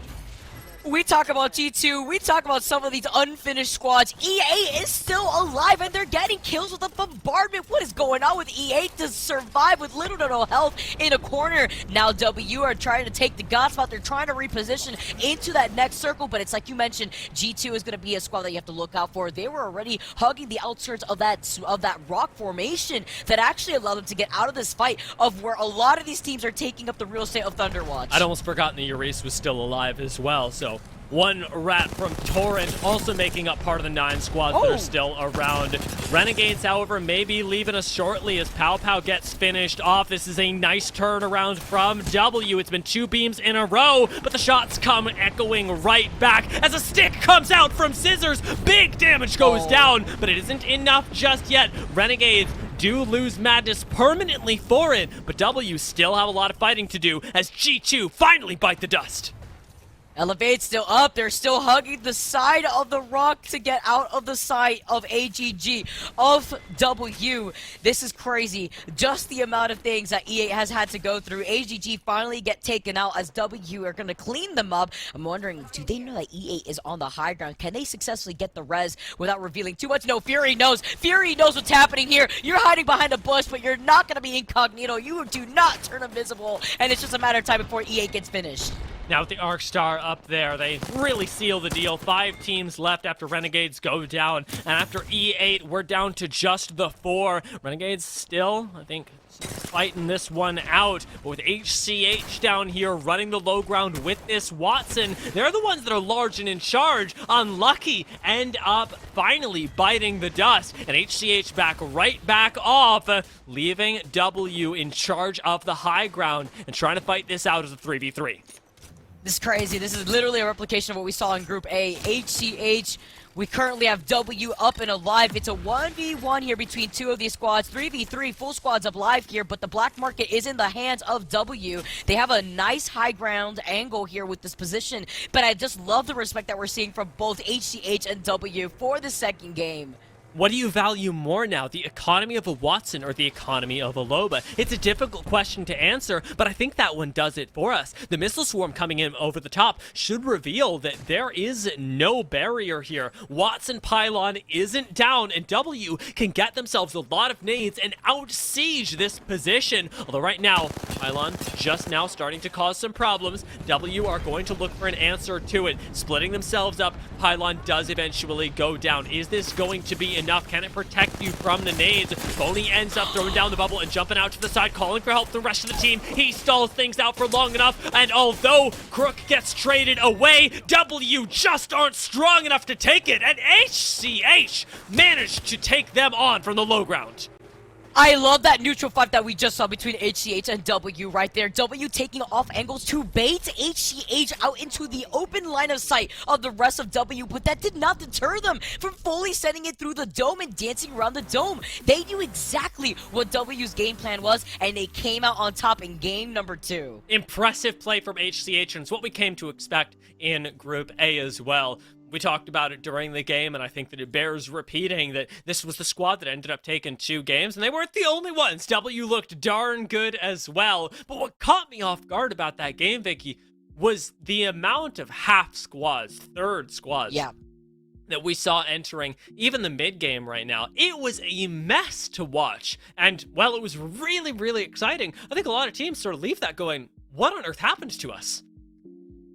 We talk about G2, we talk about some of these unfinished squads. EA is still alive and they're getting kills with a bombardment. What is going on with EA to survive with little to no health in a corner? Now W are trying to take the God spot. They're trying to reposition into that next circle, but it's like you mentioned, G2 is going to be a squad that you have to look out for. They were already hugging the outskirts of that rock formation that actually allowed them to get out of this fight of where a lot of these teams are taking up the real estate of Thunderwatch. I'd almost forgotten that Urice was still alive as well, so 1 rat from Torrent also making up part of the 9 squads that are still around. Renegades, however, may be leaving us shortly as Pow Pow gets finished off. This is a nice turnaround from W. It's been 2 beams in a row, but the shots come echoing right back as a stick comes out from Scissors. Big damage goes down, but it isn't enough just yet. Renegades do lose Madness permanently for it, but W still have a lot of fighting to do as G2 finally bite the dust. Elevate's still up. They're still hugging the side of the rock to get out of the sight of AGG, of W. This is crazy. Just the amount of things that EA has had to go through. AGG finally get taken out as W are going to clean them up. I'm wondering, do they know that EA is on the high ground? Can they successfully get the res without revealing too much? No, Fury knows. Fury knows what's happening here. You're hiding behind a bush, but you're not going to be incognito. You do not turn invisible, and it's just a matter of time before EA gets finished. Now with the Arc Star up there, they really seal the deal. 5 teams left after Renegades go down. And after E8, we're down to just the 4. Renegades still, I think, fighting this one out. But with HCH down here running the low ground with this Watson, they're the ones that are large and in charge. Unlucky, end up finally biting the dust. And HCH right back off, leaving W in charge of the high ground and trying to fight this out as a 3v3. This is crazy. This is literally a replication of what we saw in Group A. HCH, we currently have W up and alive. It's a 1v1 here between 2 of these squads. 3v3, full squads up live here, but the black market is in the hands of W. They have a nice high ground angle here with this position, but I just love the respect that we're seeing from both HCH and W for the second game. What do you value more now, the economy of a Watson or the economy of a Loba? It's a difficult question to answer, but I think that one does it for us. The missile swarm coming in over the top should reveal that there is no barrier here. Watson pylon isn't down, and W can get themselves a lot of nades and out-siege this position. Although right now, pylon just now starting to cause some problems. W are going to look for an answer to it. Splitting themselves up, pylon does eventually go down. Is this going to be enough? Can it protect you from the nades? Boney ends up throwing down the bubble and jumping out to the side, calling for help. The rest of the team, he stalls things out for long enough, and although Crook gets traded away, W just aren't strong enough to take it, and HCH managed to take them on from the low ground. I love that neutral fight that we just saw between HCH and W right there. W taking off angles to bait HCH out into the open line of sight of the rest of W, but that did not deter them from fully sending it through the dome and dancing around the dome. They knew exactly what W's game plan was, and they came out on top in game number 2. Impressive play from HCH, and it's what we came to expect in Group A as well. We talked about it during the game, and I think that it bears repeating that this was the squad that ended up taking 2 games, and they weren't the only ones. W looked darn good as well. But what caught me off guard about that game, Vicky, was the amount of half squads, third squads. Yeah. That we saw entering even the mid game right now. It was a mess to watch. And while it was really, really exciting, I think a lot of teams sort of leave that going, what on earth happened to us?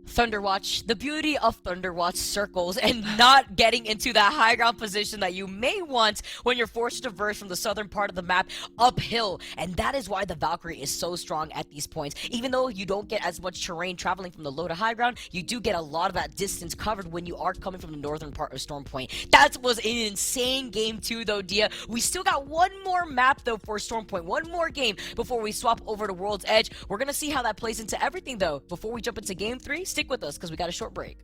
Thunderwatch, the beauty of Thunderwatch circles and not getting into that high ground position that you may want when you're forced to traverse from the southern part of the map uphill. And that is why the Valkyrie is so strong at these points. Even though you don't get as much terrain traveling from the low to high ground, you do get a lot of that distance covered when you are coming from the northern part of Storm Point. That was an insane game too though, Dia. We still got one more map though for Storm Point. One more game before we swap over to World's Edge. We're gonna see how that plays into everything though. Before we jump into game 3, stick with us because we got a short break.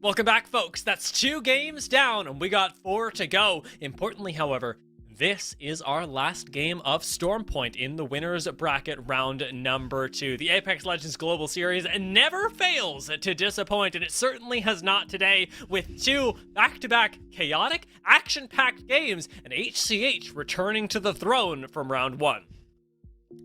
Welcome back, folks. That's 2 games down, and we got 4 to go. Importantly, however, this is our last game of Stormpoint in the winners bracket round number 2. The Apex Legends Global Series never fails to disappoint, and it certainly has not today, with 2 back-to-back chaotic, action-packed games, and HCH returning to the throne from round 1.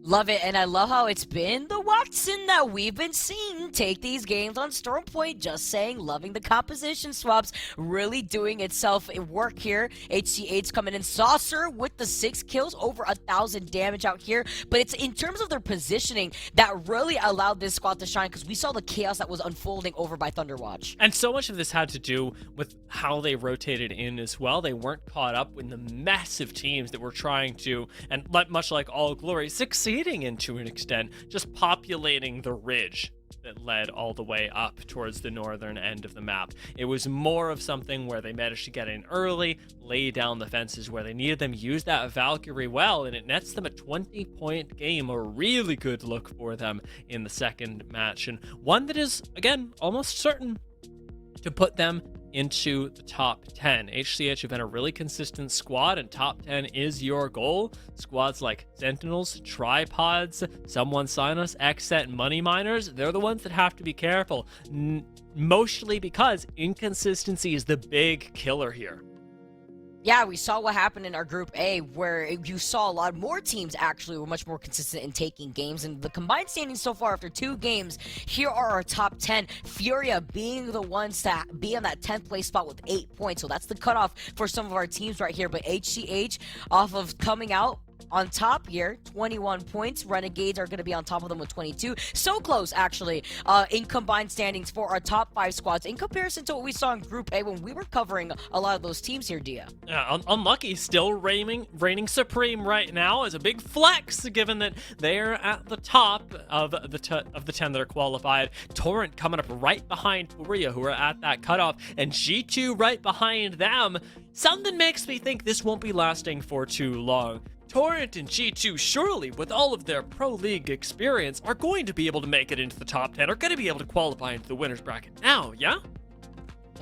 Love it, and I love how it's been the Watson that we've been seeing take these games on Stormpoint. Just saying, loving the composition swaps, really doing itself work here. HC8's coming in saucer with the 6 kills, over 1,000 damage out here. But it's in terms of their positioning that really allowed this squad to shine, because we saw the chaos that was unfolding over by Thunderwatch. And so much of this had to do with how they rotated in as well. They weren't caught up in the massive teams that were trying to, and much like All Glory, succeeding in to an extent, just populating the ridge that led all the way up towards the northern end of the map. It was more of something where they managed to get in early, lay down the fences where they needed them, use that Valkyrie well, and it nets them a 20-point game, a really good look for them in the second match, and one that is, again, almost certain to put them into the top 10. HCH have been a really consistent squad, and top 10 is your goal. Squads like Sentinels, Tripods, Someone Sign Us, Xset, Money Miners, they're the ones that have to be careful, mostly because inconsistency is the big killer here. Yeah, we saw what happened in our Group A, where you saw a lot more teams actually were much more consistent in taking games. And the combined standings so far after 2 games, here are our top 10. Furia being the ones to be on that 10th place spot with 8 points. So that's the cutoff for some of our teams right here. But HCH, off of coming out on top here, 21 points. Renegades are going to be on top of them with 22. So close, actually, in combined standings for our top 5 squads in comparison to what we saw in Group A when we were covering a lot of those teams here, Dia. Yeah, Unlucky still reigning supreme right now is a big flex, given that they're at the top of the 10 that are qualified. Torrent coming up right behind Furia, who are at that cutoff, and G2 right behind them. Something makes me think this won't be lasting for too long. Torrent and G2, surely, with all of their Pro League experience, are going to be able to make it into the top 10, are going to be able to qualify into the winners bracket now, yeah?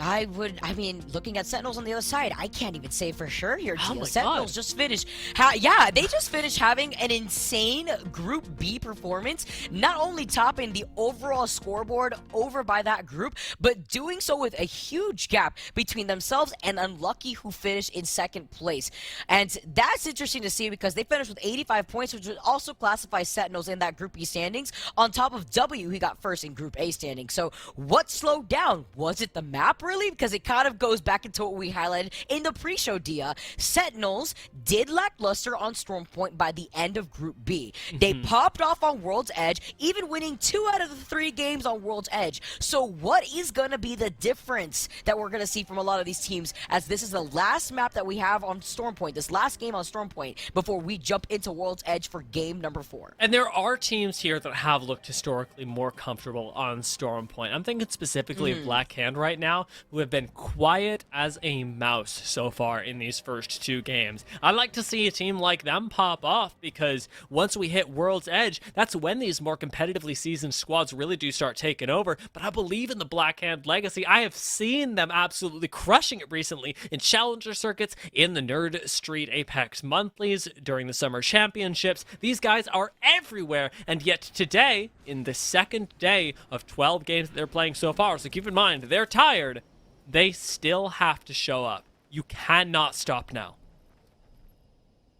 I mean, looking at Sentinels on the other side, I can't even say for sure here, Oh Tia. my Sentinels God. just finished, they just finished having an insane Group B performance, not only topping the overall scoreboard over by that group, but doing so with a huge gap between themselves and Unlucky, who finished in 2nd place. And that's interesting to see, because they finished with 85 points, which would also classify Sentinels in that Group B standings, on top of W, who got 1st in Group A standings. So what slowed down? Was it the map, really? Because it kind of goes back into what we highlighted in the pre-show, Dia. Sentinels did lackluster on Stormpoint by the end of Group B. They popped off on World's Edge, even winning 2 out of the 3 games on World's Edge. So what is going to be the difference that we're going to see from a lot of these teams, as this is the last map that we have on Stormpoint, this last game on Stormpoint, before we jump into World's Edge for game number 4? And there are teams here that have looked historically more comfortable on Stormpoint. I'm thinking specifically of Black Hand right now, who have been quiet as a mouse so far in these first 2 games. I'd like to see a team like them pop off, because once we hit World's Edge, that's when these more competitively seasoned squads really do start taking over. But I believe in the Black Hand legacy. I have seen them absolutely crushing it recently in challenger circuits, in the Nerd Street Apex monthlies, during the summer championships. These guys are everywhere, and yet today, in the 2nd day of 12 games that they're playing so far, so keep in mind, they're tired, they still have to show up. You cannot stop now.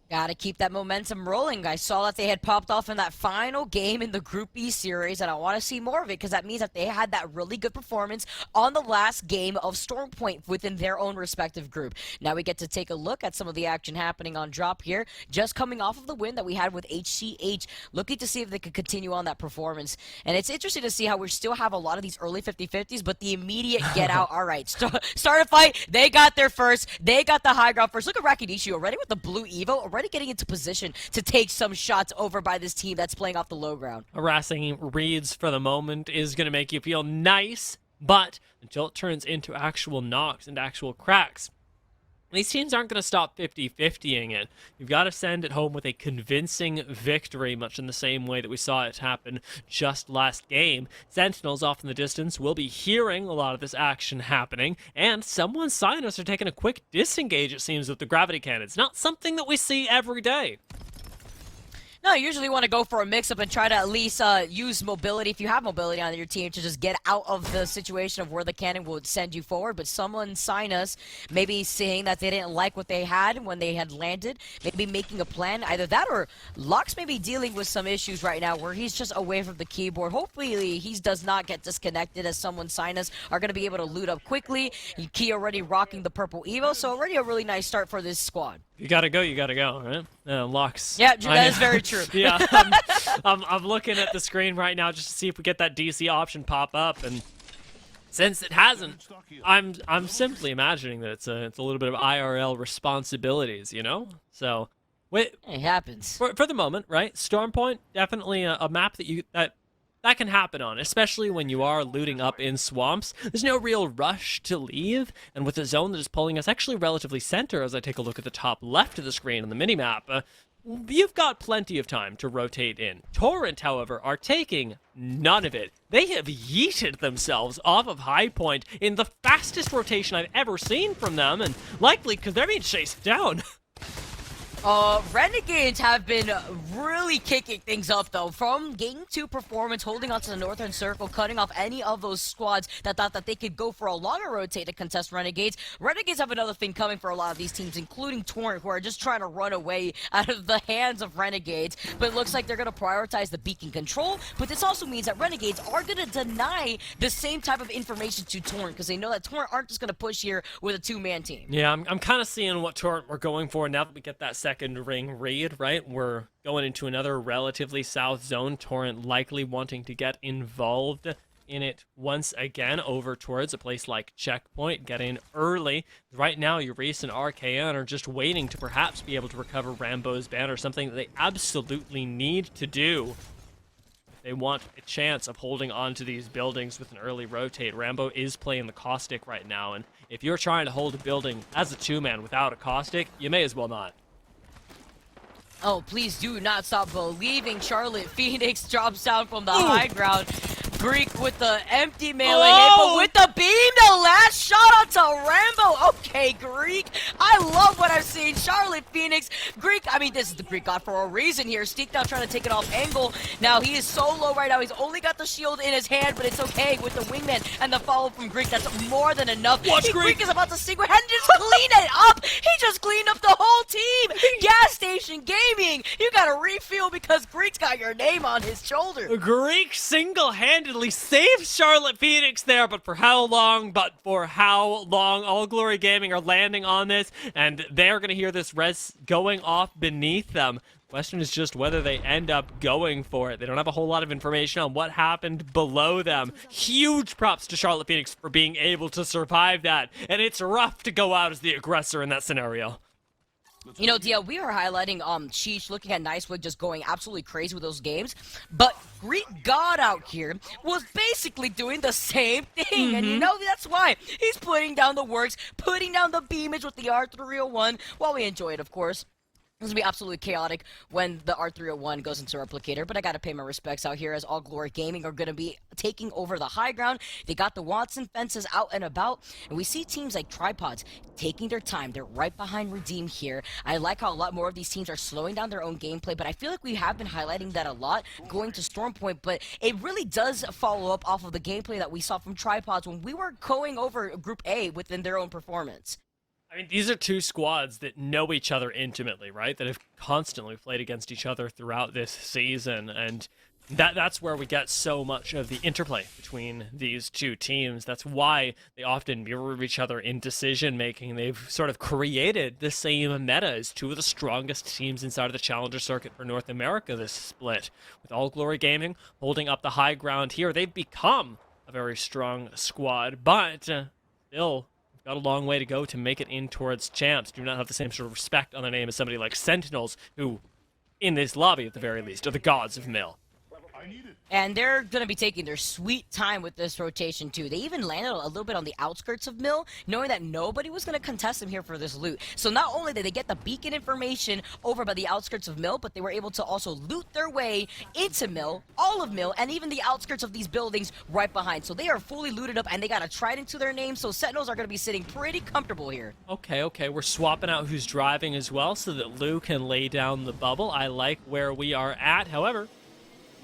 Gotta keep that momentum rolling. I saw that they had popped off in that final game in the Group B series, and I want to see more of it, because that means that they had that really good performance on the last game of Stormpoint within their own respective group. Now we get to take a look at some of the action happening on drop here, just coming off of the win that we had with HCH, looking to see if they could continue on that performance. And it's interesting to see how we still have a lot of these early 50-50s, but the immediate get out, all right, start a fight, they got there first, they got the high ground first. Look at Rakidishi already with the blue Evo, already getting into position to take some shots over by this team that's playing off the low ground. Harassing reads for the moment is going to make you feel nice, but until it turns into actual knocks and actual cracks, These teams aren't going to stop 50-50ing it. You've got to send it home with a convincing victory, much in the same way that we saw it happen just last game. Sentinels off in the distance will be hearing a lot of this action happening, and someone's Sinus are taking a quick disengage, it seems, with the gravity cannons. Not something that we see every day. No, you usually want to go for a mix-up and try to at least use mobility, if you have mobility on your team, to just get out of the situation of where the cannon would send you forward. But someone, Sinus, maybe seeing that they didn't like what they had when they had landed, maybe making a plan. Either that or Lux may be dealing with some issues right now where he's just away from the keyboard. Hopefully he does not get disconnected, as someone, Sinus, are going to be able to loot up quickly. Key already rocking the purple Evo, so already a really nice start for this squad. You gotta go, right? Lux. Yeah, that is very true. Yeah, I'm looking at the screen right now just to see if we get that DC option pop up, and since it hasn't, I'm simply imagining that it's a little bit of IRL responsibilities, you know? So, wait, it happens. For the moment, right? Stormpoint, definitely a map that can happen on, especially when you are looting up in swamps. There's no real rush to leave, and with a zone that is pulling us actually relatively center, as I take a look at the top left of the screen on the minimap, you've got plenty of time to rotate in. Torrent, however, are taking none of it. They have yeeted themselves off of High Point in the fastest rotation I've ever seen from them, and likely because they're being chased down. Renegades have been really kicking things up, though. From Game 2 performance, holding onto the northern circle, cutting off any of those squads that thought that they could go for a longer rotate to contest Renegades. Renegades have another thing coming for a lot of these teams, including Torrent, who are just trying to run away out of the hands of Renegades. But it looks like they're going to prioritize the beacon control. But this also means that Renegades are going to deny the same type of information to Torrent, because they know that Torrent aren't just going to push here with a two-man team. Yeah, I'm kind of seeing what Torrent we're going for now that we get that second ring raid, right? We're going into another relatively south zone. Torrent likely wanting to get involved in it once again over towards a place like Checkpoint, get in early. Right now, Eureese and RKN are just waiting to perhaps be able to recover Rambo's banner, something that they absolutely need to do. They want a chance of holding on to these buildings with an early rotate. Rambo is playing the Caustic right now, and if you're trying to hold a building as a two-man without a Caustic, you may as well not. Oh, please do not stop believing. Charlotte Phoenix drops down from the high ground. Greek with the empty melee hit, but with the beam, the last shot onto Rambo. Okay, Greek. I love what I've seen. Charlotte Phoenix. Greek, I mean, this is the Greek god for a reason here. Steak now trying to take it off angle. Now, he is so low right now. He's only got the shield in his hand, but it's okay with the wingman and the follow from Greek. That's more than enough. Greek is about to single-handedly just clean it up. He just cleaned up the whole team. Gas Station Gaming. You got to refuel because Greek's got your name on his shoulder. Greek single-handedly saved Charlotte Phoenix there, but for how long? All Glory Gaming are landing on this, and they're going to hear this res going off beneath them. Question is just whether they end up going for it. They don't have a whole lot of information on what happened below them. Huge props to Charlotte Phoenix for being able to survive that, and it's rough to go out as the aggressor in that scenario. You know, Dia, we are highlighting Cheech looking at Nicewig just going absolutely crazy with those games, but Greek God out here was basically doing the same thing, and you know that's why he's putting down the works, putting down the beamage with the R301, while we enjoy it, of course. It's going to be absolutely chaotic when the R301 goes into Replicator, but I got to pay my respects out here as All Glory Gaming are going to be taking over the high ground. They got the Watson fences out and about, and we see teams like Tripods taking their time. They're right behind Redeem here. I like how a lot more of these teams are slowing down their own gameplay, but I feel like we have been highlighting that a lot going to Stormpoint, but it really does follow up off of the gameplay that we saw from Tripods when we were going over Group A within their own performance. I mean, these are two squads that know each other intimately, right? That have constantly played against each other throughout this season, and that's where we get so much of the interplay between these two teams. That's why they often mirror each other in decision-making. They've sort of created the same meta as two of the strongest teams inside of the Challenger circuit for North America this split. With All Glory Gaming holding up the high ground here, they've become a very strong squad, but still got a long way to go to make it in towards champs. Do not have the same sort of respect on their name as somebody like Sentinels, who, in this lobby at the very least, are the gods of Mill. And they're going to be taking their sweet time with this rotation, too. They even landed a little bit on the outskirts of Mill, knowing that nobody was going to contest them here for this loot. So not only did they get the beacon information over by the outskirts of Mill, but they were able to also loot their way into Mill, all of Mill, and even the outskirts of these buildings right behind. So they are fully looted up, and they got a trident to their name, so Sentinels are going to be sitting pretty comfortable here. Okay, we're swapping out who's driving as well so that Lou can lay down the bubble. I like where we are at. However,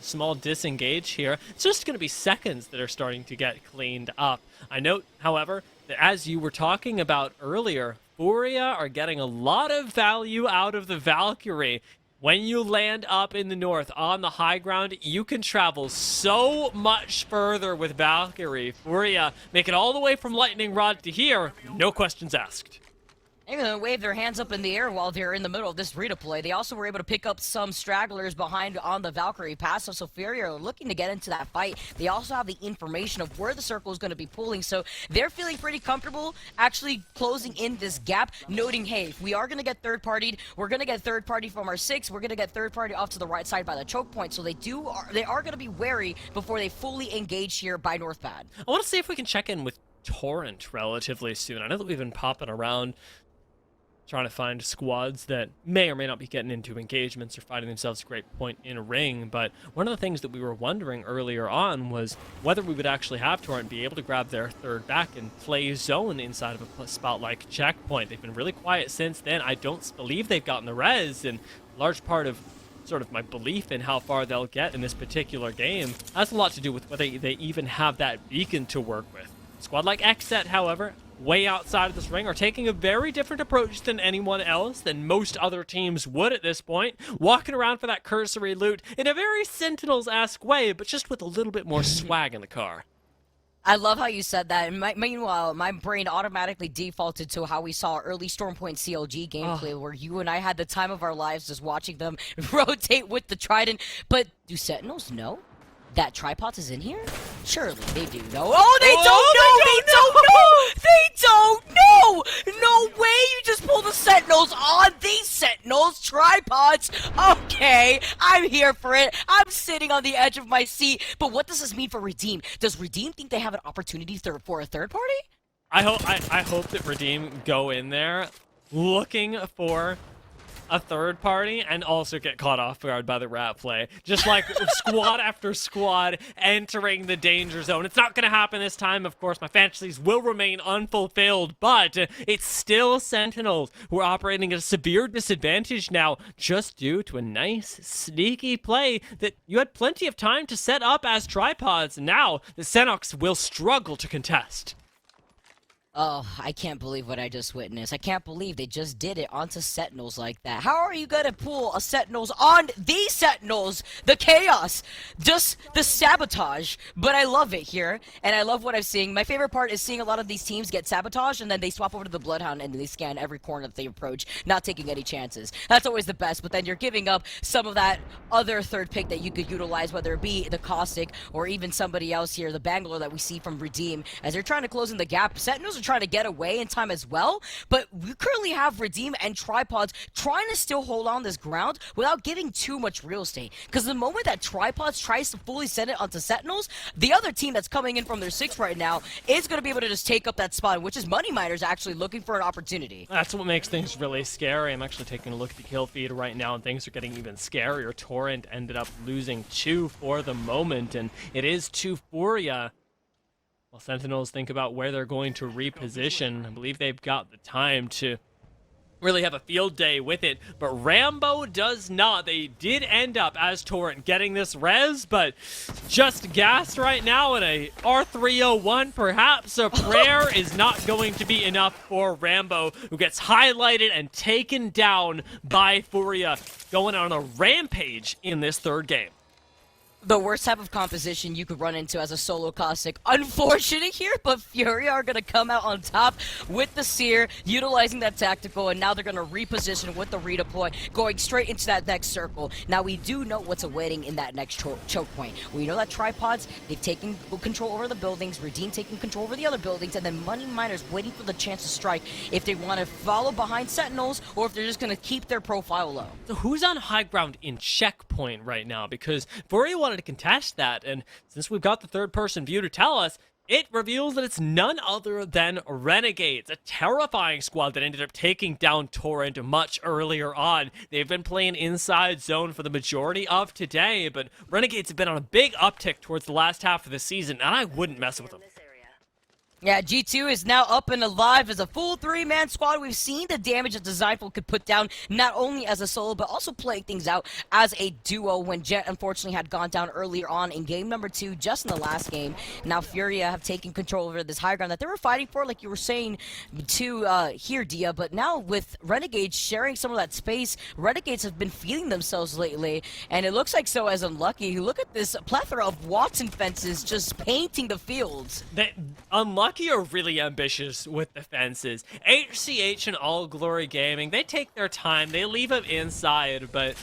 small disengage here. It's just going to be seconds that are starting to get cleaned up. I note, however, that as you were talking about earlier, Furia are getting a lot of value out of the Valkyrie. When you land up in the north on the high ground, you can travel so much further with Valkyrie. Furia make it all the way from Lightning Rod to here, no questions asked. They're going to wave their hands up in the air while they're in the middle of this redeploy. They also were able to pick up some stragglers behind on the Valkyrie pass, so Furia are looking to get into that fight. They also have the information of where the circle is going to be pulling, so they're feeling pretty comfortable actually closing in this gap, noting, hey, if we are going to get third-partied, we're going to get third-party from our 6, we're going to get third-party off to the right side by the choke point, so they are going to be wary before they fully engage here by North Pad. I want to see if we can check in with Torrent relatively soon. I know that we've been popping around trying to find squads that may or may not be getting into engagements or finding themselves a great point in a ring, but one of the things that we were wondering earlier on was whether we would actually have Torrent be able to grab their third back and play zone inside of a spot like checkpoint. They've been really quiet since then. I don't believe they've gotten the res, and a large part of sort of my belief in how far they'll get in this particular game has a lot to do with whether they even have that beacon to work with. A squad like XSET, however, way outside of this ring, are taking a very different approach than anyone else, than most other teams would at this point, walking around for that cursory loot in a very Sentinels-esque way, but just with a little bit more swag in the car. I love how you said that. And meanwhile, my brain automatically defaulted to how we saw early Stormpoint CLG gameplay, where you and I had the time of our lives just watching them rotate with the Trident. But do Sentinels know that Tripods is in here? Surely they do know. Oh, they don't know! No way you just pull the Sentinels on these Sentinels! Tripods! Okay, I'm here for it. I'm sitting on the edge of my seat. But what does this mean for Redeem? Does Redeem think they have an opportunity for a third party? I hope that Redeem go in there looking for a third party and also get caught off guard by the rat play. Just like squad after squad entering the danger zone. It's not going to happen this time, of course. My fantasies will remain unfulfilled, but it's still Sentinels who are operating at a severe disadvantage now just due to a nice, sneaky play that you had plenty of time to set up as tripods. Now, the Senox will struggle to contest. Oh, I can't believe what I just witnessed. I can't believe they just did it onto Sentinels like that. How are you gonna pull a Sentinels on these Sentinels? The chaos, just the sabotage. But I love it here, and I love what I'm seeing. My favorite part is seeing a lot of these teams get sabotaged, and then they swap over to the Bloodhound, and they scan every corner that they approach, not taking any chances. That's always the best, but then you're giving up some of that other third pick that you could utilize, whether it be the Caustic, or even somebody else here, the Bangalore that we see from Redeem. As they're trying to close in the gap, Sentinels are trying to get away in time as well, but we currently have Redeem and Tripods trying to still hold on this ground without giving too much real estate, because the moment that Tripods tries to fully send it onto Sentinels, the other team that's coming in from their 6 right now is going to be able to just take up that spot, which is Money Miners actually looking for an opportunity. That's what makes things really scary. I'm actually taking a look at the kill feed right now, and things are getting even scarier. Torrent ended up losing 2 for the moment, and it is 2 Furia. While Sentinels think about where they're going to reposition, I believe they've got the time to really have a field day with it, but Rambo does not. They did end up, as Torrent, getting this res, but just gassed right now in a R301. Perhaps a prayer is not going to be enough for Rambo, who gets highlighted and taken down by Furia, going on a rampage in this third game. The worst type of composition you could run into as a solo Caustic. Unfortunate here, but Fury are going to come out on top with the Seer, utilizing that tactical, and now they're going to reposition with the redeploy, going straight into that next circle. Now, we do know what's awaiting in that next choke point. We know that Tripods, they've taken control over the buildings, Redeem taking control over the other buildings, and then Money Miners waiting for the chance to strike if they want to follow behind Sentinels or if they're just going to keep their profile low. So who's on high ground in checkpoint right now? Because Fury want wanted to contest that, and since we've got the third-person view to tell us, it reveals that it's none other than Renegades, a terrifying squad that ended up taking down Torrent much earlier on. They've been playing inside zone for the majority of today, but Renegades have been on a big uptick towards the last half of the season, and I wouldn't mess with them. Yeah, G2 is now up and alive as a full 3-man squad. We've seen the damage that Designful could put down, not only as a solo, but also playing things out as a duo when Jet unfortunately had gone down earlier on in game number 2, just in the last game. Now Furia have taken control over this high ground that they were fighting for, like you were saying to here, Dia, but now with Renegades sharing some of that space, Renegades have been feeding themselves lately, and it looks like so as Unlucky. Look at this plethora of Watson fences just painting the fields. Unlucky are really ambitious with the fences. HCH and All Glory Gaming, they take their time, they leave them inside, but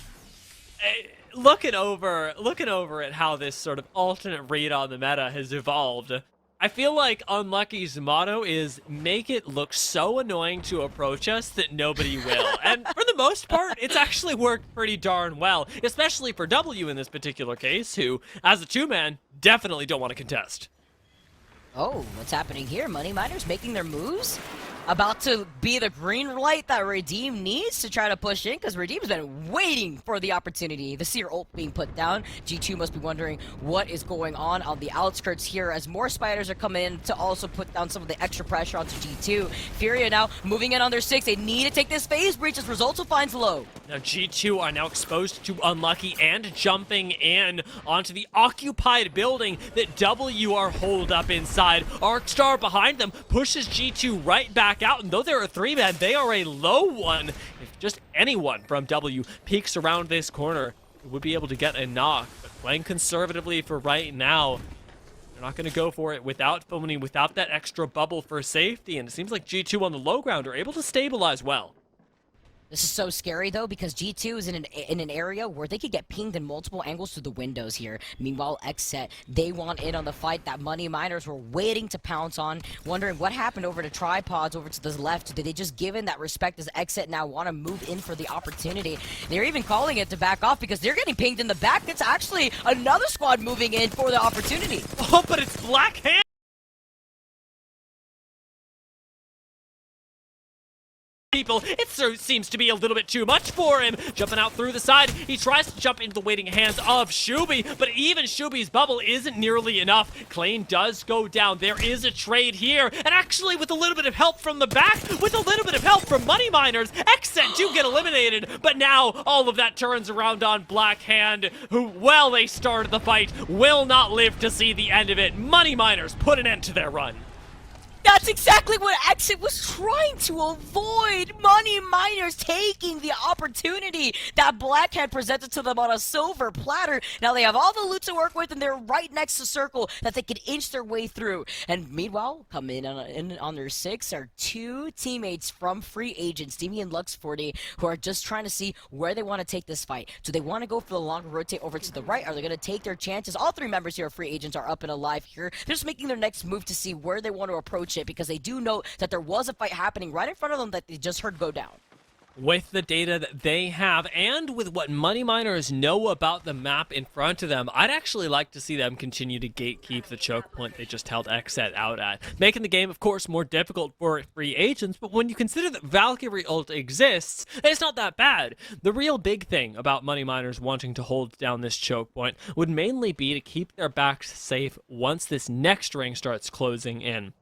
looking over at how this sort of alternate read on the meta has evolved, I feel like Unlucky's motto is make it look so annoying to approach us that nobody will. And for the most part, it's actually worked pretty darn well, especially for W in this particular case, who, as a 2-man, definitely don't want to contest. Oh, what's happening here? Money Miners making their moves? About to be the green light that Redeem needs to try to push in, because Redeem's been waiting for the opportunity. The Seer ult being put down. G2 must be wondering what is going on the outskirts here as more spiders are coming in to also put down some of the extra pressure onto G2. Furia now moving in on their 6. They need to take this phase breach as Results finds low. Now G2 are now exposed to Unlucky and jumping in onto the occupied building that W are holed up inside. Arcstar behind them pushes G2 right back out, and though they're a 3-man, they are a low one. If just anyone from W peeks around this corner, it would be able to get a knock. But playing conservatively for right now, they're not going to go for it without Foaming, without that extra bubble for safety, and it seems like G2 on the low ground are able to stabilize well. This is so scary, though, because G2 is in an area where they could get pinged in multiple angles through the windows here. Meanwhile, Xset, they want in on the fight that Money Miners were waiting to pounce on, wondering what happened over to Tripods, over to the left. Did they just give in that respect as Xset now want to move in for the opportunity? They're even calling it to back off because they're getting pinged in the back. It's actually another squad moving in for the opportunity. Oh, but it's Black Hand! People, it seems to be a little bit too much for him. Jumping out through the side, he tries to jump into the waiting hands of Shubi, but even Shubi's bubble isn't nearly enough. Klain does go down. There is a trade here, and actually with a little bit of help from the back, with a little bit of help from Money Miners, Xset do get eliminated, but now all of that turns around on Black Hand, who, well, they started the fight, will not live to see the end of it. Money Miners put an end to their run. That's exactly what Xset was trying to avoid. Money Miners taking the opportunity that Black had presented to them on a silver platter. Now they have all the loot to work with, and they're right next to Circle that they can inch their way through. And meanwhile, coming in on their 6 are 2 teammates from free agents, Demi and Lux40, who are just trying to see where they want to take this fight. Do they want to go for the longer rotate over to the right? Are they going to take their chances? All 3 members here of free agents are up and alive here. They're just making their next move to see where they want to approach it, because they do know that there was a fight happening right in front of them that they just heard go down. With the data that they have, and with what Money Miners know about the map in front of them, I'd actually like to see them continue to gatekeep the choke point they just held Xset out at. Making the game, of course, more difficult for free agents, but when you consider that Valkyrie ult exists, it's not that bad. The real big thing about Money Miners wanting to hold down this choke point would mainly be to keep their backs safe once this next ring starts closing in.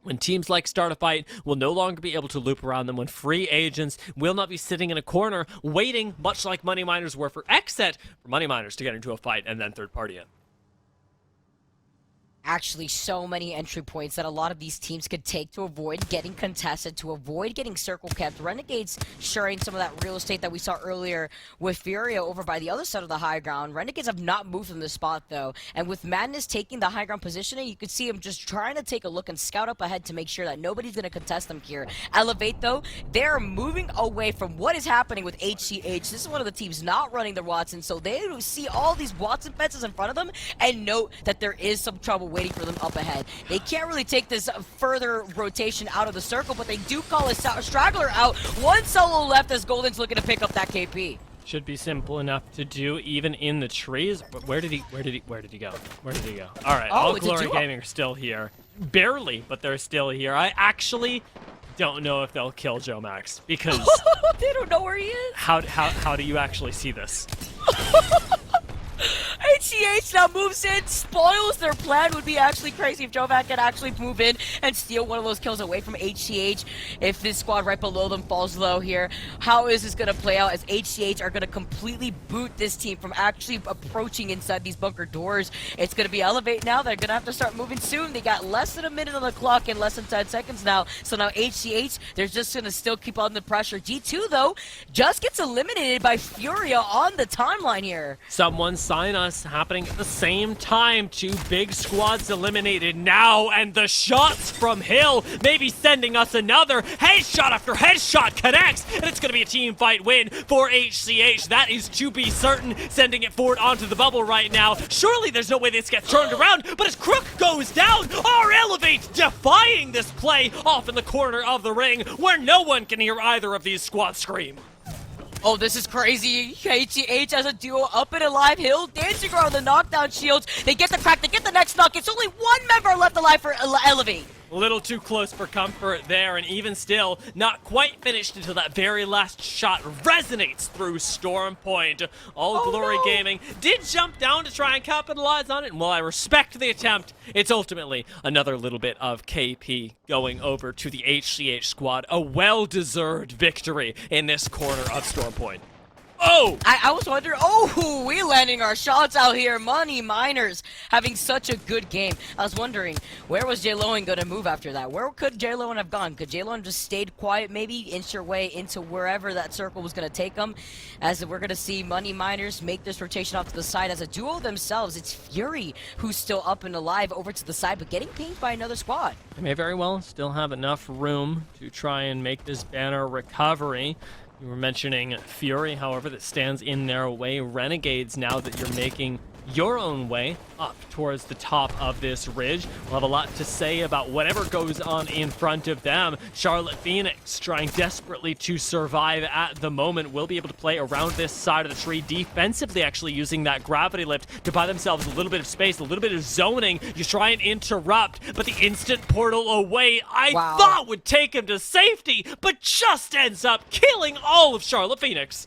When teams like start a fight, will no longer be able to loop around them, when free agents will not be sitting in a corner waiting, much like Money Miners were for Xset, for Money Miners to get into a fight and then third party in. Actually, so many entry points that a lot of these teams could take to avoid getting contested, to avoid getting circle kept. Renegades sharing some of that real estate that we saw earlier with Furia over by the other side of the high ground. Renegades have not moved from this spot, though. And with Madness taking the high ground positioning, you could see him just trying to take a look and scout up ahead to make sure that nobody's going to contest them here. Elevate, though, they're moving away from what is happening with HCH. This is one of the teams not running the Watson, so they see all these Watson fences in front of them and note that there is some trouble waiting for them up ahead. They can't really take this further rotation out of the circle, but they do call a straggler out. One solo left as Golden's looking to pick up that KP. Should be simple enough to do, even in the trees. But where did he go? All right, all Glory Gaming are still here. Barely, but they're still here. I actually don't know if they'll kill Joe Max because they don't know where he is. How do you actually see this? HCH now moves in, spoils their plan. Would be actually crazy if Jovac could actually move in and steal one of those kills away from HCH. If this squad right below them falls low here, how is this going to play out as HCH are going to completely boot this team from actually approaching inside these bunker doors? It's going to be Elevate now. They're going to have to start moving soon. They got less than a minute on the clock and less than 10 seconds now. So now HCH, they're just going to still keep on the pressure. G2, though, just gets eliminated by Furia on the timeline here. Someone sign us happening at the same time. Two big squads eliminated now, and the shots from Hill maybe sending us another headshot after headshot connects, and it's going to be a team fight win for HCH. That is to be certain, sending it forward onto the bubble right now. Surely there's no way this gets turned around, but as Crook goes down, our Elevate defying this play off in the corner of the ring where no one can hear either of these squads scream. Oh, this is crazy. HCH as a duo up and alive. Hill dancing around the knockdown shields. They get the crack, they get the next knock. It's only one member left alive for Elevate. A little too close for comfort there, and even still, not quite finished until that very last shot resonates through Storm Point. All Glory Gaming did jump down to try and capitalize on it, and while I respect the attempt, it's ultimately another little bit of KP going over to the HCH squad. A well-deserved victory in this corner of Storm Point. Oh! I was wondering, we landing our shots out here. Money Miners having such a good game. I was wondering, where was J-Lowen going to move after that? Where could J-Lowen have gone? Could J-Lowen just stayed quiet, maybe inch her way into wherever that circle was going to take them? As we're going to see Money Miners make this rotation off to the side as a duo themselves. It's Fury who's still up and alive over to the side, but getting pinged by another squad. They may very well still have enough room to try and make this banner recovery. You were mentioning Fury, however, that stands in their way. Renegades, now that you're making your own way up towards the top of this ridge, will have a lot to say about whatever goes on in front of them. Charlotte Phoenix trying desperately to survive at the moment, will be able to play around this side of the tree defensively, actually using that gravity lift to buy themselves a little bit of space, a little bit of zoning. You try and interrupt, but the instant portal away I thought would take him to safety, but just ends up killing all of Charlotte Phoenix.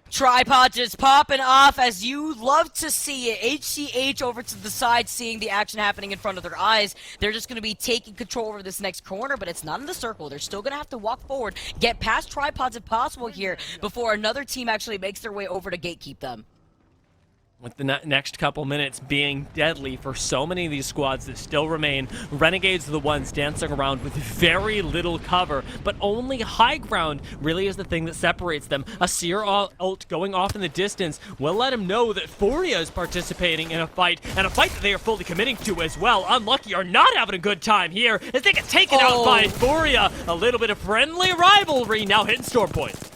Tripod just popping off as you love to see it. HCH over to the side, seeing the action happening in front of their eyes. They're just going to be taking control over this next corner, but it's not in the circle. They're still going to have to walk forward, get past tripods if possible here before another team actually makes their way over to gatekeep them. With the next couple minutes being deadly for so many of these squads that still remain, Renegades are the ones dancing around with very little cover, but only high ground really is the thing that separates them. A Seer ult going off in the distance will let them know that Furia is participating in a fight, and a fight that they are fully committing to as well. Unlucky are not having a good time here as they get taken out by Furia. A little bit of friendly rivalry now hitting Storm Point.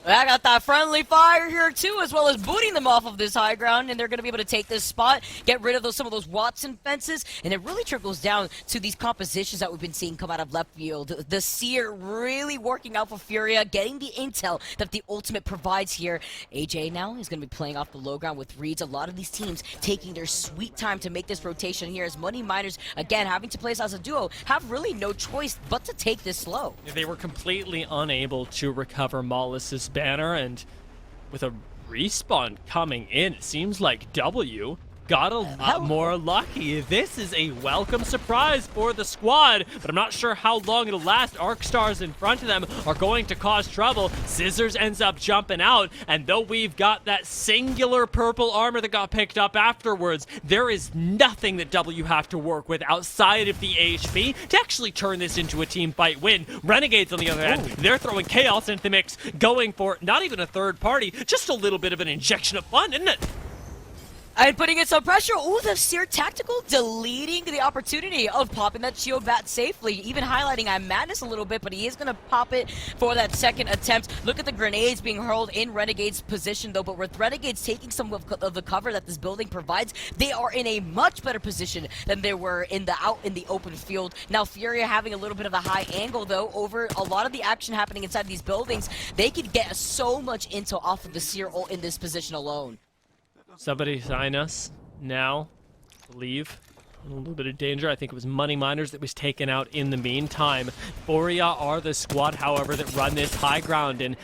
I got that friendly fire here too, as well as booting them off of this high ground, and they're going to be able to take this spot, get rid of some of those Watson fences, and it really trickles down to these compositions that we've been seeing come out of left field. The Seer really working out for Furia, getting the intel that the ultimate provides here. AJ now is going to be playing off the low ground with reads. A lot of these teams taking their sweet time to make this rotation here, as Money Miners, again, having to play this as a duo, have really no choice but to take this slow. They were completely unable to recover Mollus's banner, and with a respawn coming in, it seems like W got a lot more lucky. This is a welcome surprise for the squad, but I'm not sure how long it'll last. Arc Stars in front of them are going to cause trouble. Scissors ends up jumping out, and though we've got that singular purple armor that got picked up afterwards, there is nothing that W have to work with outside of the HP to actually turn this into a team fight win. Renegades, on the other hand, they're throwing Chaos into the mix, going for not even a third party, just a little bit of an injection of fun, isn't it? And putting in some pressure. Ooh, the Seer Tactical deleting the opportunity of popping that shield bat safely. Even highlighting Madness a little bit, but he is going to pop it for that second attempt. Look at the grenades being hurled in Renegade's position, though. But with Renegades taking some of the cover that this building provides, they are in a much better position than they were out in the open field. Now, Furia having a little bit of a high angle, though, over a lot of the action happening inside these buildings. They could get so much intel off of the Seer ult in this position alone. Somebody sign us now. Leave. A little bit of danger. I think it was Money Miners that was taken out in the meantime. Furia are the squad, however, that run this high ground. And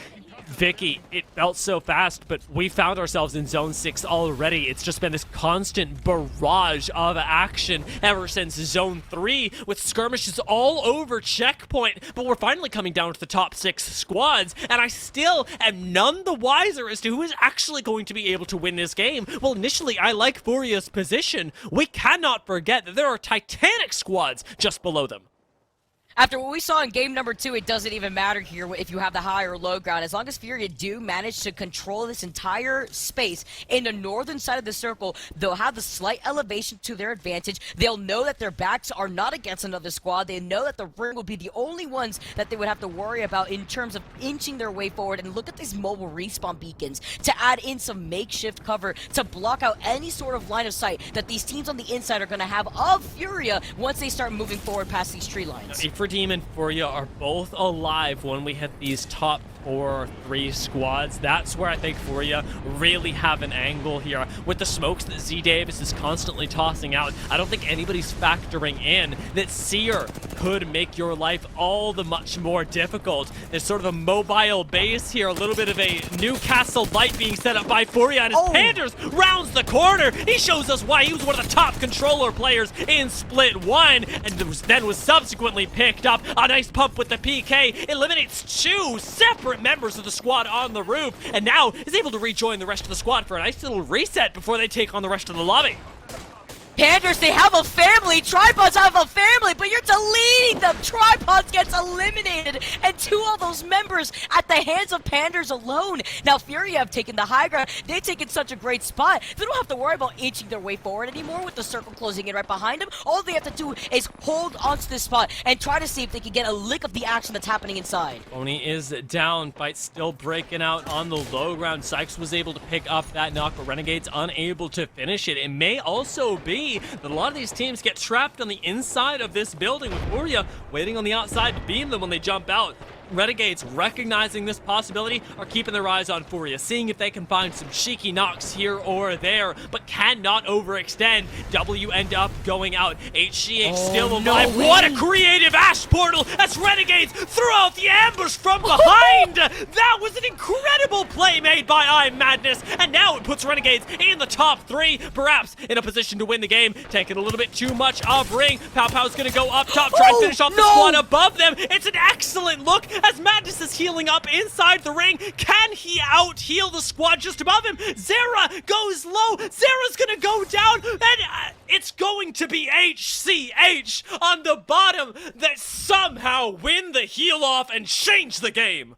Vicky, it felt so fast, but we found ourselves in Zone 6 already. It's just been this constant barrage of action ever since Zone 3, with skirmishes all over Checkpoint. But we're finally coming down to the top 6 squads, and I still am none the wiser as to who is actually going to be able to win this game. Well, initially, I like Furia's position. We cannot forget that there are Titanic squads just below them. After what we saw in game number 2, it doesn't even matter here if you have the high or low ground. As long as Furia do manage to control this entire space in the northern side of the circle, they'll have the slight elevation to their advantage. They'll know that their backs are not against another squad. They know that the ring will be the only ones that they would have to worry about in terms of inching their way forward. And look at these mobile respawn beacons to add in some makeshift cover to block out any sort of line of sight that these teams on the inside are going to have of Furia once they start moving forward past these tree lines. Team and Furia are both alive when we hit these top 4 or 3 squads. That's where I think Furia really have an angle here. With the smokes that Z Davis is constantly tossing out, I don't think anybody's factoring in that Seer could make your life all the much more difficult. There's sort of a mobile base here, a little bit of a Newcastle light being set up by Furia, and as Panders rounds the corner, he shows us why he was one of the top controller players in Split 1, and then was subsequently picked up. A nice pump with the PK eliminates 2 separate members of the squad on the roof, and now is able to rejoin the rest of the squad for a nice little reset before they take on the rest of the lobby. Panders, they have a family. Tripods have a family, but you're deleting them. Tripods gets eliminated, and 2 of those members at the hands of Panders alone. Now, Furia have taken the high ground. They've taken such a great spot. They don't have to worry about inching their way forward anymore with the circle closing in right behind them. All they have to do is hold onto this spot and try to see if they can get a lick of the action that's happening inside. Oni is down. Fight still breaking out on the low ground. Sykes was able to pick up that knock, but Renegade's unable to finish it. It may also be that a lot of these teams get trapped on the inside of this building with Furia waiting on the outside to beam them when they jump out. Renegades, recognizing this possibility, are keeping their eyes on Furia, seeing if they can find some cheeky knocks here or there, but cannot overextend. W end up going out. HCH still alive. No what a creative Ash portal as Renegades throw out the ambush from behind. That was an incredible play made by Madness, and now it puts Renegades in the top 3, perhaps in a position to win the game. Taking a little bit too much of Ring. Pow Pow's gonna go up top, try and finish off the squad above them. It's an excellent look as Madness is healing up inside the ring. Can he out-heal the squad just above him? Zera goes low. Zera's gonna go down, and it's going to be HCH on the bottom that somehow win the heal off and change the game.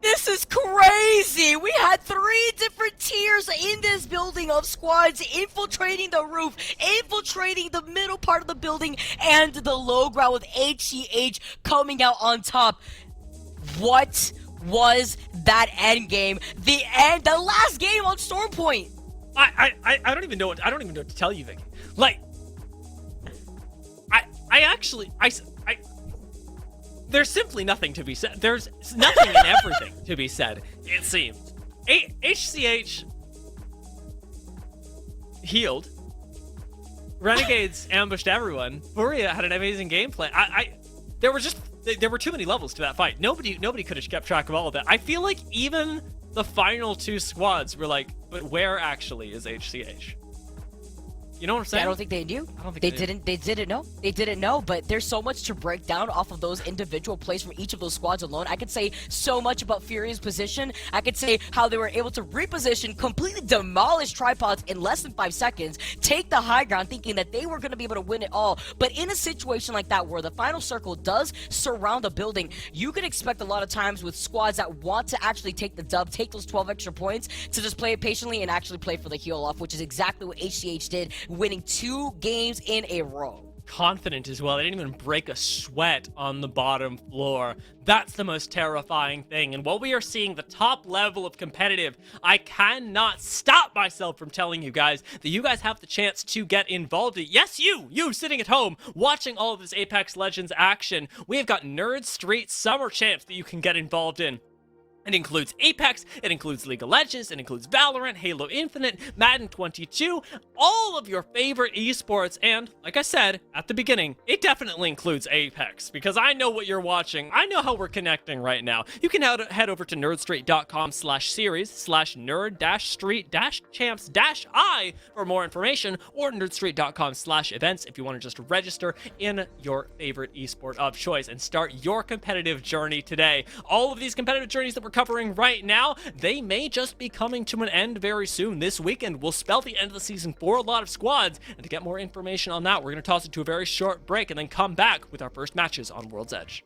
This is crazy! We had 3 different tiers in this building of squads infiltrating the roof, infiltrating the middle part of the building, and the low ground with HCH coming out on top. What was that end game? The last game on Stormpoint. I don't even know what to tell you, Vicky. Like, there's simply nothing to be said. There's nothing and everything to be said, it seems. HCH healed. Renegades ambushed everyone. Furia had an amazing gameplay. There were too many levels to that fight. Nobody could have kept track of all of that. I feel like even the final 2 squads were like, but where actually is HCH? You know what I'm saying? I don't think they knew. I don't think they they didn't. They didn't know. They didn't know. But there's so much to break down off of those individual plays from each of those squads alone. I could say so much about Furia's position. I could say how they were able to reposition, completely demolish tripods in less than 5 seconds, take the high ground, thinking that they were going to be able to win it all. But in a situation like that, where the final circle does surround a building, you can expect a lot of times with squads that want to actually take the dub, take those 12 extra points, to just play it patiently and actually play for the heal off, which is exactly what HCH did, winning 2 games in a row. Confident as well. They didn't even break a sweat on the bottom floor. That's the most terrifying thing. And while we are seeing the top level of competitive, I cannot stop myself from telling you guys that you guys have the chance to get involved. Yes, you sitting at home watching all of this Apex Legends action. We have got Nerd Street Summer Champs that you can get involved in. It includes Apex, it includes League of Legends, it includes Valorant, Halo Infinite, Madden 22, all of your favorite esports, and, like I said at the beginning, it definitely includes Apex, because I know what you're watching, I know how we're connecting right now. You can head over to nerdstreet.com/series/nerd-street-champs-I for more information, or nerdstreet.com/events if you want to just register in your favorite esport of choice and start your competitive journey today. All of these competitive journeys that we're covering right now, they may just be coming to an end very soon. This weekend will spell the end of the season for a lot of squads, and to get more information on that, we're going to toss it to a very short break and then come back with our first matches on World's Edge.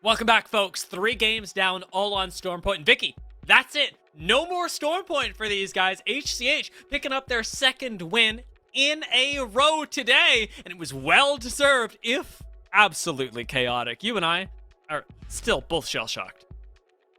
Welcome back, folks. 3 games down, all on Stormpoint. And Vicky, that's it. No more Stormpoint for these guys. HCH picking up their 2nd win in a row today, and it was well-deserved, if absolutely chaotic. You and I are still both shell-shocked.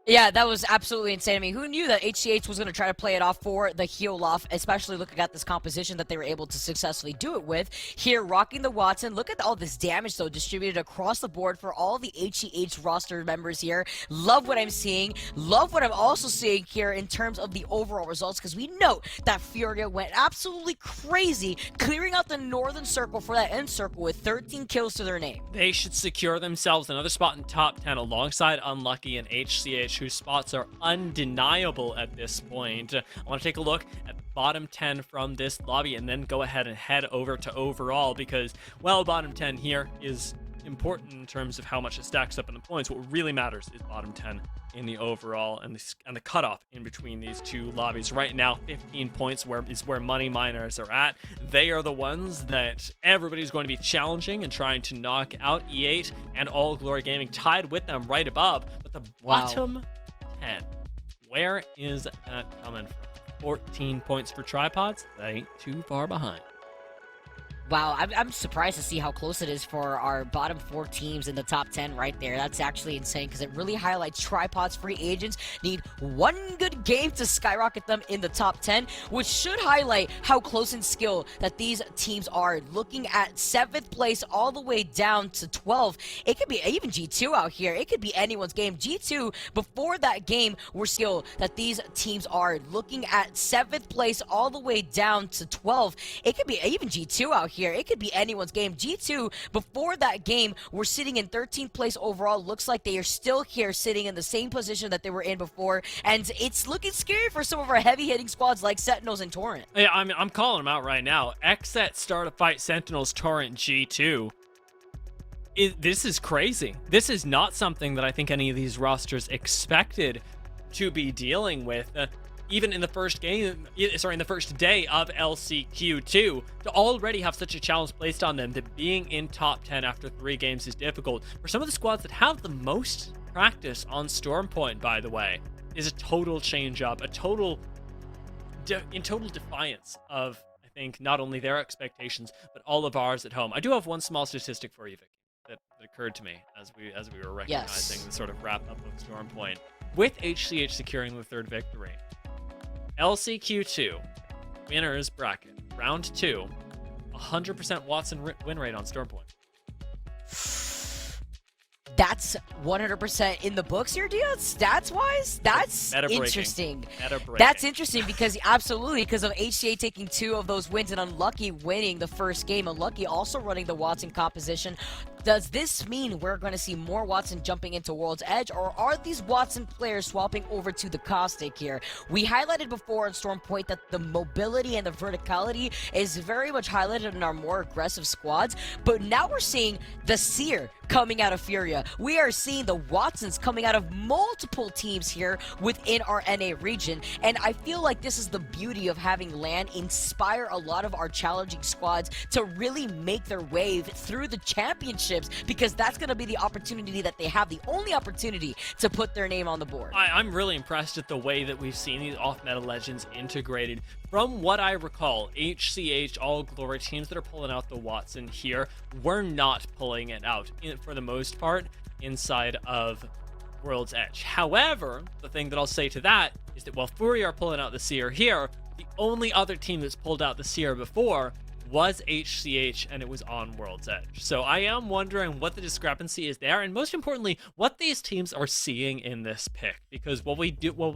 Yeah, that was absolutely insane. I mean, who knew that HCH was going to try to play it off for the heal-off, especially looking at this composition that they were able to successfully do it with. Here, rocking the Watson. Look at all this damage, though, distributed across the board for all the HCH roster members here. Love what I'm seeing. Love what I'm also seeing here in terms of the overall results, because we know that Furia went absolutely crazy, clearing out the northern circle for that end circle with 13 kills to their name. They should secure themselves another spot in top 10 alongside Unlucky and HCH, whose spots are undeniable at this point. I want to take a look at the bottom 10 from this lobby and then go ahead and head over to overall, because, well, bottom 10 here is important in terms of how much it stacks up in the points. What really matters is bottom 10 in the overall and the cutoff in between these two lobbies. Right now, 15 points is where money miners are at. They are the ones that everybody's going to be challenging and trying to knock out. E8 and All Glory Gaming tied with them right above, but the bottom 10, where is that coming from? 14 points for tripods. That ain't too far behind. Wow, I'm surprised to see how close it is for our bottom 4 teams in the top 10 right there. That's actually insane, because it really highlights Tripod's free agents need one good game to skyrocket them in the top 10, which should highlight how close in skill that these teams are. Looking at 7th place all the way down to 12. It could be even G2 out here. It could be anyone's game. G2, before that game, were skill that these teams are. Looking at 7th place all the way down to 12. It could be even G2 out here. It could be anyone's game. G2, before that game, were sitting in 13th place overall. Looks like they are still here sitting in the same position that they were in before, and it's looking scary for some of our heavy-hitting squads like Sentinels and Torrent. Yeah, I'm calling them out right now. Xset start a fight, Sentinels, Torrent, G2. This is crazy. This is not something that I think any of these rosters expected to be dealing with. Even in the first game, in the first day of LCQ2, to already have such a challenge placed on them, that being in top 10 after 3 games is difficult. For some of the squads that have the most practice on Stormpoint, by the way, is a total change up, in total defiance of, I think, not only their expectations, but all of ours at home. I do have one small statistic for you, Vicky, that occurred to me as we were recognizing the sort of wrap up of Stormpoint. With HCH securing the 3rd victory, LCQ2 winners bracket round 2, 100% Watson win rate on Stormpoint. That's 100% in the books here, Dia. Stats-wise, that's interesting. That's interesting because absolutely, because of HCA taking 2 of those wins and Unlucky winning the first game. Unlucky also running the Watson composition. Does this mean we're going to see more Watson jumping into World's Edge, or are these Watson players swapping over to the Caustic here? We highlighted before on Stormpoint that the mobility and the verticality is very much highlighted in our more aggressive squads, but now we're seeing the Seer coming out of Furia. We are seeing the Watsons coming out of multiple teams here within our NA region, and I feel like this is the beauty of having LAN inspire a lot of our challenging squads to really make their way through the championship, because that's going to be the opportunity that they have, the only opportunity to put their name on the board. I'm really impressed at the way that we've seen these off-meta legends integrated. From what I recall, HCH, All Glory teams that are pulling out the Watson here were not pulling it out, for the most part, inside of World's Edge. However, the thing that I'll say to that is that while Fury are pulling out the Seer here, the only other team that's pulled out the Seer before was HCH, and it was on World's Edge. So I am wondering what the discrepancy is there, and most importantly, what these teams are seeing in this pick. Because while we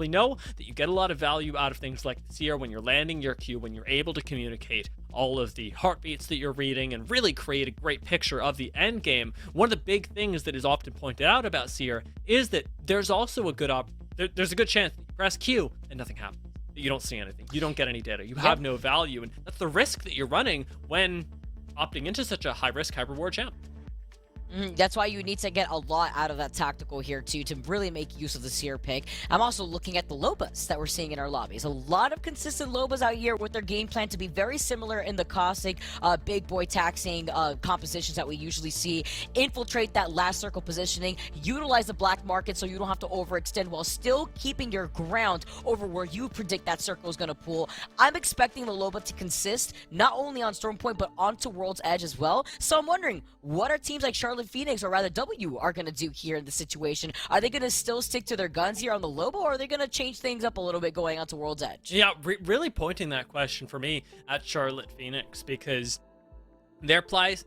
know that you get a lot of value out of things like the Seer when you're landing your Q, when you're able to communicate all of the heartbeats that you're reading and really create a great picture of the end game, one of the big things that is often pointed out about Seer is that there's also there's a good chance that you press Q and nothing happens. You don't see anything. You don't get any data. You have no value, and that's the risk that you're running when opting into such a high-risk, high-reward champ. That's why you need to get a lot out of that tactical here too to really make use of the Seer pick. I'm also looking at the Lobas that we're seeing in our lobbies. A lot of consistent Lobas out here with their game plan to be very similar in the caustic big boy taxing compositions that we usually see. Infiltrate that last circle positioning, utilize the black market so you don't have to overextend while still keeping your ground over where you predict that circle is going to pull. I'm expecting the Loba to consist not only on Storm Point but onto World's Edge as well. So I'm wondering, what are teams like Charlotte Phoenix, or rather W, are going to do here in this situation? Are they going to still stick to their guns here on the Loba, or are they going to change things up a little bit going onto World's Edge? Yeah, really pointing that question for me at Charlotte Phoenix, because their play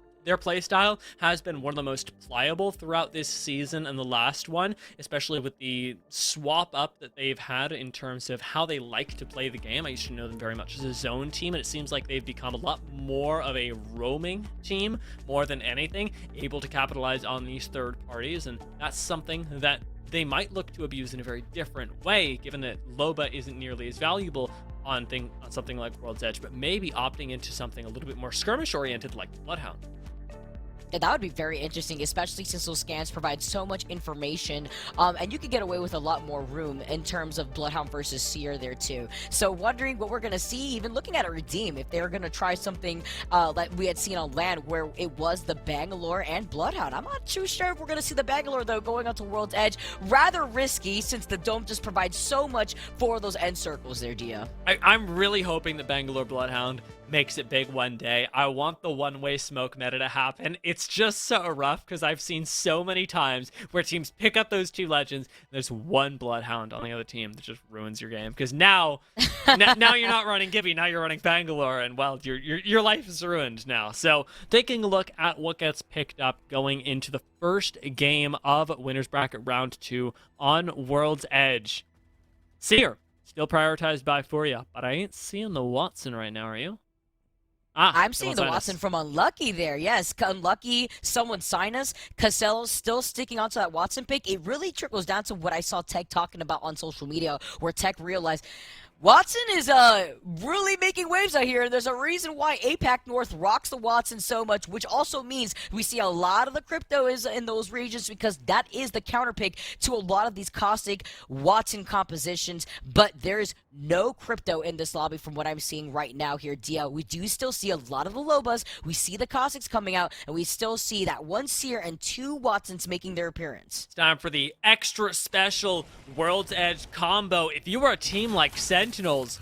style has been one of the most pliable throughout this season and the last one, especially with the swap up that they've had in terms of how they like to play the game. I used to know them very much as a zone team, and it seems like they've become a lot more of a roaming team more than anything, able to capitalize on these third parties, and that's something that they might look to abuse in a very different way, given that Loba isn't nearly as valuable on something like World's Edge, but maybe opting into something a little bit more skirmish oriented like Bloodhound. Yeah, that would be very interesting, especially since those scans provide so much information, and you could get away with a lot more room in terms of Bloodhound versus Seer there too. So wondering what we're going to see, even looking at a Redeem, if they're going to try something like we had seen on land where it was the Bangalore and Bloodhound. I'm not too sure if we're going to see the Bangalore though going onto World's Edge. Rather risky since the Dome just provides so much for those end circles there, Dia. I'm really hoping that Bangalore Bloodhound makes it big one day. I want the one-way smoke meta to happen. It's just so rough because I've seen so many times where teams pick up those two legends, and there's one Bloodhound on the other team that just ruins your game. Because now you're not running Gibby, now you're running Bangalore, and well, your life is ruined now. So taking a look at what gets picked up going into the first game of Winners Bracket Round 2 on World's Edge. Seer, still prioritized by Furia, but I ain't seeing the Watson right now, are you? I'm seeing the Watson from Unlucky there. Yes, Unlucky, someone sign us. Casello's still sticking onto that Watson pick. It really trickles down to what I saw Tech talking about on social media, where Tech realized Watson is really making waves out here. There's a reason why APAC North rocks the Watson so much, which also means we see a lot of the crypto is in those regions because that is the counter pick to a lot of these caustic Watson compositions. But there's no crypto in this lobby from what I'm seeing right now here, Dia. We do still see a lot of the Lobas. We see the caustics coming out, and we still see that one Seer and two Watsons making their appearance. It's time for the extra special World's Edge combo. If you are a team like Sentinels,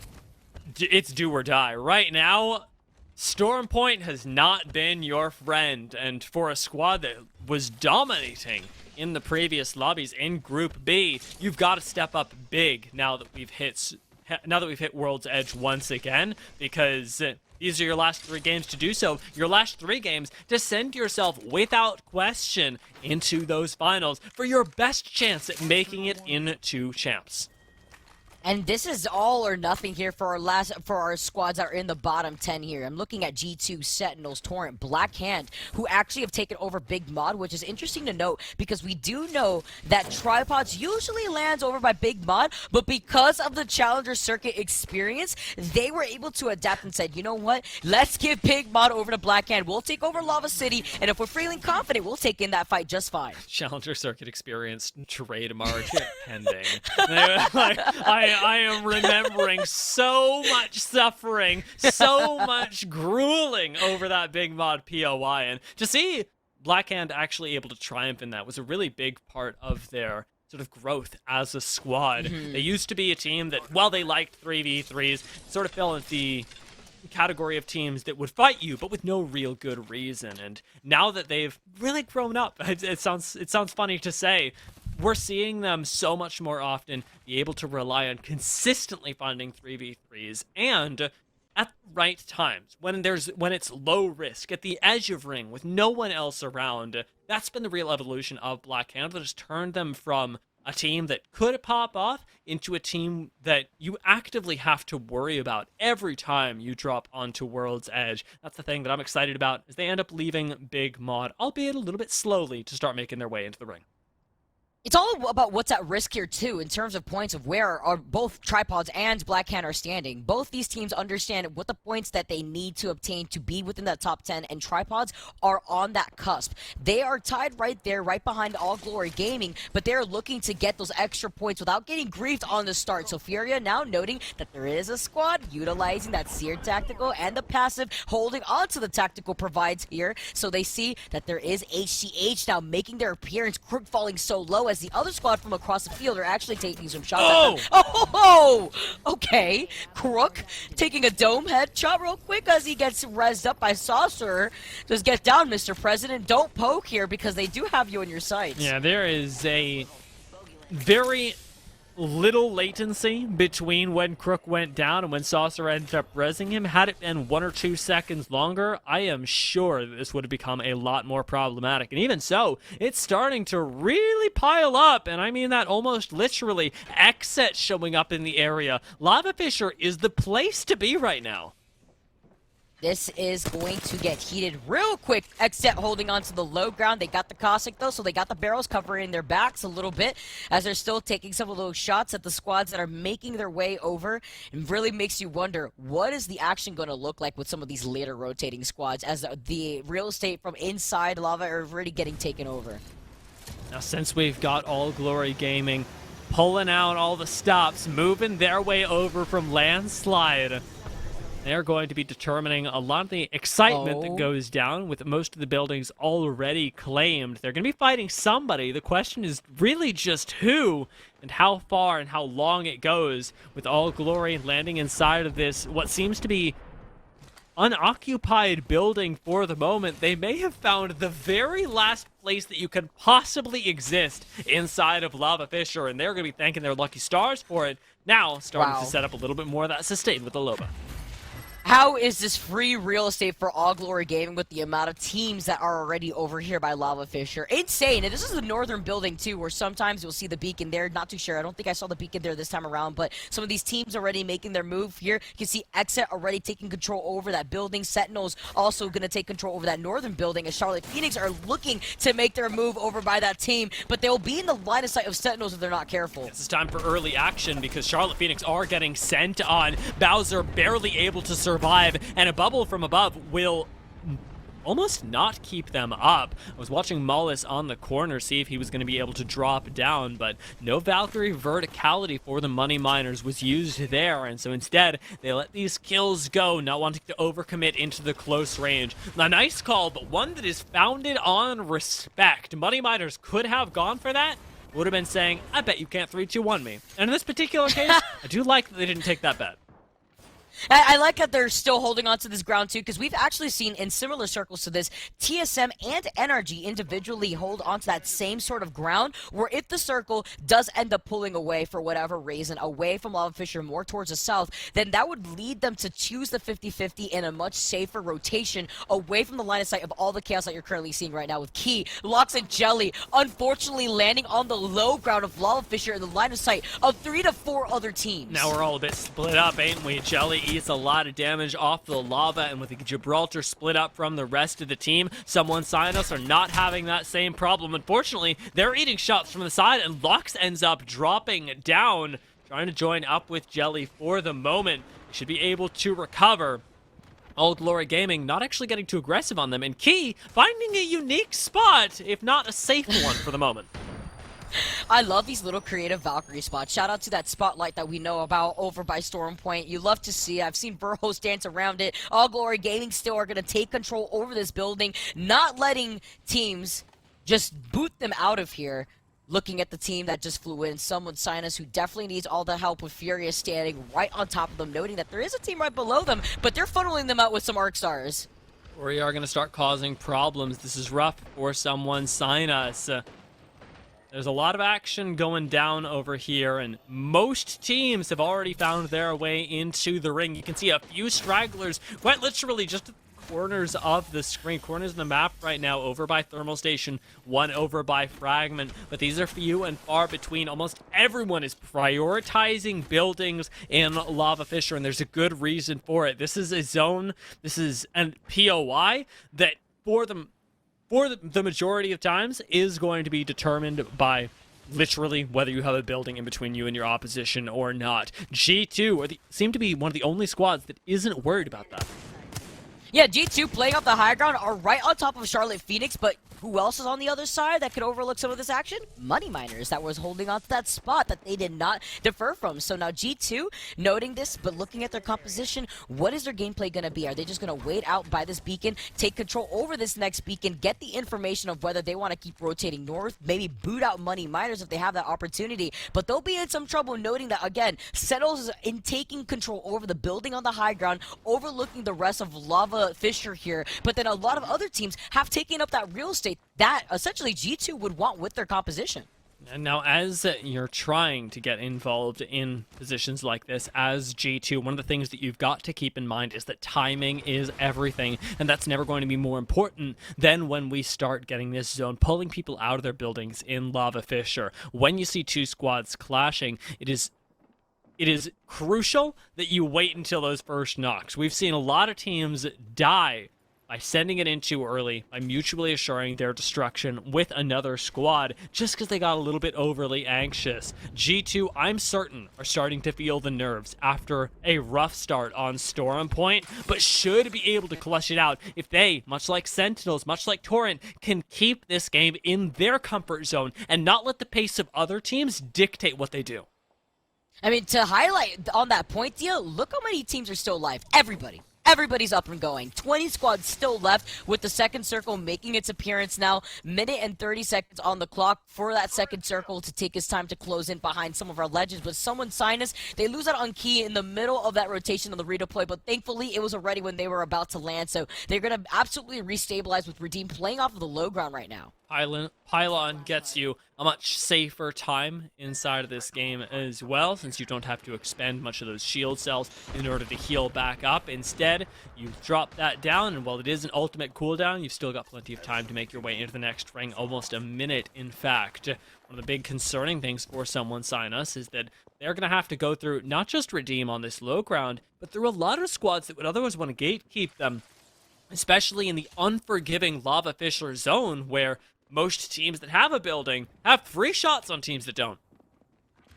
it's do or die. Right now, Storm Point has not been your friend, and for a squad that was dominating in the previous lobbies in Group B, you've got to step up big now that we've hit World's Edge once again, because these are your last 3 games to do so. Your last 3 games to send yourself without question into those finals for your best chance at making it into champs. And this is all or nothing here for our squads that are in the bottom 10 here. I'm looking at G2, Sentinels, Torrent, Black Hand, who actually have taken over Big Mod, which is interesting to note because we do know that Tripods usually lands over by Big Mod, but because of the Challenger Circuit experience, they were able to adapt and said, you know what, let's give Big Mod over to Black Hand. We'll take over Lava City, and if we're feeling confident, we'll take in that fight just fine. Challenger Circuit experience trade market pending. I am remembering so much suffering, so much grueling over that Big Mod POI, and to see Blackhand actually able to triumph in that was a really big part of their sort of growth as a squad. They used to be a team that, while they liked 3v3s, sort of fell into the category of teams that would fight you, but with no real good reason. And now that they've really grown up, it sounds funny to say, we're seeing them so much more often be able to rely on consistently finding 3v3s and at the right times, when it's low risk, at the edge of ring with no one else around. That's been the real evolution of Black Hand that has turned them from a team that could pop off into a team that you actively have to worry about every time you drop onto World's Edge. That's the thing that I'm excited about, is they end up leaving Big Mod, albeit a little bit slowly, to start making their way into the ring. It's all about what's at risk here, too, in terms of points of where are both Tripods and Blackhand are standing. Both these teams understand what the points that they need to obtain to be within that top 10, and Tripods are on that cusp. They are tied right there, right behind All Glory Gaming, but they're looking to get those extra points without getting griefed on the start. So Furia now noting that there is a squad utilizing that Seer tactical and the passive, holding on to the tactical provides here. So they see that there is HCH now making their appearance, Crook falling so low as the other squad from across the field are actually taking some shots at them. Oh, okay. Crook taking a dome headshot real quick as he gets rezzed up by Saucer. Just get down, Mr. President. Don't poke here because they do have you in your sights. Yeah, there is a very little latency between when Crook went down and when Saucer ended up rezzing him. Had it been 1 or 2 seconds longer, I am sure this would have become a lot more problematic. And even so, it's starting to really pile up, and I mean that almost literally. Exit showing up in the area. Lava Fisher is the place to be right now. This is going to get heated real quick. Exet holding on to the low ground. They got the Cossack, though, so they got the barrels covering their backs a little bit as they're still taking some of those shots at the squads that are making their way over. It really makes you wonder, what is the action going to look like with some of these later rotating squads as the real estate from inside Lava are already getting taken over? Now, since we've got All Glory Gaming pulling out all the stops, moving their way over from Landslide, they're going to be determining a lot of the excitement that goes down with most of the buildings already claimed. They're going to be fighting somebody. The question is really just who and how far and how long it goes with All Glory landing inside of this, what seems to be unoccupied building for the moment. They may have found the very last place that you could possibly exist inside of Lava Fisher, and they're going to be thanking their lucky stars for it. Now starting to set up a little bit more of that sustain with the Loba. How is this free real estate for All Glory Gaming with the amount of teams that are already over here by Lava Fisher? Insane. And this is the northern building, too, where sometimes you'll see the beacon there. Not too sure. I don't think I saw the beacon there this time around, but some of these teams already making their move here. You can see Exit already taking control over that building. Sentinels also going to take control over that northern building as Charlotte Phoenix are looking to make their move over by that team, but they'll be in the line of sight of Sentinels if they're not careful. This is time for early action because Charlotte Phoenix are getting sent on. Bowser barely able to survive, and a bubble from above will almost not keep them up. I was watching Mollis on the corner, see if he was going to be able to drop down, but no Valkyrie verticality for the Money Miners was used there, and so instead, they let these kills go, not wanting to overcommit into the close range. A nice call, but one that is founded on respect. Money Miners could have gone for that, would have been saying, I bet you can't 3-2-1 me. And in this particular case, I do like that they didn't take that bet. I like that they're still holding on to this ground, too, because we've actually seen in similar circles to this, TSM and NRG individually hold on to that same sort of ground, where if the circle does end up pulling away for whatever reason, away from Lava Fisher more towards the south, then that would lead them to choose the 50-50 in a much safer rotation away from the line of sight of all the chaos that you're currently seeing right now with Key, Locks, and Jelly, unfortunately landing on the low ground of Lava Fisher in the line of sight of 3 to 4 other teams. Now we're all a bit split up, ain't we? Jelly eats a lot of damage off the lava, and with the Gibraltar split up from the rest of the team, someone sign us are not having that same problem. Unfortunately, they're eating shots from the side, and Lux ends up dropping down, trying to join up with Jelly for the moment. He should be able to recover. All Glory Gaming not actually getting too aggressive on them, and Key finding a unique spot, if not a safe one for the moment. I love these little creative Valkyrie spots. Shout out to that spotlight that we know about over by Storm Point. You love to see it. I've seen Burhost dance around it. All Glory Gaming still are going to take control over this building, not letting teams just boot them out of here. Looking at the team that just flew in, someone Sinus who definitely needs all the help with Furious standing right on top of them, noting that there is a team right below them, but they're funneling them out with some Arc Stars. We are going to start causing problems. This is rough for someone Sinus. There's a lot of action going down over here, and most teams have already found their way into the ring. You can see a few stragglers, quite literally just at the corners of the screen, corners of the map right now, over by Thermal Station, one over by Fragment, but these are few and far between. Almost everyone is prioritizing buildings in Lava Fisher, and there's a good reason for it. This is a zone, this is a POI that for the majority of times is going to be determined by literally whether you have a building in between you and your opposition or not. G2 seem to be one of the only squads that isn't worried about that. Yeah, G2 playing up the high ground are right on top of Charlotte Phoenix, but who else is on the other side that could overlook some of this action? Money Miners that was holding on to that spot that they did not defer from. So now G2 noting this, but looking at their composition, what is their gameplay going to be? Are they just going to wait out by this beacon, take control over this next beacon, get the information of whether they want to keep rotating north, maybe boot out Money Miners if they have that opportunity? But they'll be in some trouble noting that, again, Settles in taking control over the building on the high ground, overlooking the rest of Lava Fisher here. But then a lot of other teams have taken up that real estate that essentially G2 would want with their composition. And now, as you're trying to get involved in positions like this as G2, one of the things that you've got to keep in mind is that timing is everything, and that's never going to be more important than when we start getting this zone, pulling people out of their buildings in Lava Fisher. When you see two squads clashing, it is crucial that you wait until those first knocks. We've seen a lot of teams die by sending it in too early, by mutually assuring their destruction with another squad, just because they got a little bit overly anxious. G2, I'm certain, are starting to feel the nerves after a rough start on Storm Point, but should be able to clutch it out if they, much like Sentinels, much like Torrent, can keep this game in their comfort zone and not let the pace of other teams dictate what they do. I mean, to highlight on that point, Dia, look how many teams are still alive. Everybody's up and going. 20 squads still left with the second circle making its appearance now. Minute and 30 seconds on the clock for that second circle to take its time to close in behind some of our legends. But someone sign us. They lose out on Key in the middle of that rotation on the redeploy, but thankfully it was already when they were about to land. So they're going to absolutely restabilize with Redeem playing off of the low ground right now. Pylon gets you a much safer time inside of this game as well, since you don't have to expend much of those shield cells in order to heal back up. Instead, you drop that down, and while it is an ultimate cooldown, you've still got plenty of time to make your way into the next ring, almost a minute, in fact. One of the big concerning things for someone sign us is that they're going to have to go through not just Redeem on this low ground, but through a lot of squads that would otherwise want to gatekeep them, especially in the unforgiving Lava Fisher zone, where most teams that have a building have free shots on teams that don't.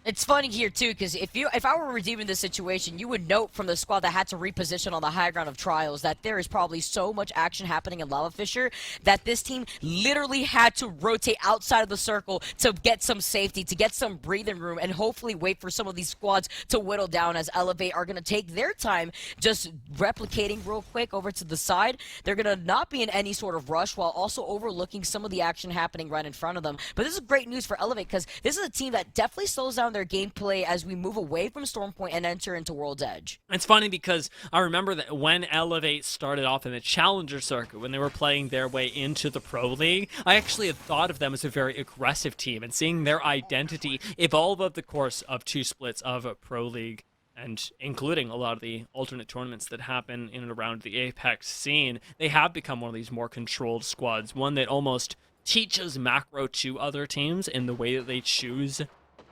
It's funny here too, because if I were redeeming this situation, you would note from the squad that had to reposition on the high ground of Trials that there is probably so much action happening in Lava Fisher that this team literally had to rotate outside of the circle to get some safety, to get some breathing room, and hopefully wait for some of these squads to whittle down as Elevate are going to take their time just replicating real quick over to the side. They're going to not be in any sort of rush while also overlooking some of the action happening right in front of them. But this is great news for Elevate because this is a team that definitely slows down their gameplay as we move away from Stormpoint and enter into World's Edge. It's funny because I remember that when Elevate started off in the Challenger circuit, when they were playing their way into the Pro League, I actually had thought of them as a very aggressive team, and seeing their identity evolve over the course of two splits of a Pro League, and including a lot of the alternate tournaments that happen in and around the Apex scene, they have become one of these more controlled squads, one that almost teaches macro to other teams in the way that they choose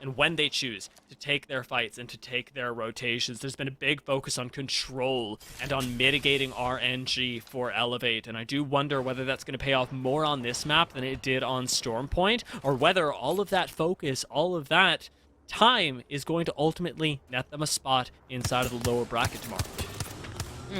and when they choose to take their fights and to take their rotations. There's been a big focus on control and on mitigating RNG for Elevate, and I do wonder whether that's going to pay off more on this map than it did on Stormpoint, or whether all of that focus, all of that time is going to ultimately net them a spot inside of the lower bracket tomorrow.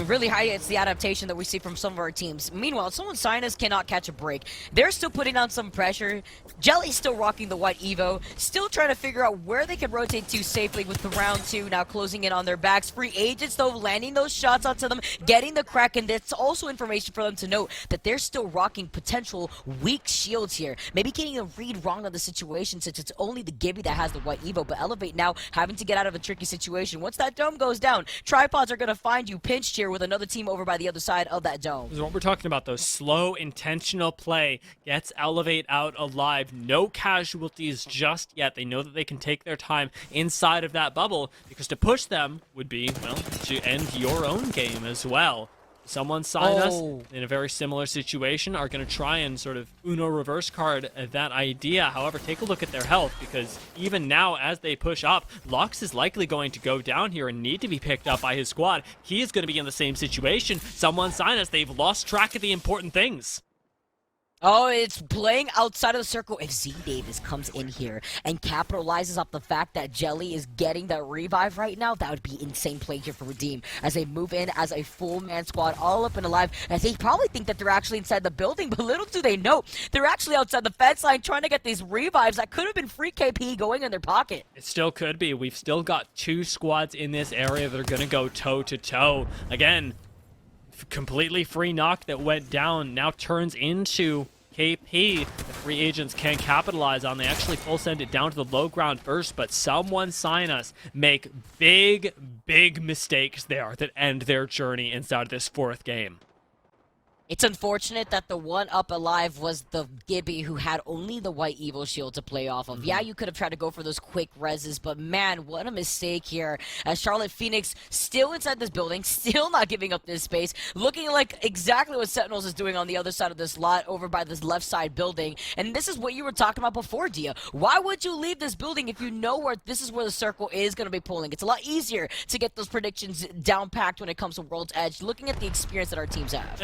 Really highlights the adaptation that we see from some of our teams. Meanwhile, someone Sinus cannot catch a break. They're still putting on some pressure. Jelly's still rocking the white Evo, still trying to figure out where they can rotate to safely with the round 2 now closing in on their backs. Free agents, though, landing those shots onto them, getting the crack, and that's also information for them to note that they're still rocking potential weak shields here. Maybe getting a read wrong on the situation since it's only the Gibby that has the white Evo, but Elevate now having to get out of a tricky situation. Once that dome goes down, tripods are going to find you pinched here with another team over by the other side of that dome. This is what we're talking about, though. Slow, intentional play gets Elevate out alive. No casualties just yet. They know that they can take their time inside of that bubble, because to push them would be, well, to end your own game as well. Someone sign us in a very similar situation are going to try and sort of Uno reverse card that idea. However, take a look at their health, because even now as they push up, Lux is likely going to go down here and need to be picked up by his squad. He is going to be in the same situation. Someone sign us. They've lost track of the important things. Oh, it's playing outside of the circle. If Z Davis comes in here and capitalizes off the fact that Jelly is getting that revive right now, that would be insane play here for Redeem as they move in as a full man squad, all up and alive. As they probably think that they're actually inside the building, but little do they know they're actually outside the fence line trying to get these revives that could have been free KP going in their pocket. It still could be. We've still got 2 squads in this area that are going to go toe to toe. Again, completely free knock that went down now turns into KP. The free agents can capitalize on. They actually full send it down to the low ground first, but someone sign us make big mistakes there that end their journey inside of this 4th game. It's unfortunate that the one up alive was the Gibby who had only the white evil shield to play off of. Yeah, you could have tried to go for those quick reses, but man, what a mistake here. As Charlotte Phoenix still inside this building, still not giving up this space, looking like exactly what Sentinels is doing on the other side of this lot over by this left side building. And this is what you were talking about before, Dia. Why would you leave this building if you know where this is where the circle is going to be pulling? It's a lot easier to get those predictions down packed when it comes to World's Edge, looking at the experience that our teams have.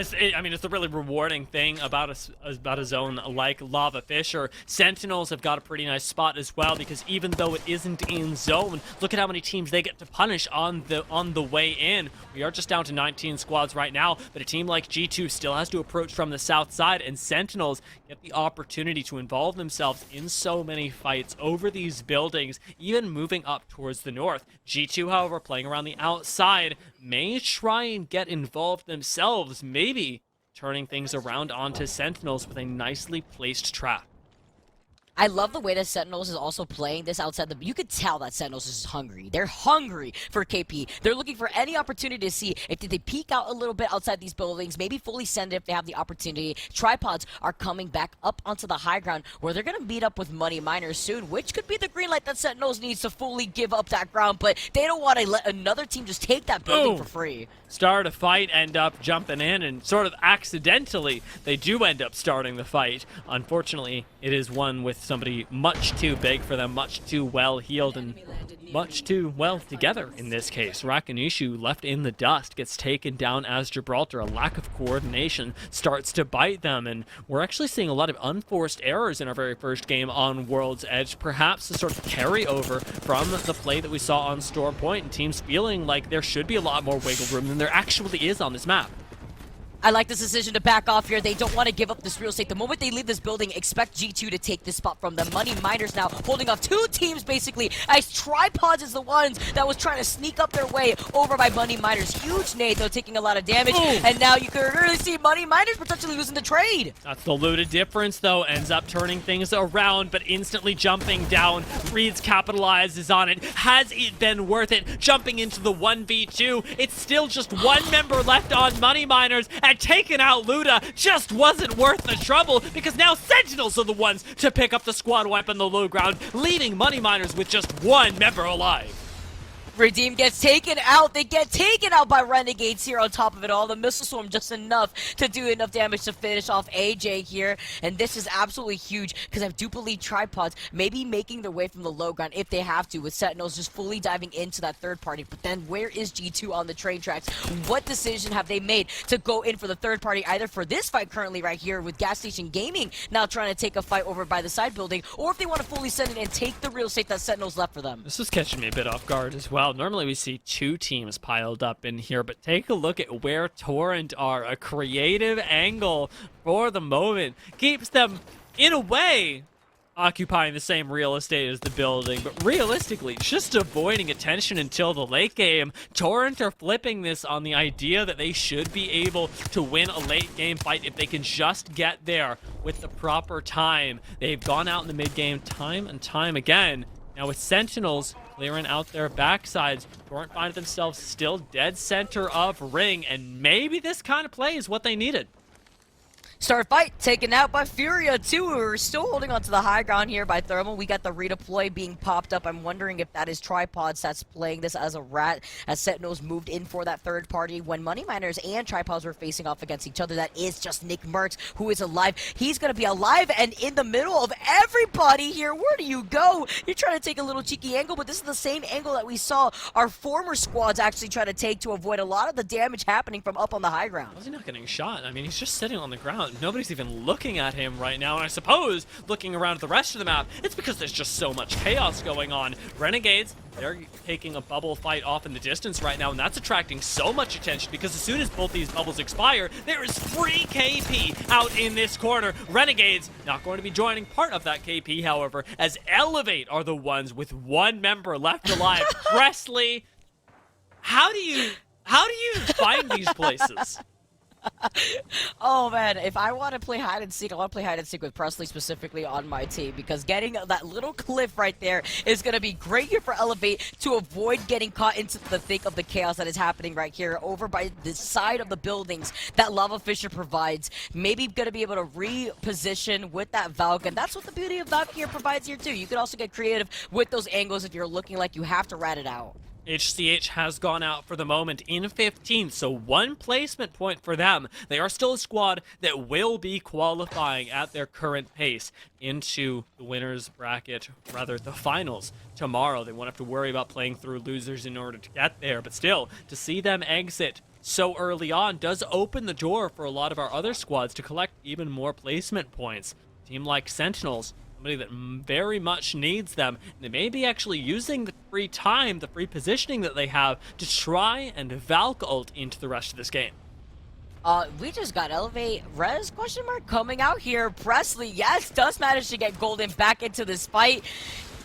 It's a really rewarding thing about a zone like Lava Fisher. Sentinels have got a pretty nice spot as well, because even though it isn't in zone, look at how many teams they get to punish on the way in. We are just down to 19 squads right now, but a team like G2 still has to approach from the south side, and Sentinels get the opportunity to involve themselves in so many fights over these buildings, even moving up towards the north. G2, however, playing around the outside, may try and get involved themselves, maybe turning things around onto Sentinels with a nicely placed trap. I love the way that Sentinels is also playing this outside the... You could tell that Sentinels is hungry. They're hungry for KP. They're looking for any opportunity to see if they peek out a little bit outside these buildings, maybe fully send it if they have the opportunity. Tripods are coming back up onto the high ground where they're going to meet up with Money Miners soon, which could be the green light that Sentinels needs to fully give up that ground, but they don't want to let another team just take that building for free. Start a fight, end up jumping in, and sort of accidentally, they do end up starting the fight. Unfortunately, it is one with somebody much too big for them, much too well healed, and much too well together in this case. Rakanishu, left in the dust, gets taken down as Gibraltar. A lack of coordination starts to bite them, and we're actually seeing a lot of unforced errors in our very first game on World's Edge, perhaps a sort of carryover from the play that we saw on Storm Point, and teams feeling like there should be a lot more wiggle room than there actually is on this map. I like this decision to back off here. They don't want to give up this real estate. The moment they leave this building, expect G2 to take this spot from them. Money Miners now holding off 2 teams, basically, as Tripods is the ones that was trying to sneak up their way over by Money Miners. Huge nade, though, taking a lot of damage. Ooh. And now you can really see Money Miners potentially losing the trade. That's the looted difference, though. Ends up turning things around, but instantly jumping down. Reeds capitalizes on it. Has it been worth it? Jumping into the 1v2. It's still just 1 member left on Money Miners, and taking out Luda just wasn't worth the trouble, because now Sentinels are the ones to pick up the squad wipe on the low ground, leaving Money Miners with just 1 member alive. Redeem gets taken out. They get taken out by Renegades here on top of it all. The Missile Swarm just enough to do enough damage to finish off AJ here. And this is absolutely huge, because I do believe Tripods may be making their way from the low ground if they have to, with Sentinels just fully diving into that third party. But then where is G2 on the train tracks? What decision have they made to go in for the third party, either for this fight currently right here with Gas Station Gaming now trying to take a fight over by the side building, or if they want to fully send it and take the real estate that Sentinels left for them? This is catching me a bit off guard as well. Normally we see 2 teams piled up in here, but take a look at where Torrent are. A creative angle for the moment keeps them, in a way, occupying the same real estate as the building, but realistically, just avoiding attention until the late game. Torrent are flipping this on the idea that they should be able to win a late game fight if they can just get there with the proper time. They've gone out in the mid game time and time again. Now with Sentinels clearing out their backsides, Torrent find themselves still dead center of ring, and maybe this kind of play is what they needed. Start fight taken out by Furia too. We're still holding on to the high ground here by Thermal. We got the redeploy being popped up. I'm wondering if that is Tripods that's playing this as a rat, as Sentinels moved in for that third party. When Money Miners and Tripods were facing off against each other, that is just Nick Mertz, who is alive. He's going to be alive and in the middle of everybody here. Where do you go? You're trying to take a little cheeky angle, but this is the same angle that we saw our former squads actually try to take to avoid a lot of the damage happening from up on the high ground. How's he not getting shot? I mean, he's just sitting on the ground. Yeah, nobody's even looking at him right now, and I suppose looking around at the rest of the map, it's because there's just so much chaos going on. Renegades, they're taking a bubble fight off in the distance right now, and that's attracting so much attention because as soon as both these bubbles expire, there is free KP out in this corner. Renegades not going to be joining part of that KP, however, as Elevate are the ones with one member left alive. Presley, how do you find these places? Oh man, if I want to play hide and seek, I want to play hide and seek with Presley specifically on my team because getting that little cliff right there is going to be great here for Elevate to avoid getting caught into the thick of the chaos that is happening right here over by the side of the buildings that Lava Fisher provides. Maybe going to be able to reposition with that Valk, and that's what the beauty of Valk here provides here too. You can also get creative with those angles if you're looking like you have to rat it out. HCH has gone out for the moment in 15th, so one placement point for them. They are still a squad that will be qualifying at their current pace into the winners bracket, rather the finals tomorrow. They won't have to worry about playing through losers in order to get there, but still, to see them exit so early on does open the door for a lot of our other squads to collect even more placement points. A team like Sentinels, somebody that very much needs them. And they may be actually using the free time, the free positioning that they have to try and Valk ult into the rest of this game. We just got Elevate Res question mark coming out here. Presley, yes, does manage to get Golden back into this fight.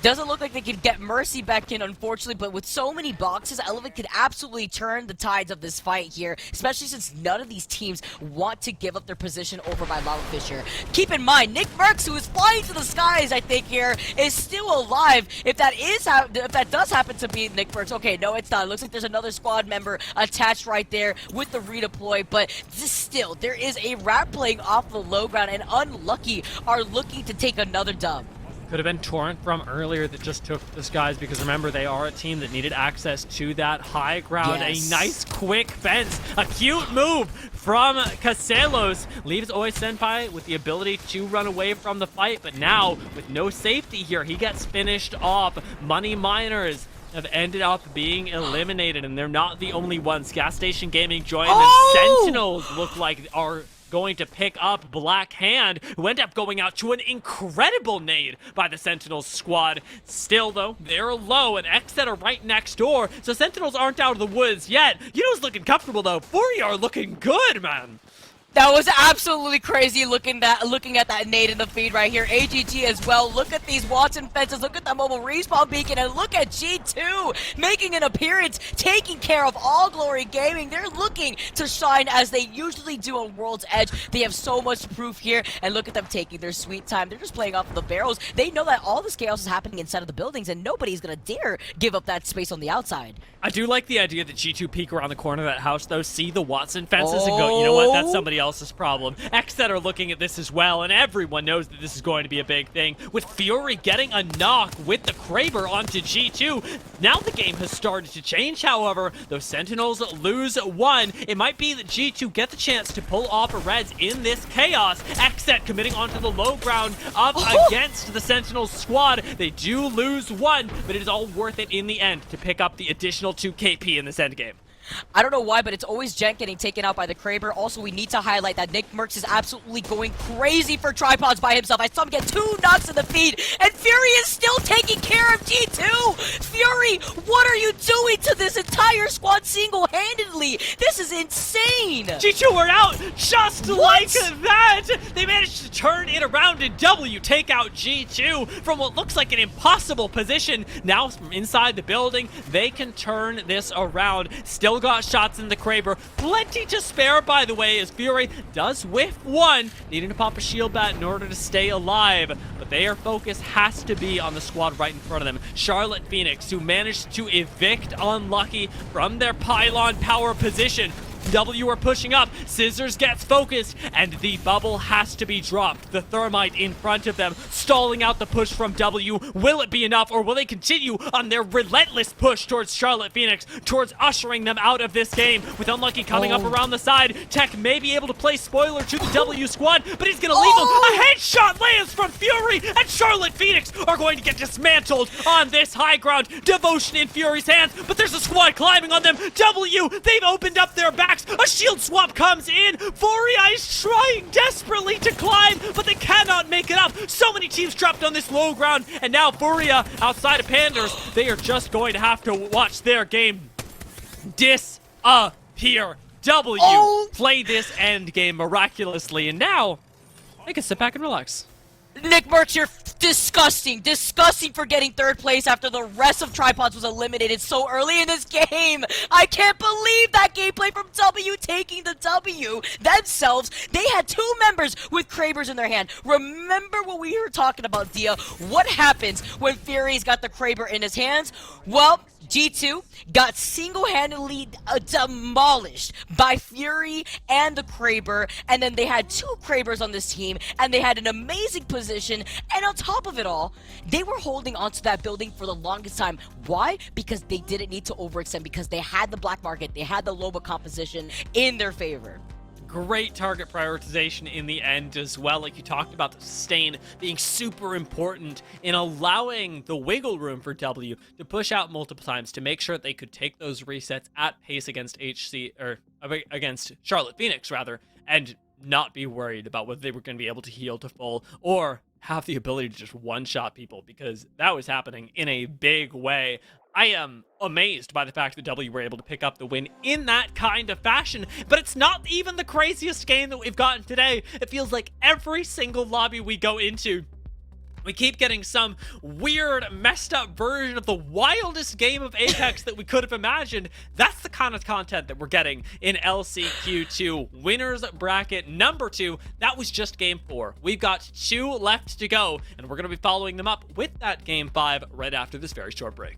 Doesn't look like they could get Mercy back in, unfortunately, but with so many boxes, Elevate could absolutely turn the tides of this fight here, especially since none of these teams want to give up their position over by Lava Fisher. Keep in mind, Nick Merckx, who is flying to the skies, I think here, is still alive. If that does happen to be Nick Merckx, okay, no, it's not. It looks like there's another squad member attached right there with the redeploy, but still, there is a rat playing off the low ground, and Unlucky are looking to take another dub. Could have been Torrent from earlier that just took the skies, because remember, they are a team that needed access to that high ground. Yes. A nice quick fence, a cute move from Caselos leaves Oi Senpai with the ability to run away from the fight, but now with no safety here, he gets finished off. Money Miners have ended up being eliminated, and they're not the only ones. Gas Station Gaming joined, and Sentinels look like are going to pick up Black Hand, who end up going out to an incredible nade by the Sentinels squad. Still, though, they're low, and Xset are right next door, so Sentinels aren't out of the woods yet. You know who's looking comfortable, though? Fury are looking good, man. That was absolutely crazy looking at that nade in the feed right here. AGG as well. Look at these Watson fences. Look at the mobile respawn beacon. And look at G2 making an appearance, taking care of All Glory Gaming. They're looking to shine as they usually do on World's Edge. They have so much proof here. And look at them taking their sweet time. They're just playing off of the barrels. They know that all this chaos is happening inside of the buildings, and nobody's going to dare give up that space on the outside. I do like the idea that G2 peek around the corner of that house, though, see the Watson fences and go, you know what, that's somebody else's problem. Xset are looking at this as well, and everyone knows that this is going to be a big thing. With Fury getting a knock with the Kraber onto G2, now the game has started to change, however. Those Sentinels lose one. It might be that G2 get the chance to pull off a Reds in this chaos. Xset committing onto the low ground up against the Sentinels squad. They do lose one, but it is all worth it in the end to pick up the additional 2 KP in this endgame. I don't know why, but it's always Gent getting taken out by the Kraber. Also, we need to highlight that Nick Merckx is absolutely going crazy for tripods by himself. I saw him get 2 knocks in the feed, and Fury is still taking care of G2! Fury, what are you doing to this entire squad single-handedly? This is insane! G2 are out just like that! They managed to turn it around and W take out G2 from what looks like an impossible position. Now, from inside the building, they can turn this around. Still got shots in the Kraber. Plenty to spare, by the way, as Fury does whiff one, needing to pop a shield bat in order to stay alive. But their focus has to be on the squad right in front of them. Charlotte Phoenix, who managed to evict Unlucky from their pylon power position. W are pushing up, Scissors gets focused, and the bubble has to be dropped. The Thermite in front of them, stalling out the push from W. Will it be enough, or will they continue on their relentless push towards Charlotte Phoenix, towards ushering them out of this game? With Unlucky coming up around the side, Tech may be able to play spoiler to the W squad, but he's gonna leave them. A headshot lands from Fury, and Charlotte Phoenix are going to get dismantled on this high ground. Devotion in Fury's hands, but there's a squad climbing on them. W, they've opened up their back cracks. A shield swap comes in. Furia is trying desperately to climb, but they cannot make it up. So many teams trapped on this low ground, and now Furia outside of Panders, they are just going to have to watch their game disappear. W play this end game miraculously, and now they can sit back and relax. Nick Mercs, you're disgusting for getting third place after the rest of Tripods was eliminated so early in this game. I can't believe that gameplay from W taking the W themselves. They had 2 members with Krabers in their hand. Remember what we were talking about, Dia? What happens when Fury's got the Kraber in his hands? Well, G2 got single-handedly demolished by Fury and the Kraber, and then they had 2 Krabers on this team, and they had an amazing position, and on top of it all, they were holding onto that building for the longest time. Why? Because they didn't need to overextend, because they had the black market, they had the Loba composition in their favor. Great target prioritization in the end as well. Like you talked about, the sustain being super important in allowing the wiggle room for W to push out multiple times to make sure that they could take those resets at pace against against Charlotte Phoenix rather, and not be worried about whether they were going to be able to heal to full or have the ability to just one-shot people, because that was happening in a big way. I am amazed by the fact that W were able to pick up the win in that kind of fashion, but it's not even the craziest game that we've gotten today. It feels like every single lobby we go into, we keep getting some weird, messed up version of the wildest game of Apex that we could have imagined. That's the kind of content that we're getting in LCQ2. Winners bracket number 2. That was just game 4. We've got 2 left to go, and we're going to be following them up with that game 5 right after this very short break.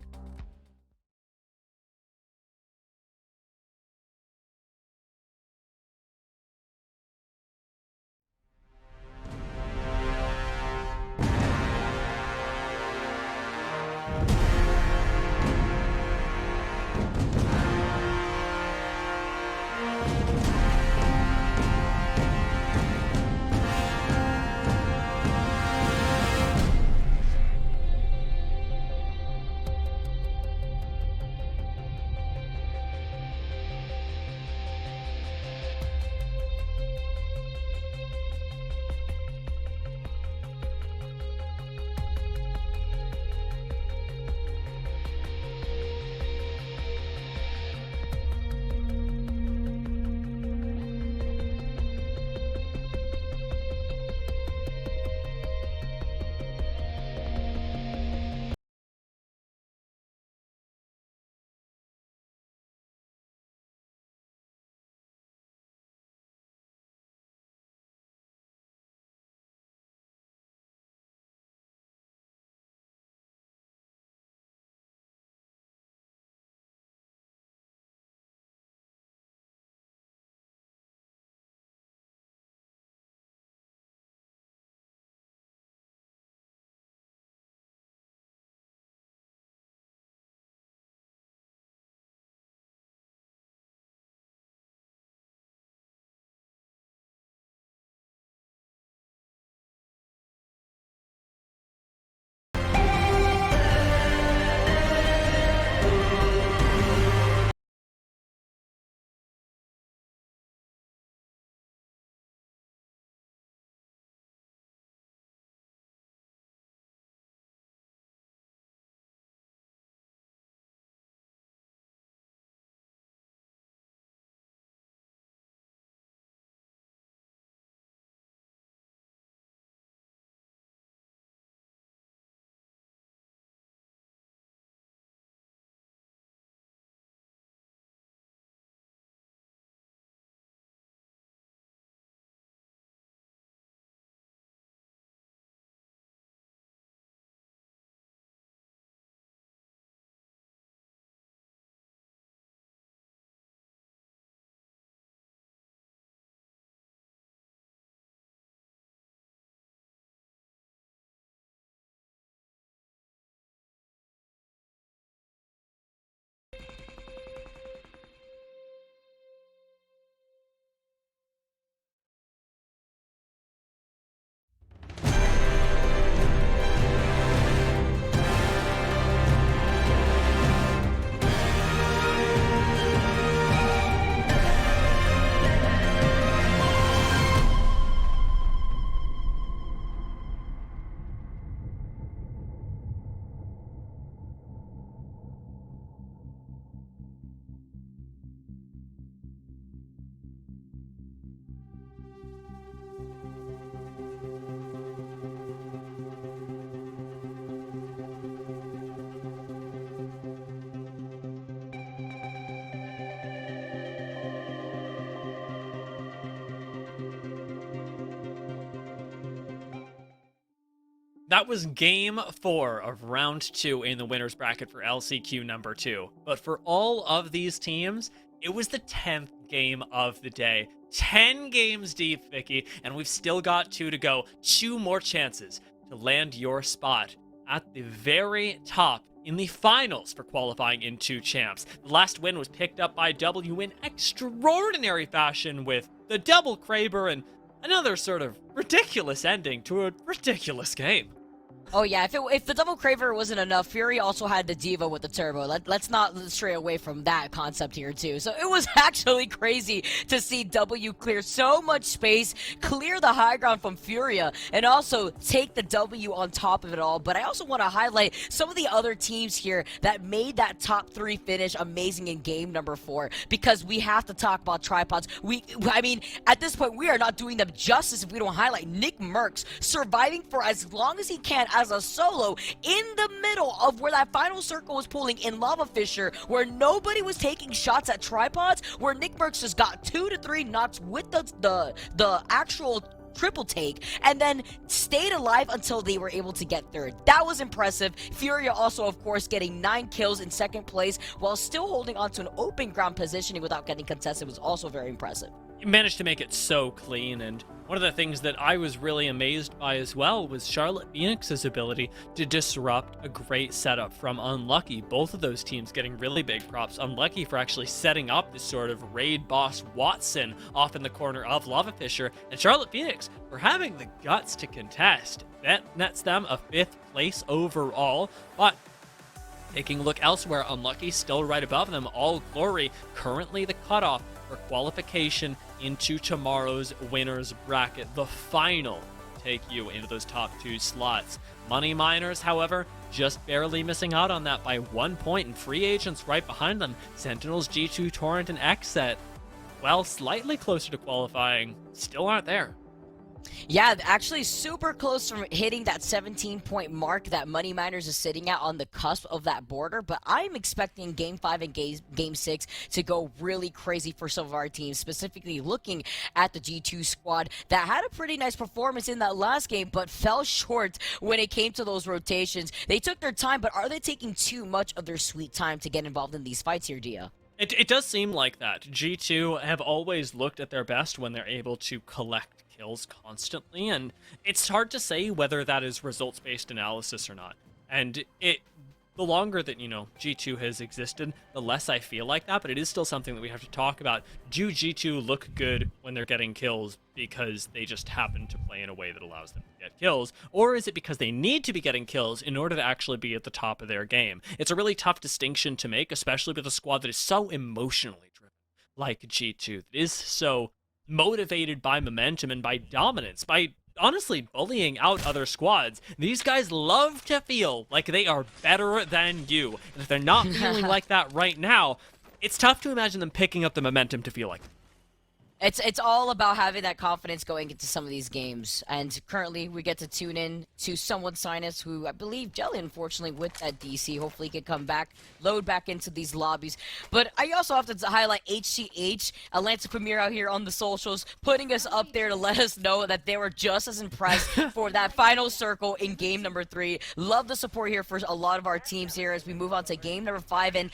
That was game 4 of round 2 in the winner's bracket for LCQ number 2. But for all of these teams, it was the 10th game of the day. 10 games deep, Vicky, and we've still got 2 to go. 2 more chances to land your spot at the very top in the finals for qualifying into champs. The last win was picked up by W in extraordinary fashion with the double Kraber and another sort of ridiculous ending to a ridiculous game. Oh yeah, if the double Craver wasn't enough, Fury also had the Diva with the turbo. Let's not stray away from that concept here too. So it was actually crazy to see W clear so much space, clear the high ground from Furia, and also take the W on top of it all. But I also want to highlight some of the other teams here that made that top 3 finish amazing in game number 4, because we have to talk about tripods. I mean, at this point, we are not doing them justice if we don't highlight Nick Merckx surviving for as long as he can as a solo in the middle of where that final circle was pulling in Lava Fisher, where nobody was taking shots at tripods, where Nick Merckx just got 2 to 3 knocks with the actual triple take, and then stayed alive until they were able to get third. That was impressive. Furia also, of course, getting 9 kills in second place while still holding on to an open ground positioning without getting contested was also very impressive. You managed to make it so clean, and one of the things that I was really amazed by as well was Charlotte Phoenix's ability to disrupt a great setup from Unlucky. Both of those teams getting really big props. Unlucky for actually setting up this sort of raid boss Watson off in the corner of Lava Fisher, and Charlotte Phoenix for having the guts to contest. That nets them a 5th place overall, but taking a look elsewhere, Unlucky still right above them. All Glory currently the cutoff for qualification into tomorrow's winner's bracket, the final to take you into those top 2 slots. Money Miners, however, just barely missing out on that by 1 point, and Free Agents right behind them. Sentinels, G2, Torrent, and Xset, well, slightly closer to qualifying, still aren't there. Yeah, actually super close from hitting that 17-point mark that Money Miners is sitting at on the cusp of that border, but I'm expecting Game 5 and Game 6 to go really crazy for some of our teams, specifically looking at the G2 squad that had a pretty nice performance in that last game, but fell short when it came to those rotations. They took their time, but are they taking too much of their sweet time to get involved in these fights here, Dia? It does seem like that. G2 have always looked at their best when they're able to collect kills constantly, and it's hard to say whether that is results-based analysis or not. And the longer that, G2 has existed, the less I feel like that, but it is still something that we have to talk about. Do G2 look good when they're getting kills because they just happen to play in a way that allows them to get kills? Or is it because they need to be getting kills in order to actually be at the top of their game? It's a really tough distinction to make, especially with a squad that is so emotionally driven, like G2, that is so motivated by momentum and by dominance, by honestly bullying out other squads. These guys love to feel like they are better than you. And if they're not feeling like that right now, it's tough to imagine them picking up the momentum to feel like that. It's all about having that confidence going into some of these games, and currently we get to tune in to someone Sinus, who I believe Jelly, unfortunately, with that DC. Hopefully he can come back, load back into these lobbies. But I also have to highlight HCH, Atlantic Premier out here on the socials, putting us up there to let us know that they were just as impressed for that final circle in game number 3. Love the support here for a lot of our teams here as we move on to game number 5, and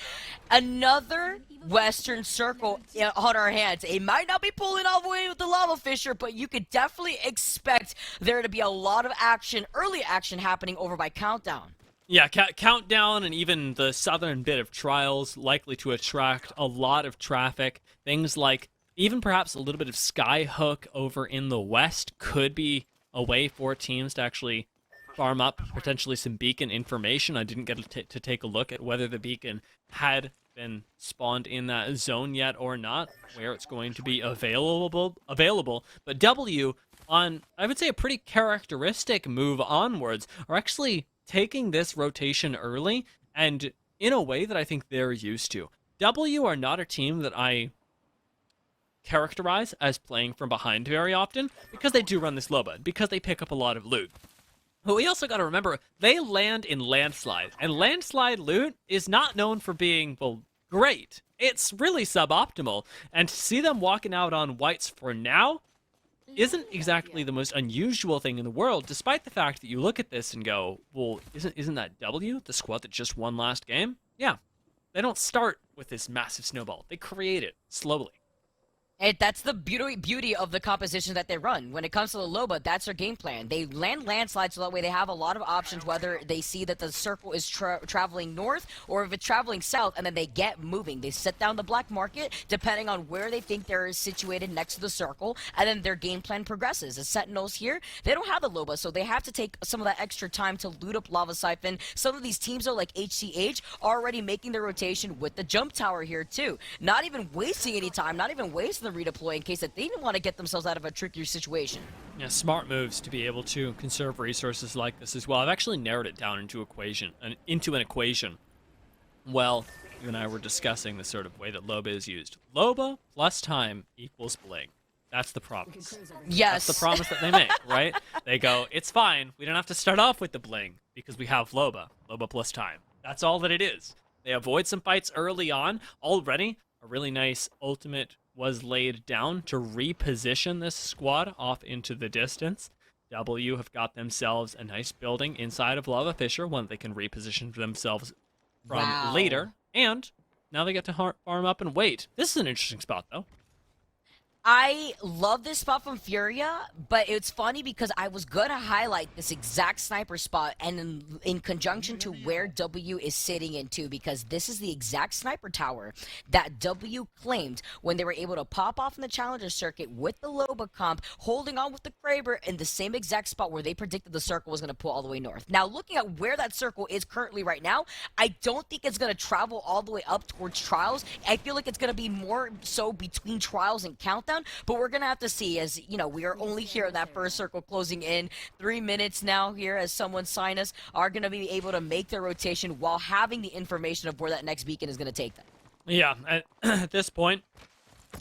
another Western Circle on our hands. It might not be pulling all the way with the Lava Fisher, but you could definitely expect there to be a lot of action, early action happening over by Countdown. Yeah, Countdown and even the southern bit of Trials likely to attract a lot of traffic. Things like even perhaps a little bit of Skyhook over in the west could be a way for teams to actually farm up potentially some beacon information. I didn't get to take a look at whether the beacon had been spawned in that zone yet or not, where it's going to be available. But W, on, I would say, a pretty characteristic move onwards, are actually taking this rotation early and in a way that I think they're used to. W are not a team that I characterize as playing from behind very often, because they do run this Loba, because they pick up a lot of loot. But we also got to remember, they land in Landslide, and Landslide loot is not known for being, well, great. It's really suboptimal, and to see them walking out on whites for now, isn't exactly the most unusual thing in the world, despite the fact that you look at this and go, well, isn't that W, the squad that just won last game? Yeah, they don't start with this massive snowball. They create it slowly. And that's the beauty of the composition that they run. When it comes to the Loba, that's their game plan. They land landslides so that way they have a lot of options, whether they see that the circle is traveling north or if it's traveling south, and then they get moving. They set down the black market depending on where they think they're situated next to the circle, and then their game plan progresses. The Sentinels here, they don't have the Loba, so they have to take some of that extra time to loot up Lava Siphon. Some of these teams, though, like HCH, are already making their rotation with the jump tower here, too. Not even wasting any time, not even wasting the redeploy in case that they didn't want to get themselves out of a trickier situation. Yeah, smart moves to be able to conserve resources like this as well. I've actually narrowed it down into an equation. Well, you and I were discussing the sort of way that Loba is used. Loba plus time equals bling. That's the promise. Yes. That's the promise that they make, right? They go, it's fine. We don't have to start off with the bling because we have Loba. Loba plus time. That's all that it is. They avoid some fights early on. Already, a really nice ultimate was laid down to reposition this squad off into the distance. W have got themselves a nice building inside of Lava Fissure, one they can reposition for themselves from later. And now they get to farm up and wait. This is an interesting spot, though. I love this spot from Furia, but it's funny because I was going to highlight this exact sniper spot and in conjunction to where W is sitting into, because this is the exact sniper tower that W claimed when they were able to pop off in the Challenger circuit with the Loba comp, holding on with the Kraber in the same exact spot where they predicted the circle was going to pull all the way north. Now, looking at where that circle is currently right now, I don't think it's going to travel all the way up towards Trials. I feel like it's going to be more so between Trials and Countdown. But we're gonna have to see, as you know, we are only here at that first circle closing in 3 minutes now here, as someone sign us are gonna be able to make their rotation while having the information of where that next beacon is gonna take them. Yeah, at this point,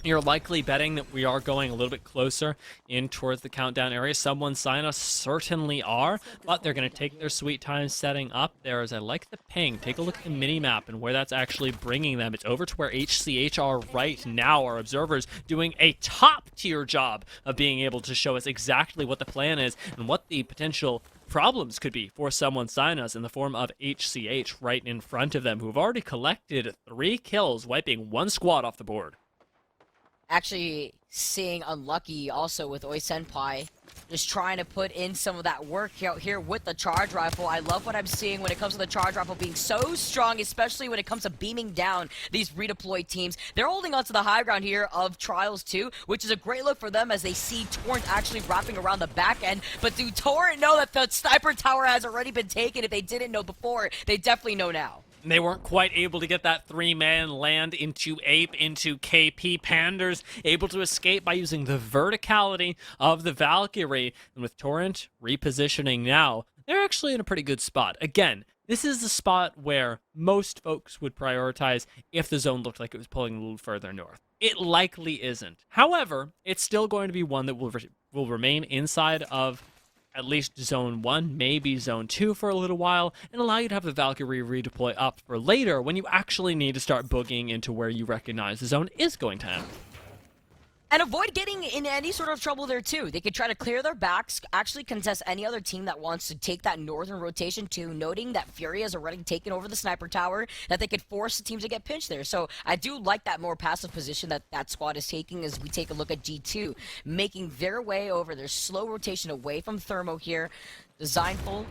you're likely betting that we are going a little bit closer in towards the countdown area. Someone sign us certainly are, but they're going to take their sweet time setting up there. As I like the ping, take a look at the mini-map and where that's actually bringing them. It's over to where HCH are right now. Our observers doing a top-tier job of being able to show us exactly what the plan is and what the potential problems could be for someone sign us in the form of HCH right in front of them, who have already collected 3 kills, wiping 1 squad off the board. Actually seeing Unlucky also with Oi Senpai, just trying to put in some of that work out here with the charge rifle. I love what I'm seeing when it comes to the charge rifle being so strong, especially when it comes to beaming down these redeployed teams. They're holding on to the high ground here of Trials 2, which is a great look for them as they see Torrent actually wrapping around the back end. But do Torrent know that the sniper tower has already been taken? If they didn't know before, they definitely know now. They weren't quite able to get that 3-man land into Ape, into KP. Panders able to escape by using the verticality of the Valkyrie. And with Torrent repositioning now, they're actually in a pretty good spot. Again, this is the spot where most folks would prioritize if the zone looked like it was pulling a little further north. It likely isn't. However, it's still going to be one that will remain inside of at least Zone 1, maybe Zone 2 for a little while, and allow you to have the Valkyrie redeploy up for later when you actually need to start boogieing into where you recognize the zone is going to end. And avoid getting in any sort of trouble there, too. They could try to clear their backs, actually contest any other team that wants to take that northern rotation, too, noting that Fury has already taken over the sniper tower, that they could force the teams to get pinched there. So I do like that more passive position that that squad is taking as we take a look at G2, making their way over their slow rotation away from Thermo here. Designful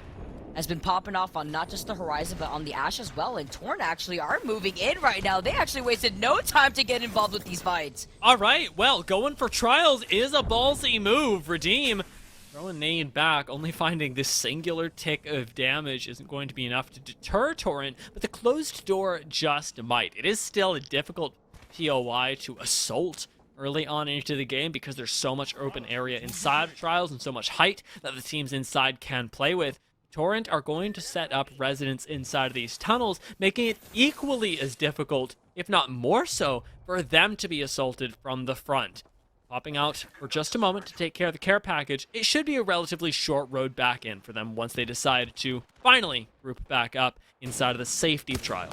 has been popping off on not just the horizon, but on the Ash as well. And Torn actually are moving in right now. They actually wasted no time to get involved with these fights. All right, well, going for Trials is a ballsy move. Redeem, throw a nade back, only finding this singular tick of damage isn't going to be enough to deter Torrent, but the closed door just might. It is still a difficult POI to assault early on into the game because there's so much open area inside of Trials and so much height that the teams inside can play with. Torrent are going to set up residents inside of these tunnels, making it equally as difficult, if not more so, for them to be assaulted from the front. Popping out for just a moment to take care of the care package, it should be a relatively short road back in for them once they decide to finally group back up inside of the safety of Trial.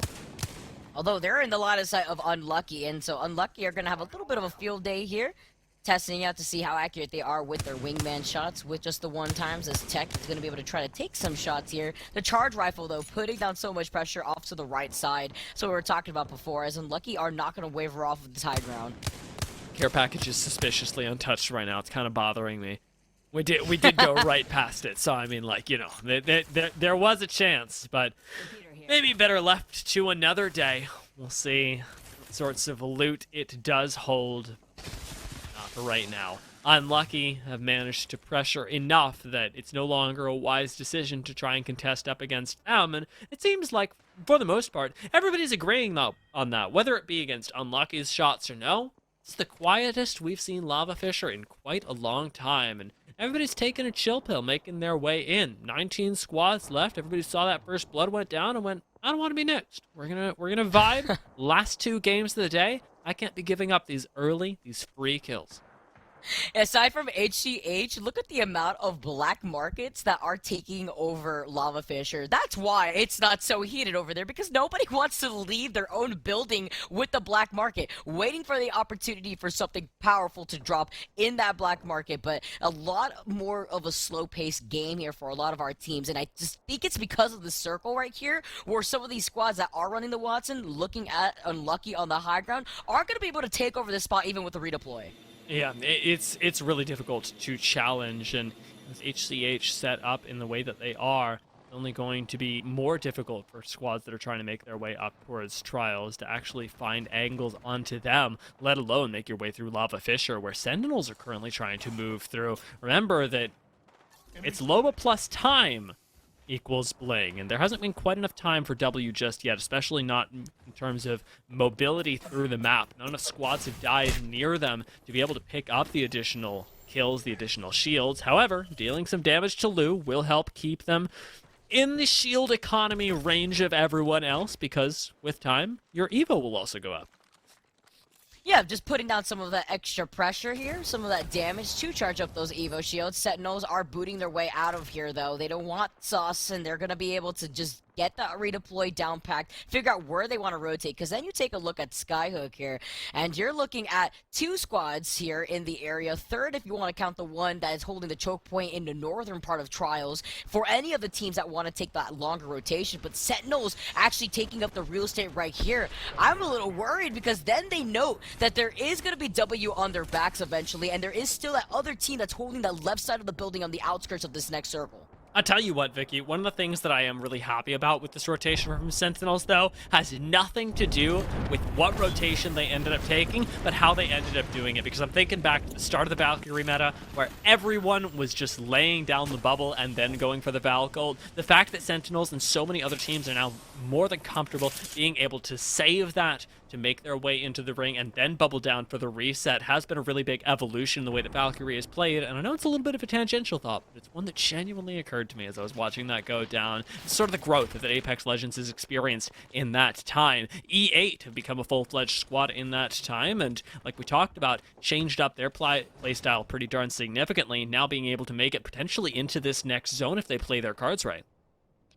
Although they're in the line of sight of Unlucky, and so Unlucky are going to have a little bit of a field day here. testing out to see how accurate they are with their wingman shots with just the one times, as Tech is going to be able to try to take some shots here. The charge rifle, though, putting down so much pressure off to the right side. So we were talking about before, as Unlucky are not going to waver off of this high ground. Care package is suspiciously untouched right now. It's kind of bothering me. We did go right past it, so I mean, like, you know, there was a chance, but maybe better left to another day. We'll see what sorts of loot it does hold. Not for right now. Unlucky have managed to pressure enough that it's no longer a wise decision to try and contest up against them, and it seems like, for the most part, everybody's agreeing on that, whether it be against Unlucky's shots or no. It's the quietest we've seen Lava Fisher in quite a long time, and everybody's taking a chill pill, making their way in. 19 squads left. Everybody saw that first blood went down and went, I don't want to be next. We're gonna vibe. Last 2 games of the day. I can't be giving up these free kills. Aside from HCH, look at the amount of black markets that are taking over Lava Fisher. That's why it's not so heated over there, because nobody wants to leave their own building with the black market, waiting for the opportunity for something powerful to drop in that black market. But a lot more of a slow-paced game here for a lot of our teams, and I just think it's because of the circle right here, where some of these squads that are running the Watson, looking at Unlucky on the high ground, aren't going to be able to take over this spot even with the redeploy. Yeah, it's really difficult to challenge, and with HCH set up in the way that they are, it's only going to be more difficult for squads that are trying to make their way up towards Trials to actually find angles onto them, let alone make your way through Lava Fisher, where Sentinels are currently trying to move through. Remember that it's Loba plus time equals Bling, and there hasn't been quite enough time for W just yet, especially not in terms of mobility through the map. Not enough squads have died near them to be able to pick up the additional kills, the additional shields. However, dealing some damage to Lu will help keep them in the shield economy range of everyone else, because with time, your Evo will also go up. Yeah, just putting down some of that extra pressure here, some of that damage to charge up those Evo shields. Sentinels are booting their way out of here, though. They don't want sauce, and they're going to be able to just get that redeploy down packed, figure out where they want to rotate, because then you take a look at Skyhook here, and you're looking at 2 squads here in the area. 3rd, if you want to count the one that is holding the choke point in the northern part of Trials, for any of the teams that want to take that longer rotation. But Sentinels actually taking up the real estate right here. I'm a little worried, because then they know that there is going to be W on their backs eventually, and there is still that other team that's holding that left side of the building on the outskirts of this next circle. I'll tell you what, Vicky, one of the things that I am really happy about with this rotation from Sentinels, though, has nothing to do with what rotation they ended up taking, but how they ended up doing it. Because I'm thinking back to the start of the Valkyrie meta, where everyone was just laying down the bubble and then going for the Val Gold. The fact that Sentinels and so many other teams are now more than comfortable being able to save that, to make their way into the ring and then bubble down for the reset, has been a really big evolution in the way that Valkyrie is played. And I know it's a little bit of a tangential thought, but it's one that genuinely occurred to me as I was watching that go down. It's sort of the growth that Apex Legends has experienced in that time. E8 have become a full-fledged squad in that time, and like we talked about, changed up their playstyle pretty darn significantly, now being able to make it potentially into this next zone if they play their cards right.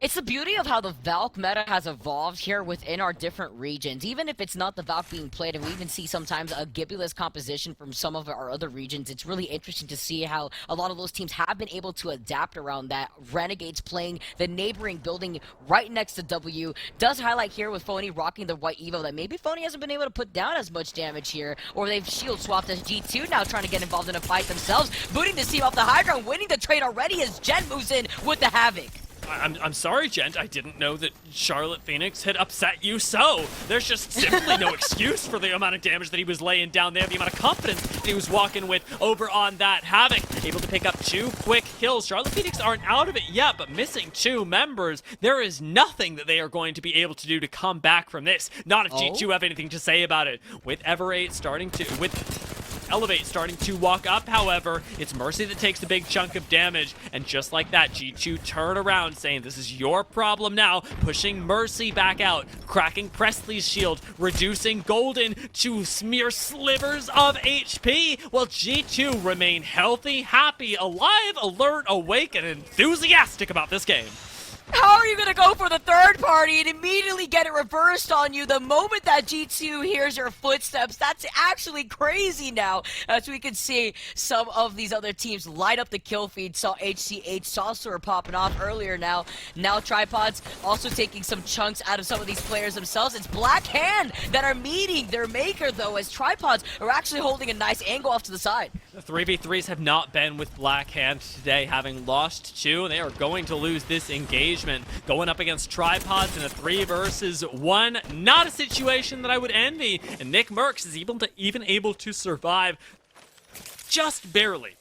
It's the beauty of how the Valk meta has evolved here within our different regions. Even if it's not the Valk being played, and we even see sometimes a Gibbulous composition from some of our other regions, it's really interesting to see how a lot of those teams have been able to adapt around that. Renegades playing the neighboring building right next to W does highlight here with Phony rocking the white Evo that maybe Phony hasn't been able to put down as much damage here, or they've shield swapped as G2 now trying to get involved in a fight themselves, booting the team off the high ground, winning the trade already as Jen moves in with the Havoc. I'm sorry, Gent. I didn't know that Charlotte Phoenix had upset you so. There's just simply no excuse for the amount of damage that he was laying down there, the amount of confidence that he was walking with over on that Havoc. Able to pick up 2 quick kills. Charlotte Phoenix aren't out of it yet, but missing 2 members. There is nothing that they are going to be able to do to come back from this. Not if G2 have anything to say about it. With Elevate starting to walk up, however, it's Mercy that takes the big chunk of damage, and just like that, G2 turn around saying this is your problem now, pushing Mercy back out, cracking Presley's shield, reducing Golden to mere slivers of HP, while G2 remain healthy, happy, alive, alert, awake, and enthusiastic about this game. How are you going to go for the 3rd party and immediately get it reversed on you the moment that G2 hears your footsteps. That's actually crazy now, as we can see some of these other teams light up the kill feed. Saw HCH, Saucer popping off earlier now. Now Tripods also taking some chunks out of some of these players themselves. It's Black Hand that are meeting their maker, though, as Tripods are actually holding a nice angle off to the side. The 3v3s have not been with Black Hand today, having lost 2. They are going to lose this engagement. Going up against Tripods in a 3 versus 1. Not a situation that I would envy. And Nick Merckx is even able to survive just barely.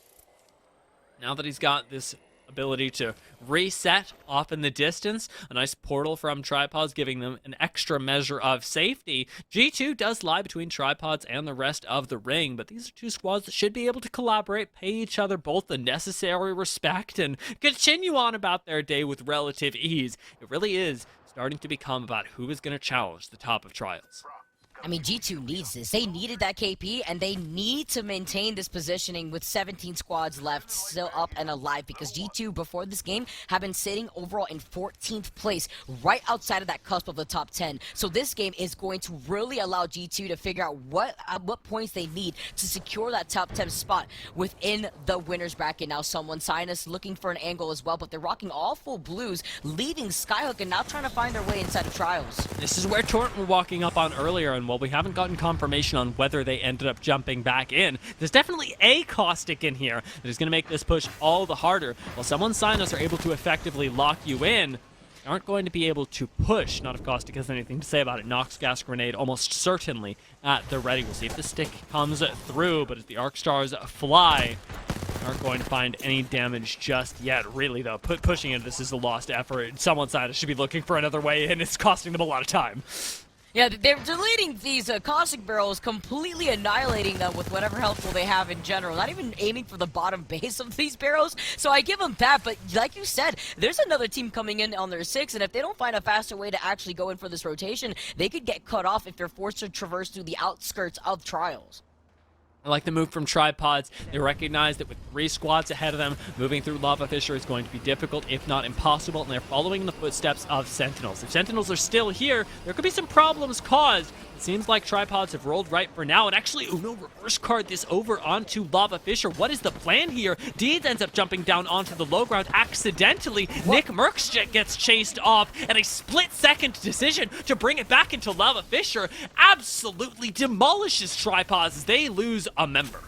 Now that he's got this ability to reset off in the distance, a nice portal from Tripods giving them an extra measure of safety. G2 does lie between Tripods and the rest of the ring, but these are two squads that should be able to collaborate, pay each other both the necessary respect, and continue on about their day with relative ease. It really is starting to become about who is going to challenge the top of Trials. I mean, G2 needs this. They needed that KP, and they need to maintain this positioning with 17 squads left still up and alive, because G2, before this game, have been sitting overall in 14th place, right outside of that cusp of the top 10. So this game is going to really allow G2 to figure out what points they need to secure that top 10 spot within the winner's bracket. Now, someone Sinus looking for an angle as well, but they're rocking all full blues, leaving Skyhook and now trying to find their way inside of Trials. This is where Torrent were walking up on earlier, and while we haven't gotten confirmation on whether they ended up jumping back in, there's definitely a Caustic in here that is going to make this push all the harder. While someone Sinus are able to effectively lock you in, they aren't going to be able to push. Not if Caustic has anything to say about it. Nox Gas Grenade almost certainly at the ready. We'll see if the stick comes through, but as the Arc Stars fly, aren't going to find any damage just yet. Really, though, pushing into this is a lost effort. Someone Sinus should be looking for another way in. It's costing them a lot of time. Yeah, they're deleting these caustic barrels, completely annihilating them with whatever healthful they have in general. Not even aiming for the bottom base of these barrels, so I give them that. But like you said, there's another team coming in on their 6, and if they don't find a faster way to actually go in for this rotation, they could get cut off if they're forced to traverse through the outskirts of Trials. I like the move from Tripods. They recognize that with 3 squads ahead of them, moving through Lava Fissure is going to be difficult, if not impossible, and they're following in the footsteps of Sentinels. If Sentinels are still here, there could be some problems caused. It seems like Tripods have rolled right for now, and actually Uno reverse card this over onto Lava Fissure. What is the plan here? Deeds ends up jumping down onto the low ground accidentally. What? Nick Merckx gets chased off, and a split-second decision to bring it back into Lava Fissure absolutely demolishes Tripods as they lose a member.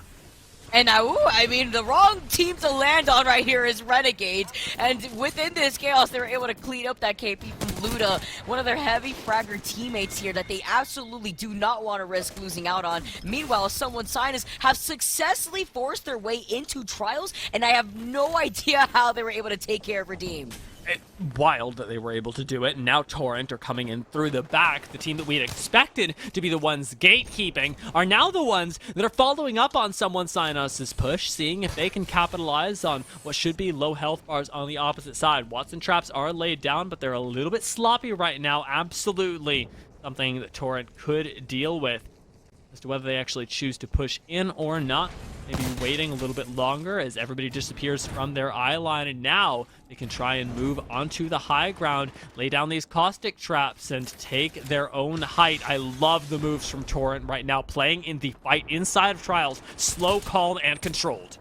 And now, I mean, the wrong team to land on right here is Renegades. And within this chaos, they were able to clean up that KP from Luda, one of their heavy fragger teammates here that they absolutely do not want to risk losing out on. Meanwhile, someone Sinus have successfully forced their way into Trials, and I have no idea how they were able to take care of Redeem. Wild that they were able to do it, and now Torrent are coming in through the back. The team that we had expected to be the ones gatekeeping are now the ones that are following up on someone Sinus's push, seeing if they can capitalize on what should be low health bars on the opposite side. Watson traps are laid down, but they're a little bit sloppy right now. Absolutely something that Torrent could deal with. As to whether they actually choose to push in or not, maybe waiting a little bit longer as everybody disappears from their eye line, and now they can try and move onto the high ground, lay down these caustic traps, and take their own height. I love the moves from Torrent right now, playing in the fight inside of Trials, slow, calm, and controlled.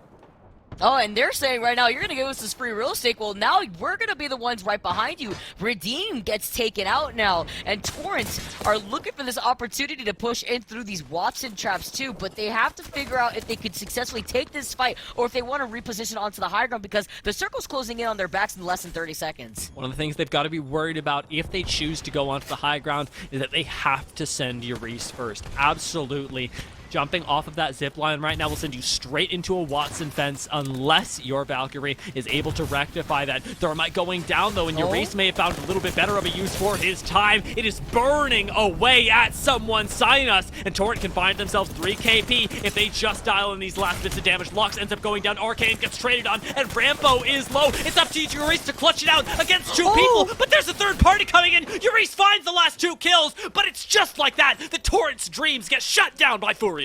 Oh, and they're saying right now, you're going to give us this free real estate. Well, now we're going to be the ones right behind you. Redeem gets taken out now, and Torrents are looking for this opportunity to push in through these Watson traps too, but they have to figure out if they could successfully take this fight or if they want to reposition onto the high ground, because the circle's closing in on their backs in less than 30 seconds. One of the things they've got to be worried about if they choose to go onto the high ground is that they have to send Urice first. Absolutely. Jumping off of that zip line right now will send you straight into a Watson fence unless your Valkyrie is able to rectify that. Thermite going down though, and Urice may have found a little bit better of a use for his time. It is burning away at someone Sinus, and Torrent can find themselves 3 KP if they just dial in these last bits of damage. Lux ends up going down, Arcane gets traded on, and Rambo is low. It's up to Urice to clutch it out against 2 people, but there's a third party coming in. Urice finds the last 2 kills, but it's just like that. The Torrent's dreams get shut down by Furia.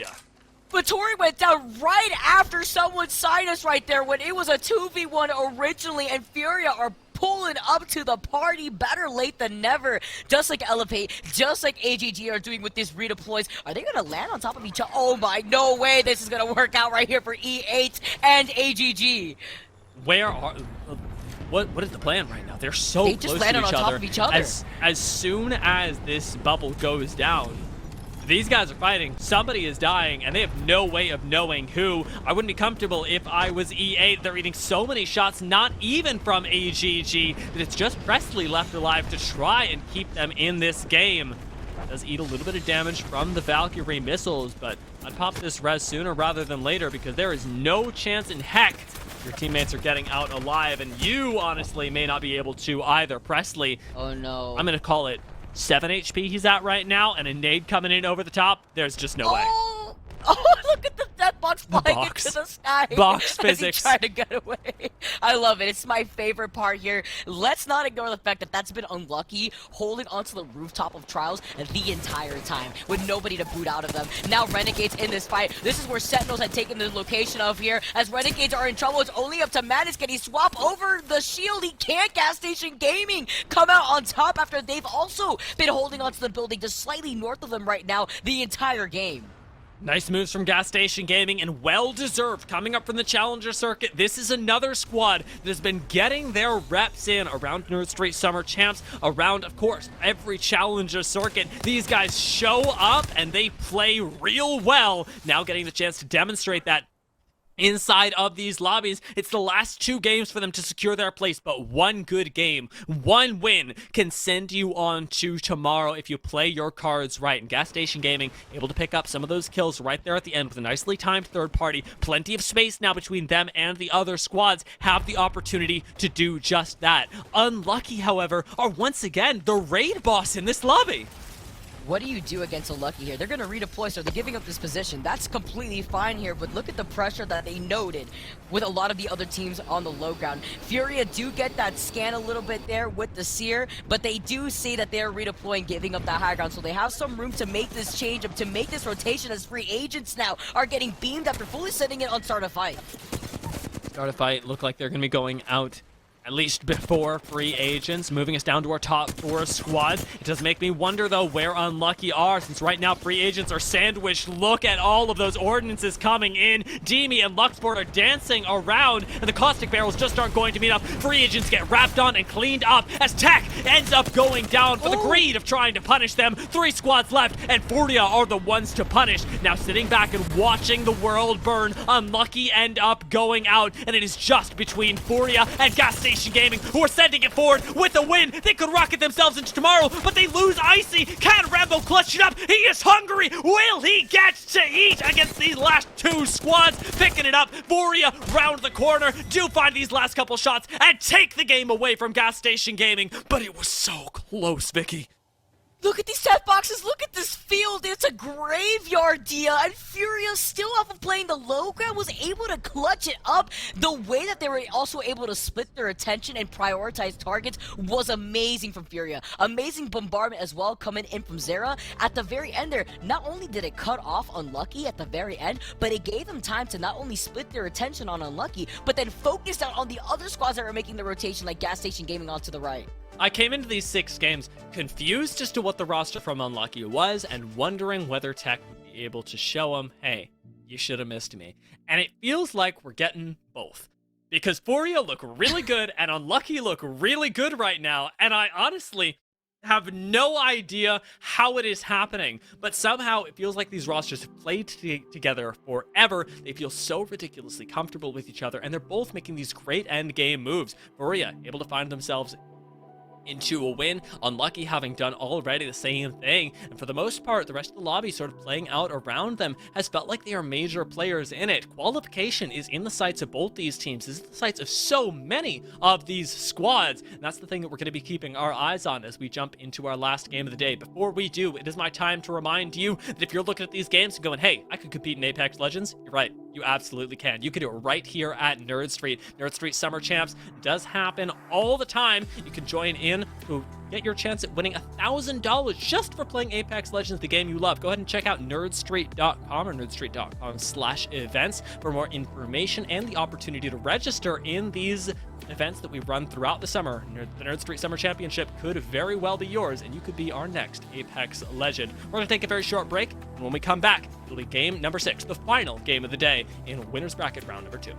But Tori went down right after someone Sinus right there when it was a 2v1 originally, and Furia are pulling up to the party. Better late than never. Just like Elevate, just like AGG are doing with this redeploys. Are they going to land on top of each other? Oh my, no way this is going to work out right here for E8 and AGG. Where are... What is the plan right now? They're so They close just landed to on each top other. of each other. As soon as this bubble goes down, these guys are fighting. Somebody is dying, and they have no way of knowing who. I wouldn't be comfortable if I was E8. They're eating so many shots, not even from AGG, that it's just Presley left alive to try and keep them in this game. Does eat a little bit of damage from the Valkyrie missiles, but I'd pop this res sooner rather than later because there is no chance in heck your teammates are getting out alive, and you honestly may not be able to either. Presley, Oh no. I'm gonna call it 7 HP he's at right now, and a nade coming in over the top. There's just no way. Oh, look at that box flying box. into the sky. Box as he physics. tried to get away. I love it. It's my favorite part here. Let's not ignore the fact that that's been unlucky, holding onto the rooftop of Trials the entire time with nobody to boot out of them. Now Renegades in this fight. This is where Sentinels had taken the location of here. As Renegades are in trouble, it's only up to Madness. Can he swap over the shield? He can't. Gas Station Gaming come out on top after they've also been holding onto the building just slightly north of them right now the entire game. Nice moves from Gas Station Gaming, and well-deserved coming up from the Challenger Circuit. This is another squad that has been getting their reps in around Nerd Street Summer Champs, around, of course, every Challenger Circuit. These guys show up, and they play real well, now getting the chance to demonstrate that inside of these lobbies. It's the last 2 games for them to secure their place, but one good game, one win can send you on to tomorrow if you play your cards right. And Gas Station Gaming able to pick up some of those kills right there at the end with a nicely timed third party. Plenty of space now between them and the other squads have the opportunity to do just that. Unlucky, however, are once again the raid boss in this lobby. What do you do against Unlucky here? They're going to redeploy, so they're giving up this position. That's completely fine here, but look at the pressure that they noted with a lot of the other teams on the low ground. Furia do get that scan a little bit there with the Seer, but they do see that they're redeploying, giving up the high ground, so they have some room to make this change up, to make this rotation, as free agents now are getting beamed after fully setting it on start a fight. Start a fight, look like they're going to be going out at least before free agents, moving us down to our top 4 squads. It does make me wonder, though, where Unlucky are, since right now free agents are sandwiched. Look at all of those ordinances coming in. Demi and Luxport are dancing around, and the caustic barrels just aren't going to meet up. Free agents get wrapped on and cleaned up as Tech ends up going down for the greed of trying to punish them. 3 squads left, and Furia are the ones to punish. Now sitting back and watching the world burn, Unlucky end up going out, and it is just between Furia and Gas Station Gaming, who are sending it forward with a win. They could rocket themselves into tomorrow, but they lose Icy. Can Rambo clutch it up? He is hungry. Will he get to eat against these last 2 squads? Picking it up. Furia round the corner, do find these last couple shots and take the game away from Gas Station Gaming, but it was so close, Vicky. Look at these death boxes. Look at this field. It's a graveyard, Dia. And Furia, still off of playing the low ground, was able to clutch it up. The way that they were also able to split their attention and prioritize targets was amazing from Furia. Amazing bombardment as well coming in from Zera. At the very end there, not only did it cut off Unlucky at the very end, but it gave them time to not only split their attention on Unlucky, but then focused out on the other squads that were making the rotation, like Gas Station Gaming on to the right. I came into these 6 games confused as to what the roster from Unlucky was and wondering whether Tech would be able to show them, hey, you should have missed me. And it feels like we're getting both. Because Furia look really good and Unlucky look really good right now, and I honestly have no idea how it is happening, but somehow it feels like these rosters have played together forever. They feel so ridiculously comfortable with each other, and they're both making these great end game moves. Furia able to find themselves into a win, Unlucky having done already the same thing, and for the most part the rest of the lobby sort of playing out around them has felt like they are major players in it. Qualification is in the sights of both these teams. This is the sights of so many of these squads, and that's the thing that we're going to be keeping our eyes on as we jump into our last game of the day. Before we do, it is my time to remind you that if you're looking at these games and going, hey, I could compete in Apex Legends, you're right, you absolutely can. You can do it right here at Nerd Street. Nerd Street Summer Champs does happen all the time. You can join in to get your chance at winning $1,000 just for playing Apex Legends, the game you love. Go ahead and check out nerdstreet.com or nerdstreet.com/events for more information and the opportunity to register in these events that we run throughout the summer. The Nerd Street Summer Championship could very well be yours, and you could be our next Apex Legend. We're going to take a very short break, and when we come back, it'll be game number 6, the final game of the day in Winner's Bracket round number 2.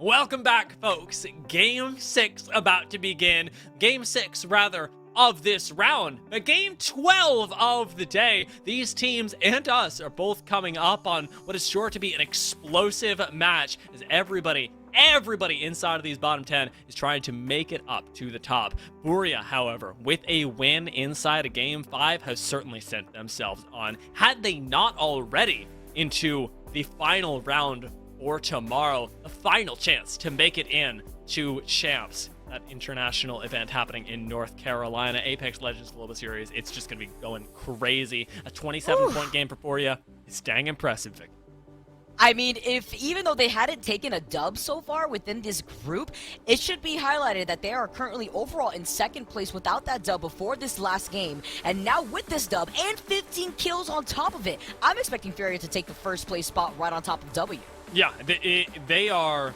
Welcome back, folks. Game 6 about to begin. Game 6, rather, of this round. Game 12 of the day. These teams and us are both coming up on what is sure to be an explosive match as everybody inside of these bottom 10 is trying to make it up to the top. Furia, however, with a win inside of Game 5, has certainly sent themselves on, had they not already, into the final round for tomorrow. The final chance to make it in to Champs, that international event happening in North Carolina. Apex Legends Global Series. It's just going to be going crazy. A 27-point game for Furia. It's dang impressive, Vic. I mean, even though they hadn't taken a dub so far within this group, it should be highlighted that they are currently overall in second place without that dub before this last game. And now with this dub and 15 kills on top of it, I'm expecting Furia to take the first place spot right on top of W. Yeah, they are,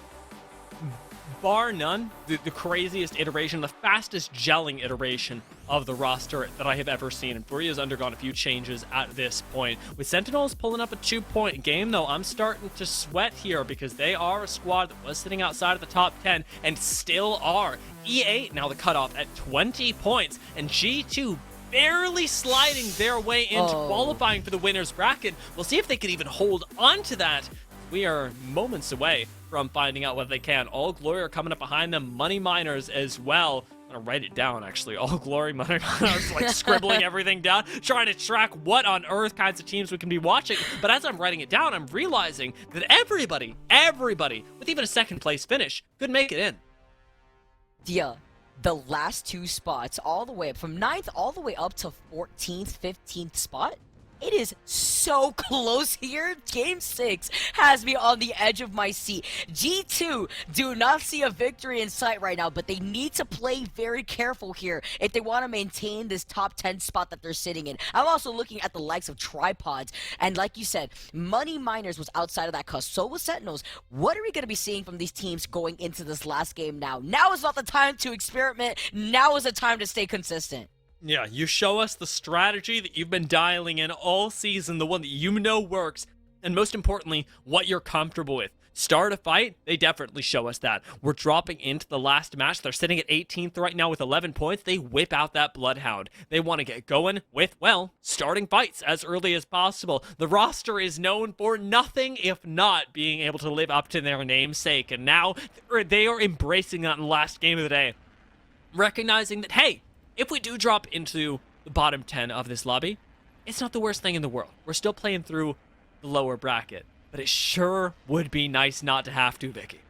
bar none, the craziest iteration, the fastest gelling iteration of the roster that I have ever seen. And Furia's undergone a few changes at this point. With Sentinels pulling up a 2-point game, though, I'm starting to sweat here because they are a squad that was sitting outside of the top 10 and still are. E8 now the cutoff at 20 points, and G2 barely sliding their way into qualifying for the winner's bracket. We'll see if they can even hold on to that. We are moments away from finding out whether they can. All Glory are coming up behind them. Money Miners as well. I'm gonna write it down, actually. All Glory, Money Miners, like scribbling everything down, trying to track what on earth kinds of teams we can be watching. But as I'm writing it down, I'm realizing that everybody, with even a second place finish, could make it in. Yeah, the last two spots, all the way up from 9th all the way up to 14th, 15th spot. It is so close here. Game 6 has me on the edge of my seat. G2 do not see a victory in sight right now, but they need to play very careful here if they want to maintain this top 10 spot that they're sitting in. I'm also looking at the likes of Tripods, and like you said, Money Miners was outside of that cusp. So was Sentinels. What are we going to be seeing from these teams going into this last game now? Now is not the time to experiment. Now is the time to stay consistent. Yeah, you show us the strategy that you've been dialing in all season, the one that you know works, and most importantly, what you're comfortable with. Start a fight, they definitely show us that. We're dropping into the last match. They're sitting at 18th right now with 11 points. They whip out that Bloodhound. They want to get going with, well, starting fights as early as possible. The roster is known for nothing if not being able to live up to their namesake, and now they are embracing that in the last game of the day. Recognizing that, hey, if we do drop into the bottom 10 of this lobby, it's not the worst thing in the world. We're still playing through the lower bracket, but it sure would be nice not to have to, Vicky.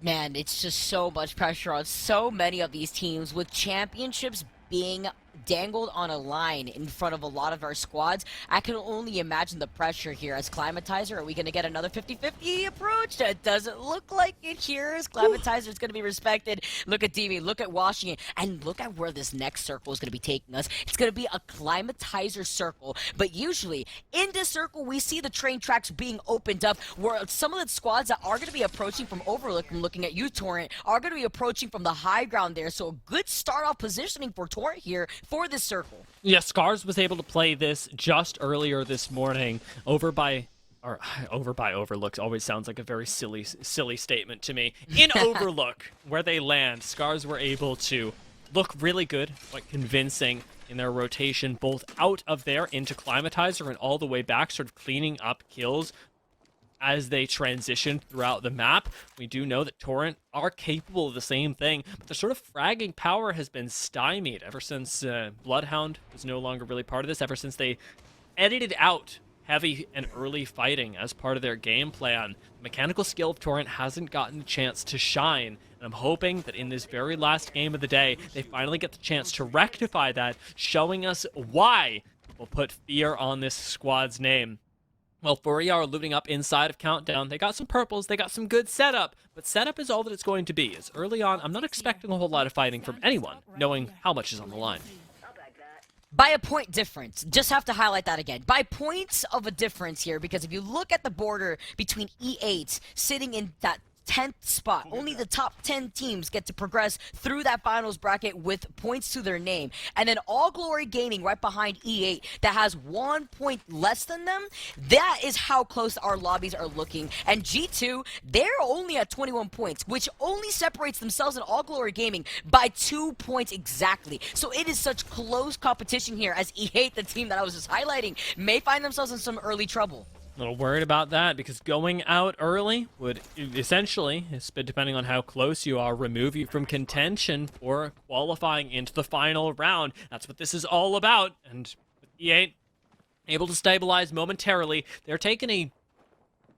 Man, it's just so much pressure on so many of these teams with championships being dangled on a line in front of a lot of our squads. I can only imagine the pressure here. As Climatizer, are we going to get another 50-50 approach? That doesn't look like it here, as Climatizer is going to be respected. Look at DV, look at Washington, and look at where this next circle is going to be taking us. It's going to be a Climatizer circle, but usually in this circle, we see the train tracks being opened up where some of the squads that are going to be approaching from Overlook, from looking at you, Torrent, are going to be approaching from the high ground there. So a good start-off positioning for Torrent here for this circle. Yeah, Scars was able to play this just earlier this morning over by Overlook always sounds like a very silly statement to me. In Overlook, where they land, Scars were able to look really good, quite convincing in their rotation, both out of there into Climatizer and all the way back, sort of cleaning up kills as they transition throughout the map. We do know that Torrent are capable of the same thing, but the sort of fragging power has been stymied ever since Bloodhound was no longer really part of this, ever since they edited out heavy and early fighting as part of their game plan. The mechanical skill of Torrent hasn't gotten the chance to shine, and I'm hoping that in this very last game of the day, they finally get the chance to rectify that, showing us why we'll put fear on this squad's name. Well, Furia are looting up inside of Countdown. They got some purples, they got some good setup, but setup is all that it's going to be. As early on, I'm not expecting a whole lot of fighting from anyone, knowing how much is on the line. By a point difference. Just have to highlight that again. By points of a difference here, because if you look at the border between E8 sitting in that 10th spot, only the top 10 teams get to progress through that finals bracket with points to their name. And then All Glory Gaming right behind E8 that has 1 point less than them. That is how close our lobbies are looking. And G2, they're only at 21 points, which only separates themselves and All Glory Gaming by 2 points exactly. So it is such close competition here, as E8, the team that I was just highlighting, may find themselves in some early trouble. A little worried about that, because going out early would essentially, depending on how close you are, remove you from contention for qualifying into the final round. That's what this is all about. And with E8, able to stabilize momentarily. They're taking a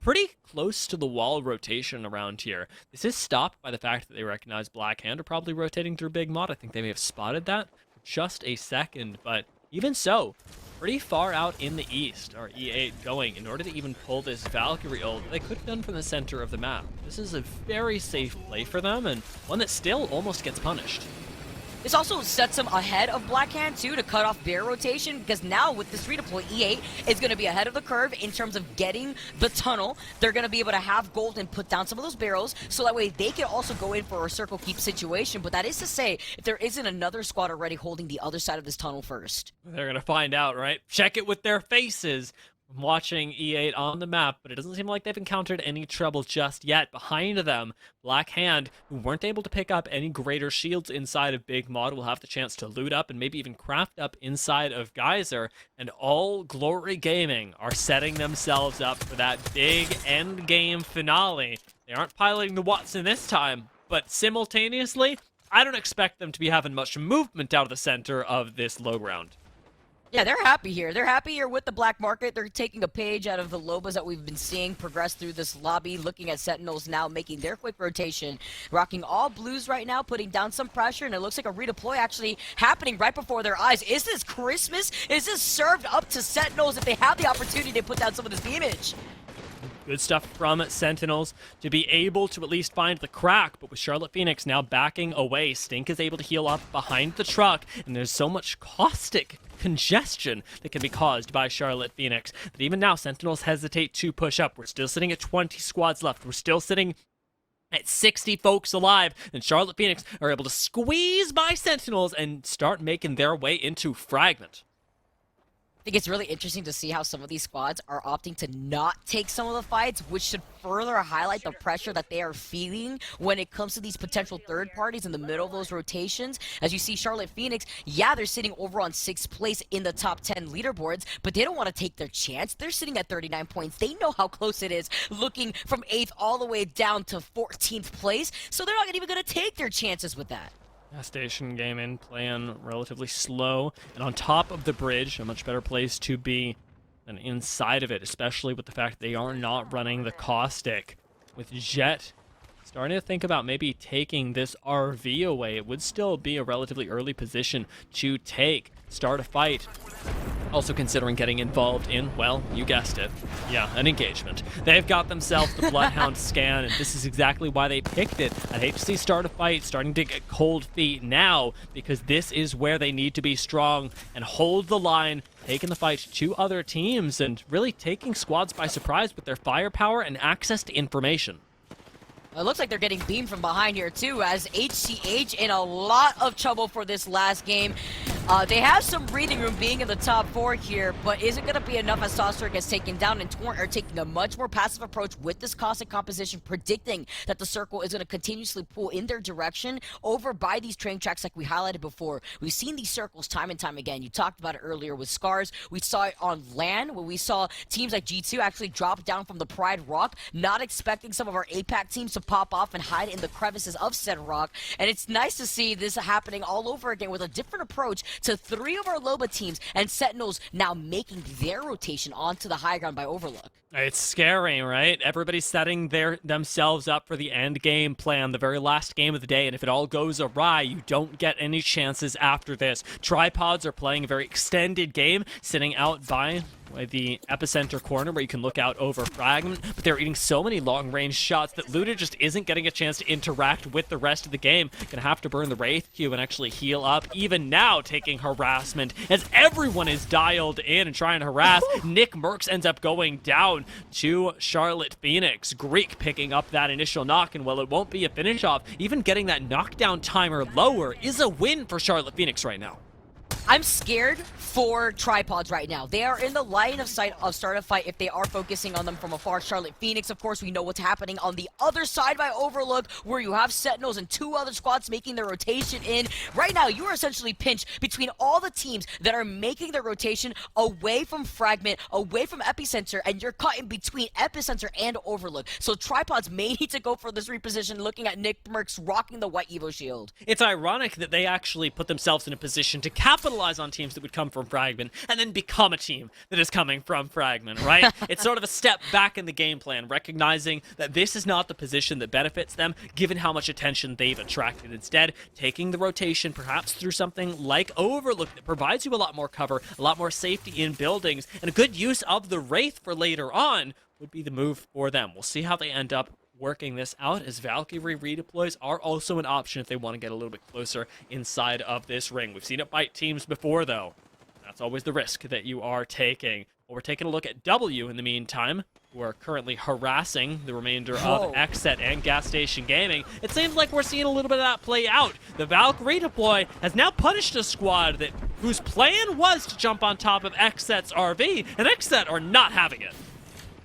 pretty close to the wall rotation around here. This is stopped by the fact that they recognize Black Hand are probably rotating through Big Mod. I think they may have spotted that for just a second, but even so, pretty far out in the east are E8 going in order to even pull this Valkyrie ult they could have done from the center of the map. This is a very safe play for them, and one that still almost gets punished. This also sets them ahead of Blackhand too to cut off their rotation, because now with this redeploy, E8 is going to be ahead of the curve in terms of getting the tunnel. They're going to be able to have gold and put down some of those barrels, so that way they can also go in for a circle keep situation. But that is to say, if there isn't another squad already holding the other side of this tunnel first. They're going to find out, right? Check it with their faces. I'm watching E8 on the map, but it doesn't seem like they've encountered any trouble just yet. Behind them, Black Hand, who weren't able to pick up any greater shields inside of Big Mod, will have the chance to loot up and maybe even craft up inside of Geyser. And all Glory Gaming are setting themselves up for that big end game finale. They aren't piloting the Watson this time, but simultaneously, I don't expect them to be having much movement out of the center of this low ground. Yeah, they're happy here. They're happy here with the black market. They're taking a page out of the Lobas that we've been seeing progress through this lobby, looking at Sentinels now making their quick rotation, rocking all blues right now, putting down some pressure, and it looks like a redeploy actually happening right before their eyes. Is this Christmas? Is this served up to Sentinels if they have the opportunity to put down some of this damage? Good stuff from Sentinels to be able to at least find the crack, but with Charlotte Phoenix now backing away, Stink is able to heal up behind the truck, and there's so much caustic congestion that can be caused by Charlotte Phoenix that even now Sentinels hesitate to push up. We're still sitting at 20 squads left. We're still sitting at 60 folks alive, and Charlotte Phoenix are able to squeeze by Sentinels and start making their way into Fragment. I think it's really interesting to see how some of these squads are opting to not take some of the fights, which should further highlight the pressure that they are feeling when it comes to these potential third parties in the middle of those rotations. As you see Charlotte Phoenix, yeah, they're sitting over on 6th place in the top 10 leaderboards, but they don't want to take their chance. They're sitting at 39 points. They know how close it is, looking from 8th all the way down to 14th place, so they're not even going to take their chances with that. Station Gaming playing relatively slow, and on top of the bridge, a much better place to be than inside of it, especially with the fact they are not running the caustic. With Jet starting to think about maybe taking this RV away, it would still be a relatively early position to take, start a fight. Also considering getting involved in, well, you guessed it, yeah, an engagement. They've got themselves the Bloodhound scan, and this is exactly why they picked it. I'd hate to see start a fight starting to get cold feet now, because this is where they need to be strong and hold the line, taking the fight to other teams, and really taking squads by surprise with their firepower and access to information. It looks like they're getting beamed from behind here too, as HCH in a lot of trouble for this last game. They have some breathing room being in the top 4 here, but is it going to be enough as Saucer gets taken down, and Torrent are taking a much more passive approach with this caustic composition, predicting that the circle is going to continuously pull in their direction over by these train tracks like we highlighted before. We've seen these circles time and time again. You talked about it earlier with Scars. We saw it on LAN, where we saw teams like G2 actually drop down from the Pride Rock, not expecting some of our APAC teams to pop off and hide in the crevices of said rock. And it's nice to see this happening all over again with a different approach to 3 of our Loba teams, and Sentinels now making their rotation onto the high ground by Overlook. It's scary, right? Everybody's setting themselves up for the end game plan, the very last game of the day, and if it all goes awry, you don't get any chances after this. Tripods are playing a very extended game, sitting out by the epicenter corner where you can look out over Fragment, but they're eating so many long-range shots that Luda just isn't getting a chance to interact with the rest of the game. Gonna have to burn the Wraith Q and actually heal up, even now taking harassment as everyone is dialed in and trying to harass. Nick Merckx ends up going down to Charlotte Phoenix. Greek picking up that initial knock, and while it won't be a finish off, even getting that knockdown timer lower is a win for Charlotte Phoenix right now. I'm scared for tripods right now. They are in the line of sight of start a fight if they are focusing on them from afar. Charlotte Phoenix, of course, we know what's happening on the other side by Overlook, where you have Sentinels and 2 other squads making their rotation in. Right now, you are essentially pinched between all the teams that are making their rotation away from Fragment, away from Epicenter, and you're caught in between Epicenter and Overlook. So tripods may need to go for this reposition, looking at Nick Merckx rocking the white Evo shield. It's ironic that they actually put themselves in a position to capitalize capitalize on teams that would come from Fragment and then become a team that is coming from Fragment, right? It's sort of a step back in the game plan, recognizing that this is not the position that benefits them, given how much attention they've attracted. Instead, taking the rotation perhaps through something like Overlook that provides you a lot more cover, a lot more safety in buildings, and a good use of the Wraith for later on would be the move for them. We'll see how they end up working this out, as Valkyrie redeploys are also an option if they want to get a little bit closer inside of this ring. We've seen it bite teams before, though. That's always the risk that you are taking. Well, we're taking a look at W in the meantime, who are currently harassing the remainder of Xset and Gas Station Gaming. It seems like we're seeing a little bit of that play out. The Valk redeploy has now punished a squad whose plan was to jump on top of Xset's RV, and Xset are not having it.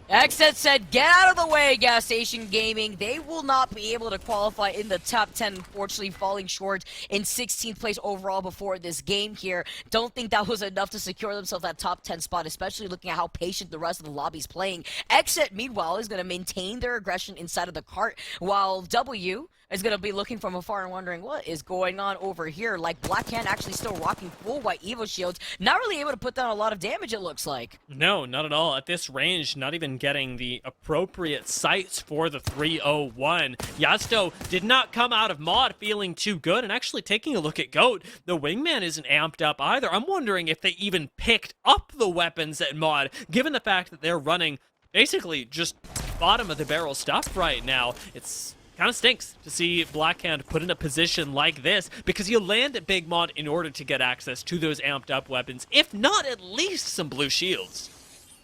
Xset said, get out of the way, Gas Station Gaming. They will not be able to qualify in the top 10, unfortunately falling short in 16th place overall before this game here. Don't think that was enough to secure themselves that top 10 spot, especially looking at how patient the rest of the lobby's playing. Xset, meanwhile, is going to maintain their aggression inside of the cart, while W is going to be looking from afar and wondering what is going on over here. Like, Blackhand actually still rocking full white Evo shields. Not really able to put down a lot of damage, it looks like. No, not at all. At this range, not even getting the appropriate sights for the 301. Yasto did not come out of mod feeling too good, and actually taking a look at Goat, the wingman isn't amped up either. I'm wondering if they even picked up the weapons at mod, given the fact that they're running basically just bottom of the barrel stuff right now. It's kind of stinks to see Blackhand put in a position like this, because you land at Big Mod in order to get access to those amped up weapons, if not at least some blue shields.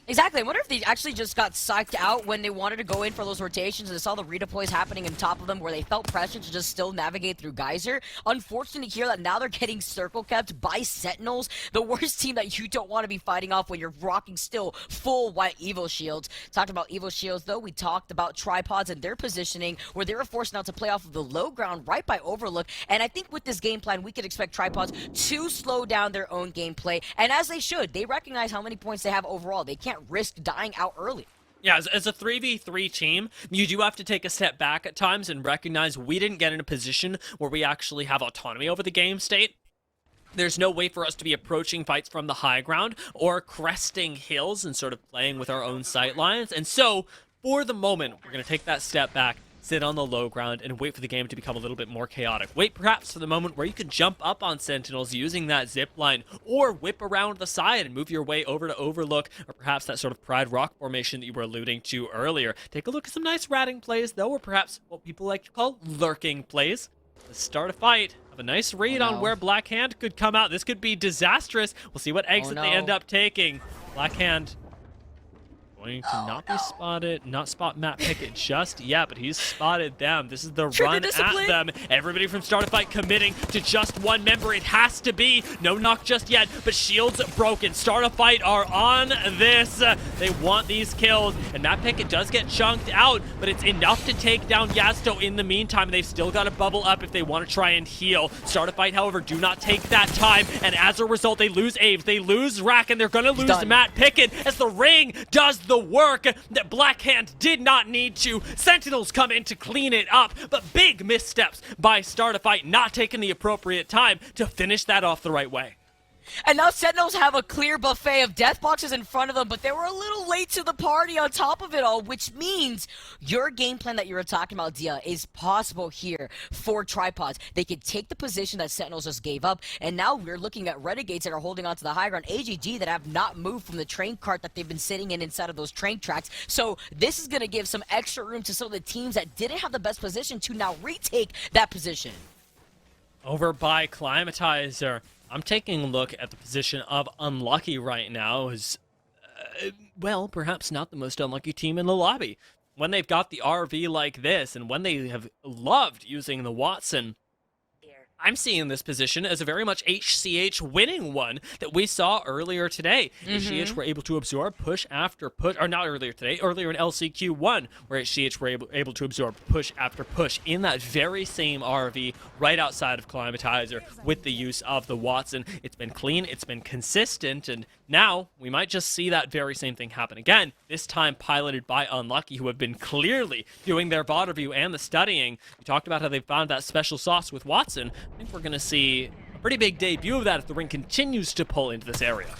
Exactly. I wonder if they actually just got psyched out when they wanted to go in for those rotations and they saw the redeploys happening on top of them, where they felt pressure to just still navigate through Geyser. Unfortunate to hear that now they're getting circle kept by Sentinels, the worst team that you don't want to be fighting off when you're rocking still full white Evo shields. Talked about Evo shields, though. We talked about tripods and their positioning, where they were forced now to play off of the low ground right by Overlook. And I think with this game plan, we could expect tripods to slow down their own gameplay. And as they should, they recognize how many points they have overall. They can't risk dying out early. Yeah, as a 3v3 team, you do have to take a step back at times and recognize we didn't get in a position where we actually have autonomy over the game state. There's no way for us to be approaching fights from the high ground or cresting hills and sort of playing with our own sight lines. And so, for the moment, we're going to take that step back, sit on the low ground, and wait for the game to become a little bit more chaotic. Wait perhaps for the moment where you can jump up on Sentinels using that zip line, or whip around the side and move your way over to Overlook, or perhaps that sort of Pride Rock formation that you were alluding to earlier. Take a look at some nice ratting plays, though, or perhaps what people like to call lurking plays. Let's start a fight. Have a nice read on where Blackhand could come out. This could be disastrous. We'll see what exit they end up taking. Blackhand going to not be spotted, not spot Matt Pickett just yet, but he's spotted them. This is the run at them. Everybody from start of fight committing to just one member. It has to be. No knock just yet, but shields broken. Start of fight are on this. They want these kills, and Matt Pickett does get chunked out, but it's enough to take down Yasto in the meantime. They've still got to bubble up if they want to try and heal. Start of fight, however, do not take that time, and as a result, they lose Aves, they lose Rack, and they're going to lose Matt Pickett as the ring does the work that Blackhand did not need to. Sentinels come in to clean it up, but big missteps by Start a Fight, not taking the appropriate time to finish that off the right way. And now Sentinels have a clear buffet of death boxes in front of them, but they were a little late to the party on top of it all, which means your game plan that you were talking about, Dia, is possible here for tripods. They could take the position that Sentinels just gave up, and now we're looking at Renegades that are holding onto the high ground, AGG that have not moved from the train cart that they've been sitting in inside of those train tracks. So this is going to give some extra room to some of the teams that didn't have the best position to now retake that position. Over by Climatizer, I'm taking a look at the position of Unlucky right now as, well, perhaps not the most unlucky team in the lobby. When they've got the RV like this, and when they have loved using the Watson, I'm seeing this position as a very much HCH winning one that we saw earlier today. HCH were able to absorb push after push, or not earlier today, earlier in LCQ 1, where HCH were able to absorb push after push in that very same RV right outside of Climatizer with the use of the Watson. It's been clean, it's been consistent, and now we might just see that very same thing happen again, this time piloted by Unlucky, who have been clearly doing their VOD review and the studying. We talked about how they found that special sauce with Watson. I think we're going to see a pretty big debut of that if the ring continues to pull into this area.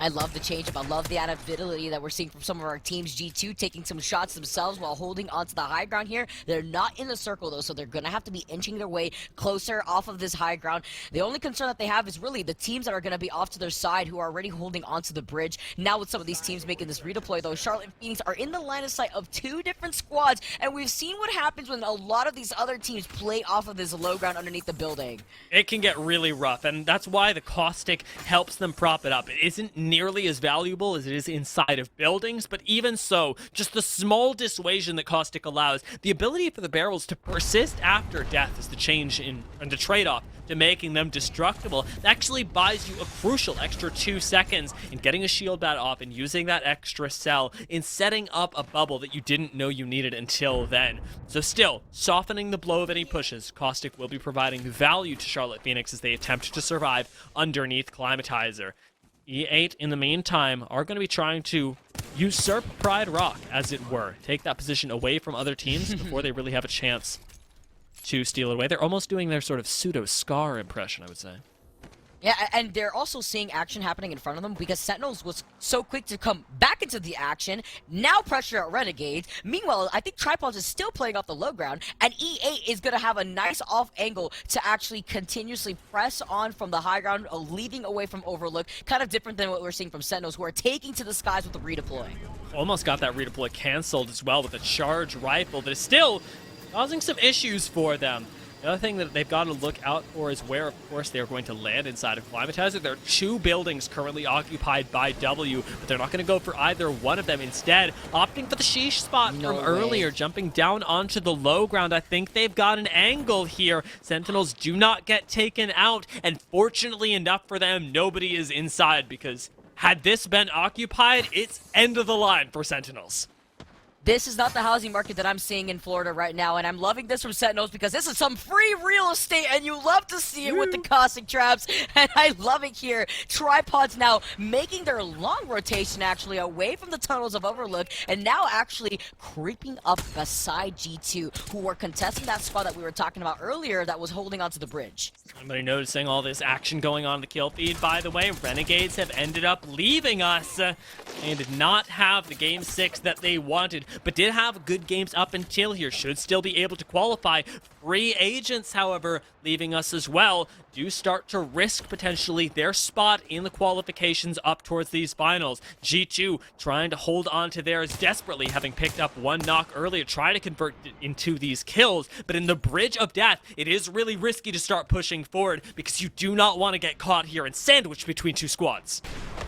I love the change-up. I love the adaptability that we're seeing from some of our teams. G2 taking some shots themselves while holding onto the high ground here. They're not in the circle, though, so they're going to have to be inching their way closer off of this high ground. The only concern that they have is really the teams that are going to be off to their side who are already holding onto the bridge. Now with some of these teams making this redeploy, though, Charlotte and Phoenix are in the line of sight of two different squads, and we've seen what happens when a lot of these other teams play off of this low ground underneath the building. It can get really rough, and that's why the caustic helps them prop it up. It isn't nearly as valuable as it is inside of buildings, but even so, just the small dissuasion that caustic allows, the ability for the barrels to persist after death is the change in and the trade-off to making them destructible. It actually buys you a crucial extra 2 seconds in getting a shield bat off and using that extra cell in setting up a bubble that you didn't know you needed until then. So still, softening the blow of any pushes, caustic will be providing value to Charlotte Phoenix as they attempt to survive underneath Climatizer. E8, in the meantime, are going to be trying to usurp Pride Rock, as it were. Take that position away from other teams before they really have a chance to steal it away. They're almost doing their sort of pseudo-Scar impression, I would say. Yeah, and they're also seeing action happening in front of them because Sentinels was so quick to come back into the action. Now pressure at Renegades. Meanwhile, I think Tripods is still playing off the low ground, and E8 is going to have a nice off angle to actually continuously press on from the high ground, leading away from Overlook. Kind of different than what we're seeing from Sentinels, who are taking to the skies with the redeploy. Almost got that redeploy canceled as well with a charge rifle that is still causing some issues for them. The other thing that they've got to look out for is where, of course, they are going to land inside of Climatizer. There are 2 buildings currently occupied by W, but they're not going to go for either one of them. Instead, opting for the sheesh spot from earlier, jumping down onto the low ground. I think they've got an angle here. Sentinels do not get taken out, and fortunately enough for them, nobody is inside, because had this been occupied, it's end of the line for Sentinels. This is not the housing market that I'm seeing in Florida right now, and I'm loving this from Sentinels because this is some free real estate, and you love to see it with the caustic traps, and I love it here. Tripods now making their long rotation, actually, away from the tunnels of Overlook, and now actually creeping up beside G2, who were contesting that spot that we were talking about earlier that was holding onto the bridge. Somebody noticing all this action going on in the kill feed, by the way. Renegades have ended up leaving us. They did not have the Game 6 that they wanted, but did have good games up until here. Should still be able to qualify. Free agents, however, leaving us as well, do start to risk potentially their spot in the qualifications up towards these finals. G2 trying to hold on to theirs desperately, having picked up 1 knock earlier, try to convert it into these kills, but in the bridge of death, it is really risky to start pushing forward because you do not want to get caught here and sandwiched between 2 squads.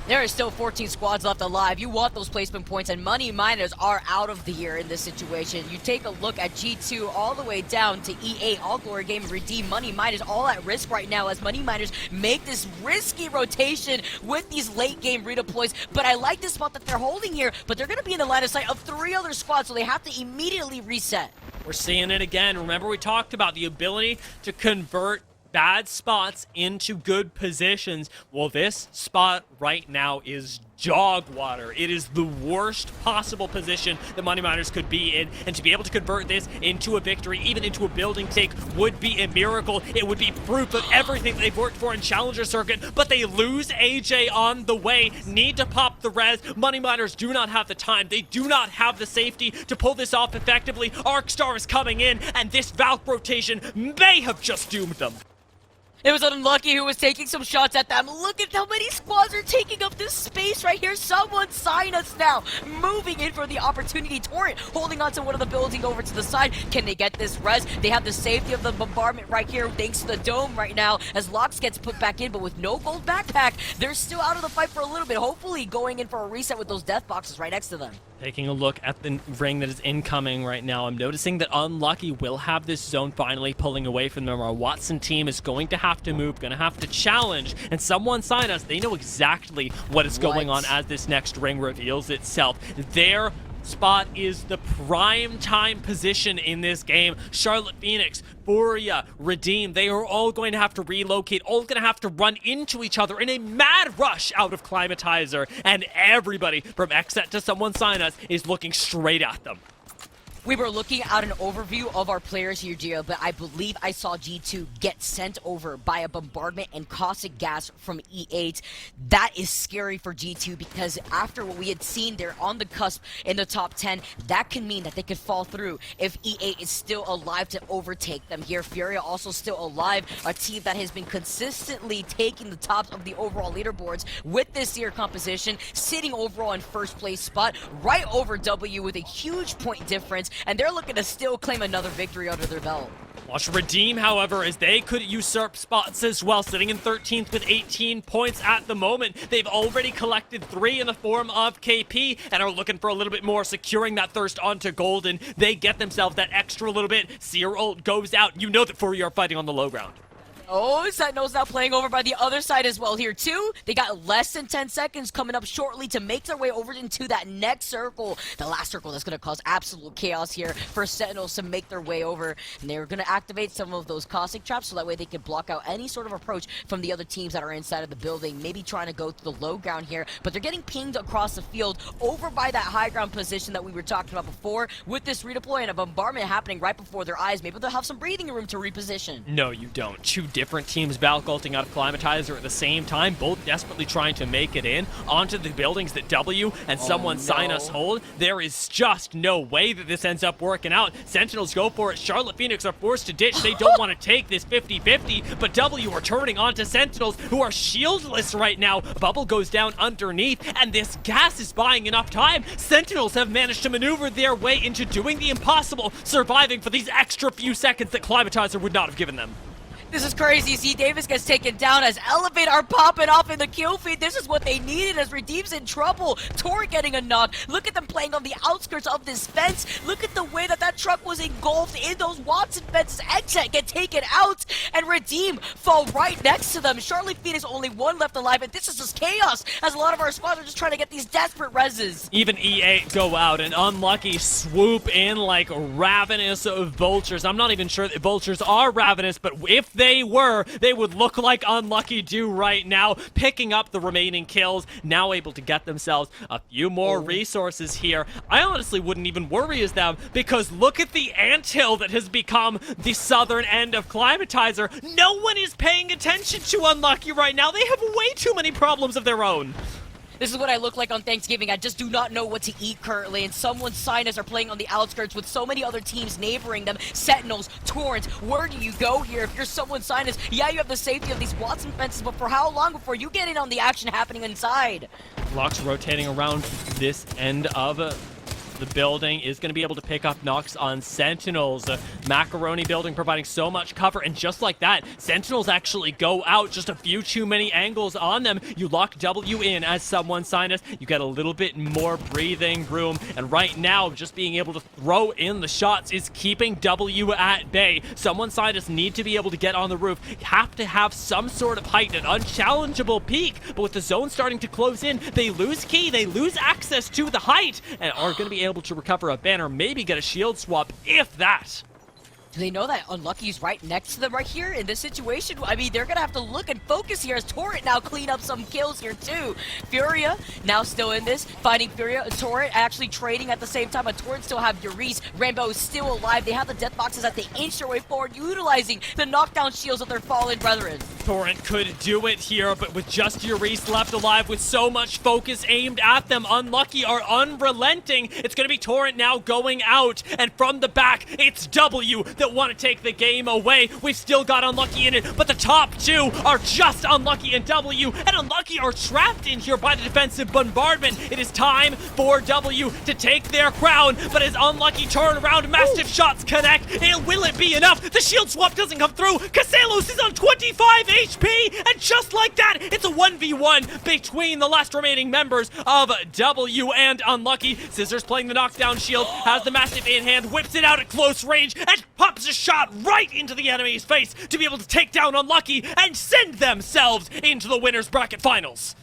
There is still 14 squads left alive. You want those placement points, and Money Miners are out of the year in this situation. You take a look at G2 all the way down to E8, All Glory Game, Redeem, Money Miners all at risk right now as Money Miners make this risky rotation with these late game redeploys. But I like the spot that they're holding here, but they're going to be in the line of sight of 3 other squads, so they have to immediately reset. We're seeing it again. Remember, we talked about the ability to convert bad spots into good positions. Well, this spot right now is dog water. It is the worst possible position that Money Miners could be in, and to be able to convert this into a victory, even into a building take, would be a miracle. It would be proof of everything that they've worked for in Challenger Circuit, but they lose AJ on the way, need to pop the res. Money Miners do not have the time. They do not have the safety to pull this off effectively. Arcstar is coming in, and this Valk rotation may have just doomed them. It was Unlucky who was taking some shots at them. Look at how many squads are taking up this space right here. Someone sign us now. Moving in for the opportunity. Torrent holding on to one of the buildings over to the side. Can they get this res? They have the safety of the bombardment right here thanks to the dome right now as Lox gets put back in, but with no gold backpack, they're still out of the fight for a little bit. Hopefully going in for a reset with those death boxes right next to them. Taking a look at the ring that is incoming right now, I'm noticing that Unlucky will have this zone finally pulling away from them. Our Watson team is going to have to move, going to have to challenge, and someone sign us. They know exactly what is going on as this next ring reveals itself. Their spot is the prime time position in this game. Charlotte Phoenix, Furia, Redeem, they are all going to have to relocate, all going to have to run into each other in a mad rush out of Climatizer, and everybody from Xset to someone sign us is looking straight at them. We were looking at an overview of our players here, Gio, but I believe I saw G2 get sent over by a bombardment and caustic gas from E8. That is scary for G2 because after what we had seen, they're on the cusp in the top 10. That can mean that they could fall through if E8 is still alive to overtake them here. Furia also still alive, a team that has been consistently taking the tops of the overall leaderboards with this year composition, sitting overall in first place spot, right over W with a huge point difference. And they're looking to still claim another victory under their belt. Watch Redeem, however, as they could usurp spots as well, sitting in 13th with 18 points at the moment. They've already collected 3 in the form of KP and are looking for a little bit more, securing that thirst onto Golden. They get themselves that extra little bit. Seer ult goes out. You know that Furia are fighting on the low ground. Oh, Sentinel's now playing over by the other side as well here too. They got less than 10 seconds coming up shortly to make their way over into that next circle. The last circle that's going to cause absolute chaos here for Sentinels to make their way over. And they're going to activate some of those caustic traps so that way they can block out any sort of approach from the other teams that are inside of the building. Maybe trying to go to the low ground here, but they're getting pinged across the field over by that high ground position that we were talking about before. With this redeploy and a bombardment happening right before their eyes, maybe they'll have some breathing room to reposition. No, you don't. Two different teams Valk ulting out of Climatizer at the same time, both desperately trying to make it in onto the buildings that W and someone sign us hold. There is just no way that this ends up working out. Sentinels go for it. Charlotte Phoenix are forced to ditch. They don't want to take this 50-50, but W are turning onto Sentinels, who are shieldless right now. Bubble goes down underneath, and this gas is buying enough time. Sentinels have managed to maneuver their way into doing the impossible, surviving for these extra few seconds that Climatizer would not have given them. This is crazy. Z Davis gets taken down as Elevate are popping off in the kill feed. This is what they needed as Redeem's in trouble. Tor getting a knock. Look at them playing on the outskirts of this fence. Look at the way that that truck was engulfed in those Watson fences. Exit get taken out and Redeem fall right next to them. Charlotte Phoenix only one left alive, and this is just chaos as a lot of our squads are just trying to get these desperate reses. Even E8 go out and Unlucky swoop in like ravenous vultures. I'm not even sure that vultures are ravenous, but if they were, they would look like Unlucky do right now, picking up the remaining kills, now able to get themselves a few more resources here. I honestly wouldn't even worry as them, because look at the anthill that has become the southern end of Climatizer. No one is paying attention to Unlucky right now. They have way too many problems of their own. This is what I look like on Thanksgiving. I just do not know what to eat currently, and someone's signers are playing on the outskirts with so many other teams neighboring them. Sentinels, Torrents, where do you go here? If you're someone's signers, yeah, you have the safety of these Watson fences, but for how long before you get in on the action happening inside? Locks rotating around this end of the building is going to be able to pick up knocks on Sentinels. Macaroni building providing so much cover, and just like that, Sentinels actually go out. Just a few too many angles on them. You lock W in as someone sign us. You get a little bit more breathing room, and right now, just being able to throw in the shots is keeping W at bay. Someone sign us need to be able to get on the roof. Have to have some sort of height, an unchallengeable peak, but with the zone starting to close in, they lose key, they lose access to the height, and are going to be able to recover a banner, maybe get a shield swap, if that. Do they know that Unlucky's right next to them right here in this situation? I mean, they're going to have to look and focus here as Torrent now clean up some kills here too. Furia now still in this, fighting Furia. Torrent actually trading at the same time, but Torrent still have Uriz. Rainbow is still alive. They have the death boxes as they inch their way forward, utilizing the knockdown shields of their fallen brethren. Torrent could do it here, but with just Uriz left alive, with so much focus aimed at them, Unlucky are unrelenting. It's going to be Torrent now going out, and from the back, it's W that want to take the game away. We've still got Unlucky in it, but the top two are just Unlucky and W, and Unlucky are trapped in here by the defensive bombardment. It is time for W to take their crown, but as Unlucky turn around, massive shots connect. Will it be enough? The shield swap doesn't come through. Caselos is on 25 HP, and just like that, it's a 1v1 between the last remaining members of W and Unlucky. Scissors playing the knockdown shield, has the massive in hand, whips it out at close range, and pops a shot right into the enemy's face to be able to take down Unlucky and send themselves into the winners bracket finals.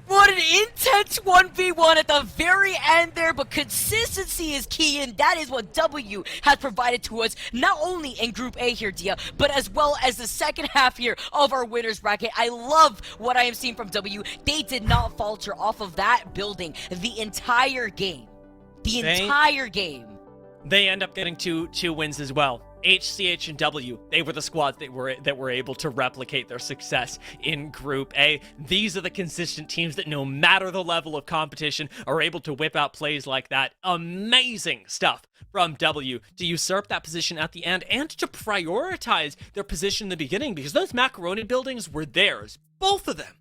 What an intense 1v1 at the very end there, but consistency is key, and that is what W has provided to us, not only in Group A here, Dia, but as well as the second half here of our winners bracket. I love what I am seeing from W. They did not falter off of that building the entire game. The entire game. They end up getting two wins as well. HCH and W, they were the squads that were able to replicate their success in Group A. These are the consistent teams that, no matter the level of competition, are able to whip out plays like that. Amazing stuff from W to usurp that position at the end and to prioritize their position in the beginning, because those macaroni buildings were theirs, both of them.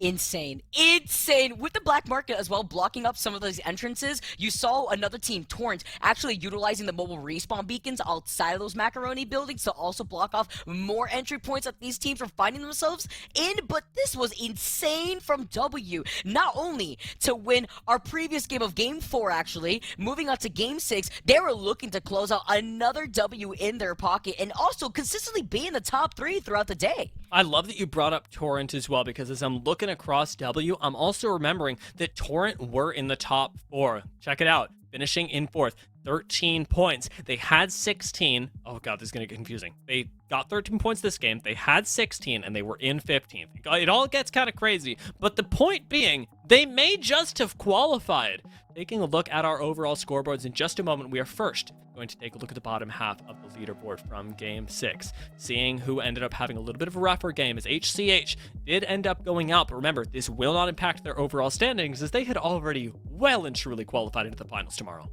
Insane with the black market as well, blocking up some of those entrances. You saw another team, Torrent, actually utilizing the mobile respawn beacons outside of those macaroni buildings to also block off more entry points that these teams were finding themselves in. But this was insane from W, not only to win our previous game of game 4, actually moving on to game 6. They were looking to close out another W in their pocket and also consistently be in the top 3 throughout the day. I love that you brought up Torrent as well, because as I'm looking across W, I'm also remembering that Torrent were in the top 4. Check it out. Finishing in 4th. 13 points. They had 16. Oh god, this is going to get confusing. They got 13 points this game. They had 16, and they were in 15th. It all gets kind of crazy, but the point being, they may just have qualified. Taking a look at our overall scoreboards in just a moment, we are first going to take a look at the bottom half of the leaderboard from Game 6, seeing who ended up having a little bit of a rougher game, as HCH did end up going out. But remember, this will not impact their overall standings, as they had already well and truly qualified into the finals tomorrow.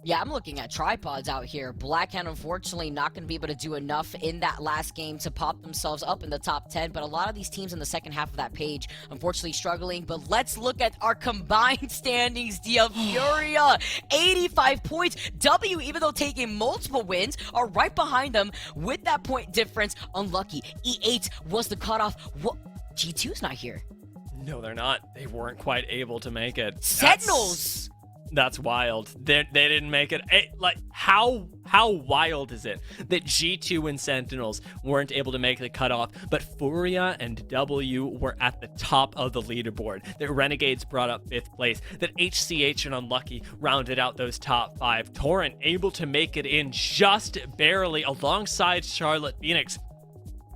Yeah, I'm looking at tripods out here. Blackhand, unfortunately, not going to be able to do enough in that last game to pop themselves up in the top 10, but a lot of these teams in the second half of that page, unfortunately, struggling. But let's look at our combined standings. The Furia, 85 points. W, even though taking multiple wins, are right behind them with that point difference. Unlucky. E8 was the cutoff. What? G2's not here. No, they're not. They weren't quite able to make it. Sentinels! That's wild. They didn't make it. Like, how wild is it that G2 and Sentinels weren't able to make the cutoff, but Furia and W were at the top of the leaderboard? That Renegades brought up 5th place. That HCH and Unlucky rounded out those top 5. Torrent able to make it in just barely alongside Charlotte Phoenix.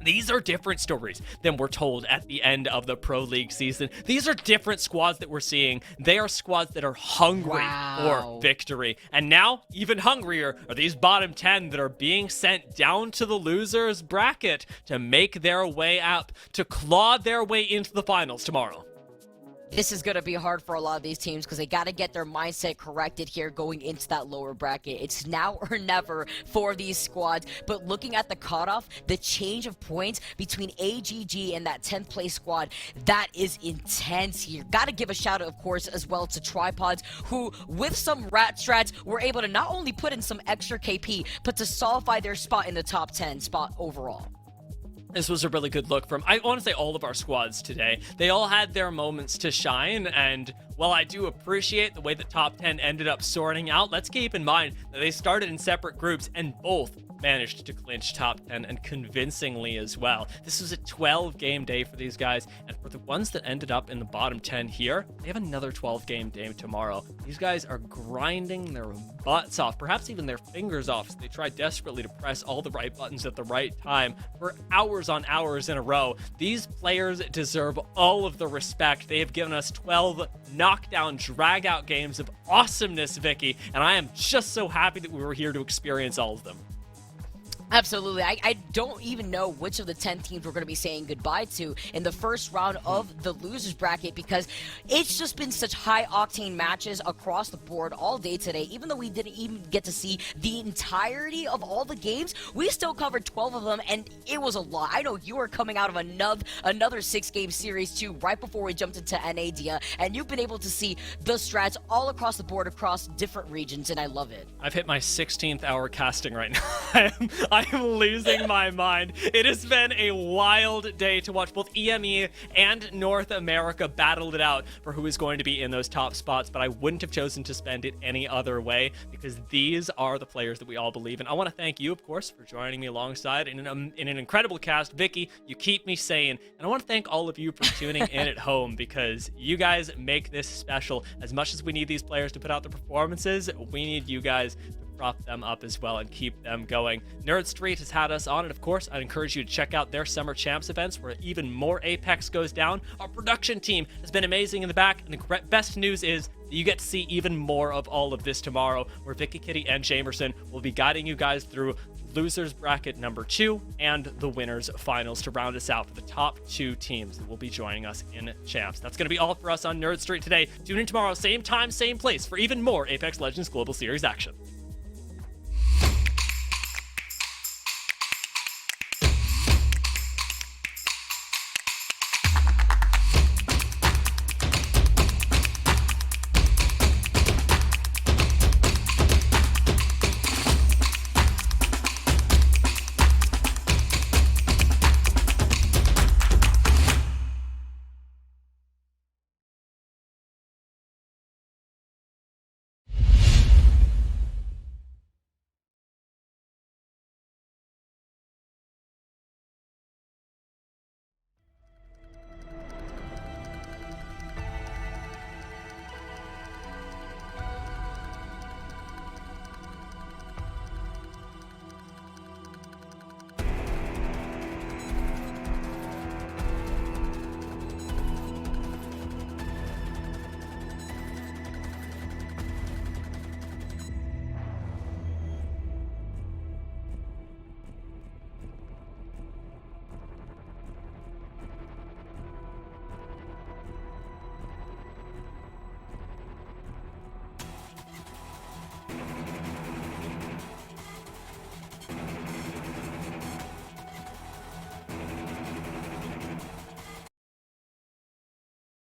These are different stories than we're told at the end of the Pro League season. These are different squads that we're seeing. They are squads that are hungry for victory. And now, even hungrier are these bottom 10 that are being sent down to the losers bracket to make their way up, to claw their way into the finals tomorrow. This is going to be hard for a lot of these teams because they got to get their mindset corrected here going into that lower bracket. It's now or never for these squads. But looking at the cutoff, the change of points between AGG and that 10th place squad, that is intense here. Got to give a shout out, of course, as well to Tripods, who with some rat strats were able to not only put in some extra KP, but to solidify their spot in the top 10 spot overall. This was a really good look from, I want to say, all of our squads today. They all had their moments to shine, and while I do appreciate the way the top 10 ended up sorting out, let's keep in mind that they started in separate groups and both managed to clinch top 10, and convincingly as well. This was a 12-game day for these guys, and for the ones that ended up in the bottom 10 here, they have another 12-game day tomorrow. These guys are grinding their butts off, perhaps even their fingers off, so they try desperately to press all the right buttons at the right time for hours on hours in a row. These players deserve all of the respect. They have given us 12 knockdown, drag-out games of awesomeness, Vicky, and I am just so happy that we were here to experience all of them. Absolutely. I don't even know which of the 10 teams we're going to be saying goodbye to in the first round of the losers bracket, because it's just been such high-octane matches across the board all day today. Even though we didn't even get to see the entirety of all the games, we still covered 12 of them, and it was a lot. I know you were coming out of another 6-game series, too, right before we jumped into NA, Dia, and you've been able to see the strats all across the board, across different regions, and I love it. I've hit my 16th hour casting right now. I'm losing my mind. It has been a wild day to watch both EME and North America battle it out for who is going to be in those top spots, but I wouldn't have chosen to spend it any other way, because these are the players that we all believe in. I want to thank you, of course, for joining me alongside in an incredible cast. Vicky, you keep me sane, and I want to thank all of you for tuning in at home, because you guys make this special. As much as we need these players to put out the performances, we need you guys to prop them up as well and keep them going. Nerd Street has had us on, and of course, I'd encourage you to check out their Summer Champs events where even more Apex goes down. Our production team has been amazing in the back, and the best news is that you get to see even more of all of this tomorrow, where Vicky, Kitty, and Jamerson will be guiding you guys through losers bracket number 2 and the winners finals to round us out for the top 2 teams that will be joining us in champs. That's going to be all for us on Nerd Street today. Tune in tomorrow, same time, same place, for even more Apex Legends Global Series action.